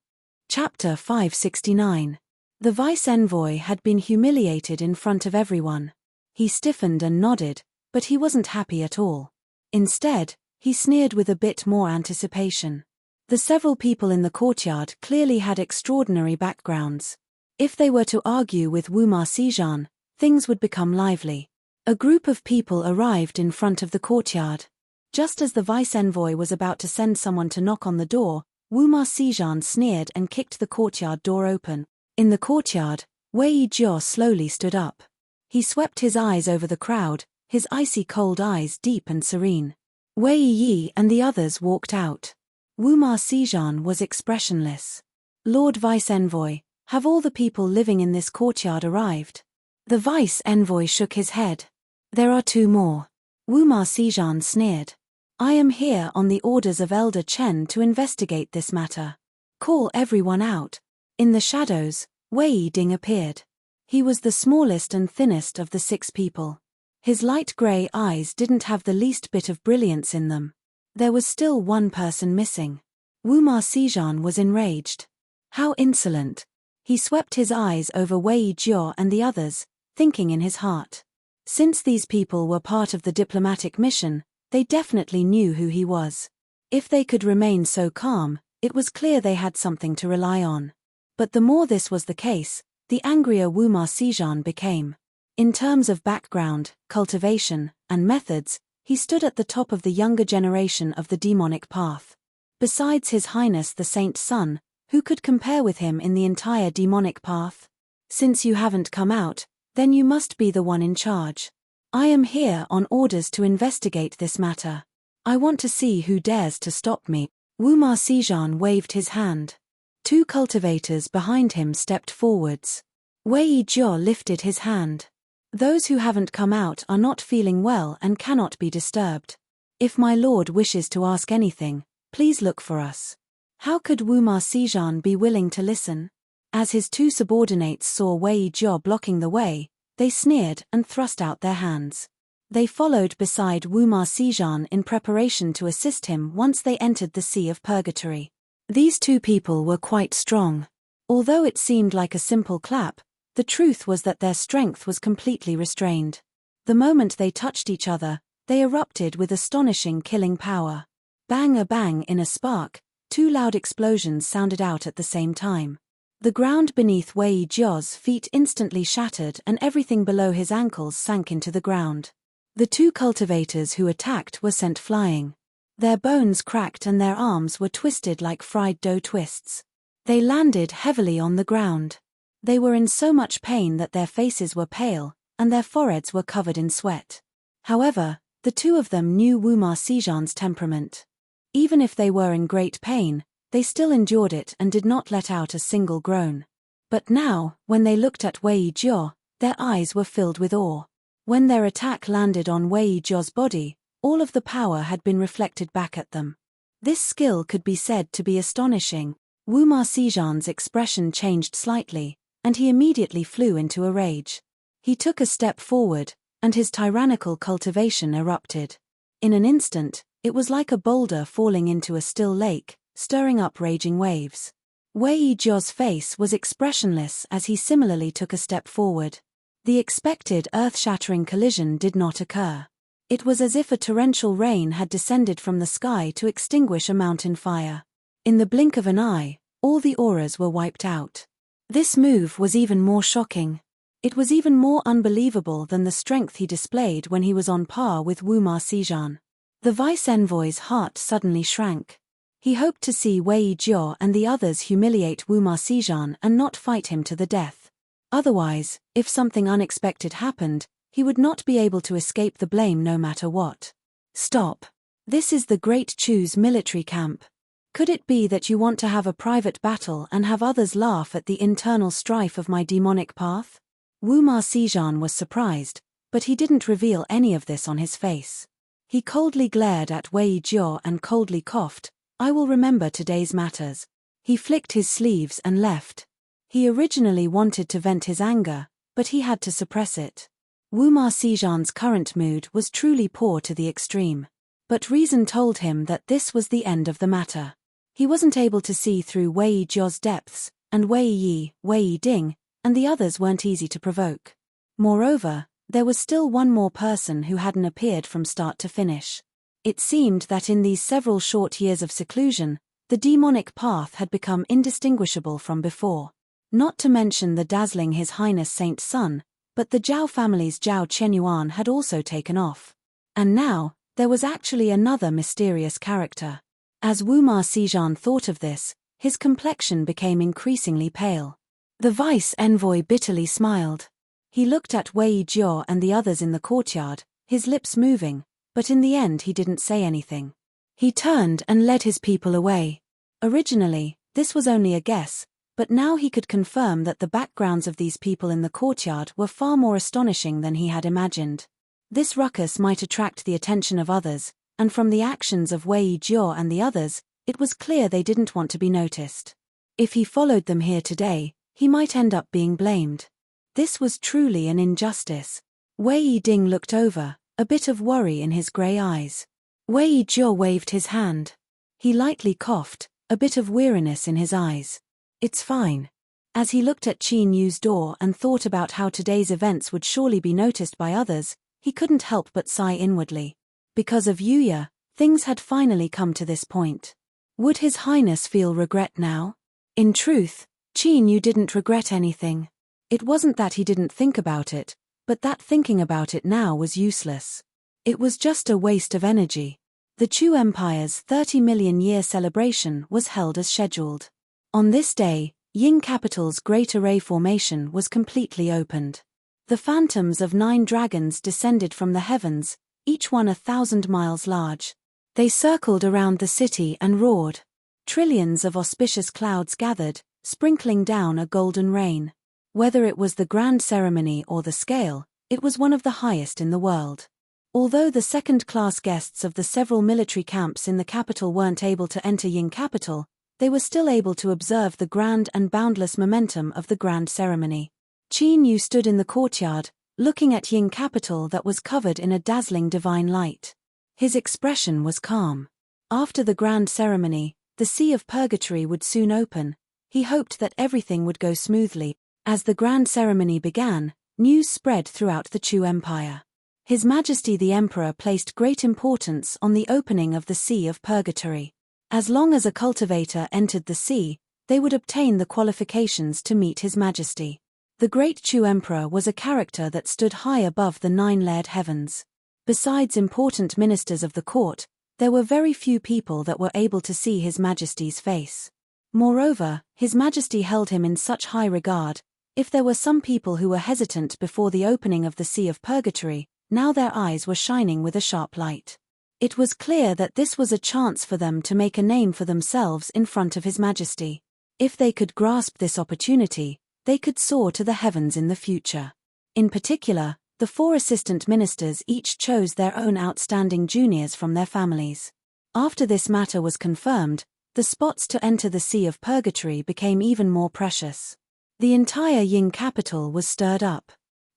Chapter 569. The vice-envoy had been humiliated in front of everyone. He stiffened and nodded, but he wasn't happy at all. Instead, he sneered with a bit more anticipation. The several people in the courtyard clearly had extraordinary backgrounds. If they were to argue with Wu Ma Sijan, things would become lively. A group of people arrived in front of the courtyard. Just as the vice-envoy was about to send someone to knock on the door, Wu Ma Sijan sneered and kicked the courtyard door open. In the courtyard, Wei Jiao slowly stood up. He swept his eyes over the crowd, his icy cold eyes deep and serene. Wei Yi and the others walked out. Wu Ma Sijan was expressionless. Lord Vice-Envoy, have all the people living in this courtyard arrived? The Vice-Envoy shook his head. There are 2 more. Wu Ma Sijan sneered. I am here on the orders of Elder Chen to investigate this matter. Call everyone out. In the shadows, Wei Ding appeared. He was the smallest and thinnest of the 6 people. His light grey eyes didn't have the least bit of brilliance in them. There was still one person missing. Wu Ma Sijan was enraged. How insolent. He swept his eyes over Wei Jiao and the others, thinking in his heart. Since these people were part of the diplomatic mission, they definitely knew who he was. If they could remain so calm, it was clear they had something to rely on. But the more this was the case, the angrier Wu Ma Sijan became. In terms of background, cultivation, and methods, he stood at the top of the younger generation of the demonic path. Besides His Highness the Saint Sun, who could compare with him in the entire demonic path? Since you haven't come out, then you must be the one in charge. I am here on orders to investigate this matter. I want to see who dares to stop me. Wuma Sijan waved his hand. 2 cultivators behind him stepped forwards. Wei Jiao lifted his hand. Those who haven't come out are not feeling well and cannot be disturbed. If my lord wishes to ask anything, please look for us. How could Wuma Sijan be willing to listen? As his 2 subordinates saw Wei Jiao blocking the way, they sneered and thrust out their hands. They followed beside Wuma Sijan in preparation to assist him once they entered the Sea of Purgatory. These 2 people were quite strong. Although it seemed like a simple clap, the truth was that their strength was completely restrained. The moment they touched each other, they erupted with astonishing killing power. Bang a bang in a spark, 2 loud explosions sounded out at the same time. The ground beneath Wei Jiao's feet instantly shattered and everything below his ankles sank into the ground. The 2 cultivators who attacked were sent flying. Their bones cracked and their arms were twisted like fried dough twists. They landed heavily on the ground. They were in so much pain that their faces were pale, and their foreheads were covered in sweat. However, the 2 of them knew Wuma Sijan's temperament. Even if they were in great pain, they still endured it and did not let out a single groan. But now, when they looked at Wei Jiao, their eyes were filled with awe. When their attack landed on Wei Jiao's body, all of the power had been reflected back at them. This skill could be said to be astonishing. Wuma Sijan's expression changed slightly, and he immediately flew into a rage. He took a step forward, and his tyrannical cultivation erupted. In an instant, it was like a boulder falling into a still lake, stirring up raging waves. Wei Jiao's face was expressionless as he similarly took a step forward. The expected earth-shattering collision did not occur. It was as if a torrential rain had descended from the sky to extinguish a mountain fire. In the blink of an eye, all the auras were wiped out. This move was even more shocking. It was even more unbelievable than the strength he displayed when he was on par with Wuma Sijan. The vice-envoy's heart suddenly shrank. He hoped to see Wei Jiao and the others humiliate Wuma Sijan and not fight him to the death. Otherwise, if something unexpected happened, he would not be able to escape the blame no matter what. Stop. This is the Great Chu's military camp. Could it be that you want to have a private battle and have others laugh at the internal strife of my demonic path? Wuma Sijan was surprised, but he didn't reveal any of this on his face. He coldly glared at Wei Jiao and coldly coughed, "I will remember today's matters." He flicked his sleeves and left. He originally wanted to vent his anger, but he had to suppress it. Wuma Sijan's current mood was truly poor to the extreme. But reason told him that this was the end of the matter. He wasn't able to see through Wei Jiao's depths, and Wei Yi, Wei Ding, and the others weren't easy to provoke. Moreover, there was still one more person who hadn't appeared from start to finish. It seemed that in these several short years of seclusion, the demonic path had become indistinguishable from before. Not to mention the dazzling His Highness Saint Sun, but the Zhao family's Zhao Qianyuan had also taken off. And now, there was actually another mysterious character. As Wuma Sijan thought of this, his complexion became increasingly pale. The vice-envoy bitterly smiled. He looked at Wei Jiao and the others in the courtyard, his lips moving, but in the end he didn't say anything. He turned and led his people away. Originally, this was only a guess, but now he could confirm that the backgrounds of these people in the courtyard were far more astonishing than he had imagined. This ruckus might attract the attention of others, and from the actions of Wei Jiao and the others, it was clear they didn't want to be noticed. If he followed them here today, he might end up being blamed. This was truly an injustice. Wei Ding looked over, a bit of worry in his grey eyes. Wei Jiao waved his hand. He lightly coughed, a bit of weariness in his eyes. "It's fine." As he looked at Qin Yu's door and thought about how today's events would surely be noticed by others, he couldn't help but sigh inwardly. Because of Yuya, things had finally come to this point. Would His Highness feel regret now? In truth, Qin Yu didn't regret anything. It wasn't that he didn't think about it, But that thinking about it now was useless. It was just a waste of energy. The Chu Empire's 30-million-year celebration was held as scheduled. On this day, Ying Capital's Great Array Formation was completely opened. The phantoms of 9 dragons descended from the heavens, each one 1,000 miles large. They circled around the city and roared. Trillions of auspicious clouds gathered, sprinkling down a golden rain. Whether it was the grand ceremony or the scale, it was one of the highest in the world. Although the second-class guests of the several military camps in the capital weren't able to enter Ying Capital, they were still able to observe the grand and boundless momentum of the grand ceremony. Qin Yu stood in the courtyard, looking at Ying Capital that was covered in a dazzling divine light. His expression was calm. After the grand ceremony, the Sea of Purgatory would soon open. He hoped that everything would go smoothly. As the grand ceremony began, news spread throughout the Chu Empire. His Majesty the Emperor placed great importance on the opening of the Sea of Purgatory. As long as a cultivator entered the sea, they would obtain the qualifications to meet His Majesty. The great Chu Emperor was a character that stood high above the 9-layered heavens. Besides important ministers of the court, there were very few people that were able to see His Majesty's face. Moreover, His Majesty held him in such high regard. If there were some people who were hesitant before the opening of the Sea of Purgatory, now their eyes were shining with a sharp light. It was clear that this was a chance for them to make a name for themselves in front of His Majesty. If they could grasp this opportunity, they could soar to the heavens in the future. In particular, the 4 assistant ministers each chose their own outstanding juniors from their families. After this matter was confirmed, the spots to enter the Sea of Purgatory became even more precious. The entire Ying capital was stirred up.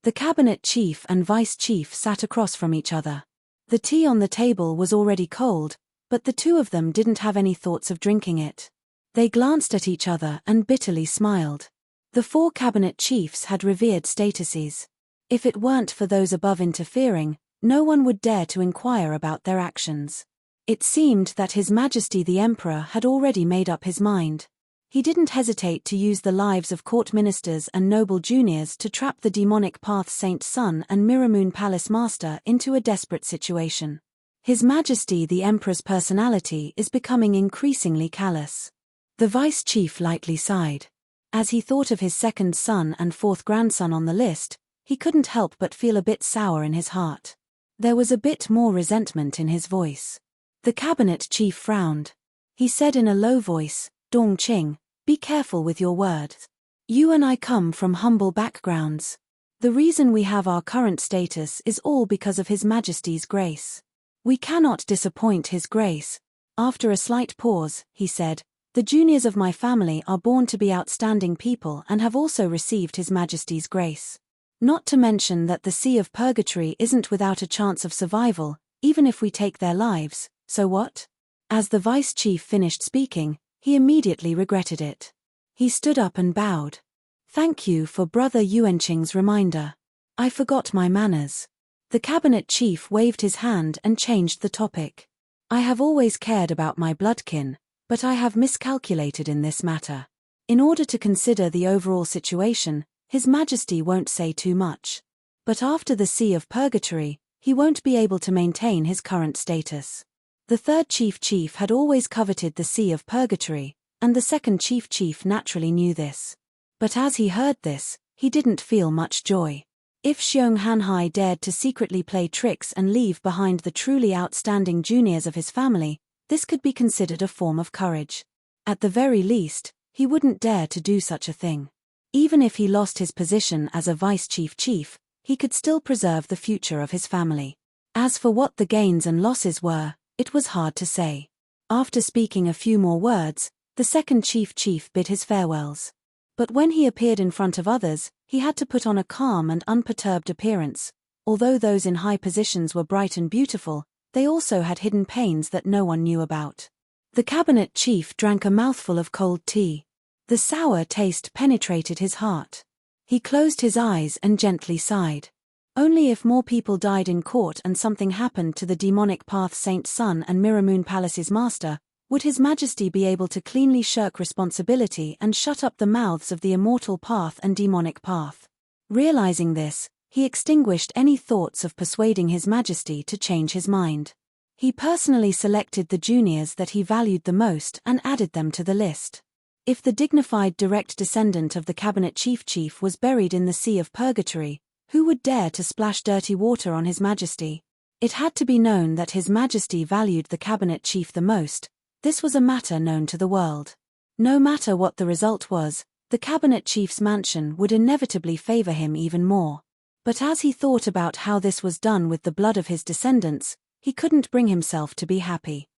The cabinet chief and vice chief sat across from each other. The tea on the table was already cold, but the 2 of them didn't have any thoughts of drinking it. They glanced at each other and bitterly smiled. The 4 cabinet chiefs had revered statuses. If it weren't for those above interfering, no one would dare to inquire about their actions. It seemed that His Majesty the Emperor had already made up his mind. He didn't hesitate to use the lives of court ministers and noble juniors to trap the demonic path Saint Sun and Mirrormoon Palace Master into a desperate situation. His Majesty the Emperor's personality is becoming increasingly callous. The vice chief lightly sighed. As he thought of his 2nd son and 4th grandson on the list, he couldn't help but feel a bit sour in his heart. There was a bit more resentment in his voice. The cabinet chief frowned. He said in a low voice, "Dong Qing, be careful with your words. You and I come from humble backgrounds. The reason we have our current status is all because of His Majesty's grace. We cannot disappoint His grace." After a slight pause, he said, "The juniors of my family are born to be outstanding people and have also received His Majesty's grace. Not to mention that the Sea of Purgatory isn't without a chance of survival, even if we take their lives, so what?" As the vice chief finished speaking, he immediately regretted it. He stood up and bowed. "Thank you for Brother Yuanqing's reminder. I forgot my manners." The cabinet chief waved his hand and changed the topic. "I have always cared about my bloodkin, but I have miscalculated in this matter. In order to consider the overall situation, His Majesty won't say too much. But after the Sea of Purgatory, he won't be able to maintain his current status." The 3rd chief had always coveted the Sea of Purgatory, and the 2nd chief naturally knew this. But as he heard this, he didn't feel much joy. If Xiong Hanhai dared to secretly play tricks and leave behind the truly outstanding juniors of his family, this could be considered a form of courage. At the very least, he wouldn't dare to do such a thing. Even if he lost his position as a vice chief, he could still preserve the future of his family. As for what the gains and losses were, it was hard to say. After speaking a few more words, the 2nd chief bid his farewells. But when he appeared in front of others, he had to put on a calm and unperturbed appearance. Although those in high positions were bright and beautiful, they also had hidden pains that no one knew about. The cabinet chief drank a mouthful of cold tea. The sour taste penetrated his heart. He closed his eyes and gently sighed. Only if more people died in court and something happened to the demonic path Saint Sun and Mirrormoon Palace's master, would His Majesty be able to cleanly shirk responsibility and shut up the mouths of the immortal path and demonic path. Realizing this, He extinguished any thoughts of persuading His Majesty to change his mind. He personally selected the juniors that he valued the most and added them to the list. If the dignified direct descendant of the cabinet chief was buried in the sea of purgatory, who would dare to splash dirty water on His Majesty? It had to be known that His Majesty valued the cabinet chief the most. This was a matter known to the world. No matter what the result was, the cabinet chief's mansion would inevitably favor him even more. But as he thought about how this was done with the blood of his descendants, he couldn't bring himself to be happy.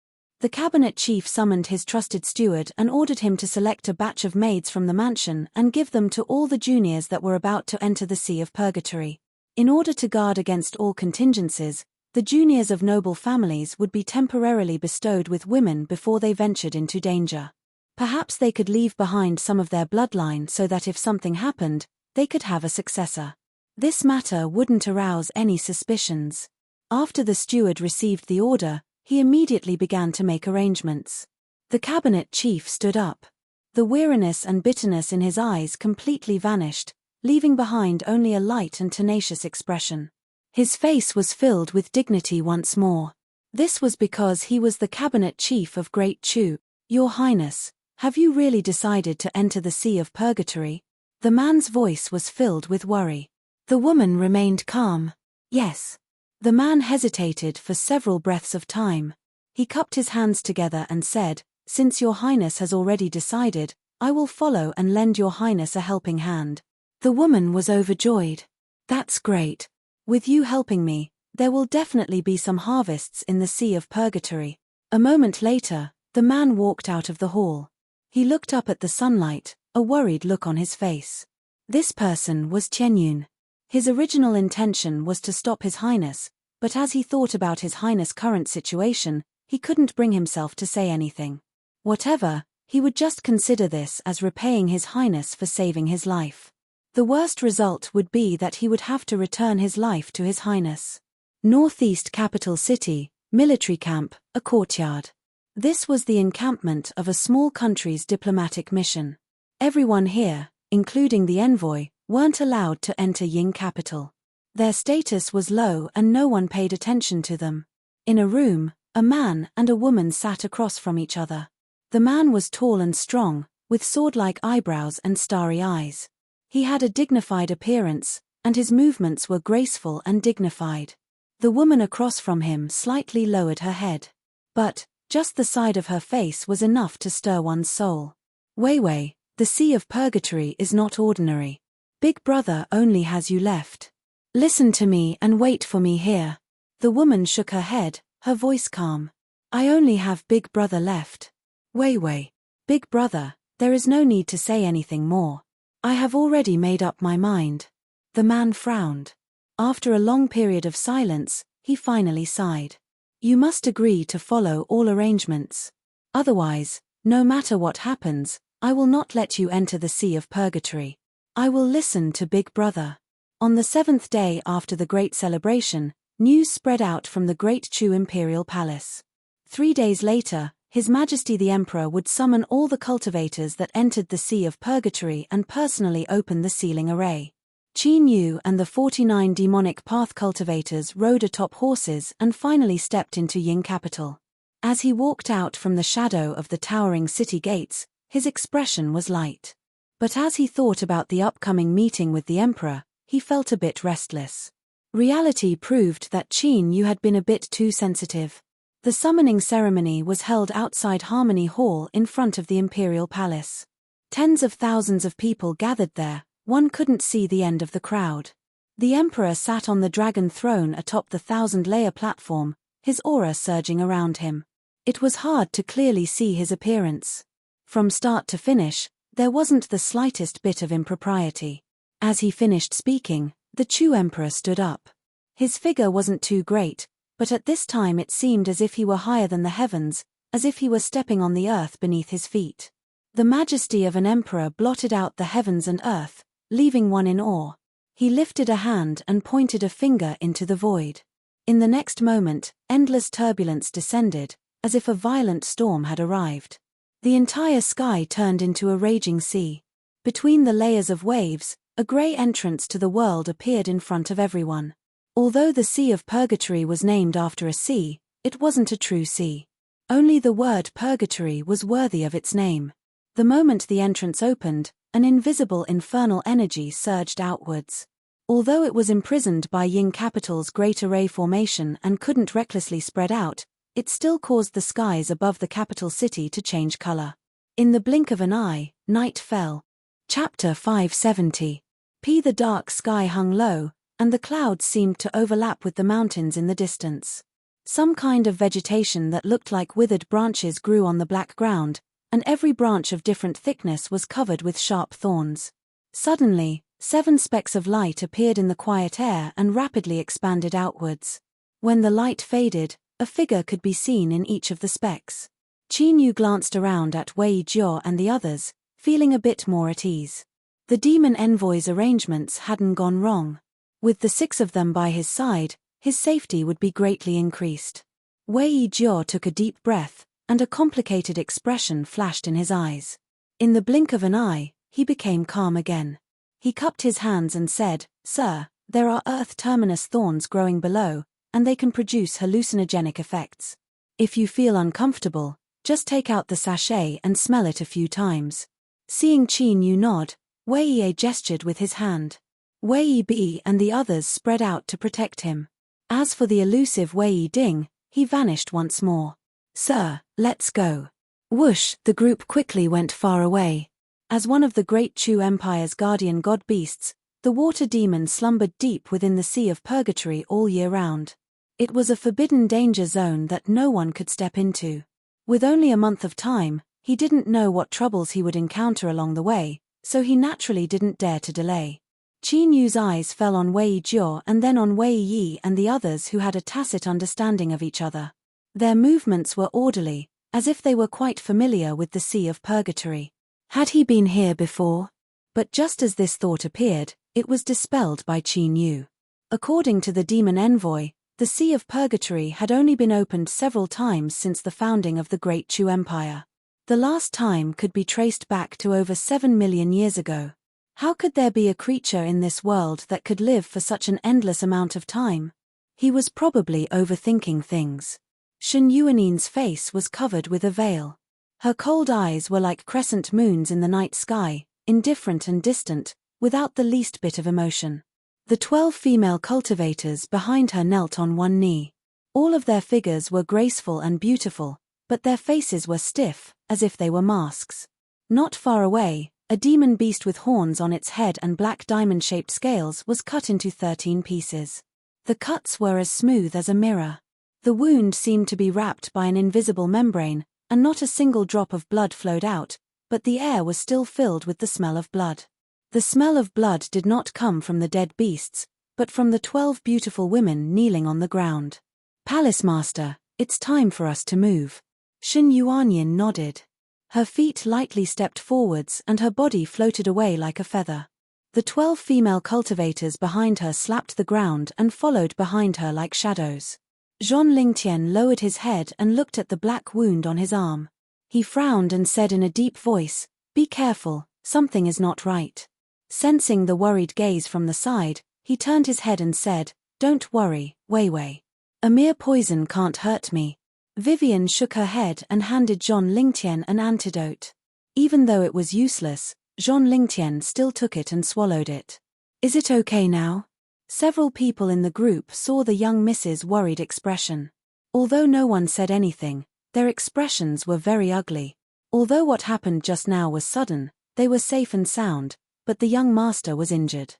The cabinet chief summoned his trusted steward and ordered him to select a batch of maids from the mansion and give them to all the juniors that were about to enter the sea of purgatory. In order to guard against all contingencies, the juniors of noble families would be temporarily bestowed with women before they ventured into danger. Perhaps they could leave behind some of their bloodline so that if something happened, they could have a successor. This matter wouldn't arouse any suspicions. After the steward received the order, he immediately began to make arrangements. The cabinet chief stood up. The weariness and bitterness in his eyes completely vanished, leaving behind only a light and tenacious expression. His face was filled with dignity once more. This was because he was the cabinet chief of Great Chu. "Your Highness, have you really decided to enter the sea of purgatory?" The man's voice was filled with worry. The woman remained calm. "Yes." The man hesitated for several breaths of time. He cupped his hands together and said, "Since Your Highness has already decided, I will follow and lend Your Highness a helping hand." The woman was overjoyed. "That's great. With you helping me, there will definitely be some harvests in the sea of purgatory." A moment later, the man walked out of the hall. He looked up at the sunlight, a worried look on his face. This person was Qianyun. His original intention was to stop His Highness, but as he thought about His Highness' current situation, he couldn't bring himself to say anything. Whatever, he would just consider this as repaying His Highness for saving his life. The worst result would be that he would have to return his life to His Highness. Northeast capital city, military camp, a courtyard. This was the encampment of a small country's diplomatic mission. Everyone here, including the envoy, weren't allowed to enter Ying capital. Their status was low and no one paid attention to them. In a room, a man and a woman sat across from each other. The man was tall and strong, with sword-like eyebrows and starry eyes. He had a dignified appearance, and his movements were graceful and dignified. The woman across from him slightly lowered her head. But, just the side of her face was enough to stir one's soul. "Weiwei, the sea of purgatory is not ordinary. Big Brother only has you left. Listen to me and wait for me here." The woman shook her head, her voice calm. "I only have Big Brother left. Weiwei. Big Brother, there is no need to say anything more. I have already made up my mind." The man frowned. After a long period of silence, he finally sighed. "You must agree to follow all arrangements. Otherwise, no matter what happens, I will not let you enter the sea of purgatory. I will listen to Big Brother." On the 7th day after the great celebration, news spread out from the Great Chu Imperial Palace. 3 days later, His Majesty the Emperor would summon all the cultivators that entered the Sea of Purgatory and personally open the sealing array. Qin Yu and the 49 demonic path cultivators rode atop horses and finally stepped into Ying capital. As he walked out from the shadow of the towering city gates, his expression was light. But as he thought about the upcoming meeting with the Emperor, he felt a bit restless. Reality proved that Qin Yu had been a bit too sensitive. The summoning ceremony was held outside Harmony Hall in front of the Imperial Palace. Tens of thousands of people gathered there, one couldn't see the end of the crowd. The Emperor sat on the dragon throne atop the 1,000-layer platform, his aura surging around him. It was hard to clearly see his appearance. From start to finish, there wasn't the slightest bit of impropriety. As he finished speaking, the Chu Emperor stood up. His figure wasn't too great, but at this time it seemed as if he were higher than the heavens, as if he were stepping on the earth beneath his feet. The majesty of an emperor blotted out the heavens and earth, leaving one in awe. He lifted a hand and pointed a finger into the void. In the next moment, endless turbulence descended, as if a violent storm had arrived. The entire sky turned into a raging sea. Between the layers of waves, A grey entrance to the world appeared in front of everyone. Although the Sea of Purgatory was named after a sea, it wasn't a true sea. Only the word purgatory was worthy of its name. The moment the entrance opened, an invisible infernal energy surged outwards. Although it was imprisoned by Ying Capital's Great Array formation and couldn't recklessly spread out, it still caused the skies above the capital city to change color. In the blink of an eye, night fell. Chapter 570. The dark sky hung low, and the clouds seemed to overlap with the mountains in the distance. Some kind of vegetation that looked like withered branches grew on the black ground, and every branch of different thickness was covered with sharp thorns. Suddenly, 7 specks of light appeared in the quiet air and rapidly expanded outwards. When the light faded, a figure could be seen in each of the specks. Qin Yu glanced around at Wei Jiao and the others, feeling a bit more at ease. The demon envoy's arrangements hadn't gone wrong. With the 6 of them by his side, his safety would be greatly increased. Wei Jiao took a deep breath, and a complicated expression flashed in his eyes. In the blink of an eye, he became calm again. He cupped his hands and said, "Sir, there are earth terminus thorns growing below, and they can produce hallucinogenic effects. If you feel uncomfortable, just take out the sachet and smell it a few times." Seeing Qin Yu nod, Wei Ye gestured with his hand. Wei Bi and the others spread out to protect him. As for the elusive Wei Ding, he vanished once more. "Sir, let's go." Whoosh, the group quickly went far away. As one of the great Chu Empire's guardian god beasts, the water demon slumbered deep within the Sea of Purgatory all year round. It was a forbidden danger zone that no one could step into. With only a month of time, he didn't know what troubles he would encounter along the way, so he naturally didn't dare to delay. Qin Yu's eyes fell on Wei Jiao and then on Wei Yi and the others who had a tacit understanding of each other. Their movements were orderly, as if they were quite familiar with the Sea of Purgatory. Had he been here before? But just as this thought appeared, it was dispelled by Qin Yu. According to the demon envoy, the Sea of Purgatory had only been opened several times since the founding of the Great Chu Empire. The last time could be traced back to over 7 million years ago. How could there be a creature in this world that could live for such an endless amount of time? He was probably overthinking things. Shen Yuanin's face was covered with a veil. Her cold eyes were like crescent moons in the night sky, indifferent and distant, without the least bit of emotion. The 12 female cultivators behind her knelt on one knee. All of their figures were graceful and beautiful, but their faces were stiff, as if they were masks. Not far away, a demon beast with horns on its head and black diamond-shaped scales was cut into 13 pieces. The cuts were as smooth as a mirror. The wound seemed to be wrapped by an invisible membrane, and not a single drop of blood flowed out, but the air was still filled with the smell of blood. The smell of blood did not come from the dead beasts, but from the 12 beautiful women kneeling on the ground. "Palace Master, it's time for us to move." Shen Yuanyin nodded. Her feet lightly stepped forwards and her body floated away like a feather. The 12 female cultivators behind her slapped the ground and followed behind her like shadows. Zhong Lingtian lowered his head and looked at the black wound on his arm. He frowned and said in a deep voice, "Be careful, something is not right." Sensing the worried gaze from the side, he turned his head and said, "Don't worry, Wei Wei. A mere poison can't hurt me." Vivian shook her head and handed Zhong Lingtian an antidote. Even though it was useless, Zhong Lingtian still took it and swallowed it. "Is it okay now?" Several people in the group saw the young Mrs.'s worried expression. Although no one said anything, their expressions were very ugly. Although what happened just now was sudden, they were safe and sound, but the young master was injured.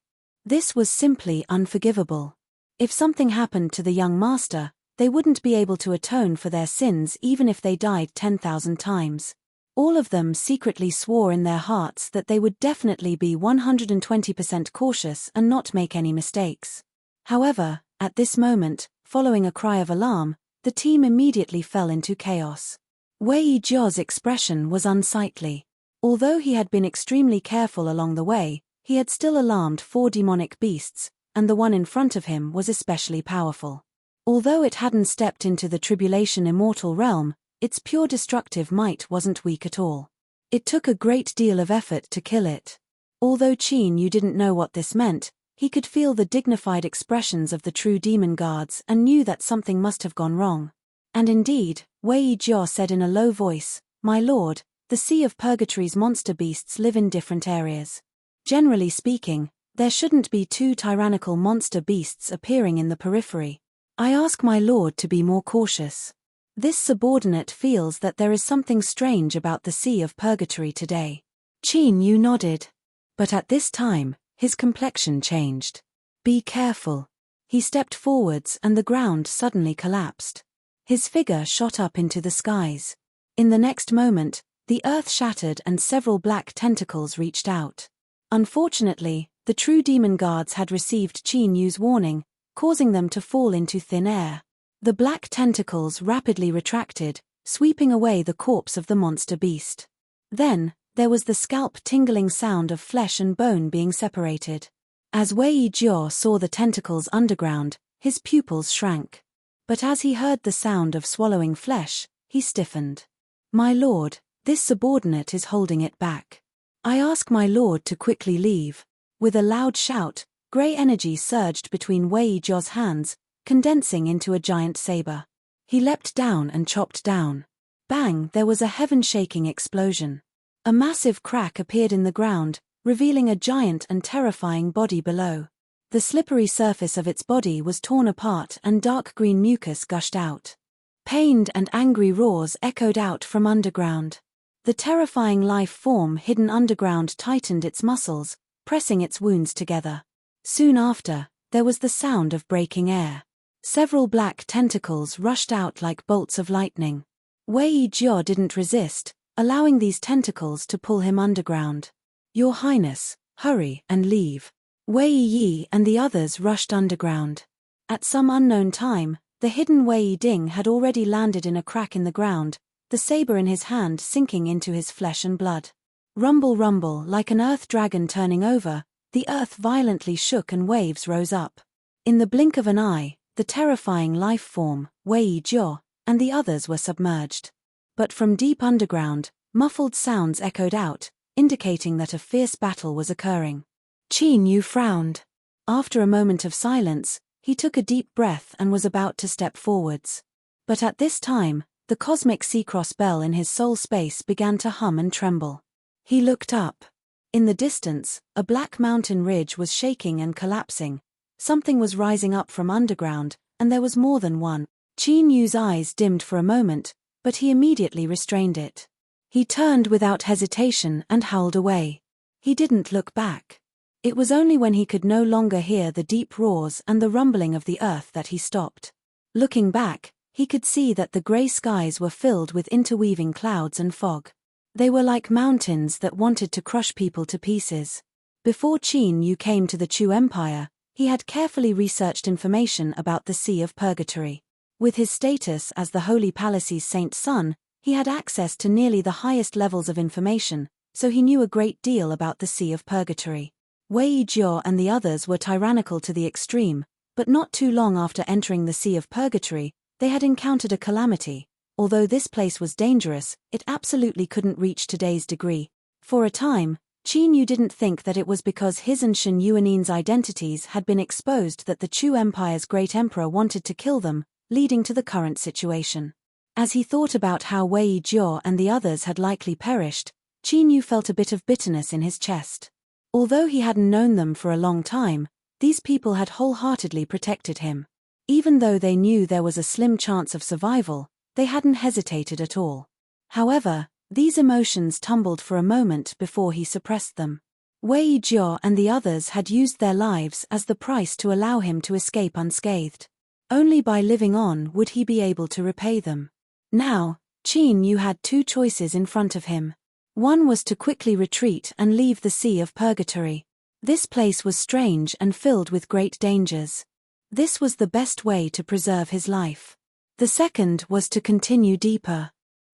This was simply unforgivable. If something happened to the young master, they wouldn't be able to atone for their sins even if they died 10,000 times. All of them secretly swore in their hearts that they would definitely be 120% cautious and not make any mistakes. However, at this moment, following a cry of alarm, the team immediately fell into chaos. Wei Jiao's expression was unsightly. Although he had been extremely careful along the way, he had still alarmed 4 demonic beasts, and the one in front of him was especially powerful. Although it hadn't stepped into the tribulation immortal realm, its pure destructive might wasn't weak at all. It took a great deal of effort to kill it. Although Qin Yu didn't know what this meant, he could feel the dignified expressions of the true demon guards and knew that something must have gone wrong. And indeed, Wei Jiao said in a low voice, "My lord, the Sea of Purgatory's monster beasts live in different areas. Generally speaking, there shouldn't be two tyrannical monster beasts appearing in the periphery. I ask my lord to be more cautious. This subordinate feels that there is something strange about the Sea of Purgatory today." Qin Yu nodded. But at this time, his complexion changed. "Be careful." He stepped forwards and the ground suddenly collapsed. His figure shot up into the skies. In the next moment, the earth shattered and several black tentacles reached out. Unfortunately, the true demon guards had received Qin Yu's warning, causing them to fall into thin air. The black tentacles rapidly retracted, sweeping away the corpse of the monster beast. Then, there was the scalp-tingling sound of flesh and bone being separated. As Wei Jiao saw the tentacles underground, his pupils shrank. But as he heard the sound of swallowing flesh, he stiffened. "My lord, this subordinate is holding it back. I ask my lord to quickly leave." With a loud shout, grey energy surged between Wei Jiao's hands, condensing into a giant saber. He leapt down and chopped down. Bang! There was a heaven-shaking explosion. A massive crack appeared in the ground, revealing a giant and terrifying body below. The slippery surface of its body was torn apart and dark green mucus gushed out. Pained and angry roars echoed out from underground. The terrifying life form hidden underground tightened its muscles, pressing its wounds together. Soon after, there was the sound of breaking air. Several black tentacles rushed out like bolts of lightning. Wei Jiao didn't resist, allowing these tentacles to pull him underground. "Your Highness, hurry and leave." Wei Yi and the others rushed underground. At some unknown time, the hidden Wei Ding had already landed in a crack in the ground, the saber in his hand sinking into his flesh and blood. Rumble rumble, like an earth dragon turning over, the earth violently shook and waves rose up. In the blink of an eye, the terrifying life form, Wei Jiao, and the others were submerged. But from deep underground, muffled sounds echoed out, indicating that a fierce battle was occurring. Qin Yu frowned. After a moment of silence, he took a deep breath and was about to step forwards. But at this time, the cosmic sea-cross bell in his soul space began to hum and tremble. He looked up. In the distance, a black mountain ridge was shaking and collapsing. Something was rising up from underground, and there was more than one. Qin Yu's eyes dimmed for a moment, but he immediately restrained it. He turned without hesitation and howled away. He didn't look back. It was only when he could no longer hear the deep roars and the rumbling of the earth that he stopped. Looking back, he could see that the grey skies were filled with interweaving clouds and fog. They were like mountains that wanted to crush people to pieces. Before Qin Yu came to the Chu Empire, he had carefully researched information about the Sea of Purgatory. With his status as the Holy Palace's saint's son, he had access to nearly the highest levels of information, so he knew a great deal about the Sea of Purgatory. Wei Jiao and the others were tyrannical to the extreme, but not too long after entering the Sea of Purgatory, they had encountered a calamity. Although this place was dangerous, it absolutely couldn't reach today's degree. For a time, Qin Yu didn't think that it was because his and Shen Yuanin's identities had been exposed that the Chu Empire's great emperor wanted to kill them, leading to the current situation. As he thought about how Wei Jiao and the others had likely perished, Qin Yu felt a bit of bitterness in his chest. Although he hadn't known them for a long time, these people had wholeheartedly protected him. Even though they knew there was a slim chance of survival, they hadn't hesitated at all. However, these emotions tumbled for a moment before he suppressed them. Wei Jiao and the others had used their lives as the price to allow him to escape unscathed. Only by living on would he be able to repay them. Now, Qin Yu had two choices in front of him. One was to quickly retreat and leave the Sea of Purgatory. This place was strange and filled with great dangers. This was the best way to preserve his life. The second was to continue deeper.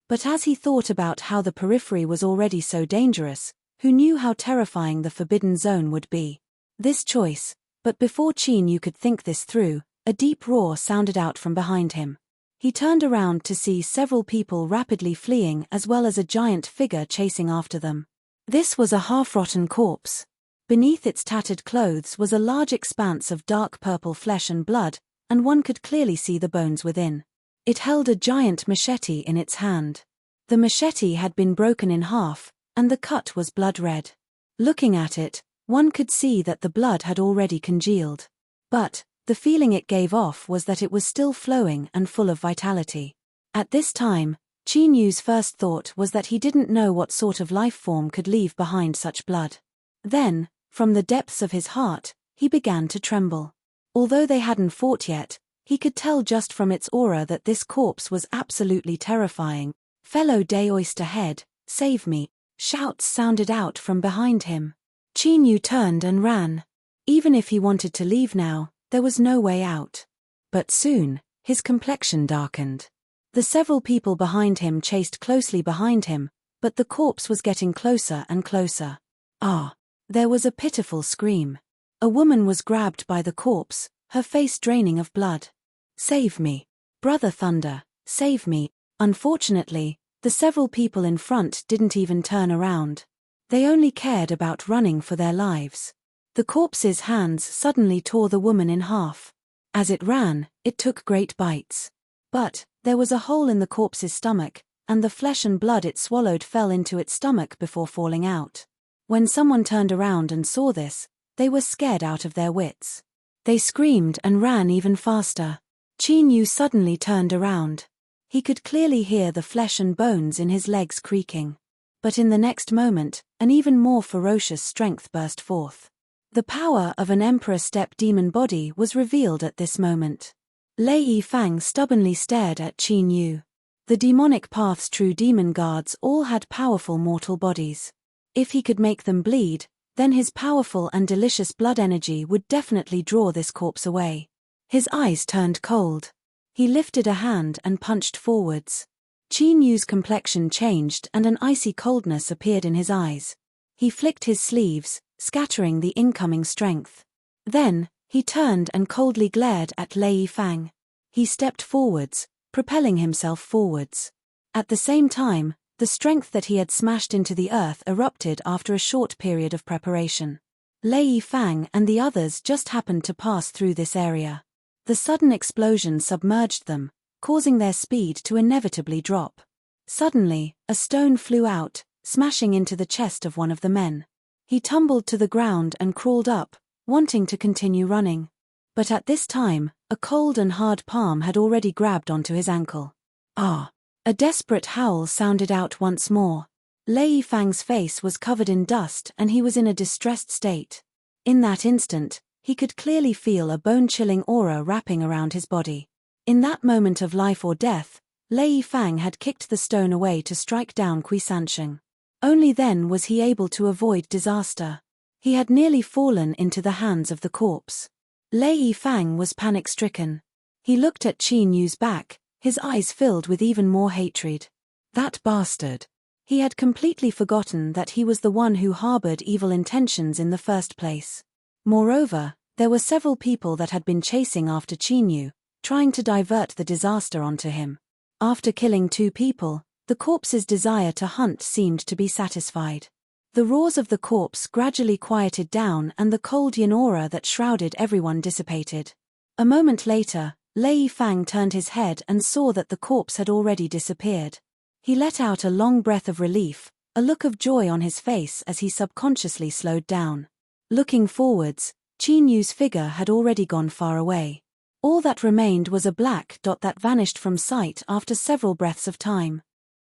But as he thought about how the periphery was already so dangerous, who knew how terrifying the forbidden zone would be? This choice. But before Qin Yu could think this through, a deep roar sounded out from behind him. He turned around to see several people rapidly fleeing as well as a giant figure chasing after them. This was a half-rotten corpse. Beneath its tattered clothes was a large expanse of dark purple flesh and blood, and one could clearly see the bones within. It held a giant machete in its hand. The machete had been broken in half, and the cut was blood-red. Looking at it, one could see that the blood had already congealed. But the feeling it gave off was that it was still flowing and full of vitality. At this time, Qin Yu's first thought was that he didn't know what sort of life form could leave behind such blood. Then, from the depths of his heart, he began to tremble. Although they hadn't fought yet, he could tell just from its aura that this corpse was absolutely terrifying. "Fellow Day Oyster Head, save me!" Shouts sounded out from behind him. Qin Yu turned and ran. Even if he wanted to leave now, there was no way out. But soon, his complexion darkened. The several people behind him chased closely behind him, but the corpse was getting closer and closer. Ah! There was a pitiful scream. A woman was grabbed by the corpse, her face draining of blood. "Save me! Brother Thunder, save me!" Unfortunately, the several people in front didn't even turn around. They only cared about running for their lives. The corpse's hands suddenly tore the woman in half. As it ran, it took great bites. But there was a hole in the corpse's stomach, and the flesh and blood it swallowed fell into its stomach before falling out. When someone turned around and saw this, they were scared out of their wits. They screamed and ran even faster. Qin Yu suddenly turned around. He could clearly hear the flesh and bones in his legs creaking. But in the next moment, an even more ferocious strength burst forth. The power of an Emperor Step demon body was revealed at this moment. Lei Yifang stubbornly stared at Qin Yu. The demonic path's true demon guards all had powerful mortal bodies. If he could make them bleed, then his powerful and delicious blood energy would definitely draw this corpse away. His eyes turned cold. He lifted a hand and punched forwards. Qin Yu's complexion changed and an icy coldness appeared in his eyes. He flicked his sleeves, scattering the incoming strength. Then, he turned and coldly glared at Lei Yifang. He stepped forwards, propelling himself forwards. At the same time, the strength that he had smashed into the earth erupted after a short period of preparation. Lei Yifang and the others just happened to pass through this area. The sudden explosion submerged them, causing their speed to inevitably drop. Suddenly, a stone flew out, smashing into the chest of one of the men. He tumbled to the ground and crawled up, wanting to continue running. But at this time, a cold and hard palm had already grabbed onto his ankle. Ah! A desperate howl sounded out once more. Lei Yifang's face was covered in dust and he was in a distressed state. In that instant, he could clearly feel a bone-chilling aura wrapping around his body. In that moment of life or death, Lei Yifang had kicked the stone away to strike down Qisansheng. Only then was he able to avoid disaster. He had nearly fallen into the hands of the corpse. Lei Yifang was panic-stricken. He looked at Qin Yu's back, his eyes filled with even more hatred. That bastard! He had completely forgotten that he was the one who harbored evil intentions in the first place. Moreover, there were several people that had been chasing after Qin Yu, trying to divert the disaster onto him. After killing 2 people, the corpse's desire to hunt seemed to be satisfied. The roars of the corpse gradually quieted down and the cold yin aura that shrouded everyone dissipated. A moment later, Lei Yifang turned his head and saw that the corpse had already disappeared. He let out a long breath of relief, a look of joy on his face as he subconsciously slowed down. Looking forwards, Qin Yu's figure had already gone far away. All that remained was a black dot that vanished from sight after several breaths of time.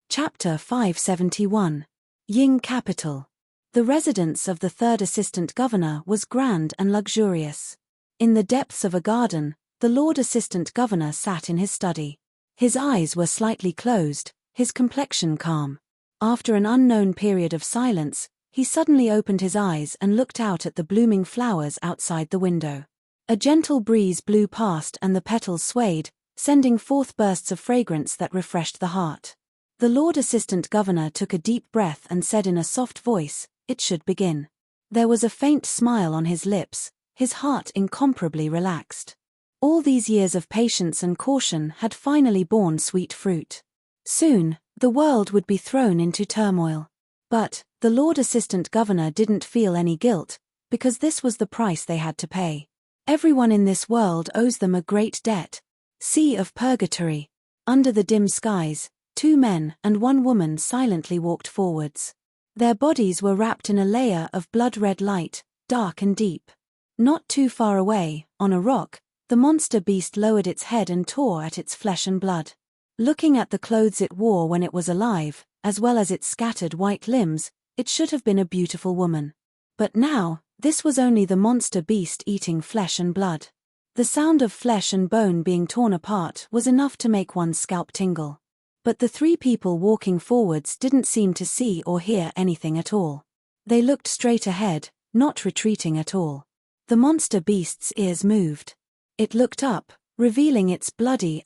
Chapter 571. Ying Capital. The residence of the third assistant governor was grand and luxurious. In the depths of a garden, the Lord Assistant Governor sat in his study. His eyes were slightly closed, his complexion calm. After an unknown period of silence, he suddenly opened his eyes and looked out at the blooming flowers outside the window. A gentle breeze blew past and the petals swayed, sending forth bursts of fragrance that refreshed the heart. The Lord Assistant Governor took a deep breath and said in a soft voice, "It should begin." There was a faint smile on his lips, his heart incomparably relaxed. All these years of patience and caution had finally borne sweet fruit. Soon, the world would be thrown into turmoil. But the Lord Assistant Governor didn't feel any guilt, because this was the price they had to pay. Everyone in this world owes them a great debt. Sea of Purgatory. Under the dim skies, 2 men and 1 woman silently walked forwards. Their bodies were wrapped in a layer of blood-red light, dark and deep. Not too far away, on a rock, the monster beast lowered its head and tore at its flesh and blood. Looking at the clothes it wore when it was alive, as well as its scattered white limbs, it should have been a beautiful woman. But now, this was only the monster beast eating flesh and blood. The sound of flesh and bone being torn apart was enough to make one's scalp tingle. But the 3 people walking forwards didn't seem to see or hear anything at all. They looked straight ahead, not retreating at all. The monster beast's ears moved. It looked up, revealing its bloody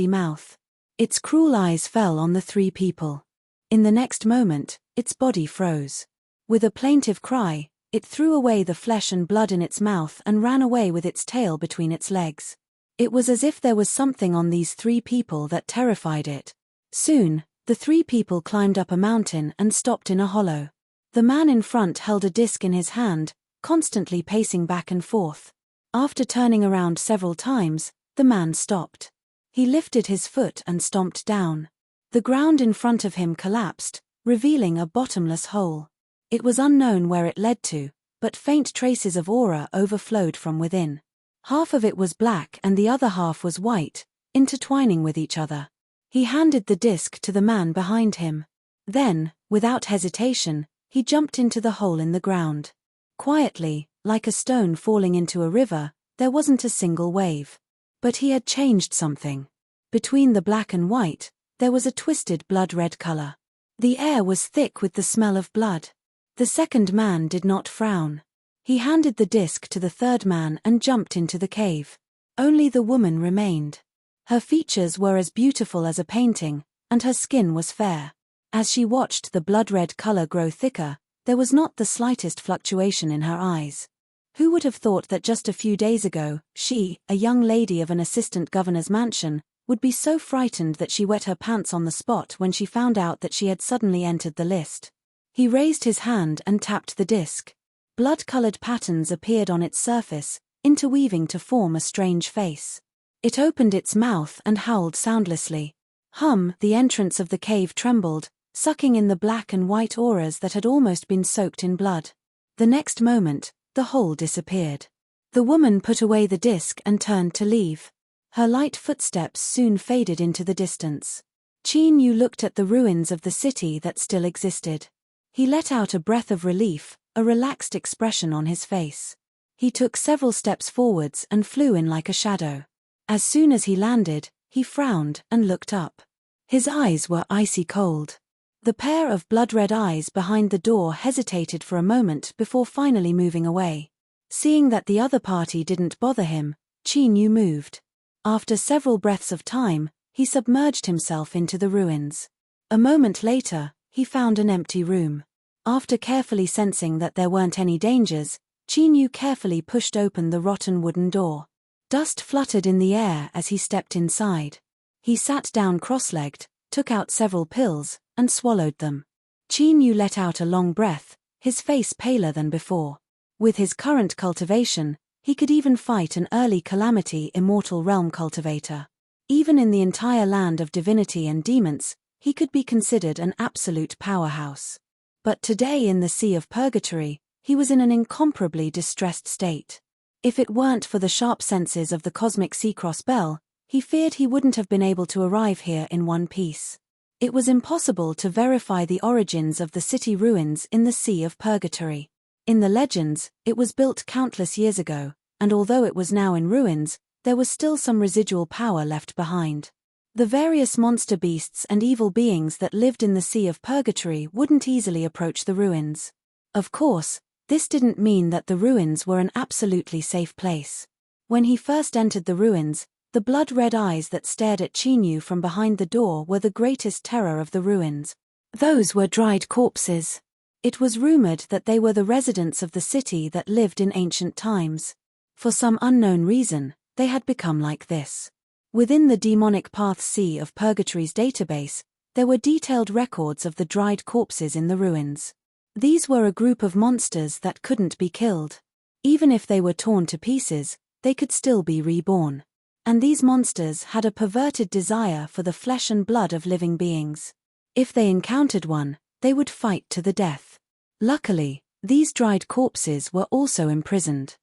mouth. Its cruel eyes fell on the 3 people. In the next moment, its body froze. With a plaintive cry, it threw away the flesh and blood in its mouth and ran away with its tail between its legs. It was as if there was something on these 3 people that terrified it. Soon, the 3 people climbed up a mountain and stopped in a hollow. The man in front held a disc in his hand, constantly pacing back and forth. After turning around several times, the man stopped. He lifted his foot and stomped down. The ground in front of him collapsed, revealing a bottomless hole. It was unknown where it led to, but faint traces of aura overflowed from within. Half of it was black and the other half was white, intertwining with each other. He handed the disc to the man behind him. Then, without hesitation, he jumped into the hole in the ground. Quietly, like a stone falling into a river, there wasn't a single wave. But he had changed something. Between the black and white, there was a twisted blood-red color. The air was thick with the smell of blood. The second man did not frown. He handed the disc to the third man and jumped into the cave. Only the woman remained. Her features were as beautiful as a painting, and her skin was fair. As she watched the blood-red color grow thicker, there was not the slightest fluctuation in her eyes. Who would have thought that just a few days ago, she, a young lady of an assistant governor's mansion, would be so frightened that she wet her pants on the spot when she found out that she had suddenly entered the list? He raised his hand and tapped the disc. Blood-colored patterns appeared on its surface, interweaving to form a strange face. It opened its mouth and howled soundlessly. The entrance of the cave trembled, sucking in the black and white auras that had almost been soaked in blood. The next moment, the hole disappeared. The woman put away the disc and turned to leave. Her light footsteps soon faded into the distance. Qin Yu looked at the ruins of the city that still existed. He let out a breath of relief, a relaxed expression on his face. He took several steps forwards and flew in like a shadow. As soon as he landed, he frowned and looked up. His eyes were icy cold. The pair of blood-red eyes behind the door hesitated for a moment before finally moving away. Seeing that the other party didn't bother him, Qin Yu moved. After several breaths of time, he submerged himself into the ruins. A moment later, he found an empty room. After carefully sensing that there weren't any dangers, Qin Yu carefully pushed open the rotten wooden door. Dust fluttered in the air as he stepped inside. He sat down cross-legged, took out several pills, and swallowed them. Qin Yu let out a long breath, his face paler than before. With his current cultivation, he could even fight an early calamity immortal realm cultivator. Even in the entire land of divinity and demons, he could be considered an absolute powerhouse. But today in the Sea of Purgatory, he was in an incomparably distressed state. If it weren't for the sharp senses of the cosmic Sea-Cross Bell, he feared he wouldn't have been able to arrive here in one piece. It was impossible to verify the origins of the city ruins in the Sea of Purgatory. In the legends, it was built countless years ago, and although it was now in ruins, there was still some residual power left behind. The various monster beasts and evil beings that lived in the Sea of Purgatory wouldn't easily approach the ruins. Of course, this didn't mean that the ruins were an absolutely safe place. When he first entered the ruins, the blood-red eyes that stared at Qin Yu from behind the door were the greatest terror of the ruins. Those were dried corpses. It was rumored that they were the residents of the city that lived in ancient times. For some unknown reason, they had become like this. Within the demonic path Sea of Purgatory's database, there were detailed records of the dried corpses in the ruins. These were a group of monsters that couldn't be killed. Even if they were torn to pieces, they could still be reborn. And these monsters had a perverted desire for the flesh and blood of living beings. If they encountered one, they would fight to the death. Luckily, these dried corpses were also imprisoned.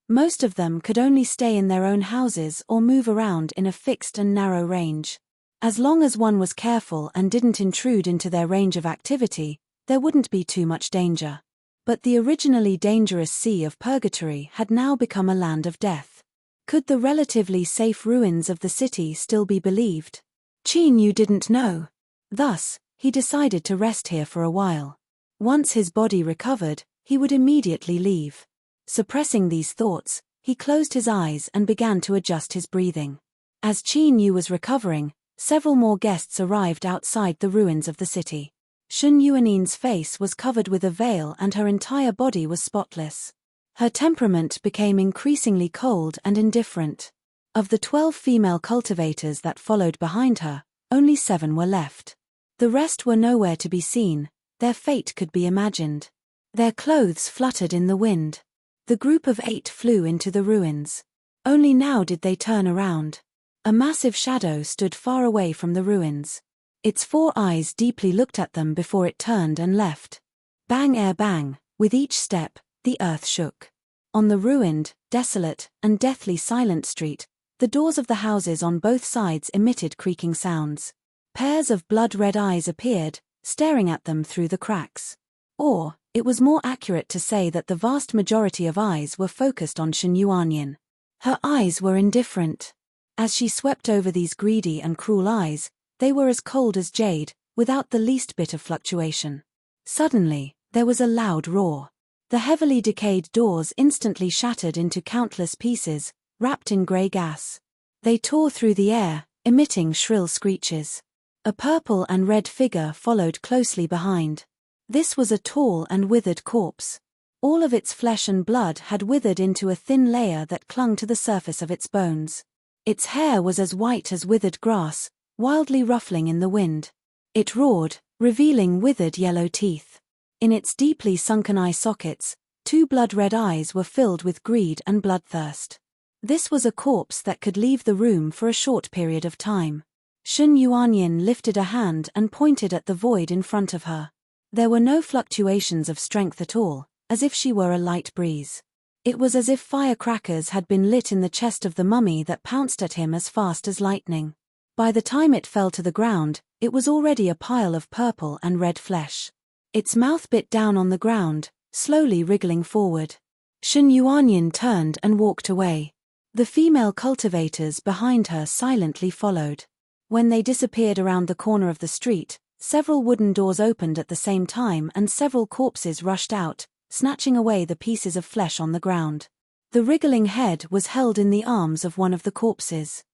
Most of them could only stay in their own houses or move around in a fixed and narrow range. As long as one was careful and didn't intrude into their range of activity, there wouldn't be too much danger. But the originally dangerous Sea of Purgatory had now become a land of death. Could the relatively safe ruins of the city still be believed? Qin Yu didn't know. Thus, he decided to rest here for a while. Once his body recovered, he would immediately leave. Suppressing these thoughts, he closed his eyes and began to adjust his breathing. As Qin Yu was recovering, several more guests arrived outside the ruins of the city. Shun Yuanin's face was covered with a veil and her entire body was spotless. Her temperament became increasingly cold and indifferent. Of the 12 female cultivators that followed behind her, only 7 were left. The rest were nowhere to be seen, their fate could be imagined. Their clothes fluttered in the wind. The group of 8 flew into the ruins. Only now did they turn around. A massive shadow stood far away from the ruins. Its 4 eyes deeply looked at them before it turned and left. Bang ere bang, with each step, the earth shook. On the ruined, desolate, and deathly silent street, the doors of the houses on both sides emitted creaking sounds. Pairs of blood-red eyes appeared, staring at them through the cracks. Or, it was more accurate to say that the vast majority of eyes were focused on Shun Yuanyin. Her eyes were indifferent. As she swept over these greedy and cruel eyes, they were as cold as jade, without the least bit of fluctuation. Suddenly, there was a loud roar. The heavily decayed doors instantly shattered into countless pieces, wrapped in grey gas. They tore through the air, emitting shrill screeches. A purple and red figure followed closely behind. This was a tall and withered corpse. All of its flesh and blood had withered into a thin layer that clung to the surface of its bones. Its hair was as white as withered grass, wildly ruffling in the wind. It roared, revealing withered yellow teeth. In its deeply sunken eye sockets, 2 blood-red eyes were filled with greed and bloodthirst. This was a corpse that could leave the room for a short period of time. Shun Yuanyin lifted a hand and pointed at the void in front of her. There were no fluctuations of strength at all, as if she were a light breeze. It was as if firecrackers had been lit in the chest of the mummy that pounced at him as fast as lightning. By the time it fell to the ground, it was already a pile of purple and red flesh. Its mouth bit down on the ground, slowly wriggling forward. Shun Yuanyin turned and walked away. The female cultivators behind her silently followed. When they disappeared around the corner of the street, several wooden doors opened at the same time and several corpses rushed out, snatching away the pieces of flesh on the ground. The wriggling head was held in the arms of one of the corpses.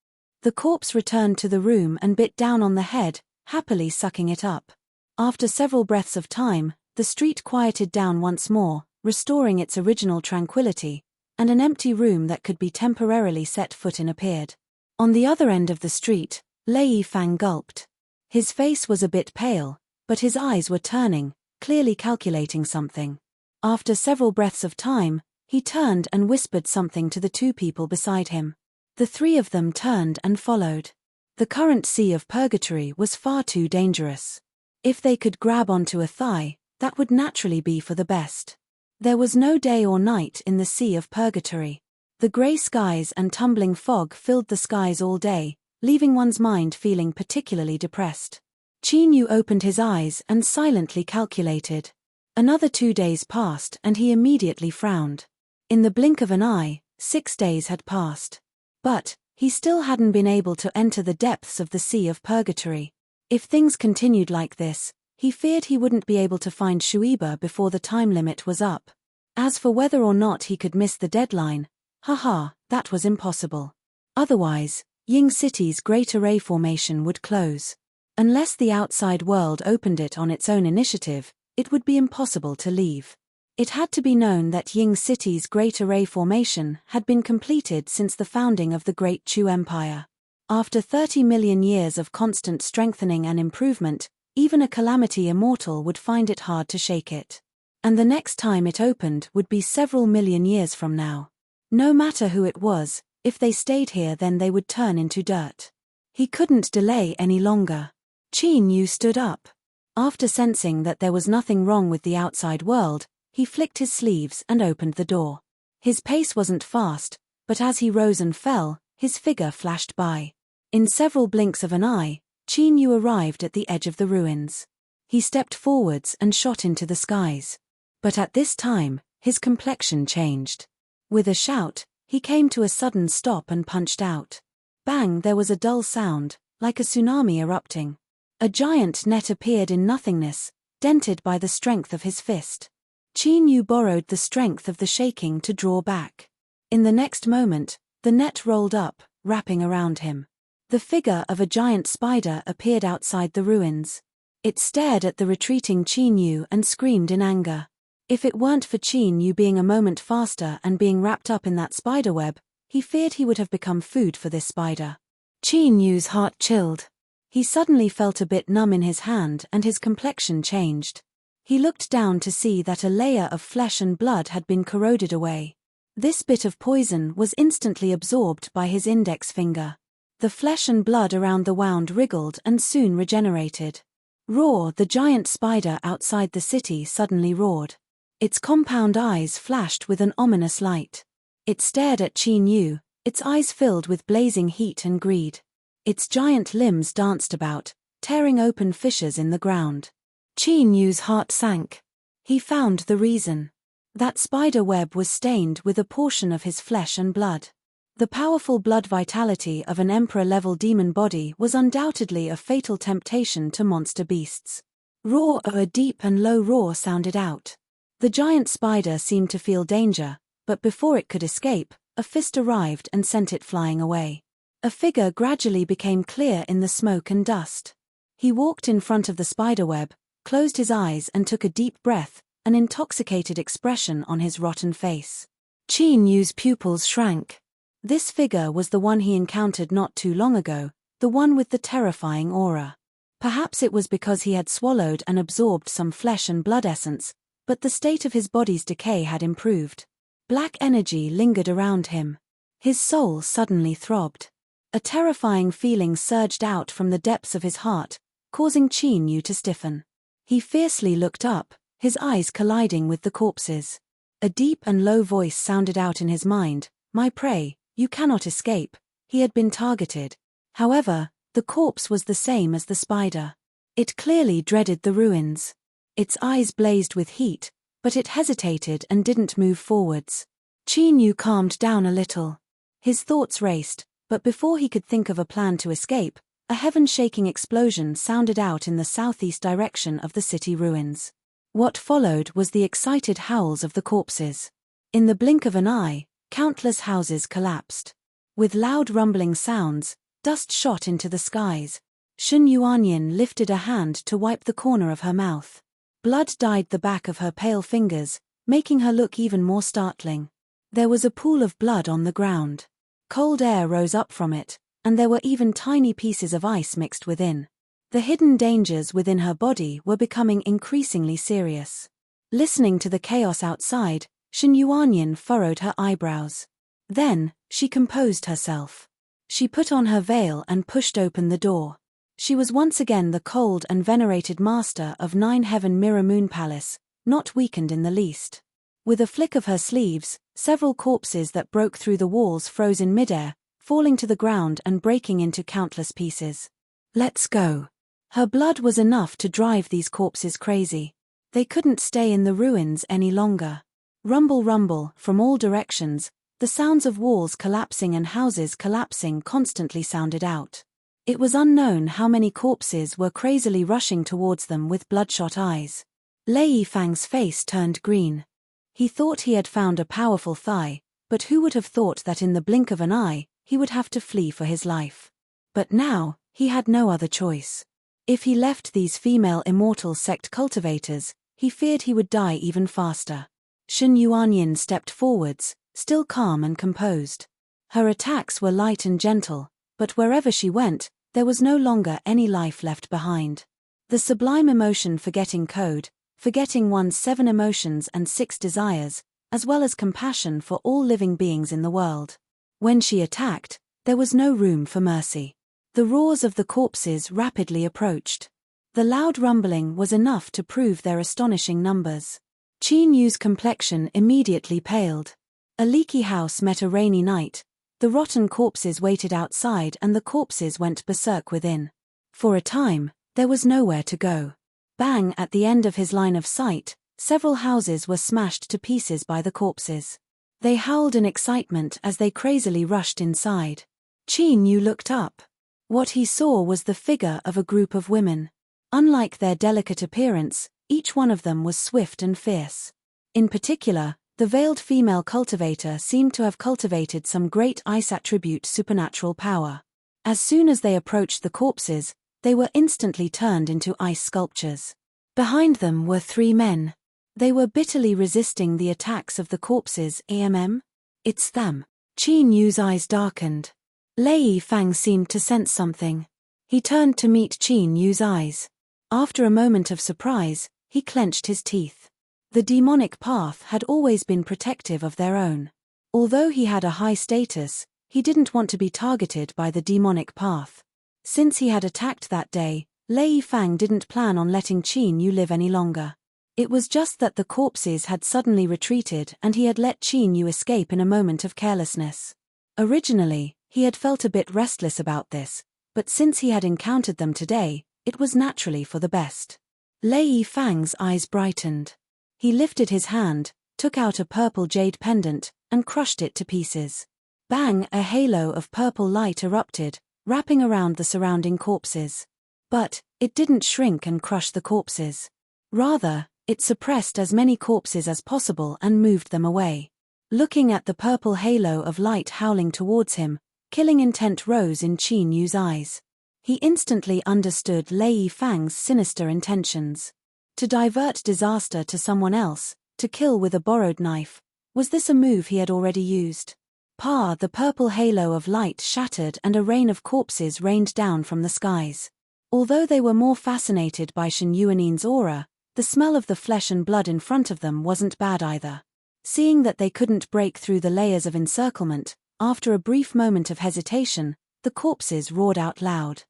The corpse returned to the room and bit down on the head, happily sucking it up. After several breaths of time, the street quieted down once more, restoring its original tranquility, and an empty room that could be temporarily set foot in appeared. On the other end of the street, Lei Fang gulped. His face was a bit pale, but his eyes were turning, clearly calculating something. After several breaths of time, he turned and whispered something to the 2 people beside him. The 3 of them turned and followed. The current Sea of Purgatory was far too dangerous. If they could grab onto a thigh, that would naturally be for the best. There was no day or night in the Sea of Purgatory. The grey skies and tumbling fog filled the skies all day, leaving one's mind feeling particularly depressed. Qin Yu opened his eyes and silently calculated. Another 2 days passed and he immediately frowned. In the blink of an eye, 6 days had passed. But, he still hadn't been able to enter the depths of the Sea of Purgatory. If things continued like this, he feared he wouldn't be able to find Shuiba before the time limit was up. As for whether or not he could miss the deadline, that was impossible. Otherwise, Ying City's Great Array Formation would close. Unless the outside world opened it on its own initiative, it would be impossible to leave. It had to be known that Ying City's Great Array Formation had been completed since the founding of the Great Chu Empire. After 30 million years of constant strengthening and improvement, even a calamity immortal would find it hard to shake it. And the next time it opened would be several million years from now. No matter who it was, if they stayed here then they would turn into dirt. He couldn't delay any longer. Qin Yu stood up. After sensing that there was nothing wrong with the outside world, he flicked his sleeves and opened the door. His pace wasn't fast, but as he rose and fell, his figure flashed by. In several blinks of an eye, Qin Yu arrived at the edge of the ruins. He stepped forwards and shot into the skies. But at this time, his complexion changed. With a shout, he came to a sudden stop and punched out. Bang! There was a dull sound, like a tsunami erupting. A giant net appeared in nothingness, dented by the strength of his fist. Qin Yu borrowed the strength of the shaking to draw back. In the next moment, the net rolled up, wrapping around him. The figure of a giant spider appeared outside the ruins. It stared at the retreating Qin Yu and screamed in anger. If it weren't for Qin Yu being a moment faster and being wrapped up in that spiderweb, he feared he would have become food for this spider. Qin Yu's heart chilled. He suddenly felt a bit numb in his hand and his complexion changed. He looked down to see that a layer of flesh and blood had been corroded away. This bit of poison was instantly absorbed by his index finger. The flesh and blood around the wound wriggled and soon regenerated. Roar! The giant spider outside the city suddenly roared. Its compound eyes flashed with an ominous light. It stared at Qin Yu, its eyes filled with blazing heat and greed. Its giant limbs danced about, tearing open fissures in the ground. Qin Yu's heart sank. He found the reason. That spider web was stained with a portion of his flesh and blood. The powerful blood vitality of an emperor-level demon body was undoubtedly a fatal temptation to monster beasts. Roar! A deep and low roar sounded out. The giant spider seemed to feel danger, but before it could escape, a fist arrived and sent it flying away. A figure gradually became clear in the smoke and dust. He walked in front of the spiderweb, closed his eyes and took a deep breath, an intoxicated expression on his rotten face. Qin Yu's pupils shrank. This figure was the one he encountered not too long ago, the one with the terrifying aura. Perhaps it was because he had swallowed and absorbed some flesh and blood essence, but the state of his body's decay had improved. Black energy lingered around him. His soul suddenly throbbed. A terrifying feeling surged out from the depths of his heart, causing Qin Yu to stiffen. He fiercely looked up, his eyes colliding with the corpses. A deep and low voice sounded out in his mind, "My prey, you cannot escape." He had been targeted. However, the corpse was the same as the spider. It clearly dreaded the ruins. Its eyes blazed with heat, but it hesitated and didn't move forwards. Qin Yu calmed down a little. His thoughts raced, but before he could think of a plan to escape, a heaven-shaking explosion sounded out in the southeast direction of the city ruins. What followed was the excited howls of the corpses. In the blink of an eye, countless houses collapsed. With loud rumbling sounds, dust shot into the skies. Shen Yuanyin lifted a hand to wipe the corner of her mouth. Blood dyed the back of her pale fingers, making her look even more startling. There was a pool of blood on the ground. Cold air rose up from it, and there were even tiny pieces of ice mixed within. The hidden dangers within her body were becoming increasingly serious. Listening to the chaos outside, Shen Yuanyin furrowed her eyebrows. Then, she composed herself. She put on her veil and pushed open the door. She was once again the cold and venerated master of Nine Heaven Mirror Moon Palace, not weakened in the least. With a flick of her sleeves, several corpses that broke through the walls froze in midair, falling to the ground and breaking into countless pieces. "Let's go." Her blood was enough to drive these corpses crazy. They couldn't stay in the ruins any longer. Rumble, rumble, from all directions, the sounds of walls collapsing and houses collapsing constantly sounded out. It was unknown how many corpses were crazily rushing towards them with bloodshot eyes. Lei Yifang's face turned green. He thought he had found a powerful thigh, but who would have thought that in the blink of an eye, he would have to flee for his life. But now, he had no other choice. If he left these female immortal sect cultivators, he feared he would die even faster. Shen Yuanyin stepped forwards, still calm and composed. Her attacks were light and gentle, but wherever she went, there was no longer any life left behind. The sublime emotion forgetting code, forgetting one's 7 emotions and 6 desires, as well as compassion for all living beings in the world. When she attacked, there was no room for mercy. The roars of the corpses rapidly approached. The loud rumbling was enough to prove their astonishing numbers. Qin Yu's complexion immediately paled. A leaky house met a rainy night. The rotten corpses waited outside and the corpses went berserk within. For a time, there was nowhere to go. Bang! At the end of his line of sight, several houses were smashed to pieces by the corpses. They howled in excitement as they crazily rushed inside. Qin Yu looked up. What he saw was the figure of a group of women. Unlike their delicate appearance, each one of them was swift and fierce. In particular, the veiled female cultivator seemed to have cultivated some great ice attribute supernatural power. As soon as they approached the corpses, they were instantly turned into ice sculptures. Behind them were 3 men. They were bitterly resisting the attacks of the corpses. It's them. Qin Yu's eyes darkened. Lei Fang seemed to sense something. He turned to meet Qin Yu's eyes. After a moment of surprise, he clenched his teeth. The demonic path had always been protective of their own. Although he had a high status, he didn't want to be targeted by the demonic path. Since he had attacked that day, Lei Fang didn't plan on letting Qin Yu live any longer. It was just that the corpses had suddenly retreated and he had let Qin Yu escape in a moment of carelessness. Originally, he had felt a bit restless about this, but since he had encountered them today, it was naturally for the best. Lei Fang's eyes brightened. He lifted his hand, took out a purple jade pendant, and crushed it to pieces. Bang! A halo of purple light erupted, wrapping around the surrounding corpses. But it didn't shrink and crush the corpses. Rather, it suppressed as many corpses as possible and moved them away. Looking at the purple halo of light howling towards him, killing intent rose in Qin Yu's eyes. He instantly understood Lei Fang's sinister intentions. To divert disaster to someone else, to kill with a borrowed knife, was this a move he had already used? The purple halo of light shattered and a rain of corpses rained down from the skies. Although they were more fascinated by Shen Yuanin's aura, the smell of the flesh and blood in front of them wasn't bad either. Seeing that they couldn't break through the layers of encirclement, after a brief moment of hesitation, the corpses roared out loud.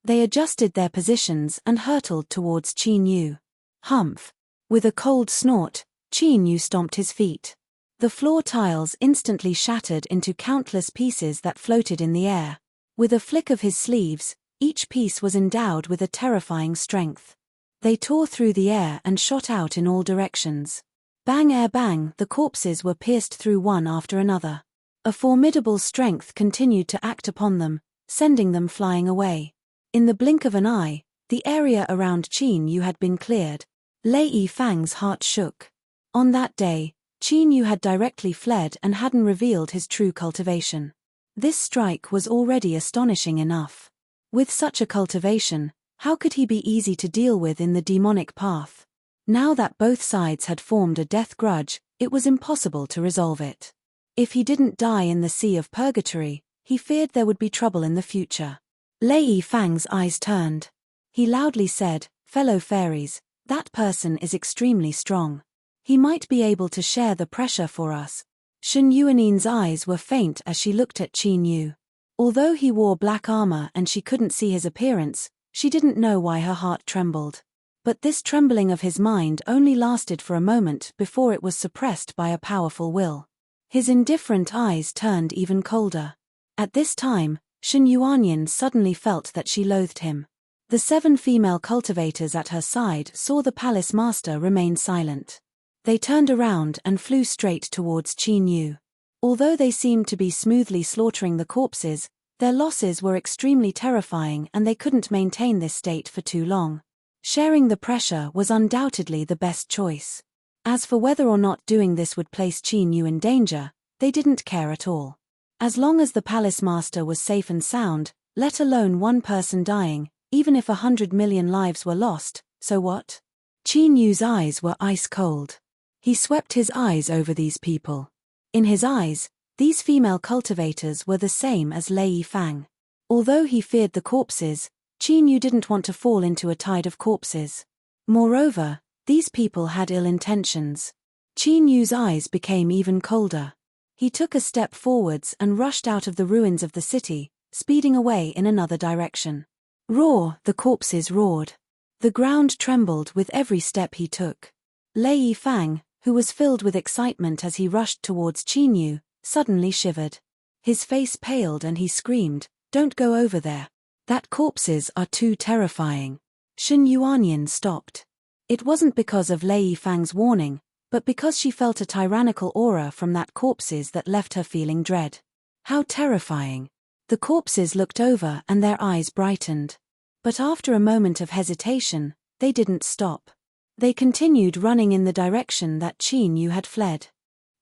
They adjusted their positions and hurtled towards Qin Yu. Humph! With a cold snort, Qin Yu stomped his feet. The floor tiles instantly shattered into countless pieces that floated in the air. With a flick of his sleeves, each piece was endowed with a terrifying strength. They tore through the air and shot out in all directions. Bang! Air bang! The corpses were pierced through one after another. A formidable strength continued to act upon them, sending them flying away. In the blink of an eye, the area around Qin Yu had been cleared. Lei Fang's heart shook. On that day, Qin Yu had directly fled and hadn't revealed his true cultivation. This strike was already astonishing enough. With such a cultivation, how could he be easy to deal with in the demonic path? Now that both sides had formed a death grudge, it was impossible to resolve it. If he didn't die in the Sea of Purgatory, he feared there would be trouble in the future. Lei Fang's eyes turned. He loudly said, "Fellow fairies, that person is extremely strong. He might be able to share the pressure for us." Shen Yuanin's eyes were faint as she looked at Qin Yu. Although he wore black armor and she couldn't see his appearance, she didn't know why her heart trembled. But this trembling of his mind only lasted for a moment before it was suppressed by a powerful will. His indifferent eyes turned even colder. At this time, Shen Yuanyin suddenly felt that she loathed him. The 7 female cultivators at her side saw the palace master remain silent. They turned around and flew straight towards Qin Yu. Although they seemed to be smoothly slaughtering the corpses, their losses were extremely terrifying and they couldn't maintain this state for too long. Sharing the pressure was undoubtedly the best choice. As for whether or not doing this would place Qin Yu in danger, they didn't care at all. As long as the palace master was safe and sound, let alone one person dying, even if 100 million lives were lost, so what? Qin Yu's eyes were ice cold. He swept his eyes over these people. In his eyes, these female cultivators were the same as Lei Fang. Although he feared the corpses, Qin Yu didn't want to fall into a tide of corpses. Moreover, These people had ill intentions. Qin Yu's eyes became even colder. He took a step forwards and rushed out of the ruins of the city, speeding away in another direction. Roar! The corpses roared. The ground trembled with every step he took. Lei Yifang, who was filled with excitement as he rushed towards Qin Yu, suddenly shivered. His face paled and he screamed, "Don't go over there. That corpses are too terrifying." Shen Yuanyin stopped. It wasn't because of Lei Yifang's warning, but because she felt a tyrannical aura from that corpses that left her feeling dread. How terrifying. The corpses looked over and their eyes brightened. But after a moment of hesitation, they didn't stop. They continued running in the direction that Qin Yu had fled.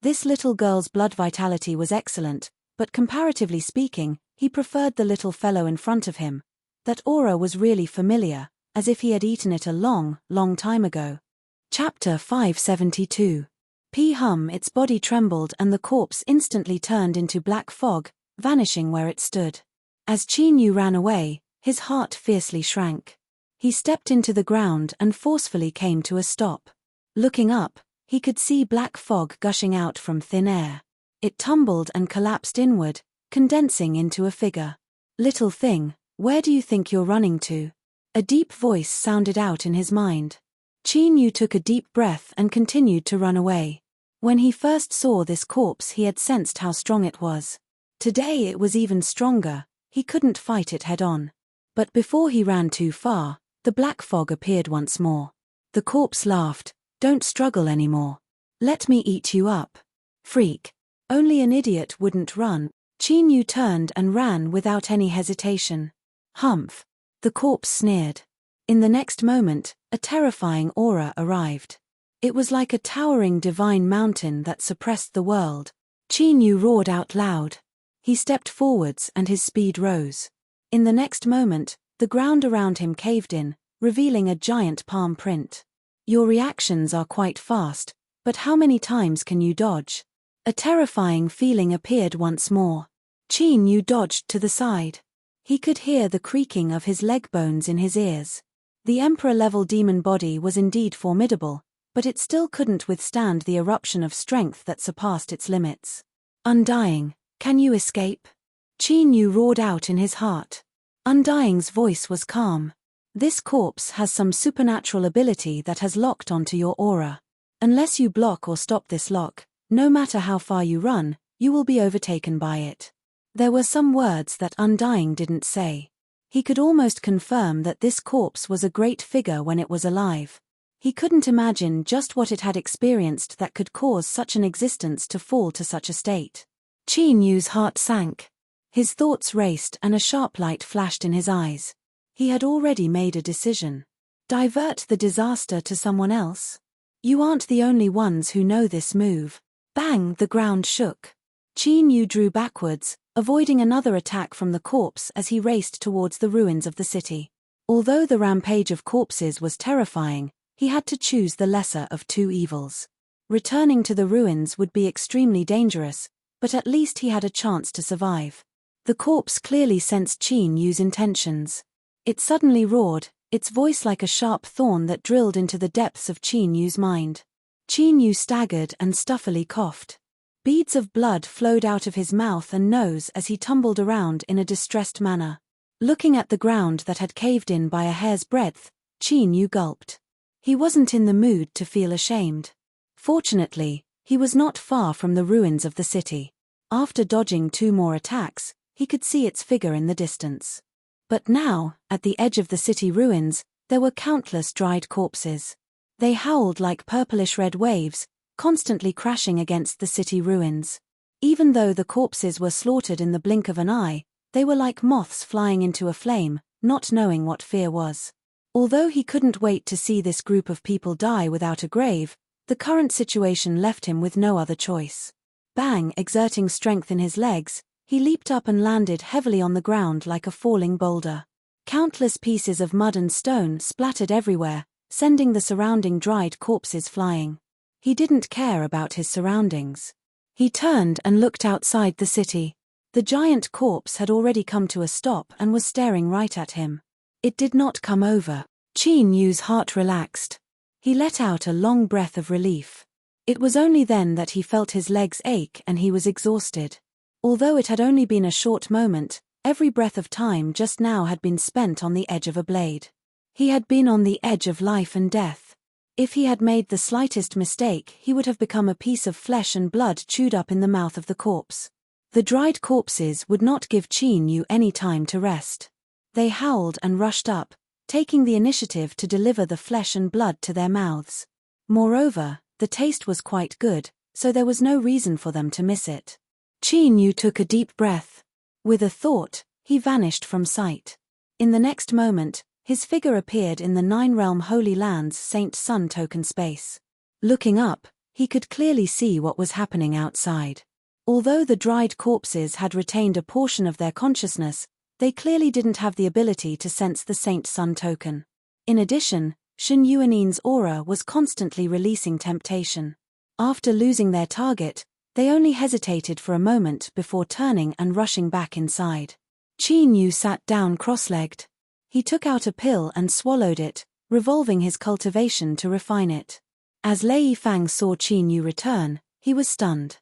This little girl's blood vitality was excellent, but comparatively speaking, he preferred the little fellow in front of him. That aura was really familiar, as if he had eaten it a long, long time ago. Chapter 572. Hum, its body trembled and the corpse instantly turned into black fog, vanishing where it stood. As Qin Yu ran away, his heart fiercely shrank. He stepped into the ground and forcefully came to a stop. Looking up, he could see black fog gushing out from thin air. It tumbled and collapsed inward, condensing into a figure. "Little thing, where do you think you're running to?" A deep voice sounded out in his mind. Qin Yu took a deep breath and continued to run away. When he first saw this corpse he had sensed how strong it was. Today it was even stronger, he couldn't fight it head-on. But before he ran too far, the black fog appeared once more. The corpse laughed, "Don't struggle anymore. Let me eat you up." Freak. Only an idiot wouldn't run. Qin Yu turned and ran without any hesitation. "Humph." The corpse sneered. In the next moment, a terrifying aura arrived. It was like a towering divine mountain that suppressed the world. Qin Yu roared out loud. He stepped forwards and his speed rose. In the next moment, the ground around him caved in, revealing a giant palm print. Your reactions are quite fast, but how many times can you dodge? A terrifying feeling appeared once more. Qin Yu dodged to the side. He could hear the creaking of his leg bones in his ears. The Emperor-level demon body was indeed formidable, but it still couldn't withstand the eruption of strength that surpassed its limits. "Undying, can you escape?" Qin Yu roared out in his heart. Undying's voice was calm. "This corpse has some supernatural ability that has locked onto your aura. Unless you block or stop this lock, no matter how far you run, you will be overtaken by it." There were some words that Undying didn't say. He could almost confirm that this corpse was a great figure when it was alive. He couldn't imagine just what it had experienced that could cause such an existence to fall to such a state. Qin Yu's heart sank. His thoughts raced and a sharp light flashed in his eyes. He had already made a decision. Divert the disaster to someone else? You aren't the only ones who know this move. Bang! The ground shook. Qin Yu drew backwards, avoiding another attack from the corpse as he raced towards the ruins of the city. Although the rampage of corpses was terrifying, he had to choose the lesser of two evils. Returning to the ruins would be extremely dangerous, but at least he had a chance to survive. The corpse clearly sensed Qin Yu's intentions. It suddenly roared, its voice like a sharp thorn that drilled into the depths of Qin Yu's mind. Qin Yu staggered and stuffily coughed. Beads of blood flowed out of his mouth and nose as he tumbled around in a distressed manner. Looking at the ground that had caved in by a hair's breadth, Qin Yu gulped. He wasn't in the mood to feel ashamed. Fortunately, he was not far from the ruins of the city. After dodging two more attacks, he could see its figure in the distance. But now, at the edge of the city ruins, there were countless dried corpses. They howled like purplish-red waves, constantly crashing against the city ruins. Even though the corpses were slaughtered in the blink of an eye, they were like moths flying into a flame, not knowing what fear was. Although he couldn't wait to see this group of people die without a grave, the current situation left him with no other choice. Bang! Exerting strength in his legs, he leaped up and landed heavily on the ground like a falling boulder. Countless pieces of mud and stone splattered everywhere, sending the surrounding dried corpses flying. He didn't care about his surroundings. He turned and looked outside the city. The giant corpse had already come to a stop and was staring right at him. It did not come over. Qin Yu's heart relaxed. He let out a long breath of relief. It was only then that he felt his legs ache and he was exhausted. Although it had only been a short moment, every breath of time just now had been spent on the edge of a blade. He had been on the edge of life and death. If he had made the slightest mistake, he would have become a piece of flesh and blood chewed up in the mouth of the corpse. The dried corpses would not give Qin Yu any time to rest. They howled and rushed up, taking the initiative to deliver the flesh and blood to their mouths. Moreover, the taste was quite good, so there was no reason for them to miss it. Qin Yu took a deep breath. With a thought, he vanished from sight. In the next moment, his figure appeared in the Nine-Realm Holy Land's Saint Sun token space. Looking up, he could clearly see what was happening outside. Although the dried corpses had retained a portion of their consciousness, they clearly didn't have the ability to sense the Saint Sun token. In addition, Shen Yuanin's aura was constantly releasing temptation. After losing their target, they only hesitated for a moment before turning and rushing back inside. Qin Yu sat down cross-legged. He took out a pill and swallowed it, revolving his cultivation to refine it. As Lei Fang saw Qin Yu return, he was stunned.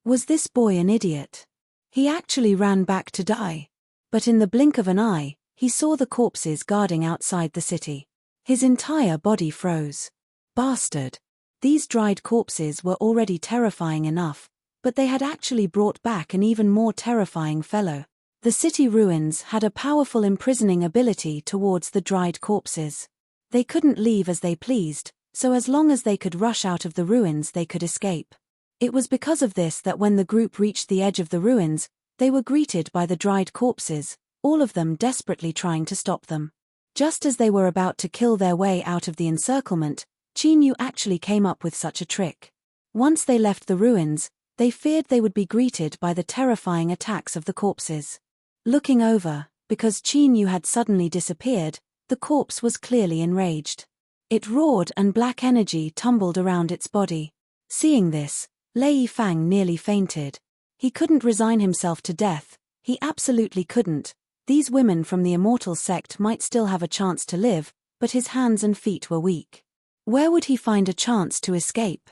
Was this boy an idiot? He actually ran back to die. But in the blink of an eye, he saw the corpses guarding outside the city. His entire body froze. Bastard! These dried corpses were already terrifying enough, but they had actually brought back an even more terrifying fellow. The city ruins had a powerful imprisoning ability towards the dried corpses. They couldn't leave as they pleased, so as long as they could rush out of the ruins they could escape. It was because of this that when the group reached the edge of the ruins, they were greeted by the dried corpses, all of them desperately trying to stop them. Just as they were about to kill their way out of the encirclement, Qin Yu actually came up with such a trick. Once they left the ruins, they feared they would be greeted by the terrifying attacks of the corpses. Looking over, because Qin Yu had suddenly disappeared, the corpse was clearly enraged. It roared and black energy tumbled around its body. Seeing this, Lei Fang nearly fainted. He couldn't resign himself to death, he absolutely couldn't. These women from the immortal sect might still have a chance to live, but his hands and feet were weak. Where would he find a chance to escape?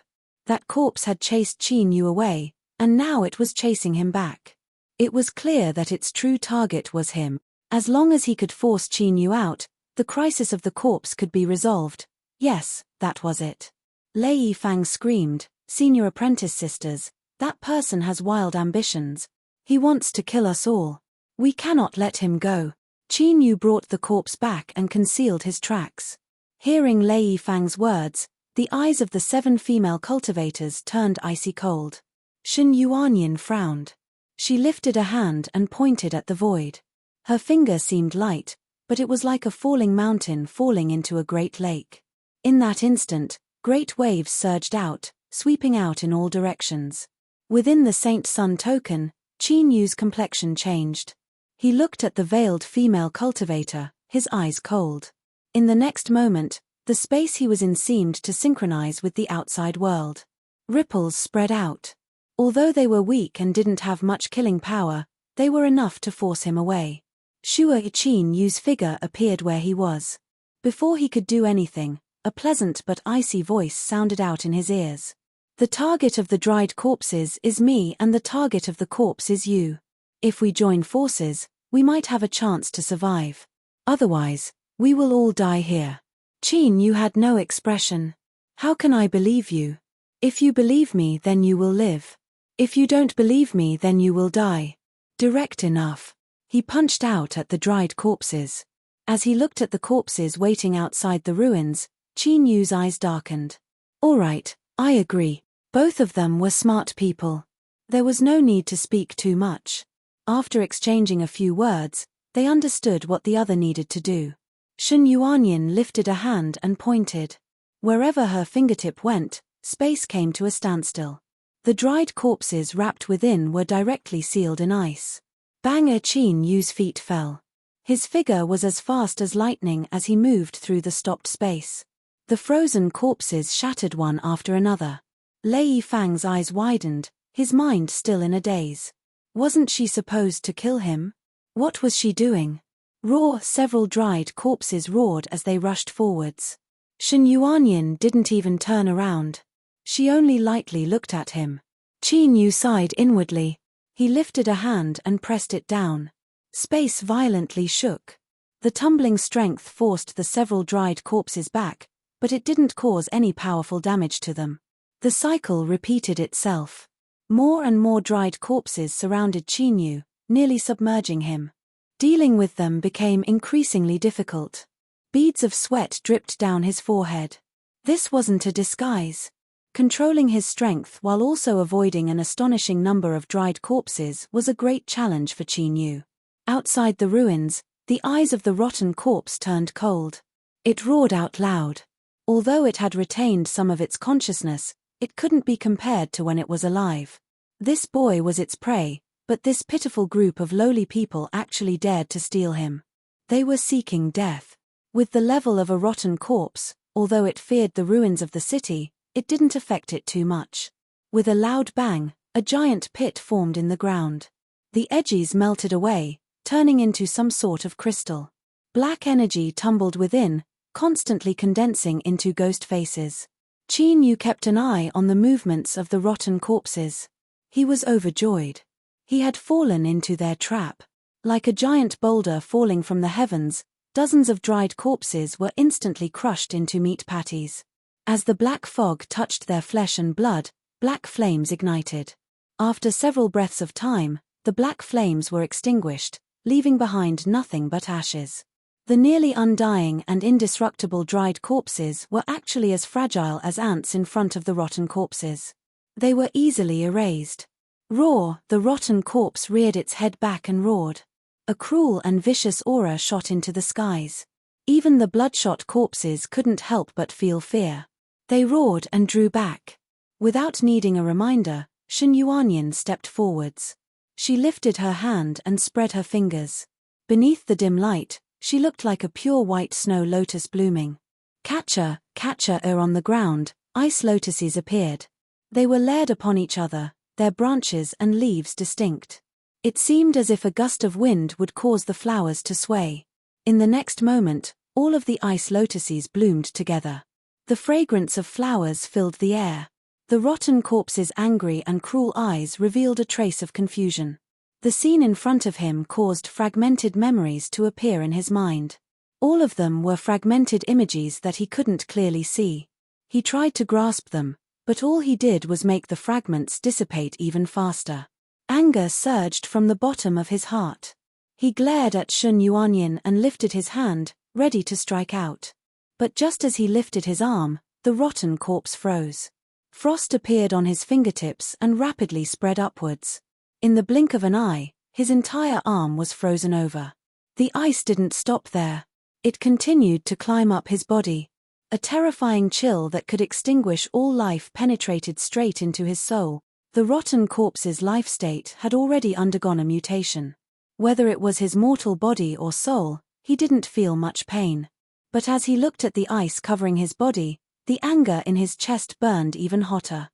That corpse had chased Qin Yu away, and now it was chasing him back. It was clear that its true target was him. As long as he could force Qin Yu out, the crisis of the corpse could be resolved. Yes, that was it. Lei Fang screamed, "Senior apprentice sisters, that person has wild ambitions. He wants to kill us all. We cannot let him go." Qin Yu brought the corpse back and concealed his tracks. Hearing Lei Fang's words, the eyes of the 7 female cultivators turned icy cold. Shen Yuanyin frowned. She lifted a hand and pointed at the void. Her finger seemed light, but it was like a falling mountain falling into a great lake. In that instant, great waves surged out, sweeping out in all directions. Within the Saint Sun token, Qin Yu's complexion changed. He looked at the veiled female cultivator, his eyes cold. In the next moment, the space he was in seemed to synchronize with the outside world. Ripples spread out. Although they were weak and didn't have much killing power, they were enough to force him away. Shuai Qin Yu's figure appeared where he was. Before he could do anything, a pleasant but icy voice sounded out in his ears. "The target of the dried corpses is me and the target of the corpse is you. If we join forces, we might have a chance to survive. Otherwise, we will all die here." Qin Yu had no expression. "How can I believe you? If you believe me, then you will live. If you don't believe me, then you will die." Direct enough. He punched out at the dried corpses. As he looked at the corpses waiting outside the ruins, Qin Yu's eyes darkened. "All right, I agree. Both of them were smart people. There was no need to speak too much." After exchanging a few words, they understood what the other needed to do. Shen Yuanyin lifted a hand and pointed. Wherever her fingertip went, space came to a standstill. The dried corpses wrapped within were directly sealed in ice. Bang! Qin Yu's feet fell. His figure was as fast as lightning as he moved through the stopped space. The frozen corpses shattered one after another. Lei Fang's eyes widened, his mind still in a daze. Wasn't she supposed to kill him? What was she doing? Roar! Several dried corpses roared as they rushed forwards. Shen Yuanyin didn't even turn around. She only lightly looked at him. Qin Yu sighed inwardly. He lifted a hand and pressed it down. Space violently shook. The tumbling strength forced the several dried corpses back, but it didn't cause any powerful damage to them. The cycle repeated itself. More and more dried corpses surrounded Qin Yu, nearly submerging him. Dealing with them became increasingly difficult. Beads of sweat dripped down his forehead. This wasn't a disguise. Controlling his strength while also avoiding an astonishing number of dried corpses was a great challenge for Qin Yu. Outside the ruins, the eyes of the rotten corpse turned cold. It roared out loud. Although it had retained some of its consciousness, it couldn't be compared to when it was alive. This boy was its prey, but this pitiful group of lowly people actually dared to steal him. They were seeking death. With the level of a rotten corpse, although it feared the ruins of the city, it didn't affect it too much. With a loud bang, a giant pit formed in the ground. The edges melted away, turning into some sort of crystal. Black energy tumbled within, constantly condensing into ghost faces. Qin Yu kept an eye on the movements of the rotten corpses. He was overjoyed. He had fallen into their trap. Like a giant boulder falling from the heavens, dozens of dried corpses were instantly crushed into meat patties. As the black fog touched their flesh and blood, black flames ignited. After several breaths of time, the black flames were extinguished, leaving behind nothing but ashes. The nearly undying and indestructible dried corpses were actually as fragile as ants in front of the rotten corpses. They were easily erased. Roar, the rotten corpse reared its head back and roared. A cruel and vicious aura shot into the skies. Even the bloodshot corpses couldn't help but feel fear. They roared and drew back. Without needing a reminder, Shen Yuanyin stepped forwards. She lifted her hand and spread her fingers. Beneath the dim light, she looked like a pure white snow lotus blooming. Catcher, on the ground, ice lotuses appeared. They were layered upon each other, their branches and leaves distinct. It seemed as if a gust of wind would cause the flowers to sway. In the next moment, all of the ice lotuses bloomed together. The fragrance of flowers filled the air. The rotten corpse's angry and cruel eyes revealed a trace of confusion. The scene in front of him caused fragmented memories to appear in his mind. All of them were fragmented images that he couldn't clearly see. He tried to grasp them, but all he did was make the fragments dissipate even faster. Anger surged from the bottom of his heart. He glared at Shen Yuanyin and lifted his hand, ready to strike out. But just as he lifted his arm, the rotten corpse froze. Frost appeared on his fingertips and rapidly spread upwards. In the blink of an eye, his entire arm was frozen over. The ice didn't stop there. It continued to climb up his body. A terrifying chill that could extinguish all life penetrated straight into his soul. The rotten corpse's life state had already undergone a mutation. Whether it was his mortal body or soul, he didn't feel much pain. But as he looked at the ice covering his body, the anger in his chest burned even hotter.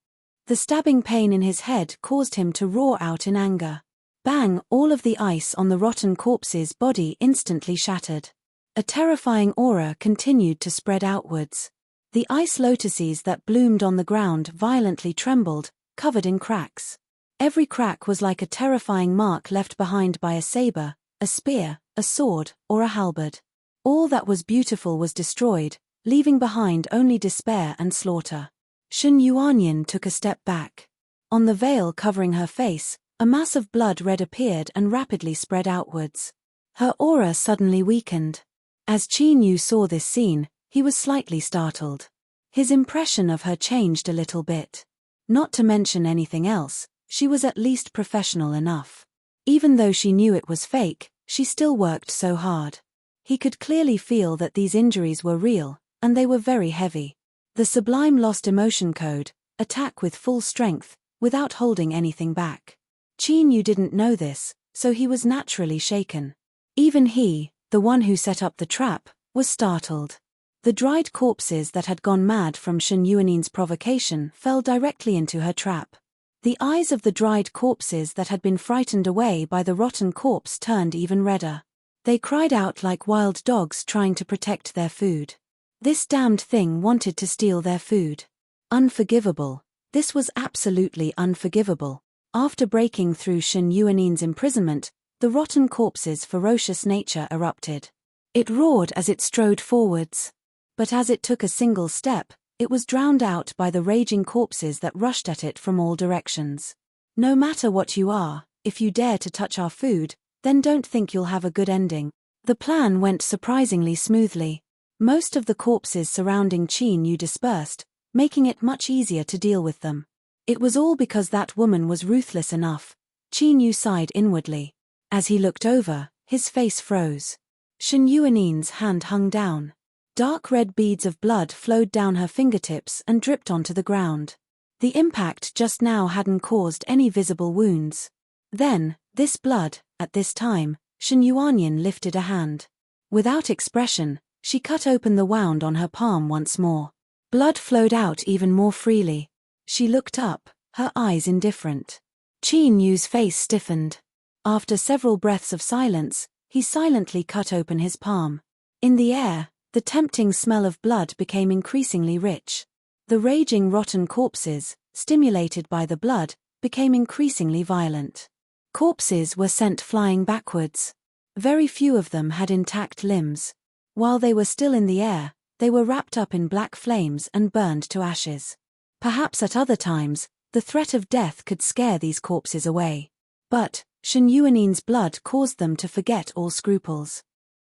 The stabbing pain in his head caused him to roar out in anger. Bang! All of the ice on the rotten corpse's body instantly shattered. A terrifying aura continued to spread outwards. The ice lotuses that bloomed on the ground violently trembled, covered in cracks. Every crack was like a terrifying mark left behind by a saber, a spear, a sword, or a halberd. All that was beautiful was destroyed, leaving behind only despair and slaughter. Shen Yuanyin took a step back. On the veil covering her face, a mass of blood red appeared and rapidly spread outwards. Her aura suddenly weakened. As Qin Yu saw this scene, he was slightly startled. His impression of her changed a little bit. Not to mention anything else, she was at least professional enough. Even though she knew it was fake, she still worked so hard. He could clearly feel that these injuries were real, and they were very heavy. The sublime lost emotion code, attack with full strength, without holding anything back. Qin Yu didn't know this, so he was naturally shaken. Even he, the one who set up the trap, was startled. The dried corpses that had gone mad from Shen Yuanin's provocation fell directly into her trap. The eyes of the dried corpses that had been frightened away by the rotten corpse turned even redder. They cried out like wild dogs trying to protect their food. This damned thing wanted to steal their food. Unforgivable. This was absolutely unforgivable. After breaking through Shen Yuanin's imprisonment, the rotten corpse's ferocious nature erupted. It roared as it strode forwards. But as it took a single step, it was drowned out by the raging corpses that rushed at it from all directions. No matter what you are, if you dare to touch our food, then don't think you'll have a good ending. The plan went surprisingly smoothly. Most of the corpses surrounding Qin Yu dispersed, making it much easier to deal with them. It was all because that woman was ruthless enough. Qin Yu sighed inwardly. As he looked over, his face froze. Shen Yuanin's hand hung down. Dark red beads of blood flowed down her fingertips and dripped onto the ground. The impact just now hadn't caused any visible wounds. Then, this blood, at this time, Shen Yuanyin lifted a hand. Without expression, she cut open the wound on her palm once more. Blood flowed out even more freely. She looked up, her eyes indifferent. Qin Yu's face stiffened. After several breaths of silence, he silently cut open his palm. In the air, the tempting smell of blood became increasingly rich. The raging rotten corpses, stimulated by the blood, became increasingly violent. Corpses were sent flying backwards. Very few of them had intact limbs. While they were still in the air, they were wrapped up in black flames and burned to ashes. Perhaps at other times, the threat of death could scare these corpses away. But Shen Yuanin's blood caused them to forget all scruples.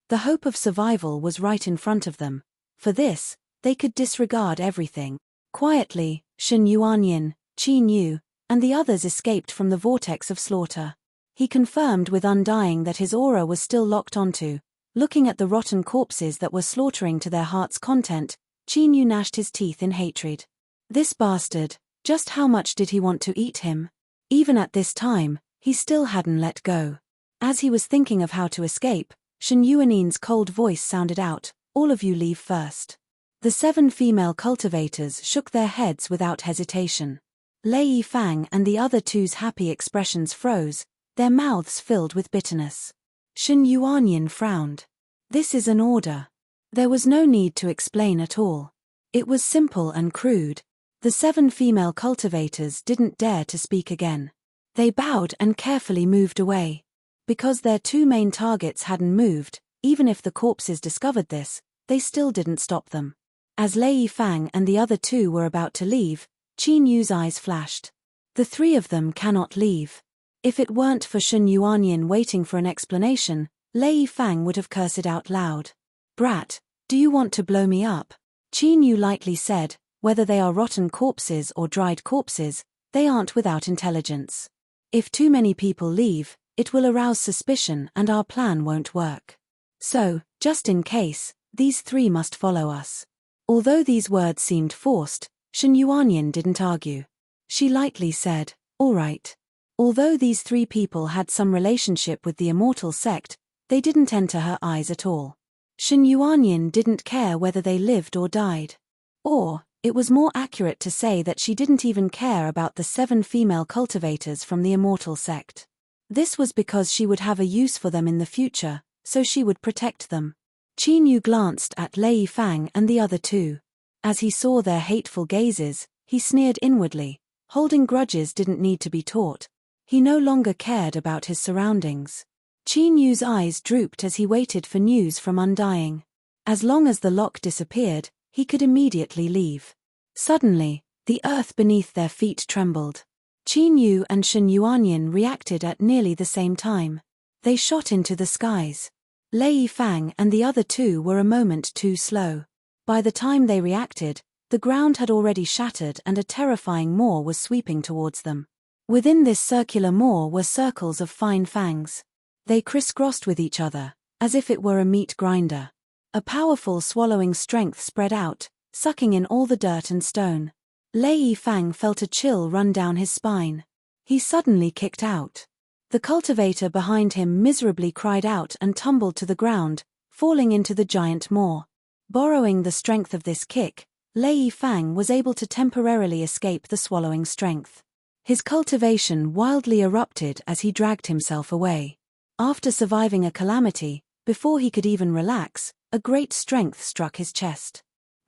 The hope of survival was right in front of them. For this, they could disregard everything. Quietly, Shen Yuanyin, Qin Yu, and the others escaped from the vortex of slaughter. He confirmed with Undying that his aura was still locked onto. Looking at the rotten corpses that were slaughtering to their heart's content, Qin Yu gnashed his teeth in hatred. This bastard, just how much did he want to eat him? Even at this time, he still hadn't let go. As he was thinking of how to escape, Shen Yuanin's cold voice sounded out, "All of you leave first." The 7 female cultivators shook their heads without hesitation. Lei Yifang and the other two's happy expressions froze, their mouths filled with bitterness. Shen Yuanyin frowned. This is an order. There was no need to explain at all. It was simple and crude. The 7 female cultivators didn't dare to speak again. They bowed and carefully moved away. Because their 2 main targets hadn't moved, even if the corpses discovered this, they still didn't stop them. As Lei Yifang and the other 2 were about to leave, Qin Yu's eyes flashed. The 3 of them cannot leave. If it weren't for Shen Yuanyin waiting for an explanation, Lei Yifang would have cursed out loud. "Brat, do you want to blow me up?" Qin Yu lightly said, "Whether they are rotten corpses or dried corpses, they aren't without intelligence. If too many people leave, it will arouse suspicion and our plan won't work. So, just in case, these 3 must follow us." Although these words seemed forced, Shen Yuanyin didn't argue. She lightly said, "All right." Although these 3 people had some relationship with the immortal sect, they didn't enter her eyes at all. Shen Yuanyin didn't care whether they lived or died. Or, it was more accurate to say that she didn't even care about the 7 female cultivators from the immortal sect. This was because she would have a use for them in the future, so she would protect them. Qin Yu glanced at Lei Yifang and the other 2. As he saw their hateful gazes, he sneered inwardly. Holding grudges didn't need to be taught. He no longer cared about his surroundings. Qin Yu's eyes drooped as he waited for news from Undying. As long as the lock disappeared, he could immediately leave. Suddenly, the earth beneath their feet trembled. Qin Yu and Shen Yuanyin reacted at nearly the same time. They shot into the skies. Lei Yifang and the other 2 were a moment too slow. By the time they reacted, the ground had already shattered and a terrifying maw was sweeping towards them. Within this circular maw were circles of fine fangs. They crisscrossed with each other, as if it were a meat grinder. A powerful swallowing strength spread out, sucking in all the dirt and stone. Lei Yifang felt a chill run down his spine. He suddenly kicked out. The cultivator behind him miserably cried out and tumbled to the ground, falling into the giant maw. Borrowing the strength of this kick, Lei Yifang was able to temporarily escape the swallowing strength. His cultivation wildly erupted as he dragged himself away. After surviving a calamity, before he could even relax, a great strength struck his chest.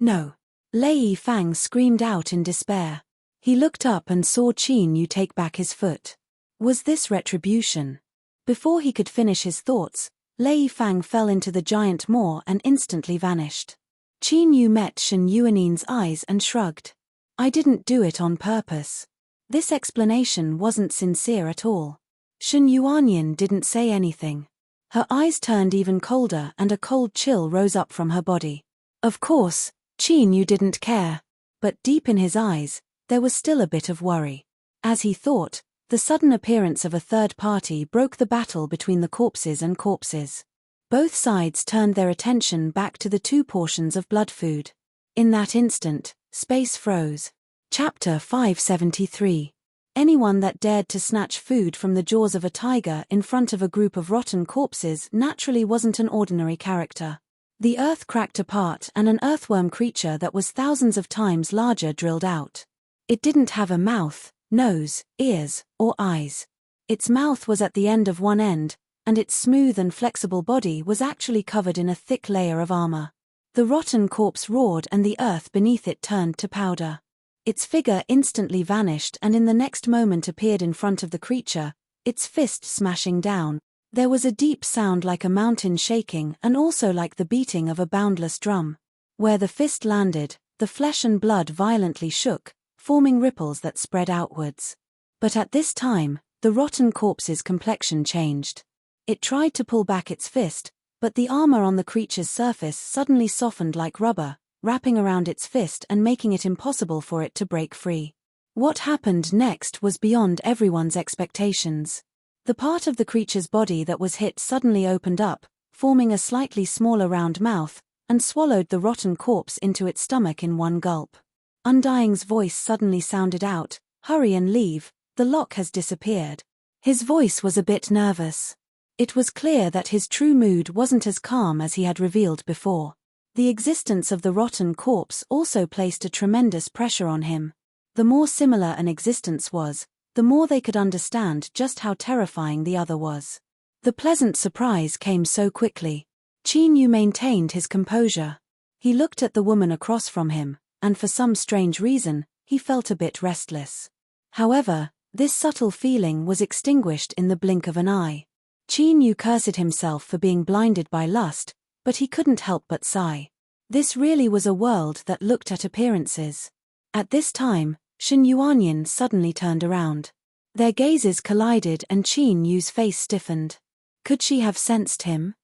No. Lei Fang screamed out in despair. He looked up and saw Qin Yu take back his foot. Was this retribution? Before he could finish his thoughts, Lei Fang fell into the giant maw and instantly vanished. Qin Yu met Shen Yuanin's eyes and shrugged. I didn't do it on purpose. This explanation wasn't sincere at all. Shen Yuanyin didn't say anything. Her eyes turned even colder and a cold chill rose up from her body. Of course, Qin Yu didn't care. But deep in his eyes, there was still a bit of worry. As he thought, the sudden appearance of a third party broke the battle between the corpses and corpses. Both sides turned their attention back to the two portions of blood food. In that instant, space froze. Chapter 573. Anyone that dared to snatch food from the jaws of a tiger in front of a group of rotten corpses naturally wasn't an ordinary character. The earth cracked apart and an earthworm creature that was thousands of times larger drilled out. It didn't have a mouth, nose, ears, or eyes. Its mouth was at the end of one end, and its smooth and flexible body was actually covered in a thick layer of armor. The rotten corpse roared and the earth beneath it turned to powder. Its figure instantly vanished and in the next moment appeared in front of the creature, its fist smashing down. There was a deep sound like a mountain shaking and also like the beating of a boundless drum. Where the fist landed, the flesh and blood violently shook, forming ripples that spread outwards. But at this time, the rotten corpse's complexion changed. It tried to pull back its fist, but the armor on the creature's surface suddenly softened like rubber, wrapping around its fist and making it impossible for it to break free. What happened next was beyond everyone's expectations. The part of the creature's body that was hit suddenly opened up, forming a slightly smaller round mouth, and swallowed the rotten corpse into its stomach in one gulp. Undying's voice suddenly sounded out, "Hurry and leave, the lock has disappeared." His voice was a bit nervous. It was clear that his true mood wasn't as calm as he had revealed before. The existence of the rotten corpse also placed a tremendous pressure on him. The more similar an existence was, the more they could understand just how terrifying the other was. The pleasant surprise came so quickly. Qin Yu maintained his composure. He looked at the woman across from him, and for some strange reason, he felt a bit restless. However, this subtle feeling was extinguished in the blink of an eye. Qin Yu cursed himself for being blinded by lust, but he couldn't help but sigh. This really was a world that looked at appearances. At this time, Shen Yuanyin suddenly turned around. Their gazes collided and Qin Yu's face stiffened. Could she have sensed him?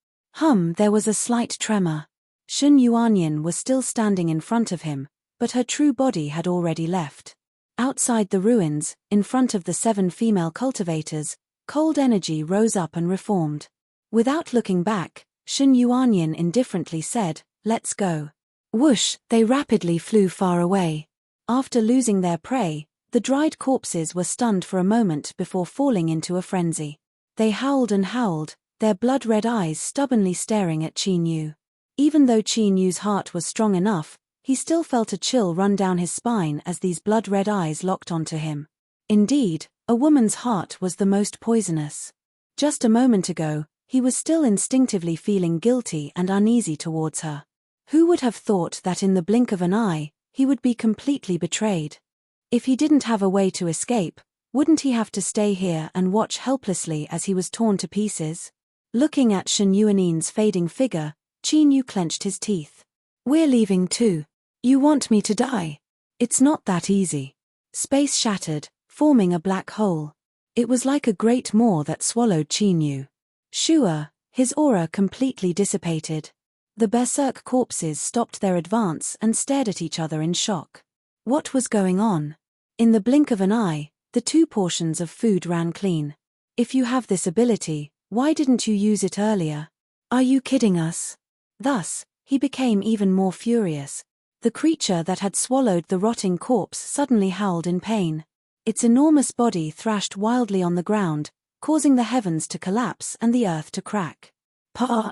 There was a slight tremor. Shen Yuanyin was still standing in front of him, but her true body had already left. Outside the ruins, in front of the 7 female cultivators, cold energy rose up and reformed. Without looking back, Shen Yuanyin indifferently said, "Let's go." Whoosh, they rapidly flew far away. After losing their prey, the dried corpses were stunned for a moment before falling into a frenzy. They howled and howled, their blood-red eyes stubbornly staring at Qin Yu. Even though Qin Yu's heart was strong enough, he still felt a chill run down his spine as these blood-red eyes locked onto him. Indeed, a woman's heart was the most poisonous. Just a moment ago, he was still instinctively feeling guilty and uneasy towards her. Who would have thought that in the blink of an eye, he would be completely betrayed? If he didn't have a way to escape, wouldn't he have to stay here and watch helplessly as he was torn to pieces? Looking at Shen Yuanin's fading figure, Qin Yu clenched his teeth. "We're leaving too. You want me to die? It's not that easy." Space shattered, forming a black hole. It was like a great maw that swallowed Qin Yu. Sure, his aura completely dissipated. The berserk corpses stopped their advance and stared at each other in shock. What was going on? In the blink of an eye, the 2 portions of food ran clean. If you have this ability, why didn't you use it earlier? Are you kidding us? Thus, he became even more furious. The creature that had swallowed the rotting corpse suddenly howled in pain. Its enormous body thrashed wildly on the ground, causing the heavens to collapse and the earth to crack.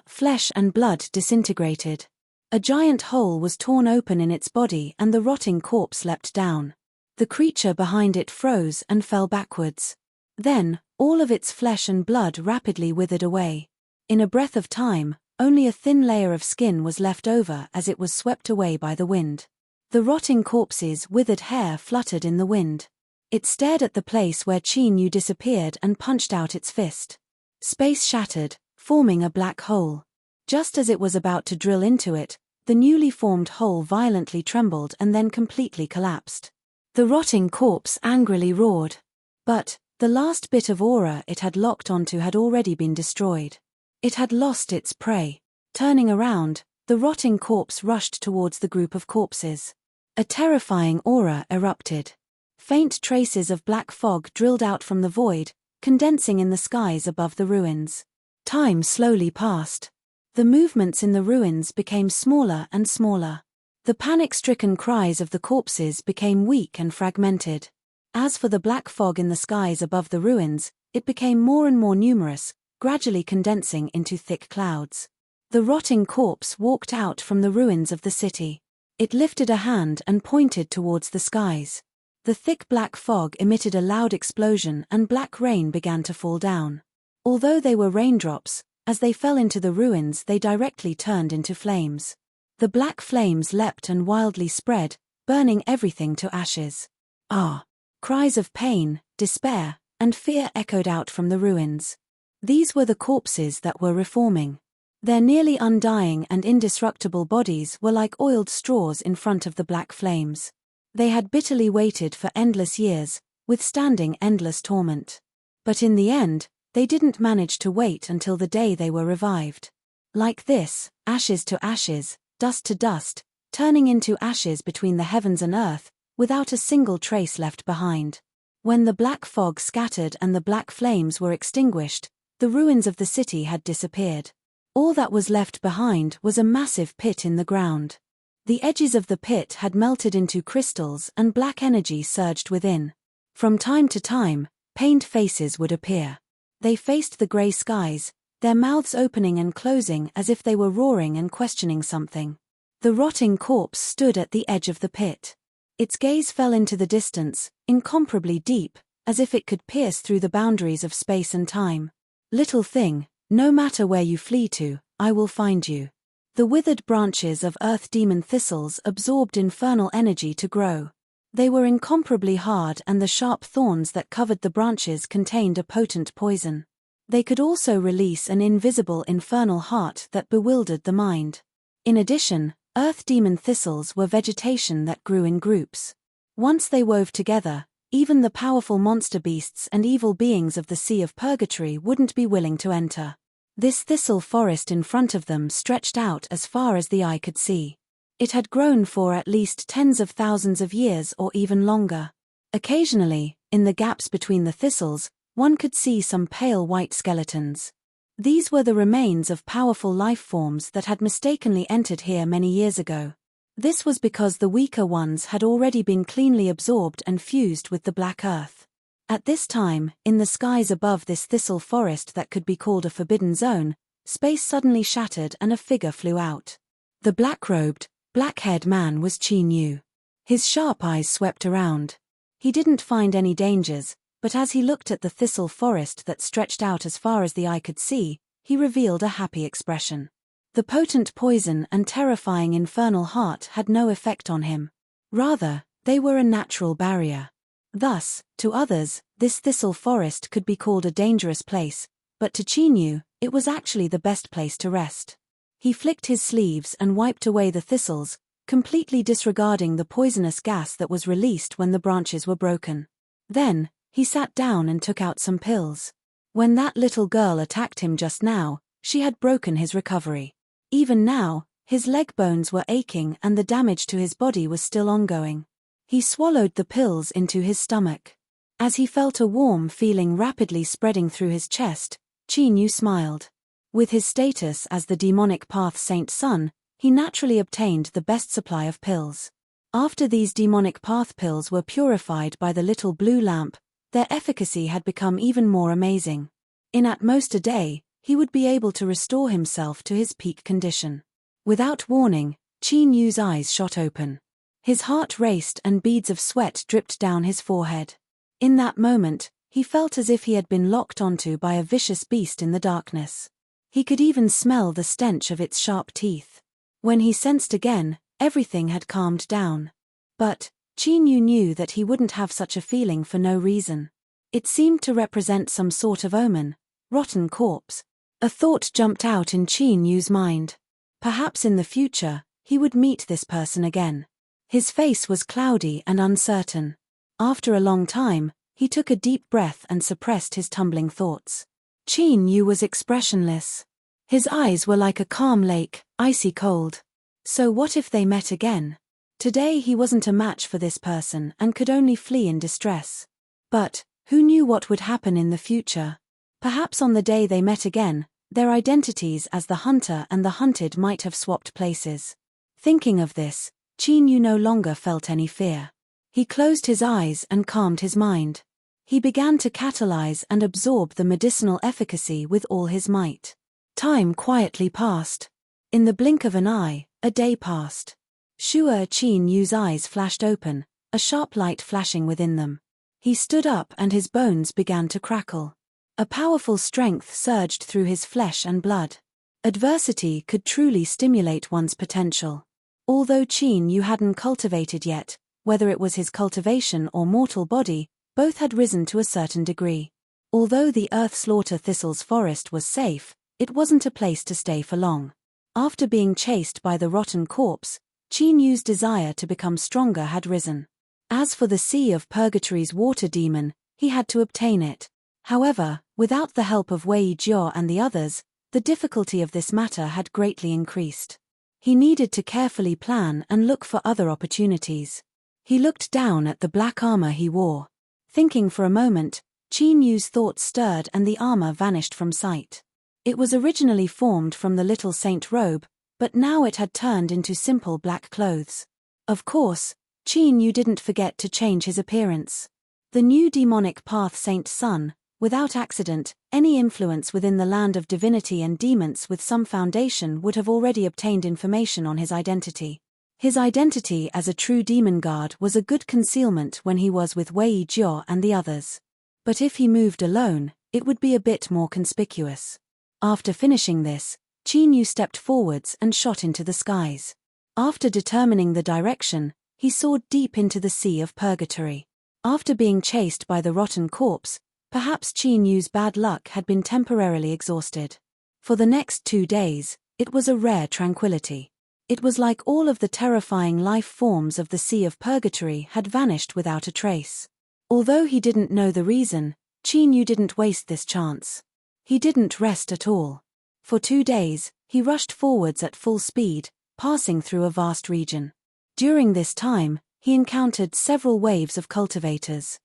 Flesh and blood disintegrated. A giant hole was torn open in its body and the rotting corpse leapt down. The creature behind it froze and fell backwards. Then, all of its flesh and blood rapidly withered away. In a breath of time, Only a thin layer of skin was left over as it was swept away by the wind. The rotting corpse's withered hair fluttered in the wind. It stared at the place where Qin Yu disappeared and punched out its fist. Space shattered, forming a black hole. Just as it was about to drill into it, the newly formed hole violently trembled and then completely collapsed. The rotting corpse angrily roared. But the last bit of aura it had locked onto had already been destroyed. It had lost its prey. Turning around, the rotting corpse rushed towards the group of corpses. A terrifying aura erupted. Faint traces of black fog drilled out from the void, condensing in the skies above the ruins. Time slowly passed. The movements in the ruins became smaller and smaller. The panic-stricken cries of the corpses became weak and fragmented. As for the black fog in the skies above the ruins, it became more and more numerous, gradually condensing into thick clouds. The rotting corpse walked out from the ruins of the city. It lifted a hand and pointed towards the skies. The thick black fog emitted a loud explosion and black rain began to fall down. Although they were raindrops, as they fell into the ruins they directly turned into flames. The black flames leapt and wildly spread, burning everything to ashes. Ah! Cries of pain, despair, and fear echoed out from the ruins. These were the corpses that were reforming. Their nearly undying and indestructible bodies were like oiled straws in front of the black flames. They had bitterly waited for endless years, withstanding endless torment. But in the end, they didn't manage to wait until the day they were revived. Like this, ashes to ashes, dust to dust, turning into ashes between the heavens and earth, without a single trace left behind. When the black fog scattered and the black flames were extinguished, the ruins of the city had disappeared. All that was left behind was a massive pit in the ground. The edges of the pit had melted into crystals and black energy surged within. From time to time, pained faces would appear. They faced the grey skies, their mouths opening and closing as if they were roaring and questioning something. The rotting corpse stood at the edge of the pit. Its gaze fell into the distance, incomparably deep, as if it could pierce through the boundaries of space and time. Little thing, no matter where you flee to, I will find you. The withered branches of earth demon thistles absorbed infernal energy to grow. They were incomparably hard and the sharp thorns that covered the branches contained a potent poison. They could also release an invisible infernal heart that bewildered the mind. In addition, earth demon thistles were vegetation that grew in groups. Once they wove together, even the powerful monster beasts and evil beings of the Sea of Purgatory wouldn't be willing to enter. This thistle forest in front of them stretched out as far as the eye could see. It had grown for at least tens of thousands of years or even longer. Occasionally, in the gaps between the thistles, one could see some pale white skeletons. These were the remains of powerful life forms that had mistakenly entered here many years ago. This was because the weaker ones had already been cleanly absorbed and fused with the black earth. At this time, in the skies above this thistle forest that could be called a forbidden zone, space suddenly shattered and a figure flew out. The black-robed, black-haired man was Qin Yu. His sharp eyes swept around. He didn't find any dangers, but as he looked at the thistle forest that stretched out as far as the eye could see, he revealed a happy expression. The potent poison and terrifying infernal heart had no effect on him. Rather, they were a natural barrier. Thus, to others, this thistle forest could be called a dangerous place, but to Qin Yu, it was actually the best place to rest. He flicked his sleeves and wiped away the thistles, completely disregarding the poisonous gas that was released when the branches were broken. Then, he sat down and took out some pills. When that little girl attacked him just now, she had broken his recovery. Even now, his leg bones were aching and the damage to his body was still ongoing. He swallowed the pills into his stomach. As he felt a warm feeling rapidly spreading through his chest, Qin Yu smiled. With his status as the demonic path saint's son, he naturally obtained the best supply of pills. After these demonic path pills were purified by the little blue lamp, their efficacy had become even more amazing. In at most a day, he would be able to restore himself to his peak condition. Without warning, Qin Yu's eyes shot open. His heart raced and beads of sweat dripped down his forehead. In that moment, he felt as if he had been locked onto by a vicious beast in the darkness. He could even smell the stench of its sharp teeth. When he sensed again, everything had calmed down. But Qin Yu knew that he wouldn't have such a feeling for no reason. It seemed to represent some sort of omen, rotten corpse. A thought jumped out in Qin Yu's mind. Perhaps in the future, he would meet this person again. His face was cloudy and uncertain. After a long time, he took a deep breath and suppressed his tumbling thoughts. Qin Yu was expressionless. His eyes were like a calm lake, icy cold. So what if they met again? Today he wasn't a match for this person and could only flee in distress. But who knew what would happen in the future? Perhaps on the day they met again, their identities as the hunter and the hunted might have swapped places. Thinking of this, Qin Yu no longer felt any fear. He closed his eyes and calmed his mind. He began to catalyze and absorb the medicinal efficacy with all his might. Time quietly passed. In the blink of an eye, a day passed. Sure, Qin Yu's eyes flashed open, a sharp light flashing within them. He stood up and his bones began to crackle. A powerful strength surged through his flesh and blood. Adversity could truly stimulate one's potential. Although Qin Yu hadn't cultivated yet, whether it was his cultivation or mortal body, both had risen to a certain degree. Although the Earth Slaughter Thistle's forest was safe, it wasn't a place to stay for long. After being chased by the rotten corpse, Qin Yu's desire to become stronger had risen. As for the Sea of Purgatory's water demon, he had to obtain it. However, without the help of Wei Jiao and the others, the difficulty of this matter had greatly increased. He needed to carefully plan and look for other opportunities. He looked down at the black armor he wore. Thinking for a moment, Qin Yu's thoughts stirred and the armor vanished from sight. It was originally formed from the little saint robe, but now it had turned into simple black clothes. Of course, Qin Yu didn't forget to change his appearance. The new demonic path Saint Sun, without accident, any influence within the land of divinity and demons with some foundation would have already obtained information on his identity. His identity as a true demon guard was a good concealment when he was with Wei Jiao and the others. But if he moved alone, it would be a bit more conspicuous. After finishing this, Qin Yu stepped forwards and shot into the skies. After determining the direction, he soared deep into the Sea of Purgatory. After being chased by the rotten corpse, perhaps Qin Yu's bad luck had been temporarily exhausted. For the next 2 days, it was a rare tranquility. It was like all of the terrifying life forms of the Sea of Purgatory had vanished without a trace. Although he didn't know the reason, Qin Yu didn't waste this chance. He didn't rest at all. For 2 days, he rushed forwards at full speed, passing through a vast region. During this time, he encountered several waves of cultivators.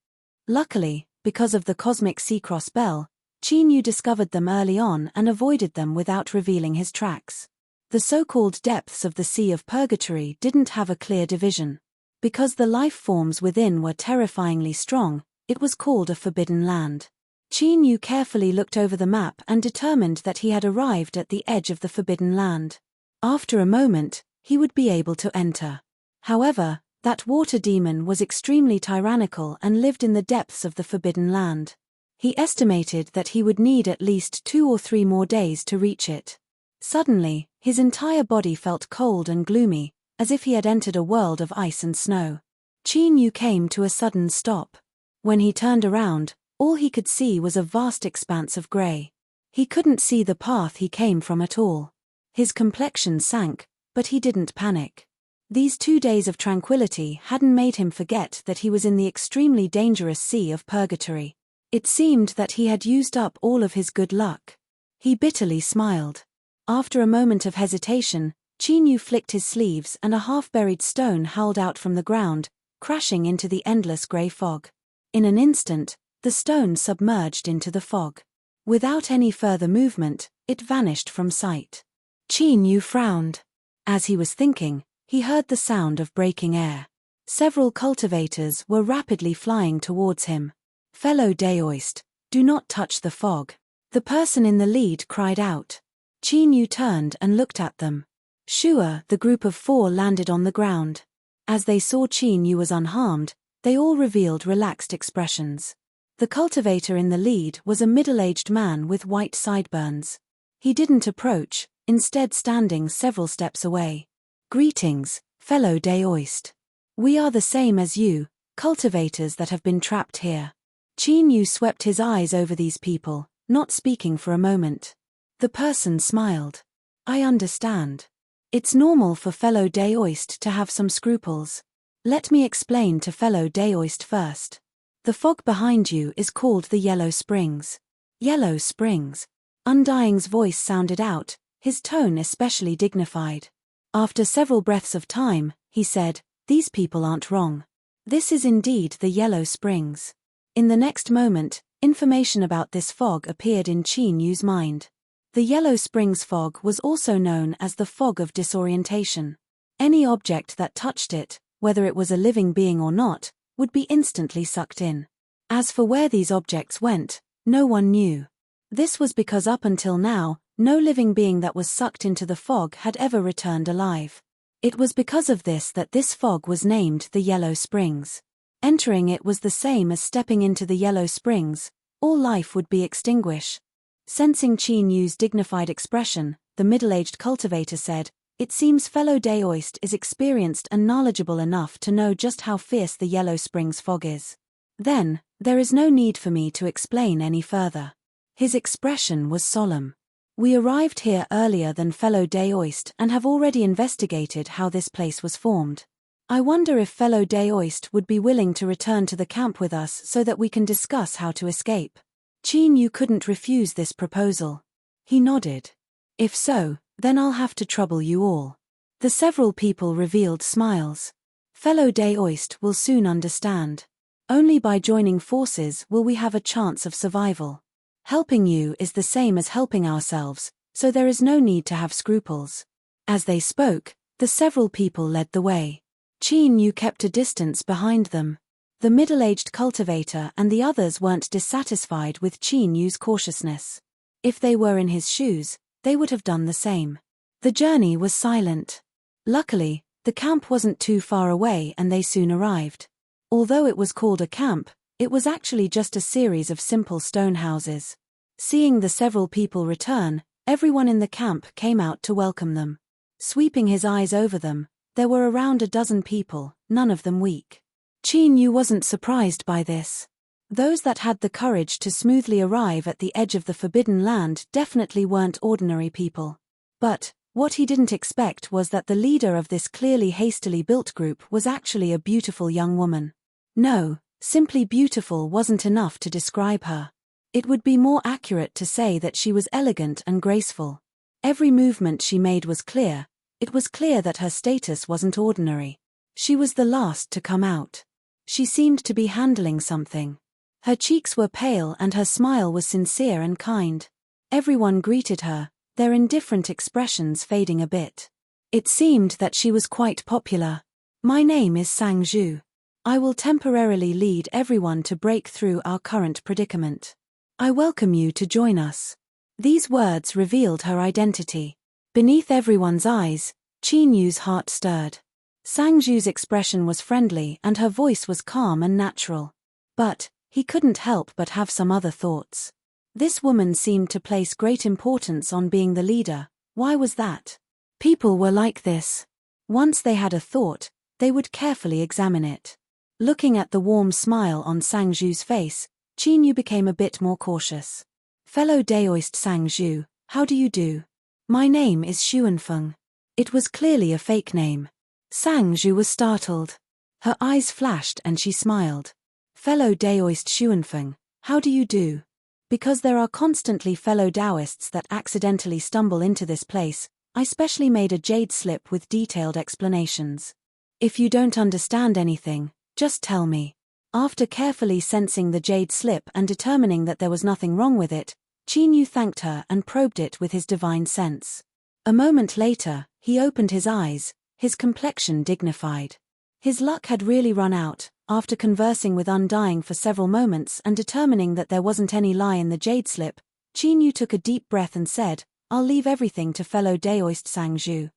Luckily, because of the cosmic Sea-Cross bell, Qin Yu discovered them early on and avoided them without revealing his tracks. The so-called depths of the Sea of Purgatory didn't have a clear division. Because the life forms within were terrifyingly strong, it was called a forbidden land. Qin Yu carefully looked over the map and determined that he had arrived at the edge of the forbidden land. After a moment, he would be able to enter. However, that water demon was extremely tyrannical and lived in the depths of the forbidden land. He estimated that he would need at least 2 or 3 more days to reach it. Suddenly, his entire body felt cold and gloomy, as if he had entered a world of ice and snow. Qin Yu came to a sudden stop. When he turned around, all he could see was a vast expanse of grey. He couldn't see the path he came from at all. His complexion sank, but he didn't panic. These 2 days of tranquility hadn't made him forget that he was in the extremely dangerous Sea of Purgatory. It seemed that he had used up all of his good luck. He bitterly smiled. After a moment of hesitation, Qin Yu flicked his sleeves and a half-buried stone howled out from the ground, crashing into the endless grey fog. In an instant, the stone submerged into the fog. Without any further movement, it vanished from sight. Qin Yu frowned. As he was thinking, he heard the sound of breaking air. Several cultivators were rapidly flying towards him. "Fellow Daoist, do not touch the fog," the person in the lead cried out. Qin Yu turned and looked at them. Sure, the group of 4 landed on the ground. As they saw Qin Yu was unharmed, they all revealed relaxed expressions. The cultivator in the lead was a middle-aged man with white sideburns. He didn't approach, instead standing several steps away. "Greetings, fellow Daoist. We are the same as you, cultivators that have been trapped here." Qin Yu swept his eyes over these people, not speaking for a moment. The person smiled. "I understand. It's normal for fellow Daoist to have some scruples. Let me explain to fellow Daoist first. The fog behind you is called the Yellow Springs." "Yellow Springs?" Undying's voice sounded out, his tone especially dignified. After several breaths of time, he said, "These people aren't wrong. This is indeed the Yellow Springs." In the next moment, information about this fog appeared in Qin Yu's mind. The Yellow Springs fog was also known as the fog of disorientation. Any object that touched it, whether it was a living being or not, would be instantly sucked in. As for where these objects went, no one knew. This was because up until now, no living being that was sucked into the fog had ever returned alive. It was because of this that this fog was named the Yellow Springs. Entering it was the same as stepping into the Yellow Springs, all life would be extinguished. Sensing Qin Yu's dignified expression, the middle-aged cultivator said, "It seems fellow Daoist is experienced and knowledgeable enough to know just how fierce the Yellow Springs fog is. Then, there is no need for me to explain any further." His expression was solemn. "We arrived here earlier than fellow Daoist and have already investigated how this place was formed. I wonder if fellow Daoist would be willing to return to the camp with us so that we can discuss how to escape." Qin Yu couldn't refuse this proposal. He nodded. "If so, then I'll have to trouble you all." The several people revealed smiles. "Fellow Daoist will soon understand. Only by joining forces will we have a chance of survival. Helping you is the same as helping ourselves, so there is no need to have scruples." As they spoke, the several people led the way. Qin Yu kept a distance behind them. The middle-aged cultivator and the others weren't dissatisfied with Qin Yu's cautiousness. If they were in his shoes, they would have done the same. The journey was silent. Luckily, the camp wasn't too far away and they soon arrived. Although it was called a camp, it was actually just a series of simple stone houses. Seeing the several people return, everyone in the camp came out to welcome them. Sweeping his eyes over them, there were around a dozen people, none of them weak. Qin Yu wasn't surprised by this. Those that had the courage to smoothly arrive at the edge of the Forbidden Land definitely weren't ordinary people. But, what he didn't expect was that the leader of this clearly hastily built group was actually a beautiful young woman. No, simply beautiful wasn't enough to describe her. It would be more accurate to say that she was elegant and graceful. Every movement she made was clear. It was clear that her status wasn't ordinary. She was the last to come out. She seemed to be handling something. Her cheeks were pale and her smile was sincere and kind. Everyone greeted her, their indifferent expressions fading a bit. It seemed that she was quite popular. "My name is Sang Zhu. I will temporarily lead everyone to break through our current predicament. I welcome you to join us." These words revealed her identity. Beneath everyone's eyes, Qin Yu's heart stirred. Sang Zhu's expression was friendly and her voice was calm and natural. But, he couldn't help but have some other thoughts. This woman seemed to place great importance on being the leader. Why was that? People were like this. Once they had a thought, they would carefully examine it. Looking at the warm smile on Sang Zhu's face, Qin Yu became a bit more cautious. "Fellow Daoist Sang Zhu, how do you do? My name is Xuanfeng." It was clearly a fake name. Sang Zhu was startled. Her eyes flashed and she smiled. "Fellow Daoist Xuanfeng, how do you do? Because there are constantly fellow Daoists that accidentally stumble into this place, I specially made a jade slip with detailed explanations. If you don't understand anything, just tell me." After carefully sensing the jade slip and determining that there was nothing wrong with it, Qin Yu thanked her and probed it with his divine sense. A moment later, he opened his eyes, his complexion dignified. His luck had really run out. After conversing with Undying for several moments and determining that there wasn't any lie in the jade slip, Qin Yu took a deep breath and said, "I'll leave everything to fellow Daoist Sang Zhu.